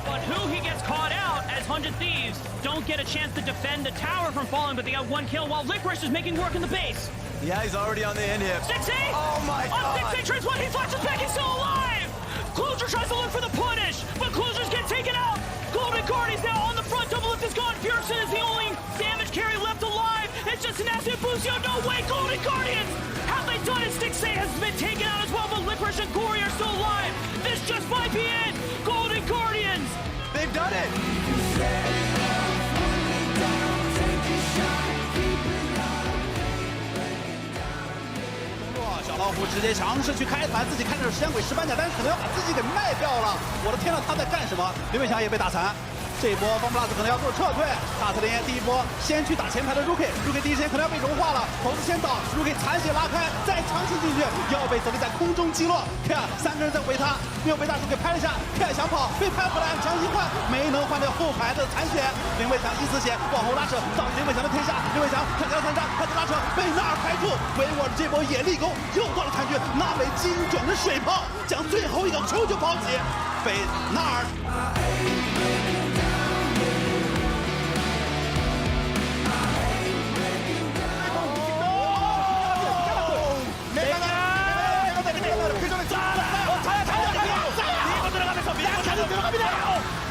But who he gets caught out as 100 Thieves don't get a chance to defend the tower from falling, but they got 1 kill while Licorice is making work in the base. Yeah, he's already on the end here. Stixie! Oh my god! Stixie tries 1, he flashes back, he's still alive! Closer tries to look for the punish, but Closer's get taken out! Golden Guardian's now on the front, double lift is gone, Pearson is the only damage carry left alive! It's just an acid Busio, no way, Golden Guardians! Have they done it? Stixie has been taken out as well, but Licorice and Gory are still alive! This just might be it! Golden Guardians! They've done it! 小老虎直接尝试去开团，自己看着是先鬼失败的，但是可能要把自己给卖掉了。我的天呐，他在干什么？刘伟强也被打残。这一波方布拉斯可能要做撤退，大特林第一波先去打前排的 Rookie 第一时间可能要被融化了，猴子先倒 ，Rookie 残血拉开，再强行进去，要被泽利在空中击落。看3个人在围他，没有被大叔给拍了下，看想跑被拍回来，强行换，没能换掉后排的残血。林伟强一丝血往后拉扯，到林伟强的天下，林伟强看见了残杀，开始拉扯，被纳尔排住，维沃尔这波也立功，又到了残局，纳美精准的水炮将最后一个球就抛起，被纳尔。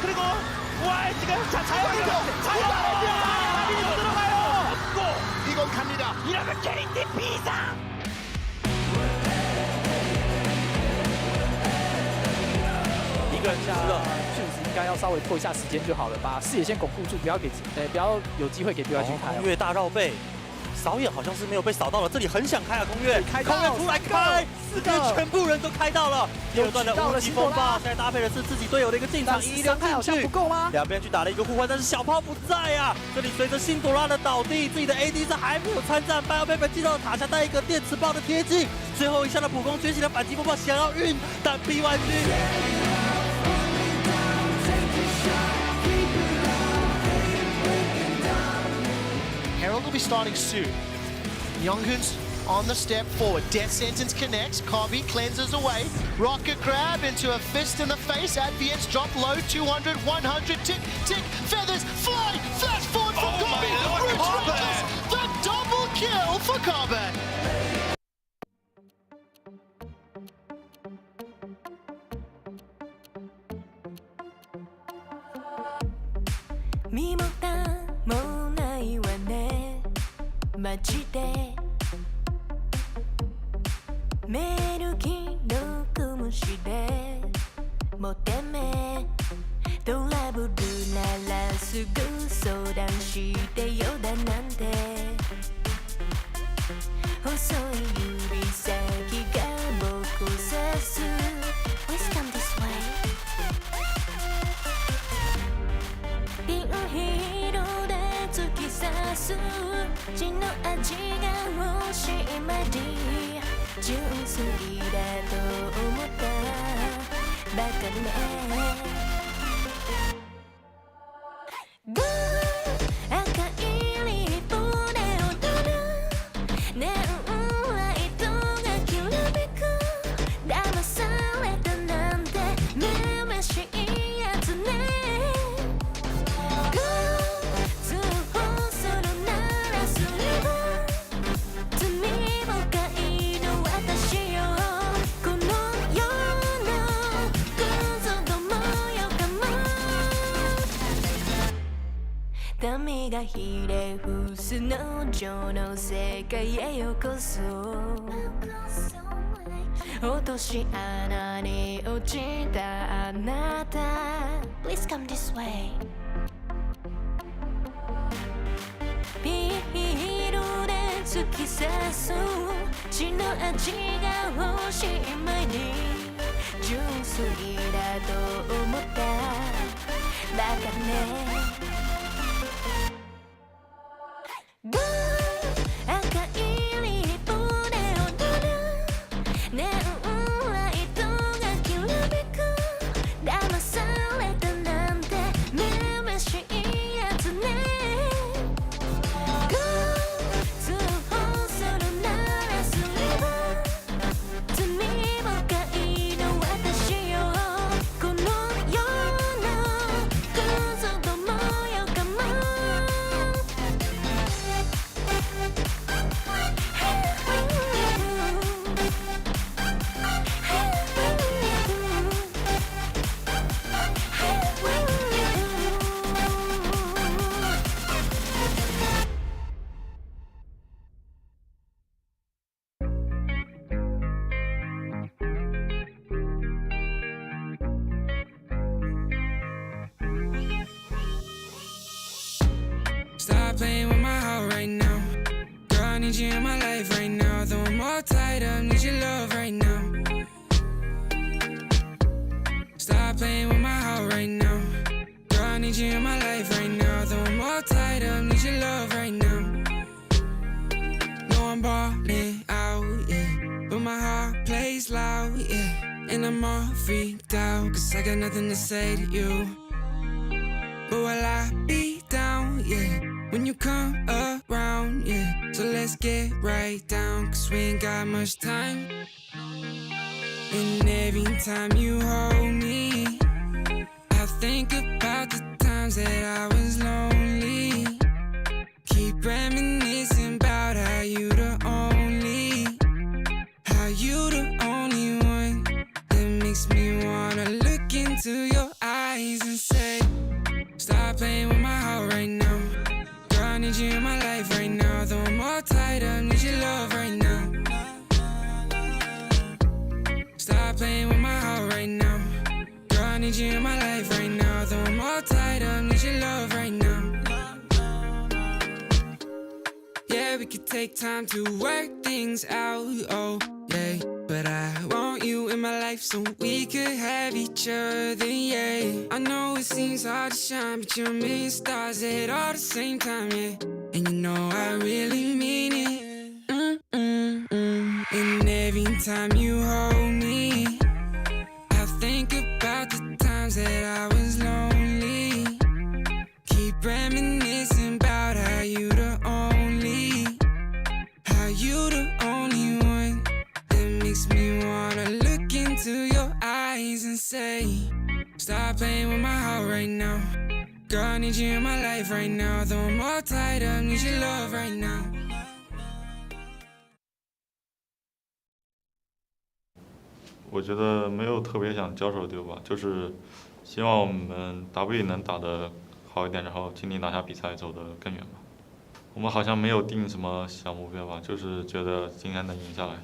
그리고 와 지금 자 자연이죠 자연이죠 들어가요 고 이건 갑니다 이러면 KT 비상一个这个迅速应该要稍微拖一下时间就好了，把视野先巩固住，不要有机会给 BYG 开。空月大绕背。扫眼好像是没有被扫到了，这里很想开啊，空月，开到空月出来开，4个全部人都开到了，第二段的无极风暴，现在搭配的是自己队友的一个进场1溜进去，不够吗？两边去打了一个互换，但是小炮不在啊，这里随着辛朵拉的倒地，自己的 AD 是还没有参战，BioPaper 进到了塔下带一个电磁炮的贴近，最后一下的普攻崛起的反击风暴想要晕，但 BYG。Herald will be starting soon. Younghoon's on the step forward. Death Sentence connects. Kabi cleanses away. Rocket grab into a fist in the face. Advients drop low. 200, 100. Tick, tick. Feathers fly. Flash forward from Kabi. Roots the double kill for Kabi. 身も蓋もないわねマジでメール既読無視でもてめトラブルならすぐ相談してよだなんて細い指先が僕を指す Please come this way ピンヒールで突き刺す血の味が欲しいまで純粋だと思ったバカねゴー赤いリボンで踊るネオンライトがきらめく騙されたなんてめめしいやつね通報するならすれば罪深いの私よこの世のクズどもよかも民がひれ伏す農場の世界へようこそ落とし穴に落ちたあなた Please come this way ピールで突き刺す血の味が欲しい前に純粋だと思ったバカねゴー赤いリボンで踊るネオンライトがきらめく騙されたなんてめめしいやつねゴー通報するならすれば罪深いの私よこの世のクズどもよかもStop playing with my heart right now. Girl, I need you in my life right now. Though I'm all tied up, need your love right now. Stop playing with my heart right now. Girl, I need you in my life right now. Though I'm all tied up, need your love right now. No, I'm balling out, yeah. But my heart plays loud, yeah. And I'm all freaked out, cause I got nothing to say to you. But will I be down, yeah, when you come around, yeah. So let's get right down, cause we ain't got much time. And every time you hold me, I think about the times that I was lonely. Keep reminiscing about how you the only one that makes me wanna look into your eyes and say, stop playing with my heart right now. Girl, I need you in my life right now. Though I'm all tied up, need your love right now. Stop playing with my heart right now. Girl, I need you in my life right now. though I'm all tied up, need your love right now. Yeah, we could take time to work things out, oh, yeah. But I want you in my life so we could have each other, yeah. I know it seems hard to shine, but you're a million stars at all the same time, yeah. And you know I really mean it. And every time you hold me, I think about the times that I was lonely. Keep reminiscing about how you the only one that makes me wanna look into your eyes and say, stop playing with my heart right now. Girl, I need you in my life right now. Though I'm all tied up, need your love right now. 我觉得没有特别想交手的丢吧，就是希望我们 W 能打得好一点，然后尽力拿下比赛，走得更远吧。我们好像没有定什么小目标吧，就是觉得今天能赢下来。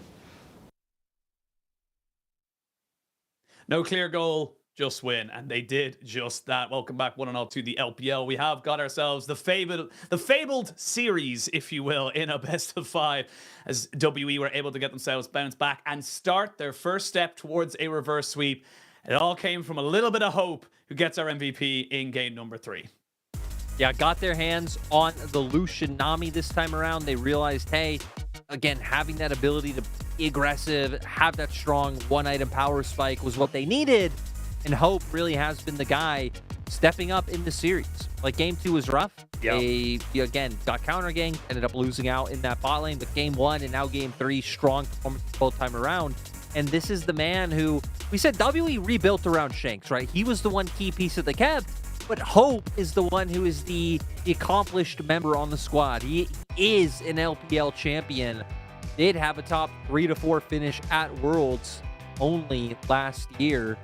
No clear goal, just win, and they did just that. Welcome back, one and all, to the LPL. We have got ourselves the fabled series, if you will, in a best of 5, as WE were able to get themselves bounced back and start their first step towards a reverse sweep. It all came from a little bit of hope, who gets our MVP in game number 3. Yeah, got their hands on the Lucian Nami this time around. They realized, hey, again, having that ability to be aggressive, have that strong one-item power spike was what they needed. And Hope really has been the guy stepping up in the series. Like, game 2 was rough. Yep. They, again, got counter-ganked, ended up losing out in that bot lane. But game 1 and now game 3, strong performance both time around. And this is the man who, we said WE rebuilt around Shanks, right? He was the one key piece that they kept. But Hope is the one who is the accomplished member on the squad. He is an LPL champion. Did have a top 3 to 4 finish at Worlds only last year.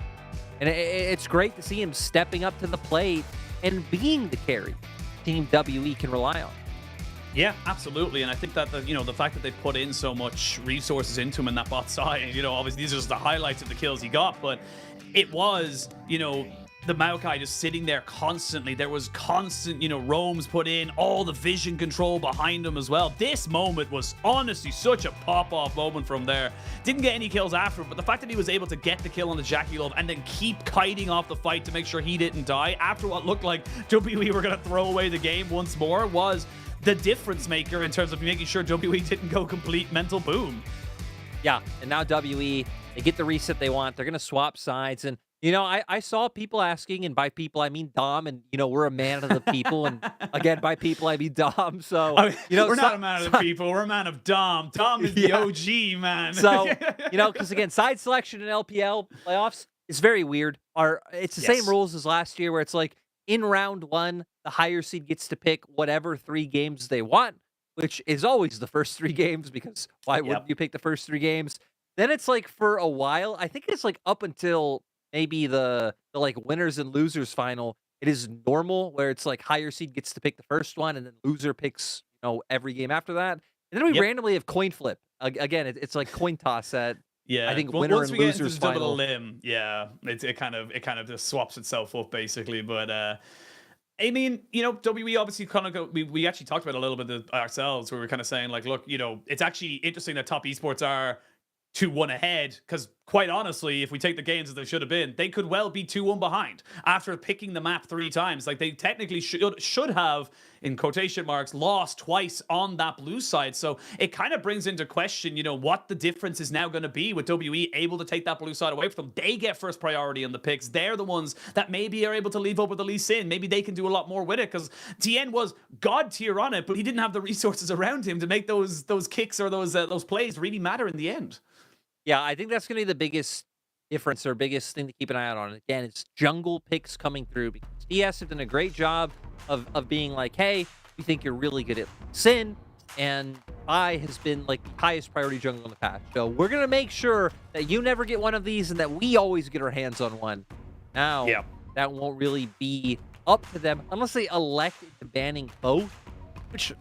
And it's great to see him stepping up to the plate and being the carry Team WE can rely on. Yeah, absolutely. And I think that, the fact that they put in so much resources into him in that bot side, obviously these are just the highlights of the kills he got, but it was, the Maokai just sitting there constantly. There was constant, roams put in, all the vision control behind him as well. This moment was honestly such a pop-off moment from there. Didn't get any kills after, but the fact that he was able to get the kill on the Jackie Love and then keep kiting off the fight to make sure he didn't die after what looked like WE were going to throw away the game once more was the difference maker in terms of making sure WE didn't go complete mental boom. Yeah, and now WE, they get the reset they want. They're going to swap sides. And I saw people asking, and by people I mean Dom, and we're a man of the people, and again by people I mean Dom. So we're not a man of the people, we're a man of Dom. Dom is the OG, man. So because again, side selection in LPL playoffs is very weird. It's the same rules as last year, where it's like in round 1, the higher seed gets to pick whatever 3 games they want, which is always the first 3 games, because why wouldn't you pick the first 3 games? Then it's like for a while, I think it's like up until maybe the like winners and losers final, it is normal where it's like higher seed gets to pick the first one and then loser picks, every game after that. And then we randomly have coin flip. Again, it's like coin toss at, I think, winner once and we get into losers the double final. limb, it kind of just swaps itself up basically. But I mean, WE obviously kind of we actually talked about it a little bit ourselves, where we were kind of saying like, look, it's actually interesting that top esports are 2-1 ahead, because quite honestly, if we take the games as they should have been, they could well be 2-1 behind after picking the map 3 times. Like, they technically should have, in quotation marks, lost twice on that blue side. So it kind of brings into question, what the difference is now going to be with WE able to take that blue side away from them. They get first priority on the picks. They're the ones that maybe are able to leave over the Lee Sin. Maybe they can do a lot more with it, because TN was god tier on it, but he didn't have the resources around him to make those kicks or those plays really matter in the end. Yeah, I think that's going to be the biggest difference, or biggest thing to keep an eye out on. Again, it's jungle picks coming through, because TES have done a great job of being like, hey, we think you're really good at Sin, and I has been like the highest priority jungle in the past. So we're going to make sure that you never get one of these and that we always get our hands on one. Now, that won't really be up to them unless they elect into banning both, which,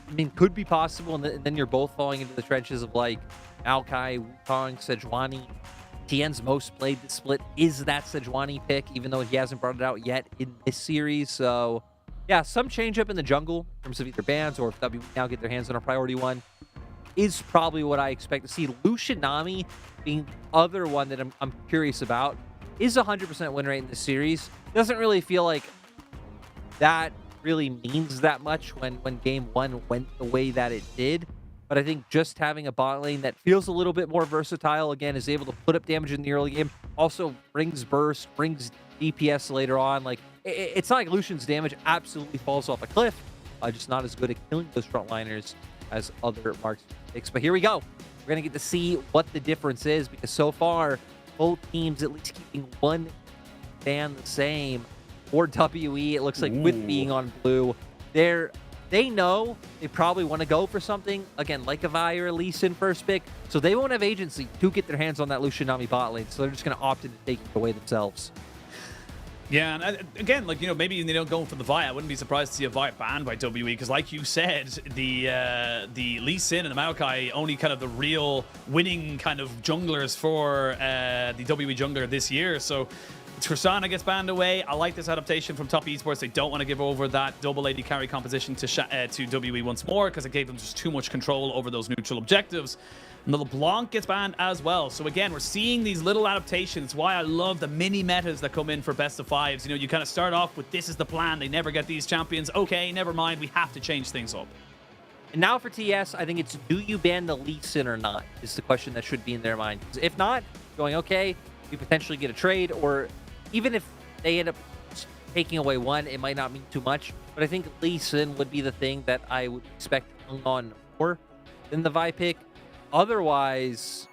I mean, could be possible, and then you're both falling into the trenches of like Maokai, Wukong, Sejuani. TN's most played split is that Sejuani pick, even though he hasn't brought it out yet in this series. So, yeah, some change up in the jungle in terms of either bans or if W now get their hands on a priority one is probably what I expect to see. Lucianami being the other one that I'm curious about is 100% win rate in this series. Doesn't really feel like that really means that much when game one went the way that it did. But I think just having a bot lane that feels a little bit more versatile, again, is able to put up damage in the early game, also brings burst, brings DPS later on. Like, it's not like Lucian's damage absolutely falls off a cliff, just not as good at killing those frontliners as other marks picks. But here we go. We're going to get to see what the difference is, because so far, both teams at least keeping one ban the same. For WE, it looks like with being on blue, they know they probably want to go for something, again, like a Vi or a Lee Sin first pick, so they won't have agency to get their hands on that Lucianami bot lane, so they're just going to opt in to take it away themselves. Yeah, and again, like, you know, maybe they don't go for the Vi. I wouldn't be surprised to see a Vi banned by WE, because like you said, the Lee Sin and the Maokai, only kind of the real winning kind of junglers for the WE jungler this year, so Tristana gets banned away. I like this adaptation from Top Esports. They don't want to give over that double AD carry composition to WE once more, because it gave them just too much control over those neutral objectives. And the LeBlanc gets banned as well. So again, we're seeing these little adaptations. Why I love the mini metas that come in for best of fives. You know, you kind of start off with, this is the plan. They never get these champions. Okay, never mind. We have to change things up. And now for TS, I think it's, do you ban the Lee Sin or not, is the question that should be in their mind. If not, going, okay, we potentially get a trade, or even if they end up taking away one, it might not mean too much. But I think Lee Sin would be the thing that I would expect hung on more than the Vi pick. Otherwise,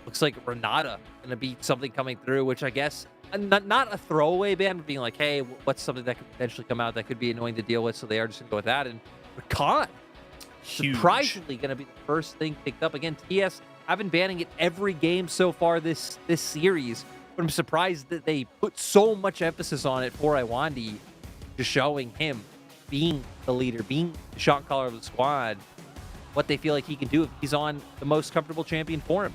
looks like Renata going to be something coming through, which I guess, not a throwaway ban, but being like, hey, what's something that could potentially come out that could be annoying to deal with, so they are just going to go with that. And Rakan, surprisingly, going to be the first thing picked up. Again, TS, I've been banning it every game so far this series. But I'm surprised that they put so much emphasis on it for Iwandi, just showing him being the leader, being the shot caller of the squad, what they feel like he can do if he's on the most comfortable champion for him.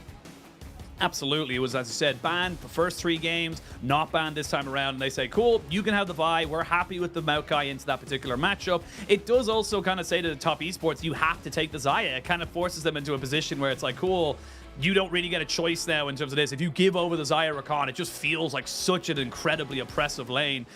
Absolutely. It was, as you said, banned the first 3 games, not banned this time around. And they say, cool, you can have the Vi. We're happy with the Maokai into that particular matchup. It does also kind of say to the Top Esports, you have to take the Xayah. It kind of forces them into a position where it's like, cool, you don't really get a choice now in terms of this. If you give over the Xayah Rakan, it just feels like such an incredibly oppressive lane.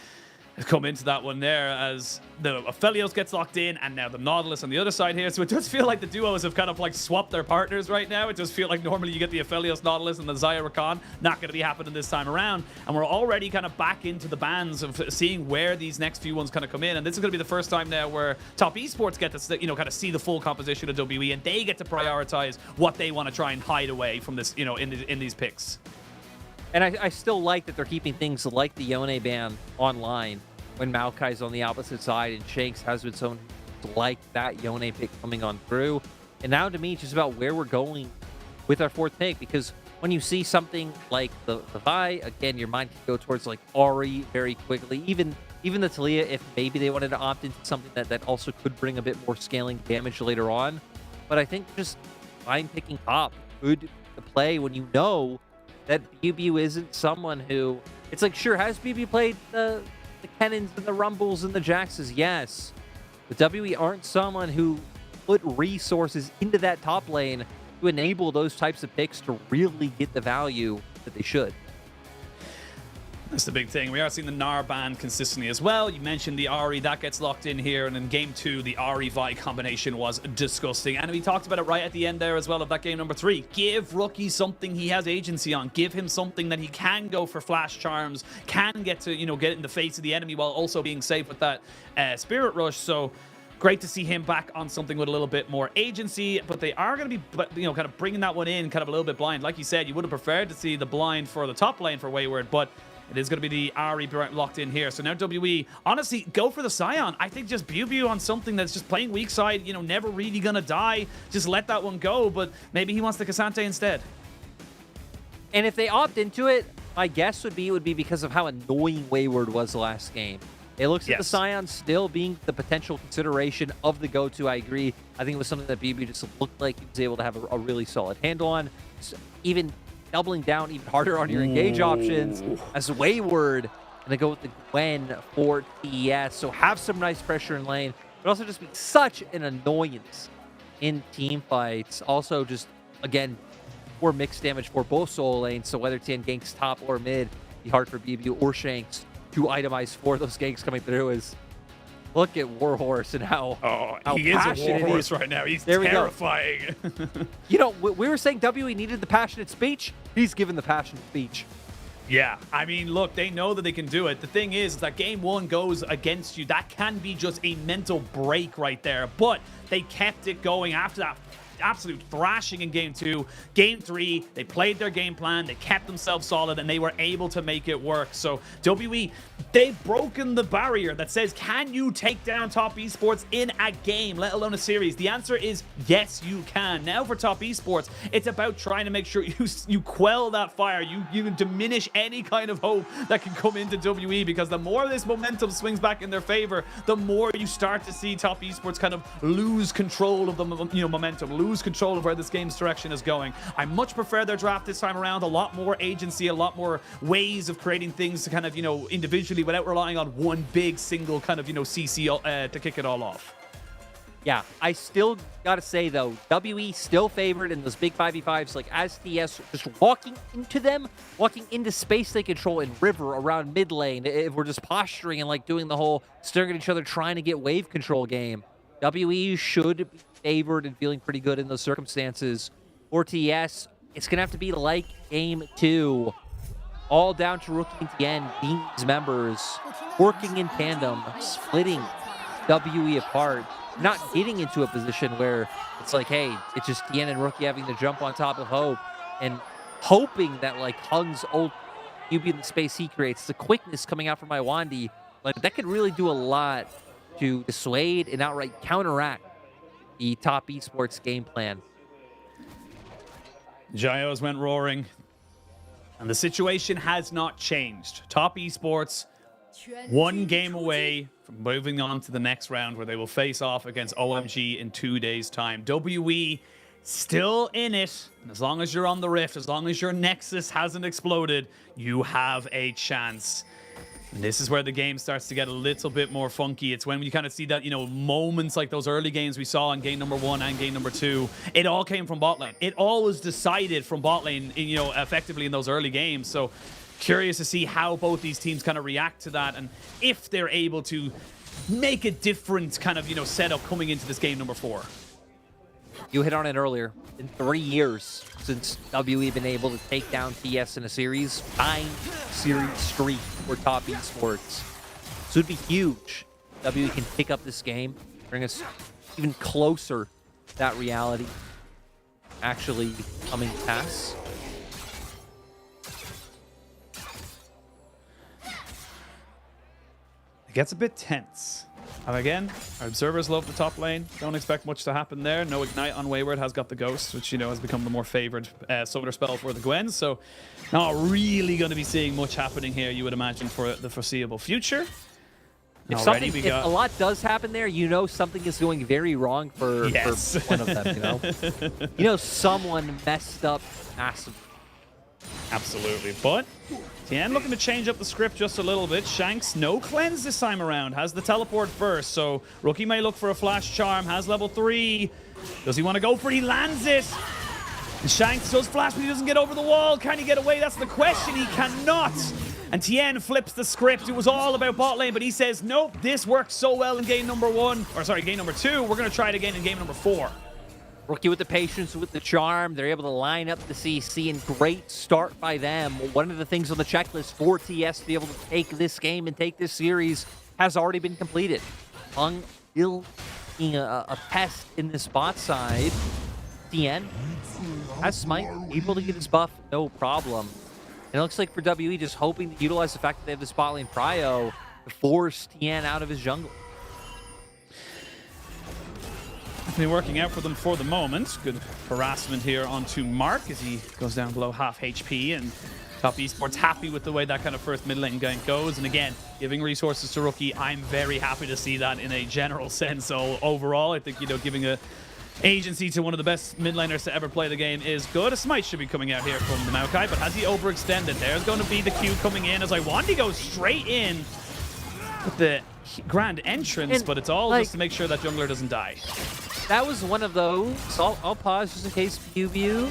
Come into that one there as the Aphelios gets locked in, and now the Nautilus on the other side here. So it does feel like the duos have kind of like swapped their partners right now. It does feel like normally you get the Aphelios Nautilus and the Xayah Rakan. Not going to be happening this time around. And we're already kind of back into the bands of seeing where these next few ones kind of come in. And this is going to be the first time now where Top Esports get to, you know, kind of see the full composition of WE, and they get to prioritize what they want to try and hide away from this, you know, in these picks. And I still like that they're keeping things like the Yone ban online when Maokai's on the opposite side, and Shanks has been someone like that Yone pick coming on through. And now to me, it's just about where we're going with our 4th pick, because when you see something like the Vi, again, your mind can go towards like Ahri very quickly. Even the Talia, if maybe they wanted to opt into something that also could bring a bit more scaling damage later on. But I think just fine picking top good to play when you know that BB isn't someone who, it's like, sure, has BB played the Kennons and the Rumbles and the Jaxes? Yes. But WE aren't someone who put resources into that top lane to enable those types of picks to really get the value that they should. That's the big thing. We are seeing the Gnar ban consistently as well. You mentioned the Ahri, that gets locked in here, and in game 2, the Ahri-Vi combination was disgusting. And we talked about it right at the end there as well of that game number 3. Give Rookie something he has agency on. Give him something that he can go for flash charms, can get to, you know, get in the face of the enemy while also being safe with that Spirit Rush. So great to see him back on something with a little bit more agency, but they are going to be, you know, kind of bringing that one in kind of a little bit blind. Like you said, you would have preferred to see the blind for the top lane for Wayward, but it is going to be the Ahri locked in here. So now WE, honestly, go for the Scion. I think just Bew on something that's just playing weak side, you know, never really going to die. Just let that one go, but maybe he wants the Cassante instead. And if they opt into it, my guess would be it would be because of how annoying Wayward was last game. It looks at the Scion still being the potential consideration of the go-to. I agree. I think it was something that BB just looked like he was able to have a really solid handle on. So even doubling down even harder on your engage options as Wayward. And they go with the Gwen for TES. So have some nice pressure in lane, but also just be such an annoyance in team fights. Also just, again, more mixed damage for both solo lanes. So whether Tien ganks top or mid, be hard for BBU or Shanks to itemize for those ganks coming through. Is look at Warhorse and how he is a passionate Warhorse right now. He's There we go. terrifying. You know, we were saying WE needed the passionate speech. He's given the passionate speech. Yeah, I mean, look, they know that they can do it. The thing is that game one goes against you. That can be just a mental break right there. But they kept it going after that absolute thrashing in game two. Game three, they played their game plan, they kept themselves solid, and they were able to make it work. So WE, they've broken the barrier that says, can you take down Top Esports in a game, let alone a series? The answer is yes, you can. Now for Top Esports, it's about trying to make sure you quell that fire, you diminish any kind of hope that can come into WE, because the more this momentum swings back in their favor, the more you start to see Top Esports kind of lose control of the momentum, lose control of where this game's direction is going. I much prefer their draft this time around. A lot more agency, a lot more ways of creating things to kind of, individually without relying on one big single kind of, CC to kick it all off. Yeah, I still gotta say though, WE still favored in those big 5v5s, like as TS, just walking into them, walking into space they control in river around mid lane. If we're just posturing and like doing the whole staring at each other trying to get wave control game, WE should be favored and feeling pretty good in those circumstances. For TS, it's gonna have to be like game two, all down to Rookie and Tien, these members working in tandem, splitting WE apart, not getting into a position where it's like, hey, it's just Tien and Rookie having to jump on top of Hope and hoping that like Hung's ult QB in the space he creates, the quickness coming out from Iwandi, like that could really do a lot to dissuade and outright counteract the Top Esports game plan. Gios went roaring, and the situation has not changed. Top Esports, one game away from moving on to the next round, where they will face off against OMG in 2 days' time. WE still in it, and as long as you're on the Rift, as long as your Nexus hasn't exploded, you have a chance. And this is where the game starts to get a little bit more funky. It's when you kind of see that, moments like those early games we saw in game number 1 and game number 2. It all came from bot lane. It all was decided from bot lane, effectively in those early games. So curious to see how both these teams kind of react to that, and if they're able to make a different kind of, setup coming into this game number 4. You hit on it earlier. In 3 years since WE been able to take down TS in a series, 9-series streak for Top Esports. So it'd be huge. WE can pick up this game, bring us even closer to that reality actually coming to pass. It gets a bit tense. And again, our observers love the top lane. Don't expect much to happen there. No Ignite on Wayward, has got the Ghost, which, has become the more favored solar spell for the Gwen. So not really going to be seeing much happening here, you would imagine, for the foreseeable future. If a lot does happen there, something is going very wrong for one of them, someone messed up massively. Absolutely. But Tien looking to change up the script just a little bit. Shanks, no cleanse this time around. Has the teleport first. So Rookie may look for a flash charm. Has level 3. Does he want to go for it? He lands it. And Shanks does flash, but he doesn't get over the wall. Can he get away? That's the question. He cannot. And Tien flips the script. It was all about bot lane, but he says, nope, this worked so well in game number 1. Or sorry, game number 2. We're going to try it again in game number 4. Rookie with the patience, with the charm. They're able to line up the CC, and great start by them. One of the things on the checklist for TS to be able to take this game and take this series has already been completed. Hung still being a pest in this bot side. Tien has Smite, able to get his buff, no problem. And it looks like for WE, just hoping to utilize the fact that they have this bot lane prio to force Tien out of his jungle. Definitely working out for them for the moment. Good harassment here onto Mark as he goes down below half HP, and Top Esports happy with the way that kind of first mid lane gank goes. And again, giving resources to Rookie, I'm very happy to see that in a general sense. So overall, I think, giving a agency to one of the best mid laners to ever play the game is good. A smite should be coming out here from the Maokai, but has he overextended? There's going to be the Q coming in as Iwandi goes straight in with the grand entrance, but it's all just to make sure that jungler doesn't die. That was one of those. I'll pause just in case Pew.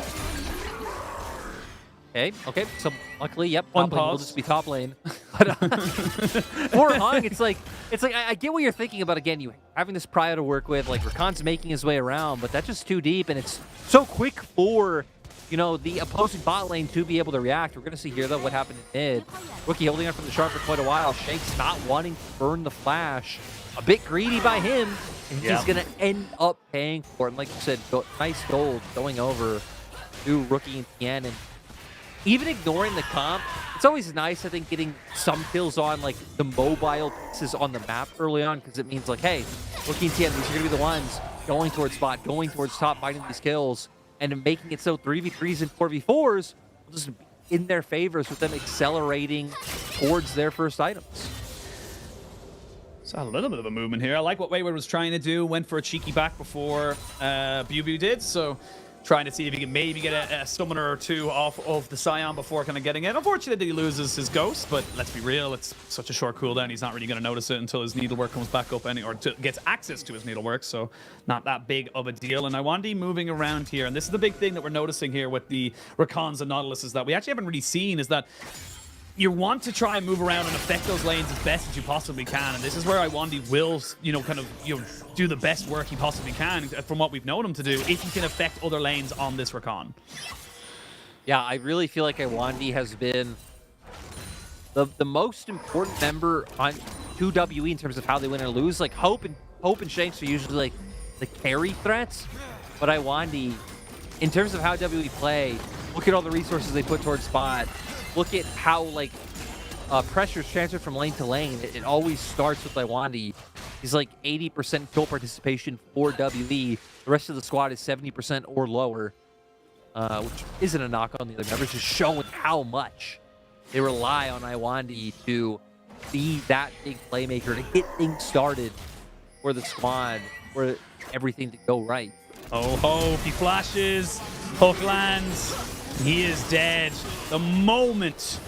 Okay. So luckily, yep, One top lane will pause. just be top lane. But for Hung, it's like I get what you're thinking about. Again, you having this prio to work with, like Rakan's making his way around, but that's just too deep, and it's so quick for the opposing bot lane to be able to react. We're gonna see here though what happened in mid. Rookie holding on from the sharp for quite a while. Shank's not wanting to burn the flash. A bit greedy by him, and he's gonna end up paying for it. And like you said, nice gold going over to Rookie and Tien, and even ignoring the comp, it's always nice, I think, getting some kills on like the mobile pieces on the map early on, because it means like, hey, Rookie and Tien, these are gonna be the ones going towards spot, going towards top, finding these kills, and making it so 3v3s and 4v4s will just be in their favors with them accelerating towards their first items. Saw a little bit of a movement here. I like what Wayward was trying to do. Went for a cheeky back before Bubu did, so trying to see if he can maybe get a summoner or two off of the Scion before kind of getting it. Unfortunately, he loses his ghost, but let's be real, it's such a short cooldown. He's not really going to notice it until his needlework comes back up or gets access to his needlework, so not that big of a deal. And Iwandi moving around here, and this is the big thing that we're noticing here with the Rakans and Nautiluses that we actually haven't really seen, is that you want to try and move around and affect those lanes as best as you possibly can, and this is where Iwandi will, do the best work he possibly can from what we've known him to do, if he can affect other lanes on this Rakan. Yeah, I really feel like Iwandi has been the most important member on 2WE in terms of how they win or lose. Like Hope and Shanks are usually like the carry threats, but Iwandi, in terms of how WE play, look at all the resources they put towards spot. Look at how pressure's transferred from lane to lane. It always starts with Iwandi. He's like 80% kill participation for WE. The rest of the squad is 70% or lower, which isn't a knock on the other members, just showing how much they rely on Iwandi to be that big playmaker, to get things started for the squad, for everything to go right. Oh, Hope, he flashes, hook lands, he is dead the moment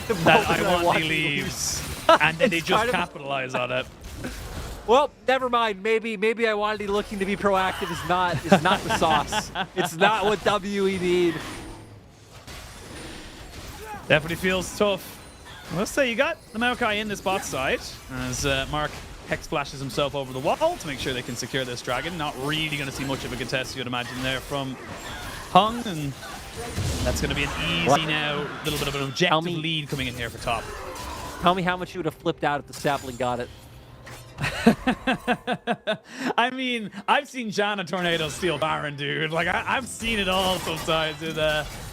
that Iwandi leaves, and then they just capitalize on it. Well, never mind. Maybe Iwandi looking to be proactive is not the sauce. It's not what WE need. Definitely feels tough. Let's say you got the Maokai in this bot side as Mark Hex flashes himself over the wall to make sure they can secure this dragon. Not really going to see much of a contest, you'd imagine, there from Hung, and that's going to be an easy now, little bit of an objective lead coming in here for top. Tell me how much you would have flipped out if the sapling got it. I mean, I've seen Janna Tornado steal Baron, dude. Like, I've seen it all sometimes. And,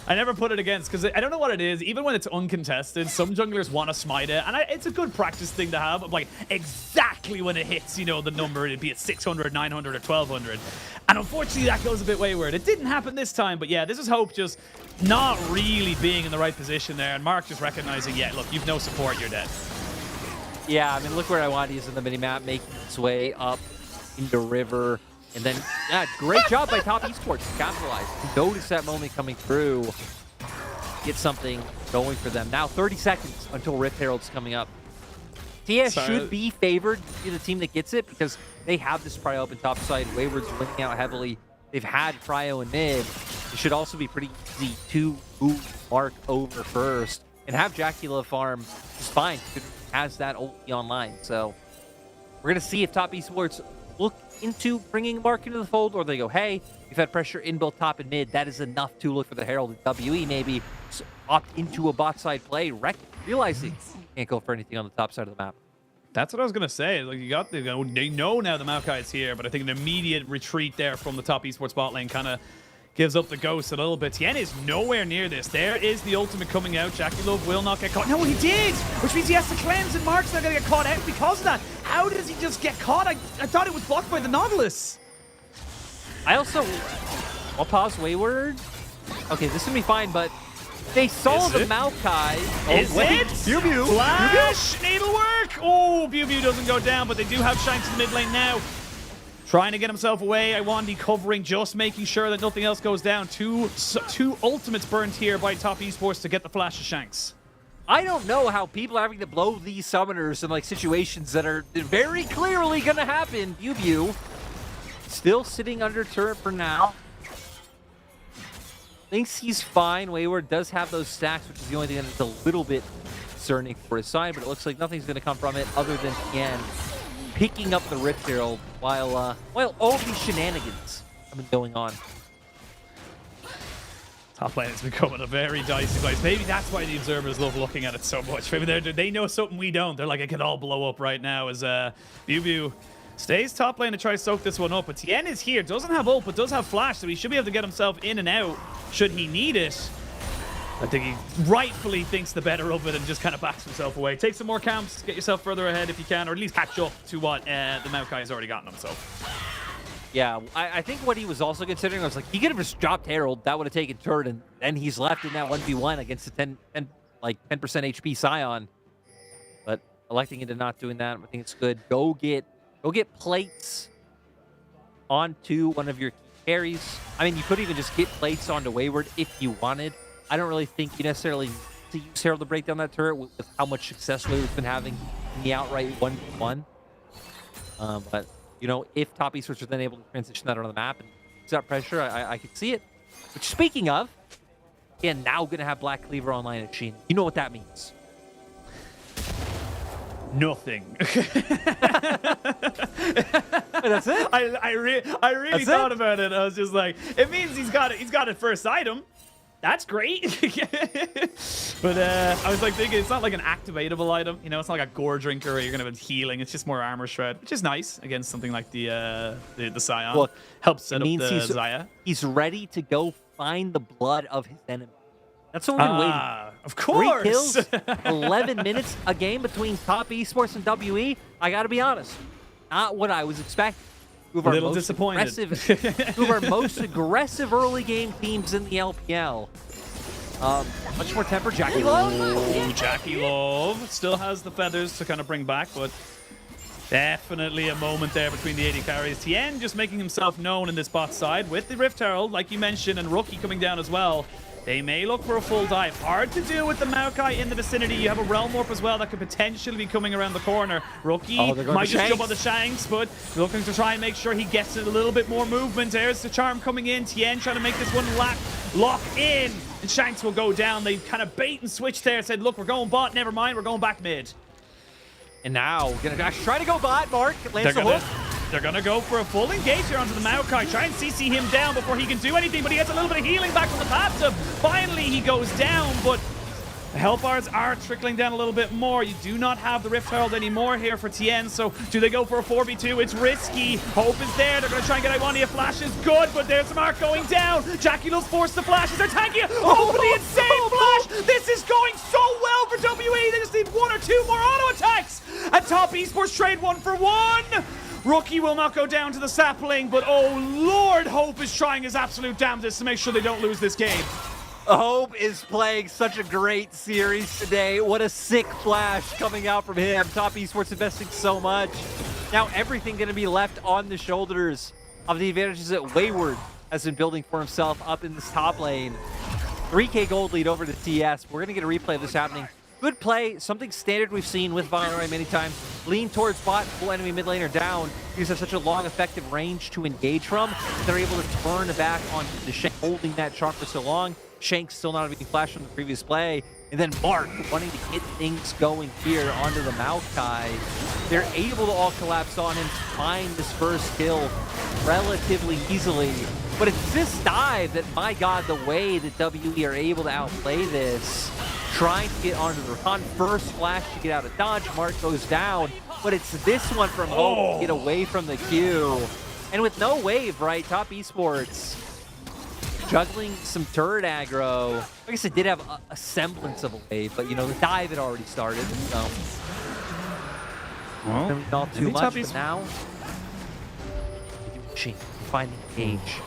I never put it against, because I don't know what it is. Even when it's uncontested, some junglers want to smite it. And it's a good practice thing to have. Of like, exactly when it hits, the number, it'd be at 600, 900, or 1200. And unfortunately, that goes a bit wayward. It didn't happen this time. But yeah, this is Hope just not really being in the right position there. And Mark just recognizing, yeah, look, you've no support, you're dead. Yeah, I mean, look where Iwandi is in the minimap, making its way up into river. And then, yeah, great job by Top Esports to capitalize. Notice that moment coming through. Get something going for them. Now 30 seconds until Rift Herald's coming up. TES should be favored to be the team that gets it, because they have this prio open top side. Wayward's winning out heavily. They've had prio in mid. It should also be pretty easy to move Mark over first and have Jacula farm just fine. Has that ulti online. So we're going to see if Top Esports look into bringing Mark into the fold, or they go, hey, we've had pressure in both top and mid. That is enough to look for the Herald. And WE maybe opt into a bot side play, realizing can't go for anything on the top side of the map. That's what I was going to say. Like, they know now the Maokai is here, but I think an immediate retreat there from the Top Esports bot lane kind of gives up the ghost a little bit. Tien is nowhere near this. There is the ultimate coming out. Jackie will not get caught. No, he did! Which means he has to cleanse, and Mark's not going to get caught out because of that. How does he just get caught? I thought it was blocked by the Nautilus. I'll pause Wayward. Okay, this is going to be fine, but they saw the Maokai. Is it? Bubu. Flash! Needlework! Oh, Bubu doesn't go down, but they do have Shanks in the mid lane now. Trying to get himself away. Iwandi covering, just making sure that nothing else goes down. Two ultimates burned here by Top Esports to get the flash of Shanks. I don't know how people are having to blow these summoners in like situations that are very clearly going to happen. Bubu still sitting under turret for now. Thinks he's fine. Wayward does have those stacks, which is the only thing that's a little bit concerning for his side, but it looks like nothing's going to come from it other than Tien picking up the Rift Herald while all these shenanigans have been going on. Top lane is becoming a very dicey place. Maybe that's why the observers love looking at it so much. Maybe they know something we don't. They're like, it could all blow up right now as Bubu stays top lane to try to soak this one up. But Tien is here. Doesn't have ult, but does have flash, so he should be able to get himself in and out should he need it. I think he rightfully thinks the better of it and just kind of backs himself away. Take some more camps, get yourself further ahead if you can, or at least catch up to what the Maokai has already gotten himself. Yeah, I think what he was also considering was like, he could have just dropped Herald, that would have taken turret, and then he's left in that 1v1 against the 10% HP Scion. But electing into not doing that, I think it's good. Go get plates onto one of your key carries. I mean, you could even just get plates onto Wayward if you wanted. I don't really think you necessarily need to use Herald to break down that turret with how much success Wayward's been having in the outright 1v1. But you know, if Top Esports are then able to transition that on the map and use that pressure, I could see it. Which, speaking of, again, now going to have Black Cleaver online at Sheen. You know what that means. Nothing. That's it? I really thought about it. I was just like, it means he's got a first item. That's great. But I was like thinking, it's not like an activatable item. You know, it's not like a gore drinker where you're going to have healing. It's just more armor shred, which is nice against something like the Scion. Well, helps set up means the Xayah. He's ready to go find the blood of his enemy. That's what we've been waiting. Of course. 3 kills, 11 minutes a game between Top Esports and WE. I got to be honest, not what I was expecting. A little disappointed. Two of our most aggressive early game teams in the LPL. Much more temper. Jackie Love. Ooh, Jackie Love still has the feathers to kind of bring back, but definitely a moment there between the 80 carries. Tien just making himself known in this bot side with the Rift Herald, like you mentioned, and Rookie coming down as well. They may look for a full dive. Hard to do with the Maokai in the vicinity. You have a Realm Warp as well that could potentially be coming around the corner. Rookie might just jump on the Shanks, but looking to try and make sure he gets a little bit more movement. There's the Charm coming in. Tien trying to make this one lock in. And Shanks will go down. They kind of bait and switch there. Said, look, we're going bot. Never mind. We're going back mid. And now, gonna actually try to go bot. Mark lands the hook. They're going to go for a full engage here onto the Maokai. Try and CC him down before he can do anything, but he gets a little bit of healing back from the passive. Finally, he goes down, but the health bars are trickling down a little bit more. You do not have the Rift Herald anymore here for Tien, so do they go for a 4v2? It's risky. Hope is there. They're going to try and get Iwani. A flash is good, but there's some arc going down. Jackie Love's forced the flashes. They're tanking it. Oh, for the insane flash. This is going so well for WE. They just need 1 or 2 more auto attacks. And Top Esports trade 1 for 1. Rookie will not go down to the sapling, but oh Lord, Hope is trying his absolute damnedest to make sure they don't lose this game. Hope is playing such a great series today. What a sick flash coming out from him. Top Esports investing so much. Now everything going to be left on the shoulders of the advantages that Wayward has been building for himself up in this top lane. 3K gold lead over to TES. We're going to get a replay of this happening. Good play, something standard we've seen with Violent many times. Lean towards bot, full enemy mid laner down. Because have such a long, effective range to engage from. They're able to turn back on the Shank, holding that charm for so long. Shank still not being flashed from the previous play. And then Mark wanting to get things going here onto the Maokai. They're able to all collapse on him to find this first kill relatively easily. But it's this dive that, my God, the way that WE are able to outplay this. Trying to get onto the Rakan. First flash to get out of dodge. Mark goes down. But it's this one from Hope to get away from the Q. And with no wave, right? Top Esports juggling some turret aggro. I guess it did have a semblance of a wave, but you know, the dive had already started. So not too much, but now finding engage.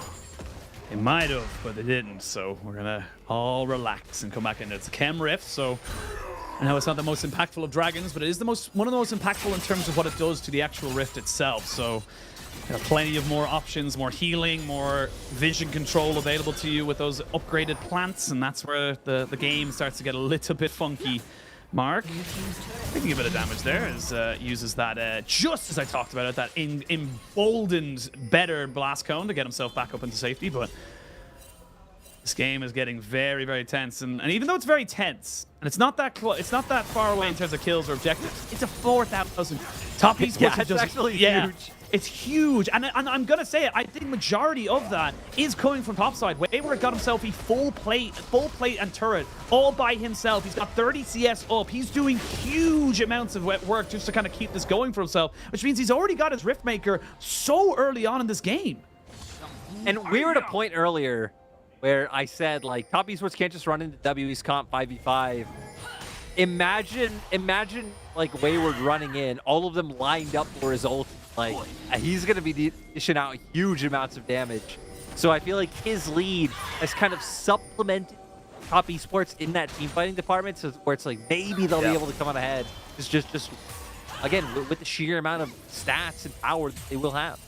They might have, but they didn't, so we're gonna all relax and come back in. It's a Chem Rift, so I know it's not the most impactful of dragons, but it is one of the most impactful in terms of what it does to the actual Rift itself. So Plenty of more options, more healing, more vision control available to you with those upgraded plants, and that's where the game starts to get a little bit funky. Mark taking a bit of damage there as uses that just as I talked about it, that emboldened better blast cone to get himself back up into safety. But this game is getting very, very tense, and even though it's very tense and it's not that far away in terms of kills or objectives, it's a 4,000 top esports. Yeah, it's actually huge. It's huge, and I'm gonna say it. I think majority of that is coming from topside. Wayward got himself a full plate and turret all by himself. He's got 30 CS up. He's doing huge amounts of work just to kind of keep this going for himself, which means he's already got his Riftmaker so early on in this game. And we were at a point earlier where I said, like, top esports can't just run into WE's comp 5v5. Imagine like Wayward running in, all of them lined up for his ult. Like, he's going to be dishing out huge amounts of damage. So I feel like his lead has kind of supplemented top esports in that team fighting department, so where it's like maybe they'll be able to come out ahead. It's just again, with the sheer amount of stats and power that they will have.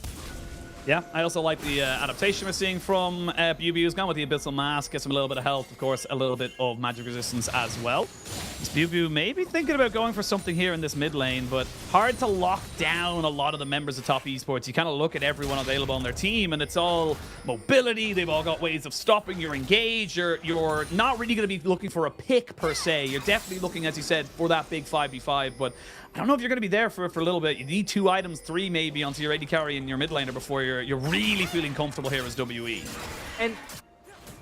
Yeah, I also like the adaptation we're seeing from BuBu. Who's gone with the Abyssal Mask, gets him a little bit of health, of course, a little bit of magic resistance as well. This BuBu may be thinking about going for something here in this mid lane, but hard to lock down a lot of the members of top esports. You kind of look at everyone available on their team, and it's all mobility. They've all got ways of stopping your engage. You're not really going to be looking for a pick per se. You're definitely looking, as you said, for that big 5v5, but I don't know if you're going to be there for a little bit. You need 2 items, 3 maybe, onto your AD carry and your mid laner before you're really feeling comfortable here as WE. And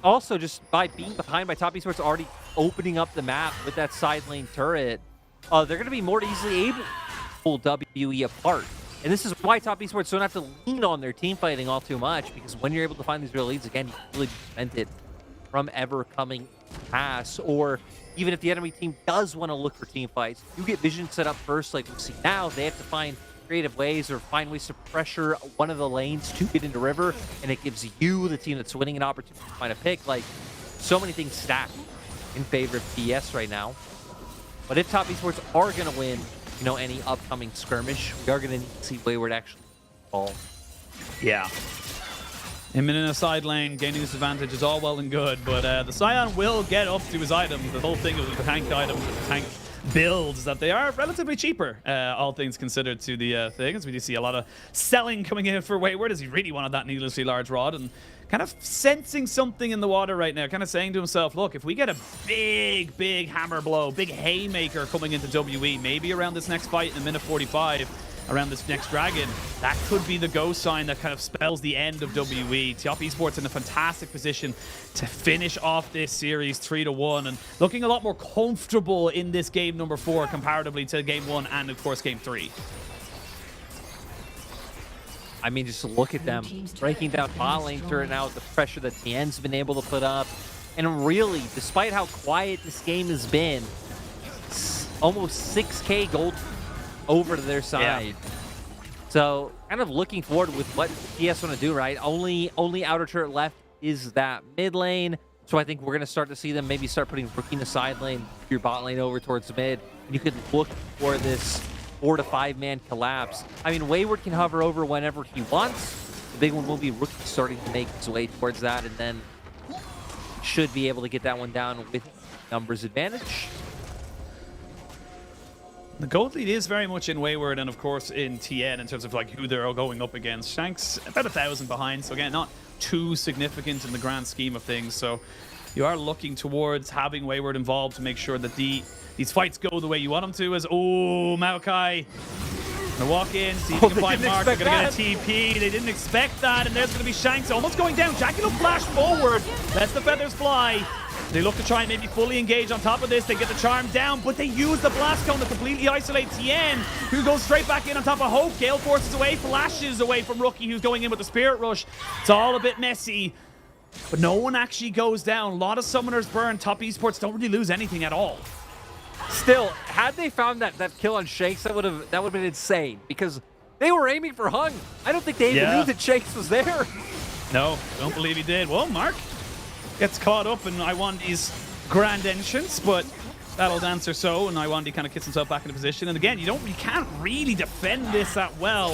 also, just by being behind by top esports, already opening up the map with that side lane turret, they're going to be more easily able to pull WE apart. And this is why top esports don't have to lean on their team fighting all too much, because when you're able to find these real leads, again, you can really prevent it from ever coming pass. Or even if the enemy team does want to look for team fights, you get vision set up first, like we see now. They have to find creative ways or find ways to pressure one of the lanes to get into river, and it gives you, the team that's winning, an opportunity to find a pick. Like, so many things stacked in favor of TES right now. But if top esports are going to win, you know, any upcoming skirmish, we are going to need to see Wayward actually fall. Yeah. Him in a side lane, gaining this advantage is all well and good, but the Scion will get up to his items. The whole thing of the tank items, the tank builds, that they are relatively cheaper, all things considered, to the thing, as we do see a lot of selling coming in for Wayward, as he really wanted that needlessly large rod, and kind of sensing something in the water right now, kind of saying to himself, look, if we get a big hammer blow, big haymaker coming into WE, maybe around this next fight in a minute 45, around this next dragon, that could be the go sign that kind of spells the end of WE. Top esports in a fantastic position to finish off this series 3-1, and looking a lot more comfortable in this game number 4 comparatively to game 1 and of course game 3. I mean, just look at them breaking down bot lane turret now with the pressure that TN's been able to put up. And really, despite how quiet this game has been, almost 6k gold over to their side. Yeah. So kind of looking forward with what TS want to do, right? Only outer turret left is that mid lane. So I think we're going to start to see them maybe start putting Rookie in the side lane, your bot lane over towards mid. And you could look for this 4 to 5 man collapse. I mean, Wayward can hover over whenever he wants. The big one will be Rookie starting to make his way towards that, and then should be able to get that one down with numbers advantage. The gold lead is very much in Wayward and of course in TN in terms of like who they're all going up against. Shank's about 1,000 behind, so again, not too significant in the grand scheme of things. So you are looking towards having Wayward involved to make sure that these fights go the way you want them to. As Maokai gonna walk in, see if he can find Mark. They're gonna get a TP. They didn't expect that, and there's gonna be Shanks almost going down. Jackie will flash forward, lets the feathers fly. They look to try and maybe fully engage on top of this. They get the charm down, but they use the blast cone to completely isolate Tien, who goes straight back in on top of Hope. Gale forces away, flashes away from Rookie, who's going in with the Spirit Rush. It's all a bit messy, but no one actually goes down. A lot of summoners burn. Top esports don't really lose anything at all. Still, had they found that kill on Shanks, that would have been insane, because they were aiming for Hung. I don't think they even knew that Shanks was there. No, don't believe he did. Well, Mark gets caught up in Iwandi's grand entrance, but that'll answer so, and Iwandi kind of gets himself back into position. And again, you can't really defend this that well.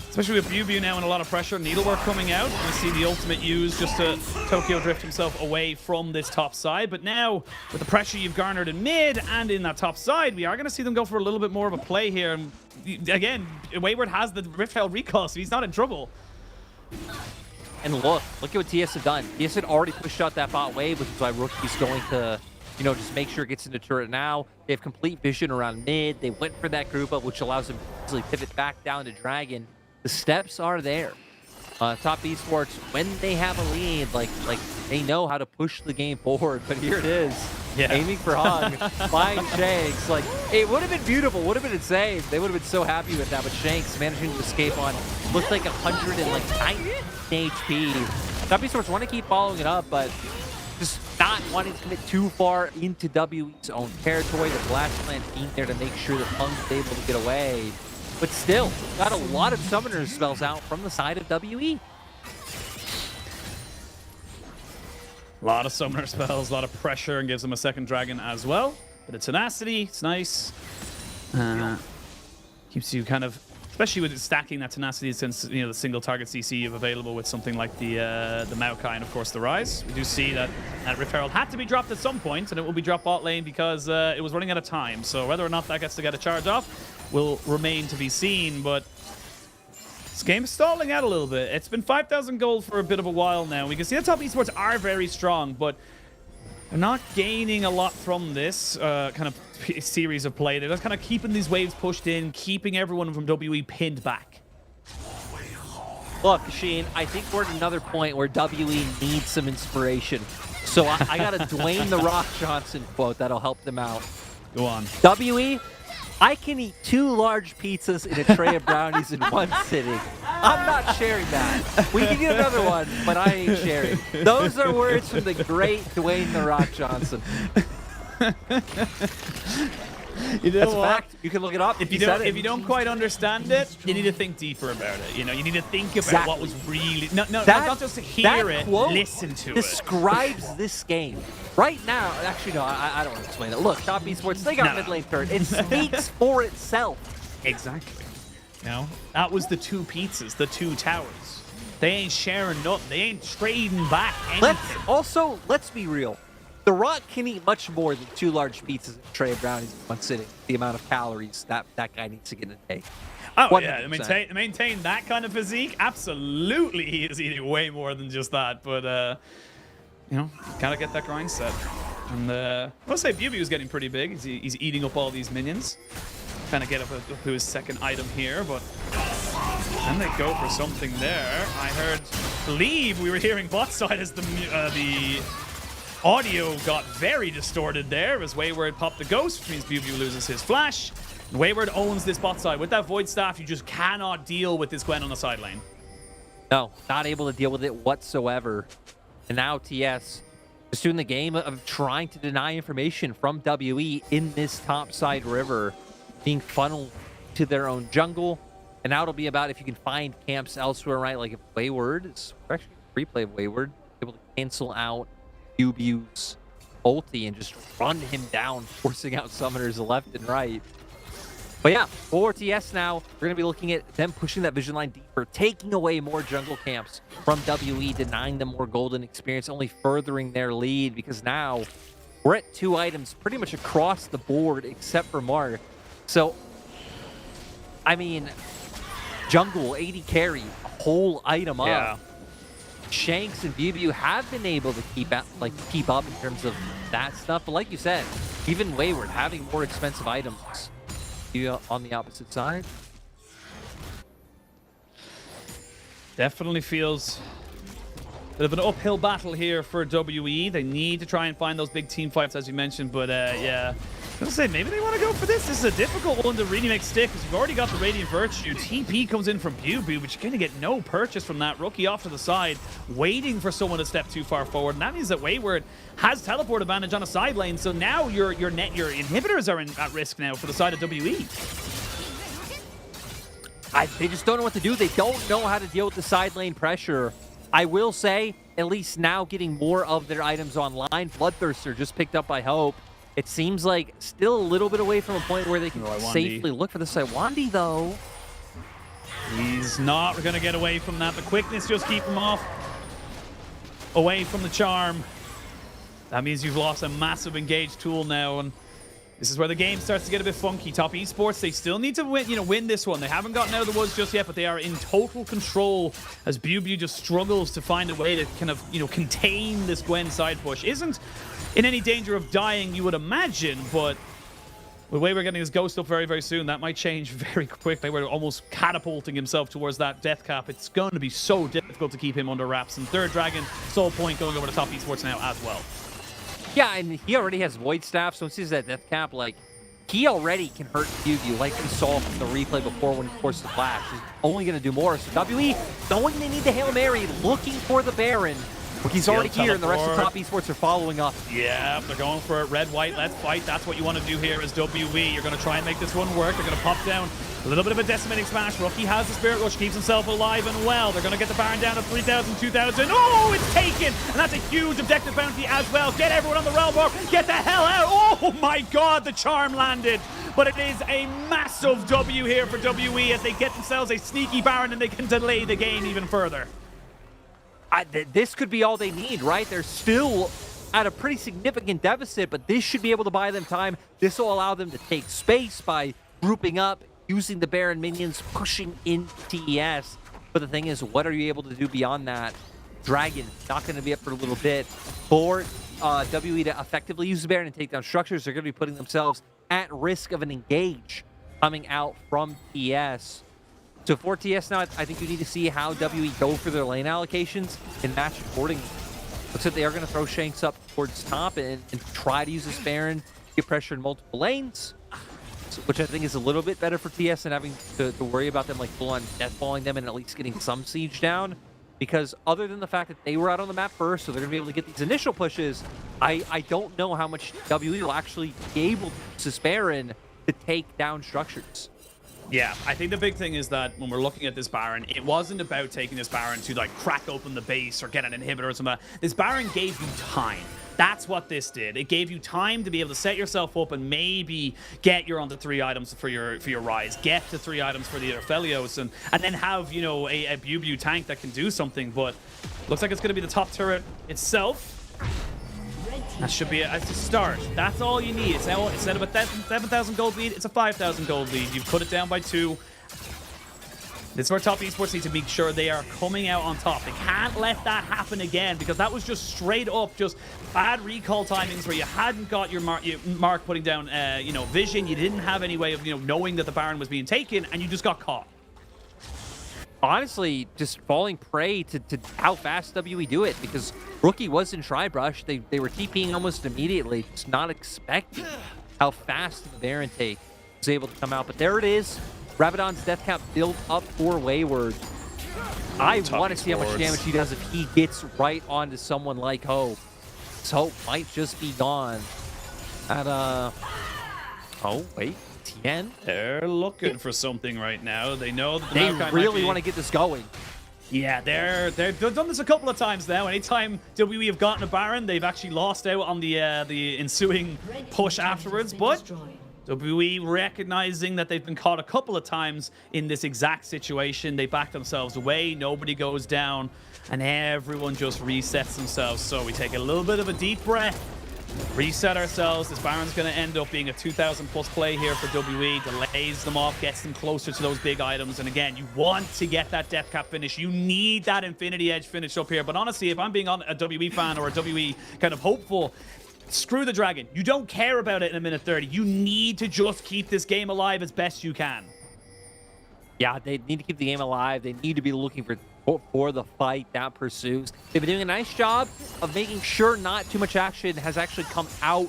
It's Especially with Bubu now and a lot of pressure. Needlework coming out. We see the ultimate used just to Tokyo drift himself away from this top side. But now, with the pressure you've garnered in mid and in that top side, we are going to see them go for a little bit more of a play here. And again, Wayward has the Rift Herald recall, so he's not in trouble. And look at what TS have done. TS had already pushed out that bot wave, which is why Rookie's going to, you know, just make sure it gets into turret now. They have complete vision around mid. They went for that group up, which allows them to easily pivot back down to Dragon. The steps are there. Top Esports, when they have a lead, like they know how to push the game forward. But here it is, aiming for Hung, buying Shanks. Like, it would have been beautiful, would have been insane. They would have been so happy with that. But Shanks managing to escape on looked like 190 HP. Top Esports want to keep following it up, but just not wanting to commit too far into WE's own territory. The Blast Plant being there to make sure that Hung's able to get away. But still, got a lot of summoner spells out from the side of WE. A lot of summoner spells, a lot of pressure, and gives them a second dragon as well. But the tenacity, it's nice. Keeps you kind of, especially with stacking that tenacity, since you know the single target CC you have available with something like the Maokai and of course the Rise. We do see that Rift Herald had to be dropped at some point, and it will be dropped bot lane because it was running out of time. So whether or not that gets to get a charge off will remain to be seen. But this game is stalling out a little bit. It's been 5,000 gold for a bit of a while now. We can see the top esports are very strong, but they're not gaining a lot from this kind of series of play. They're just kind of keeping these waves pushed in, keeping everyone from WE pinned back. Look, Sheen, I think we're at another point where WE needs some inspiration. So I got a Dwayne The Rock Johnson quote that'll help them out. Go on. WE, I can eat 2 large pizzas and a tray of brownies in one sitting. I'm not sharing that. We can get another one, but I ain't sharing. Those are words from the great Dwayne The Rock Johnson. You know That's what? a fact. You can look it up. If you don't quite understand it, you need to think deeper about it. You know, you need to think about what was really not just to hear it, listen to it. Describes this game right now. Actually, no, I don't want to explain it. Look, Top Esports, they got mid lane turret. It speaks for itself. Exactly. You know, that was the 2 pizzas, the 2 towers. They ain't sharing nothing. They ain't trading back anything. Let's be real. The Rock can eat much more than 2 large pizzas and a tray of brownies in one sitting. The amount of calories that guy needs to get in a day. Oh, 100%. yeah. To maintain that kind of physique, absolutely he is eating way more than just that. But, you know, gotta get that grind set. And I'll say Bubu is getting pretty big. He's eating up all these minions. Trying to get up to his second item here, but then they go for something there. I believe we were hearing bot side as the audio got very distorted there as Wayward popped the ghost, which means Bubu loses his flash. Wayward owns this bot side. With that Void Staff, you just cannot deal with this Gwen on the side lane. No, not able to deal with it whatsoever. And now TS just doing the game of trying to deny information from WE in this topside river, being funneled to their own jungle. And now it'll be about if you can find camps elsewhere, right? Like if Wayward is actually replay of Wayward, able to cancel out Bubu's ulti and just run him down, forcing out summoners left and right. But yeah, for TS now, we're going to be looking at them pushing that vision line deeper, taking away more jungle camps from WE, denying them more golden experience, only furthering their lead because now we're at 2 items pretty much across the board except for Mark. So, I mean, jungle, 80 carry, a whole item up. Shanks and Bubu have been able to keep up in terms of that stuff. But like you said, even Wayward having more expensive items. You on the opposite side? Definitely feels a bit of an uphill battle here for WE. They need to try and find those big team fights, as you mentioned. But yeah, I was gonna say maybe they want to go for this. This is a difficult one to really make stick because you've already got the Radiant Virtue. TP comes in from Bubu, but you're gonna get no purchase from that. Rookie off to the side, waiting for someone to step too far forward, and that means that Wayward has teleport advantage on a side lane. So now your inhibitors are at risk now for the side of WE. They just don't know what to do. They don't know how to deal with the side lane pressure. I will say, at least now getting more of their items online. Bloodthirster just picked up by Hope. It seems like still a little bit away from a point where they can safely look for the side. Wandy, though, He's not going to get away from that. The quickness just keep him off. Away from the charm. That means you've lost a massive engaged tool now, and this is where the game starts to get a bit funky. Top Esports, they still need to win this one. They haven't gotten out of the woods just yet, but they are in total control as BuBu just struggles to find a way to kind of, contain this Gwen side push. Isn't in any danger of dying, you would imagine, but the way we're getting his ghost up very, very soon, that might change very quickly. We're almost catapulting himself towards that death cap. It's going to be so difficult to keep him under wraps. And third Dragon, Soul Point going over to Top Esports now as well. Yeah, and he already has Void Staff, so once he has that death cap, like, he already can hurt BuBu, like we saw from the replay before when he forced the flash. He's only going to do more. So WE, knowing they need the Hail Mary, looking for the Baron. He's already here, and the rest of Top Esports are following up. Yeah, they're going for it. Red, white, let's fight. That's what you want to do here as WE. You're going to try and make this one work. They're going to pop down a little bit of a decimating smash. Rookie has the Spirit Rush, keeps himself alive and well. They're going to get the Baron down to 3,000, 2,000. Oh, it's taken! And that's a huge objective bounty as well. Get everyone on the realm bar. Get the hell out! Oh my god, the charm landed. But it is a massive W here for WE as they get themselves a sneaky Baron and they can delay the game even further. This could be all they need, right? They're still at a pretty significant deficit, but this should be able to buy them time. This will allow them to take space by grouping up, using the Baron minions, pushing in TES. But the thing is, what are you able to do beyond that? Dragon, not going to be up for a little bit. For WE to effectively use the Baron and take down structures, they're going to be putting themselves at risk of an engage coming out from TES. So for TS now, I think you need to see how WE go for their lane allocations and match accordingly. Looks like they are going to throw Shanks up towards top and try to use this Baron, get pressure in multiple lanes, which I think is a little bit better for TS than having to worry about them like full-on deathballing them and at least getting some siege down. Because other than the fact that they were out on the map first, so they're going to be able to get these initial pushes, I don't know how much WE will actually be able to use this Baron to take down structures. Yeah, I think the big thing is that when we're looking at this Baron, it wasn't about taking this Baron to like crack open the base or get an inhibitor or something. This Baron gave you time. That's what this did. It gave you time to be able to set yourself up and maybe get your onto 3 items for your Rise, get to 3 items for the Aphelios, and then have, a BuBu tank that can do something. But looks like it's going to be the top turret itself. That should be a start. That's all you need. Instead of a 7,000 gold lead, it's a 5,000 gold lead. You've put it down by 2. This is where Top Esports need to make sure they are coming out on top. They can't let that happen again, because that was just straight up just bad recall timings where you hadn't got your mark putting down, vision. You didn't have any way of, knowing that the Baron was being taken, and you just got caught. Honestly, just falling prey to how fast WE do it, because Rookie was in Tribrush. They were TPing almost immediately, just not expecting how fast the Baron take was able to come out. But there it is. Rabadon's death cap built up for Wayward. I want to see how much damage he does if he gets right onto someone like Hope. This Hope might just be gone. At oh wait. Tien? They're looking for something right now. They know that they really want to get this going. Yeah, they've done this a couple of times now. Anytime WE have gotten a Baron, they've actually lost out on the ensuing push afterwards. But WE recognizing that they've been caught a couple of times in this exact situation, they back themselves away. Nobody goes down, and everyone just resets themselves. So we take a little bit of a deep breath. Reset ourselves. This Baron's going to end up being a 2,000 plus play here for WE. Delays them off, gets them closer to those big items. And again, you want to get that death cap finish. You need that Infinity Edge finish up here. But honestly, if I'm being a WE fan or a WE kind of hopeful, screw the Dragon. You don't care about it in a minute 30. You need to just keep this game alive as best you can. Yeah, they need to keep the game alive. They need to be looking for the fight that pursues. They've been doing a nice job of making sure not too much action has actually come out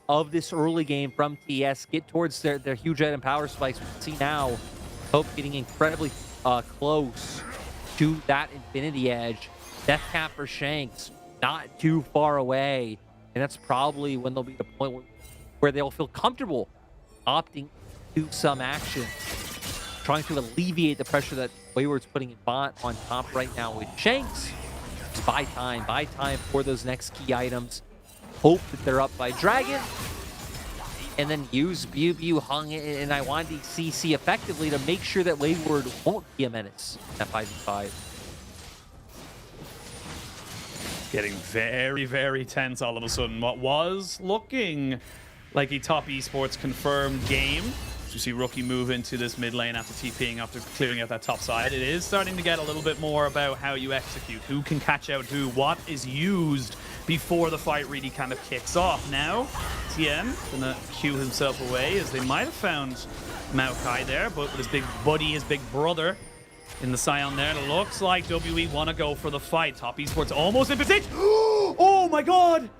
of this early game from TS. Get towards their huge item power spikes. We can see now Hope getting incredibly close to that Infinity Edge. Death cap for Shanks, not too far away. And that's probably when they'll be the point where they'll feel comfortable opting to some action, trying to alleviate the pressure that Wayward's putting in bot on top right now with Shanks. Just buy time for those next key items. Hope that they're up by Dragon. and then use Bew, Hung, and I wanted CC effectively to make sure that Wayward won't be a menace at 5v5. Getting very, very tense all of a sudden. What was looking like a top esports confirmed game. You see Rookie move into this mid lane after TPing, after clearing out that top side. It is starting to get a little bit more about how you execute, who can catch out who, what is used before the fight really kind of kicks off. Now, TM gonna cue himself away as they might have found Maokai there, but with his big buddy, his big brother in the Scion there. It looks like WE want to go for the fight. Top esports almost in position. Oh my god!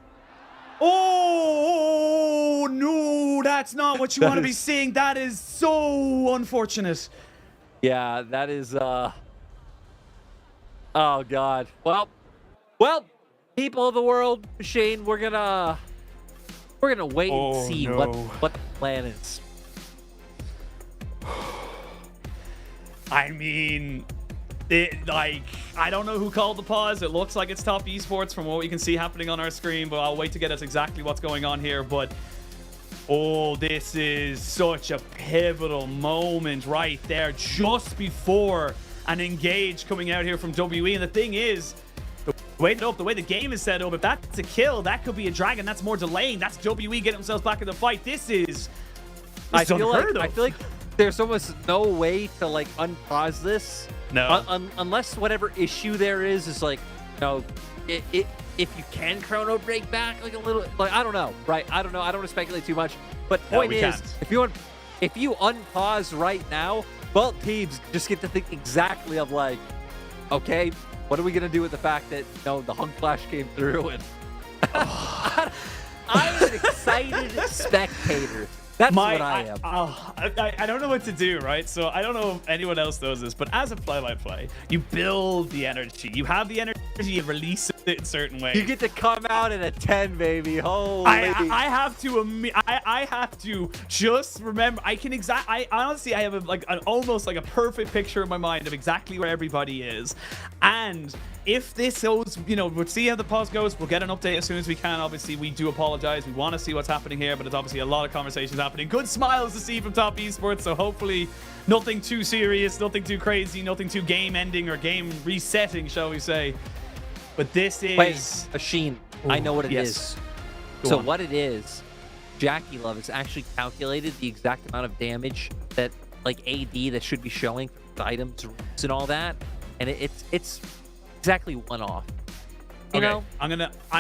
Oh no, that's not what you want to be seeing. That is so unfortunate. Yeah, that is oh god. Well, people of the world, Shane, we're gonna wait and see what the plan is. I mean, I don't know who called the pause. It looks like it's top esports from what we can see happening on our screen, but I'll wait to get us exactly what's going on here. But oh, this is such a pivotal moment right there, just before an engage coming out here from WE. And the thing is, the way the game is set up, if that's a kill, that could be a dragon. That's more delaying. That's WE getting themselves back in the fight. This is I feel like there's almost no way to like unpause this. No. Unless whatever issue there is like, you know, if you can chrono break back like a little, like I don't know, right? I don't know. I don't want to speculate too much. But point is, can't. if you unpause right now, both teams just get to think exactly of like, okay, what are we gonna do with the fact that the Hung Flash came through and I'm an excited spectator. That's what I am. I don't know what to do, right? So I don't know if anyone else knows this, but as a play-by-play, you build the energy. You have the energy, you release it in certain ways. You get to come out at a 10, baby. Holy! I have to just remember. I honestly have almost like a perfect picture in my mind of exactly where everybody is, and if this goes, we'll see how the pause goes. We'll get an update as soon as we can. Obviously, we do apologize. We want to see what's happening here, but it's obviously a lot of conversations happening. Good smiles to see from top esports, so hopefully nothing too serious, nothing too crazy, nothing too game ending or game resetting, shall we say. But this is... Wait, Machine, I know what it is. Go So on. what it is, Jackie Love has actually calculated the exact amount of damage that, like, AD that should be showing for the items and all that, and it's exactly one off. You know? I'm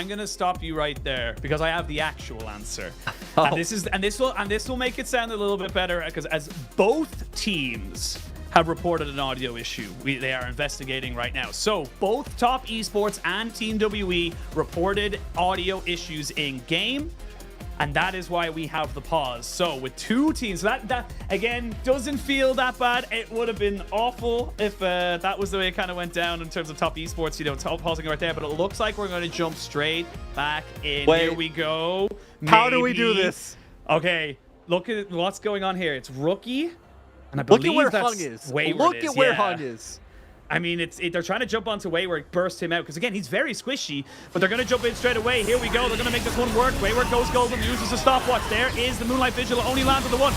gonna stop you right there because I have the actual answer. Oh. And this will make it sound a little bit better because as both teams have reported an audio issue, they are investigating right now. So both Top Esports and Team WE reported audio issues in game. And that is why we have the pause. So with two teams, that again doesn't feel that bad. It would have been awful if that was the way it kind of went down in terms of top esports, pausing right there. But it looks like we're going to jump straight back in. Wait. Here we go. How do we do this? Okay, look at what's going on here. It's Rookie, and I Look believe at where that's Hung is. Wayward Look is, at where yeah. Hung is. I mean, they're trying to jump onto Wayward, burst him out, because again, he's very squishy, but they're going to jump in straight away. Here we go. They're going to make this one work. Wayward goes golden, uses a stopwatch. There is the Moonlight Vigil, only lands on the one.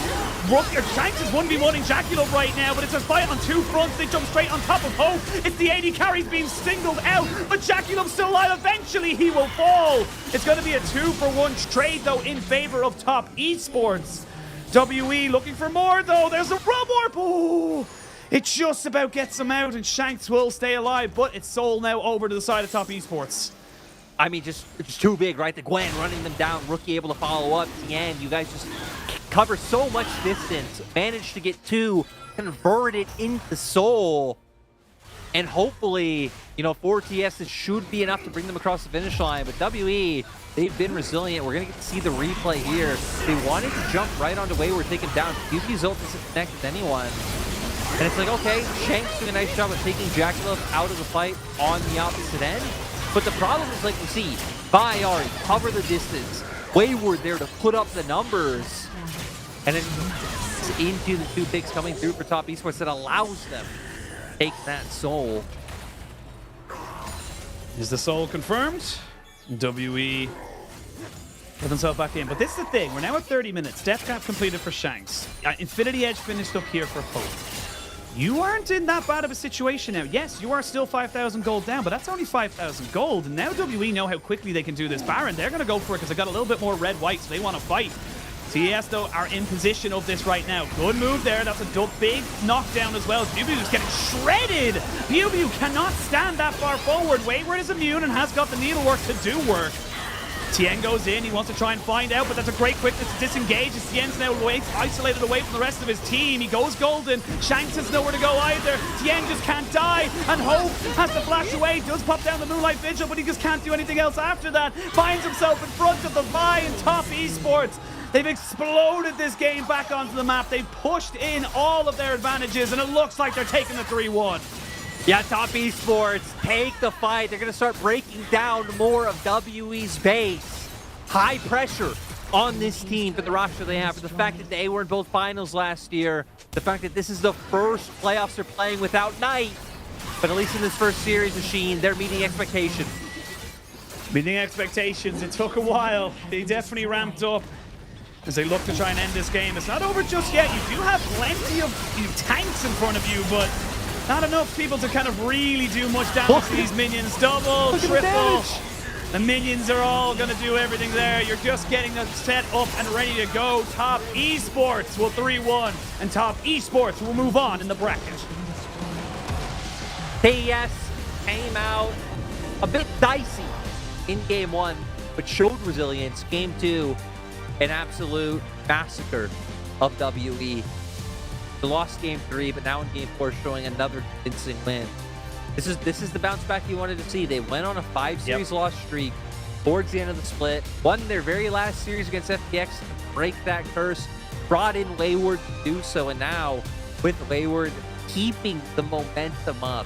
Shanks is 1v1 Jaculov right now, but it's a fight on two fronts. They jump straight on top of Hope. It's the AD carries being singled out, but Jaculov's still alive. Eventually, he will fall. It's going to be a 2-for-1 trade, though, in favor of Top Esports. WE looking for more, though. There's a Rub Warp. Oh! It just about gets him out, and Shanks will stay alive, but it's Soul now over to the side of Top Esports. I mean, just too big, right? The Gwen running them down, Rookie able to follow up. Tien, you guys just cover so much distance, managed to get two, convert it into Soul, and hopefully, for TES, this should be enough to bring them across the finish line. But WE, they've been resilient. We're going to get to see the replay here. They wanted to jump right onto Wayward, take him down. QB's ult doesn't connect with anyone. And it's like, okay, Shanks doing a nice job of taking Jaculov out of the fight on the opposite end. But the problem is, like we see, Bayari, cover the distance. Wayward there to put up the numbers. And it's into the two picks coming through for Top Esports that allows them to take that Soul. Is the Soul confirmed? WE Put themselves back in. But this is the thing. We're now at 30 minutes. Death Trap completed for Shanks. Infinity Edge finished up here for Pope. You aren't in that bad of a situation now. Yes, you are still 5,000 gold down, but that's only 5,000 gold. And now WE know how quickly they can do this Baron. They're going to go for it because they got a little bit more red-white, so they want to fight. TES, though, are in position of this right now. Good move there. That's a big knockdown as well. Bubu's getting shredded. Bubu cannot stand that far forward. Wayward is immune and has got the needlework to do work. Tien goes in. He wants to try and find out, but that's a great quickness to disengage. Tien's now isolated away from the rest of his team. He goes golden. Shanks has nowhere to go either. Tien just can't die, and Hope has to flash away. Does pop down the Moonlight Vigil, but he just can't do anything else after that. Finds himself in front of the Vi and Top Esports. They've exploded this game back onto the map. They've pushed in all of their advantages, and it looks like they're taking the 3-1. Yeah, Top Esports take the fight. They're going to start breaking down more of WE's base. High pressure on this team for the roster they have. For the fact that they were in both finals last year. The fact that this is the first playoffs they're playing without Knight. But at least in this first series, Machine, they're meeting expectations. Meeting expectations. It took a while. They definitely ramped up as they look to try and end this game. It's not over just yet. You do have plenty of tanks in front of you, but not enough people to kind of really do much damage to these minions. Double, triple. The minions are all going to do everything there. You're just getting them set up and ready to go. Top Esports will 3-1, and Top Esports will move on in the bracket. TES came out a bit dicey in game 1, but showed resilience. Game 2, an absolute massacre of WE. They lost game 3, but now in game 4 showing another convincing win. This is the bounce back you wanted to see. They went on a 5-series loss streak towards the end of the split, won their very last series against FPX to break that curse, brought in Wayward to do so, and now with Wayward keeping the momentum up.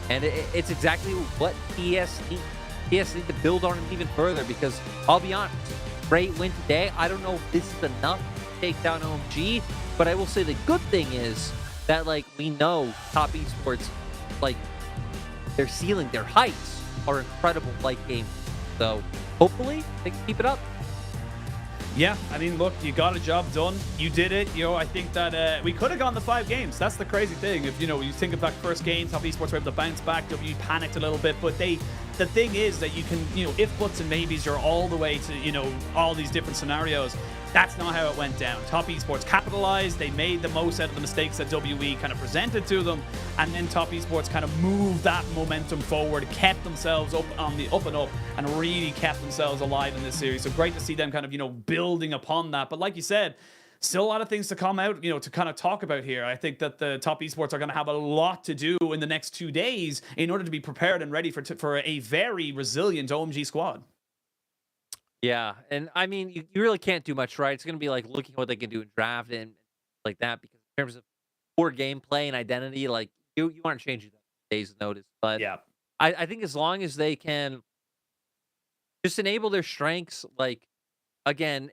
And it's exactly what TES need. TES need to build on it even further, because I'll be honest, great win today. I don't know if this is enough to take down OMG, but I will say the good thing is that, like, we know Top Esports, like, their ceiling, their heights are incredible late game. So hopefully they can keep it up. Yeah, I mean, look, you got a job done. You did it. You know, I think that we could have gone the 5 games. That's the crazy thing. If, you know, you think of that first game, Top Esports were able to bounce back. W panicked a little bit, but the thing is that you can, you know, if buts and maybes are all the way to, you know, all these different scenarios. That's not how it went down. Top Esports capitalized. They made the most out of the mistakes that WE kind of presented to them, and then Top Esports kind of moved that momentum forward, kept themselves up on the up and up, and really kept themselves alive in this series. So great to see them kind of, you know, building upon that. But like you said, still a lot of things to come out, you know, to kind of talk about here. I think that the Top Esports are going to have a lot to do in the next 2 days in order to be prepared and ready for a very resilient OMG squad. Yeah, and I mean, you really can't do much, right? It's going to be like looking at what they can do in draft and like that, because in terms of core gameplay and identity, like you aren't changing that days notice. But yeah, I think as long as they can just enable their strengths, like, again,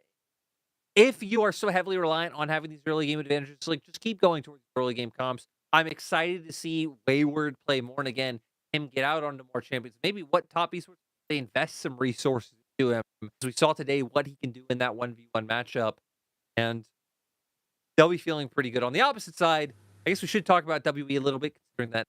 if you are so heavily reliant on having these early game advantages, like, just keep going towards early game comps. I'm excited to see Wayward play more, and again, him get out onto more champions. Maybe what Top Esports, they invest some resources to him. As we saw today, what he can do in that 1v1 matchup, and they'll be feeling pretty good. On the opposite side, I guess we should talk about WE a little bit, considering that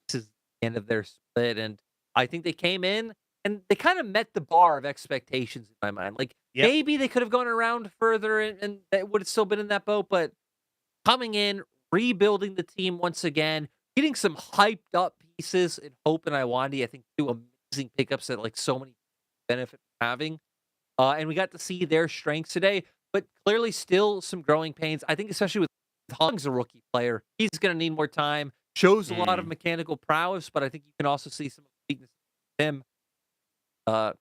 this is the end of their split, and I think they came in and they kind of met the bar of expectations in my mind. Like, maybe they could have gone around further and it would have still been in that boat, but coming in, rebuilding the team once again, getting some hyped up pieces in Hope and Iwandi, I think 2 amazing pickups that, like, so many benefit from having. And we got to see their strengths today, but clearly still some growing pains. I think especially with Hong's a rookie player. He's going to need more time. Shows a lot of mechanical prowess, but I think you can also see some weaknesses in him. Yeah,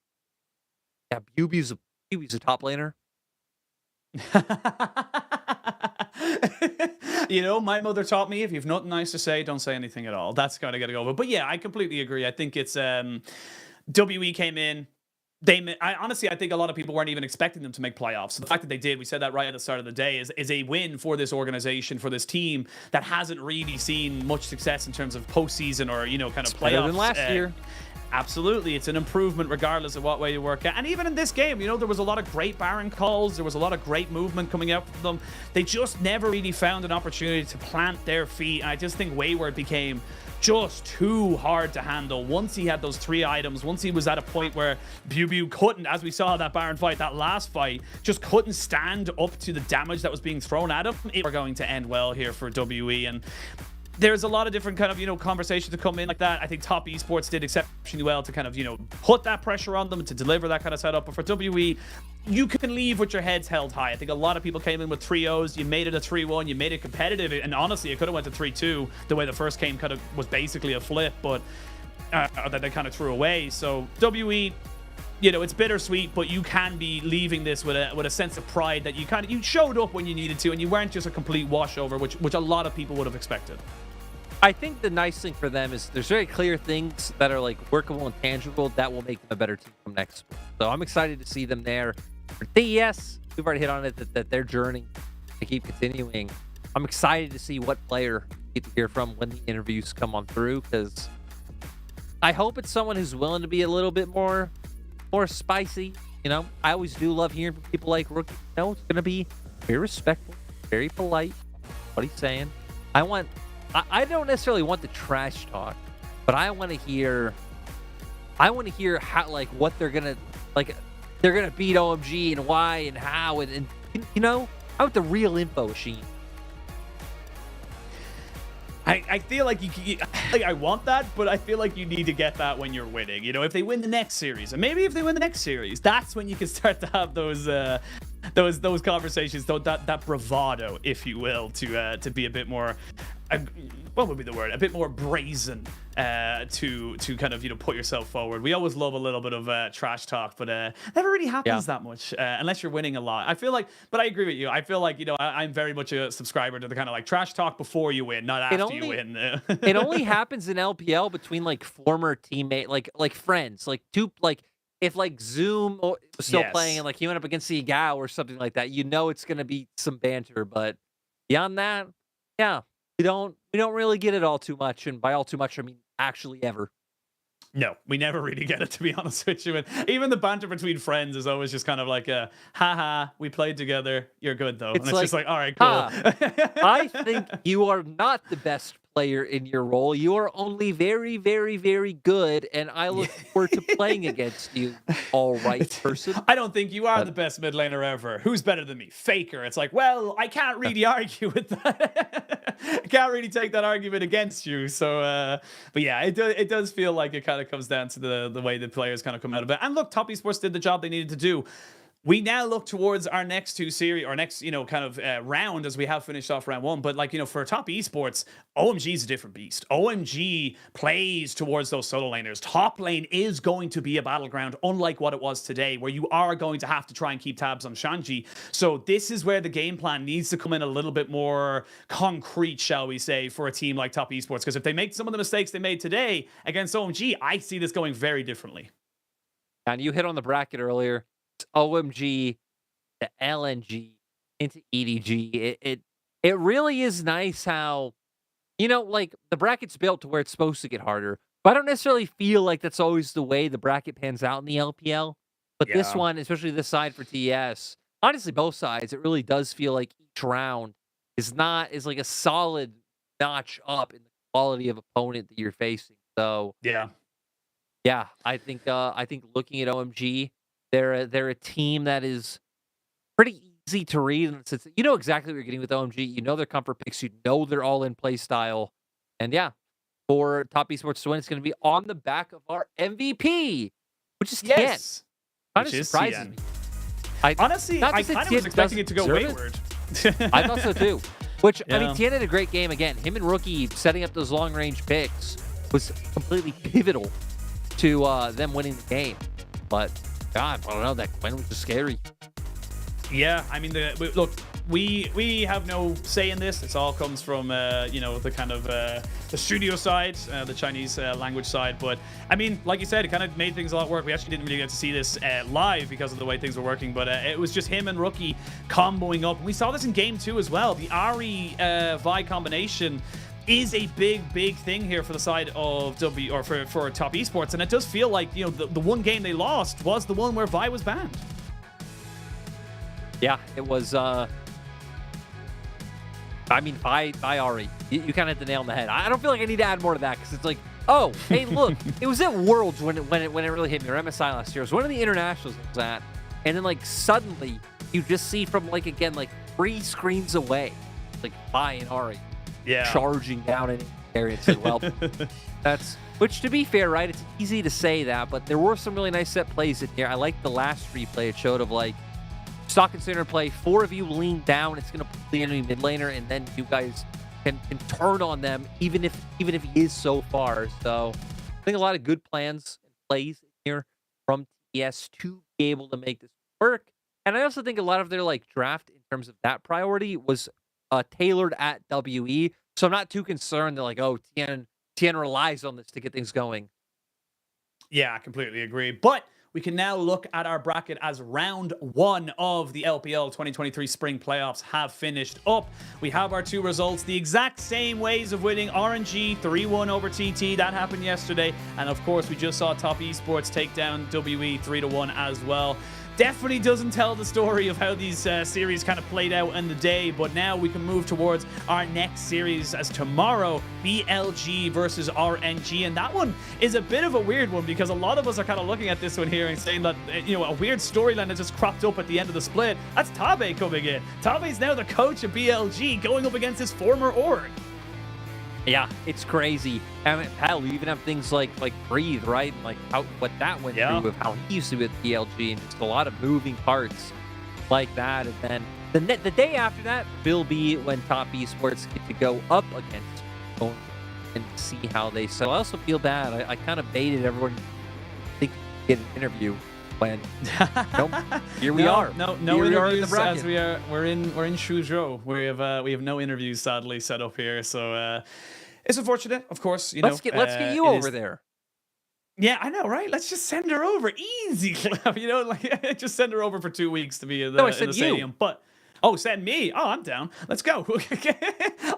Bubu's a top laner. You know, my mother taught me, if you've nothing nice to say, don't say anything at all. That's kind of got to go. But yeah, I completely agree. I think it's WE came in. Honestly, I think a lot of people weren't even expecting them to make playoffs. So the fact that they did, we said that right at the start of the day, is a win for this organization, for this team that hasn't really seen much success in terms of postseason or, you know, kind of playoffs. Better than last year. Absolutely, it's an improvement regardless of what way you work at. And even in this game, you know, there was a lot of great Baron calls. There was a lot of great movement coming out from them. They just never really found an opportunity to plant their feet. And I just think Wayward became just too hard to handle once he had those 3 items. Once he was at a point where Bew couldn't, as we saw that Baron fight, that last fight, just couldn't stand up to the damage that was being thrown at him. We're going to end well here for WE. And there's a lot of different kind of, you know, conversations to come in like that. I think Top Esports did exceptionally well to kind of, you know, put that pressure on them to deliver that kind of setup. But for WE, you can leave with your heads held high. I think a lot of people came in with 3-0s. You made it a 3-1. You made it competitive. And honestly, it could have went to 3-2 the way the first game kind of was basically a flip, but that they kind of threw away. So WE, you know, it's bittersweet, but you can be leaving this with a sense of pride that you showed up when you needed to, and you weren't just a complete washover, which a lot of people would have expected. I think the nice thing for them is there's very clear things that are like workable and tangible that will make them a better team from next. So I'm excited to see them there. For TES, we've already hit on it that their journey to keep continuing. I'm excited to see what player we get to hear from when the interviews come on through, because I hope it's someone who's willing to be a little bit more spicy. You know, I always do love hearing from people like Rookie. You know, it's going to be very respectful, very polite. What he's saying. I don't necessarily want the trash talk, but I want to hear how, like, what they're gonna beat OMG and why and how and you know, I want the real info, Sheen. I feel like I want that, but I feel like you need to get that when you're winning. You know, if they win the next series, and maybe if they win the next series, that's when you can start to have those conversations, that bravado, if you will, to be a bit more. What would be the word? A bit more brazen to kind of, you know, put yourself forward. We always love a little bit of trash talk, but never really happens that much unless you're winning a lot. I feel like, but I agree with you. I feel like, you know, I'm very much a subscriber to the kind of like trash talk before you win, not after you win. It only happens in LPL between like former teammate, like friends, like two, like if like Zoom was still playing and like he went up against Seagao or something like that, you know, it's gonna be some banter. But beyond that, yeah. We don't really get it all too much, and by all too much, I mean actually ever. No, we never really get it, to be honest with you. And even the banter between friends is always just kind of like a, haha, we played together, you're good though. And it's just like, all right, cool. I think you are not the best player in your role. You are only very, very, very good, and I look forward to playing against you. All right, person. I don't think you are the best mid laner ever. Who's better than me? Faker. It's like, well, I can't really argue with that. I can't really take that argument against you. So, but yeah, it does feel like it kind of comes down to the way the players kind of come out of it. And look, Top Esports did the job they needed to do. We now look towards our next two series, or next, you know, kind of round, as we have finished off round 1. But like, you know, for Top Esports, OMG is a different beast. OMG plays towards those solo laners. Top lane is going to be a battleground, unlike what it was today, where you are going to have to try and keep tabs on Shanji. So this is where the game plan needs to come in a little bit more concrete, shall we say, for a team like Top Esports. Because if they make some of the mistakes they made today against OMG, I see this going very differently. And you hit on the bracket earlier. OMG to LNG into EDG. It really is nice how, you know, like the bracket's built to where it's supposed to get harder. But I don't necessarily feel like that's always the way the bracket pans out in the LPL. But this one, especially this side for TES, honestly, both sides, it really does feel like each round is like a solid notch up in the quality of opponent that you're facing. So yeah, I think looking at OMG, they're a team that is pretty easy to read. And it's, you know exactly what you're getting with OMG. You know their comfort picks. You know their all-in play style. And yeah, for Top Esports to win, it's going to be on the back of our MVP, which is Tien. Kind of surprising me. Honestly, I kind of was expecting it to go Wayward. I thought so too. Which, I mean, Tien had a great game again. Him and Rookie setting up those long-range picks was completely pivotal to them winning the game. But God, I don't know. That Gwen was just scary. Yeah, I mean, look, we have no say in this. It all comes from you know, the kind of the studio side, the Chinese language side. But I mean, like you said, it kind of made things a lot work. We actually didn't really get to see this live because of the way things were working. But it was just him and Rookie comboing up. We saw this in game 2 as well. The Ari Vi combination. is a big thing here for the side of for Top Esports, and it does feel like, you know, the one game they lost was the one where Vi was banned. Yeah, it was. I mean, Vi Ari, you kind of hit the nail on the head. I don't feel like I need to add more to that because it's like, oh, hey, look, it was at Worlds when it really hit me, or MSI last year. It was one of the internationals it was at, and then like suddenly you just see from like 3 screens away, like Vi and Ari, charging down in the area. It's like, well, that's, which to be fair, right? It's easy to say that, but there were some really nice set plays in here. I like the last replay. It showed of like stock and center play. 4 of you lean down. It's gonna put the enemy mid laner, and then you guys can turn on them, even if he is so far. So I think a lot of good plans and plays here from TES to be able to make this work. And I also think a lot of their like draft in terms of that priority was tailored at WE. So I'm not too concerned that like, oh, Tien relies on this to get things going. Yeah, I completely agree. But we can now look at our bracket as round 1 of the LPL 2023 Spring Playoffs have finished up. We have our 2 results, the exact same ways of winning. RNG 3-1 over TT, that happened yesterday. And of course, we just saw Top Esports take down WE 3-1 as well. Definitely doesn't tell the story of how these series kind of played out in the day, but now we can move towards our next series as tomorrow, BLG versus RNG, and that one is a bit of a weird one because a lot of us are kind of looking at this one here and saying that, you know, a weird storyline that just cropped up at the end of the split. That's Tabe coming in. Tabe's now the coach of BLG going up against his former org. Yeah, it's crazy. I mean, hell, you even have things like Breathe, right? And like what that went through with how he used to be with PLG, and just a lot of moving parts like that. And then the day after that will be when Top Esports get to go up against Owen and see how they sell. I also feel bad. I kind of baited everyone think get an interview when nope, here we are. No here interviews we are as we're in Suzhou. We have no interviews sadly set up here, so it's unfortunate, of course. Let's get you over there. Yeah, I know, right? Let's just send her over, easy. You know, like just send her over for 2 weeks to be in the stadium. But send me. Oh, I'm down. Let's go.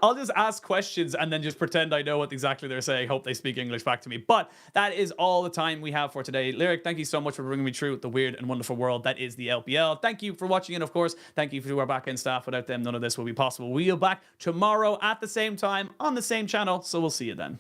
I'll just ask questions and then just pretend I know what exactly they're saying. Hope they speak English back to me. But that is all the time we have for today. Lyric, thank you so much for bringing me through the weird and wonderful world that is the LPL. Thank you for watching, and of course, thank you to our back-end staff. Without them, none of this will be possible. We'll be back tomorrow at the same time on the same channel, so we'll see you then.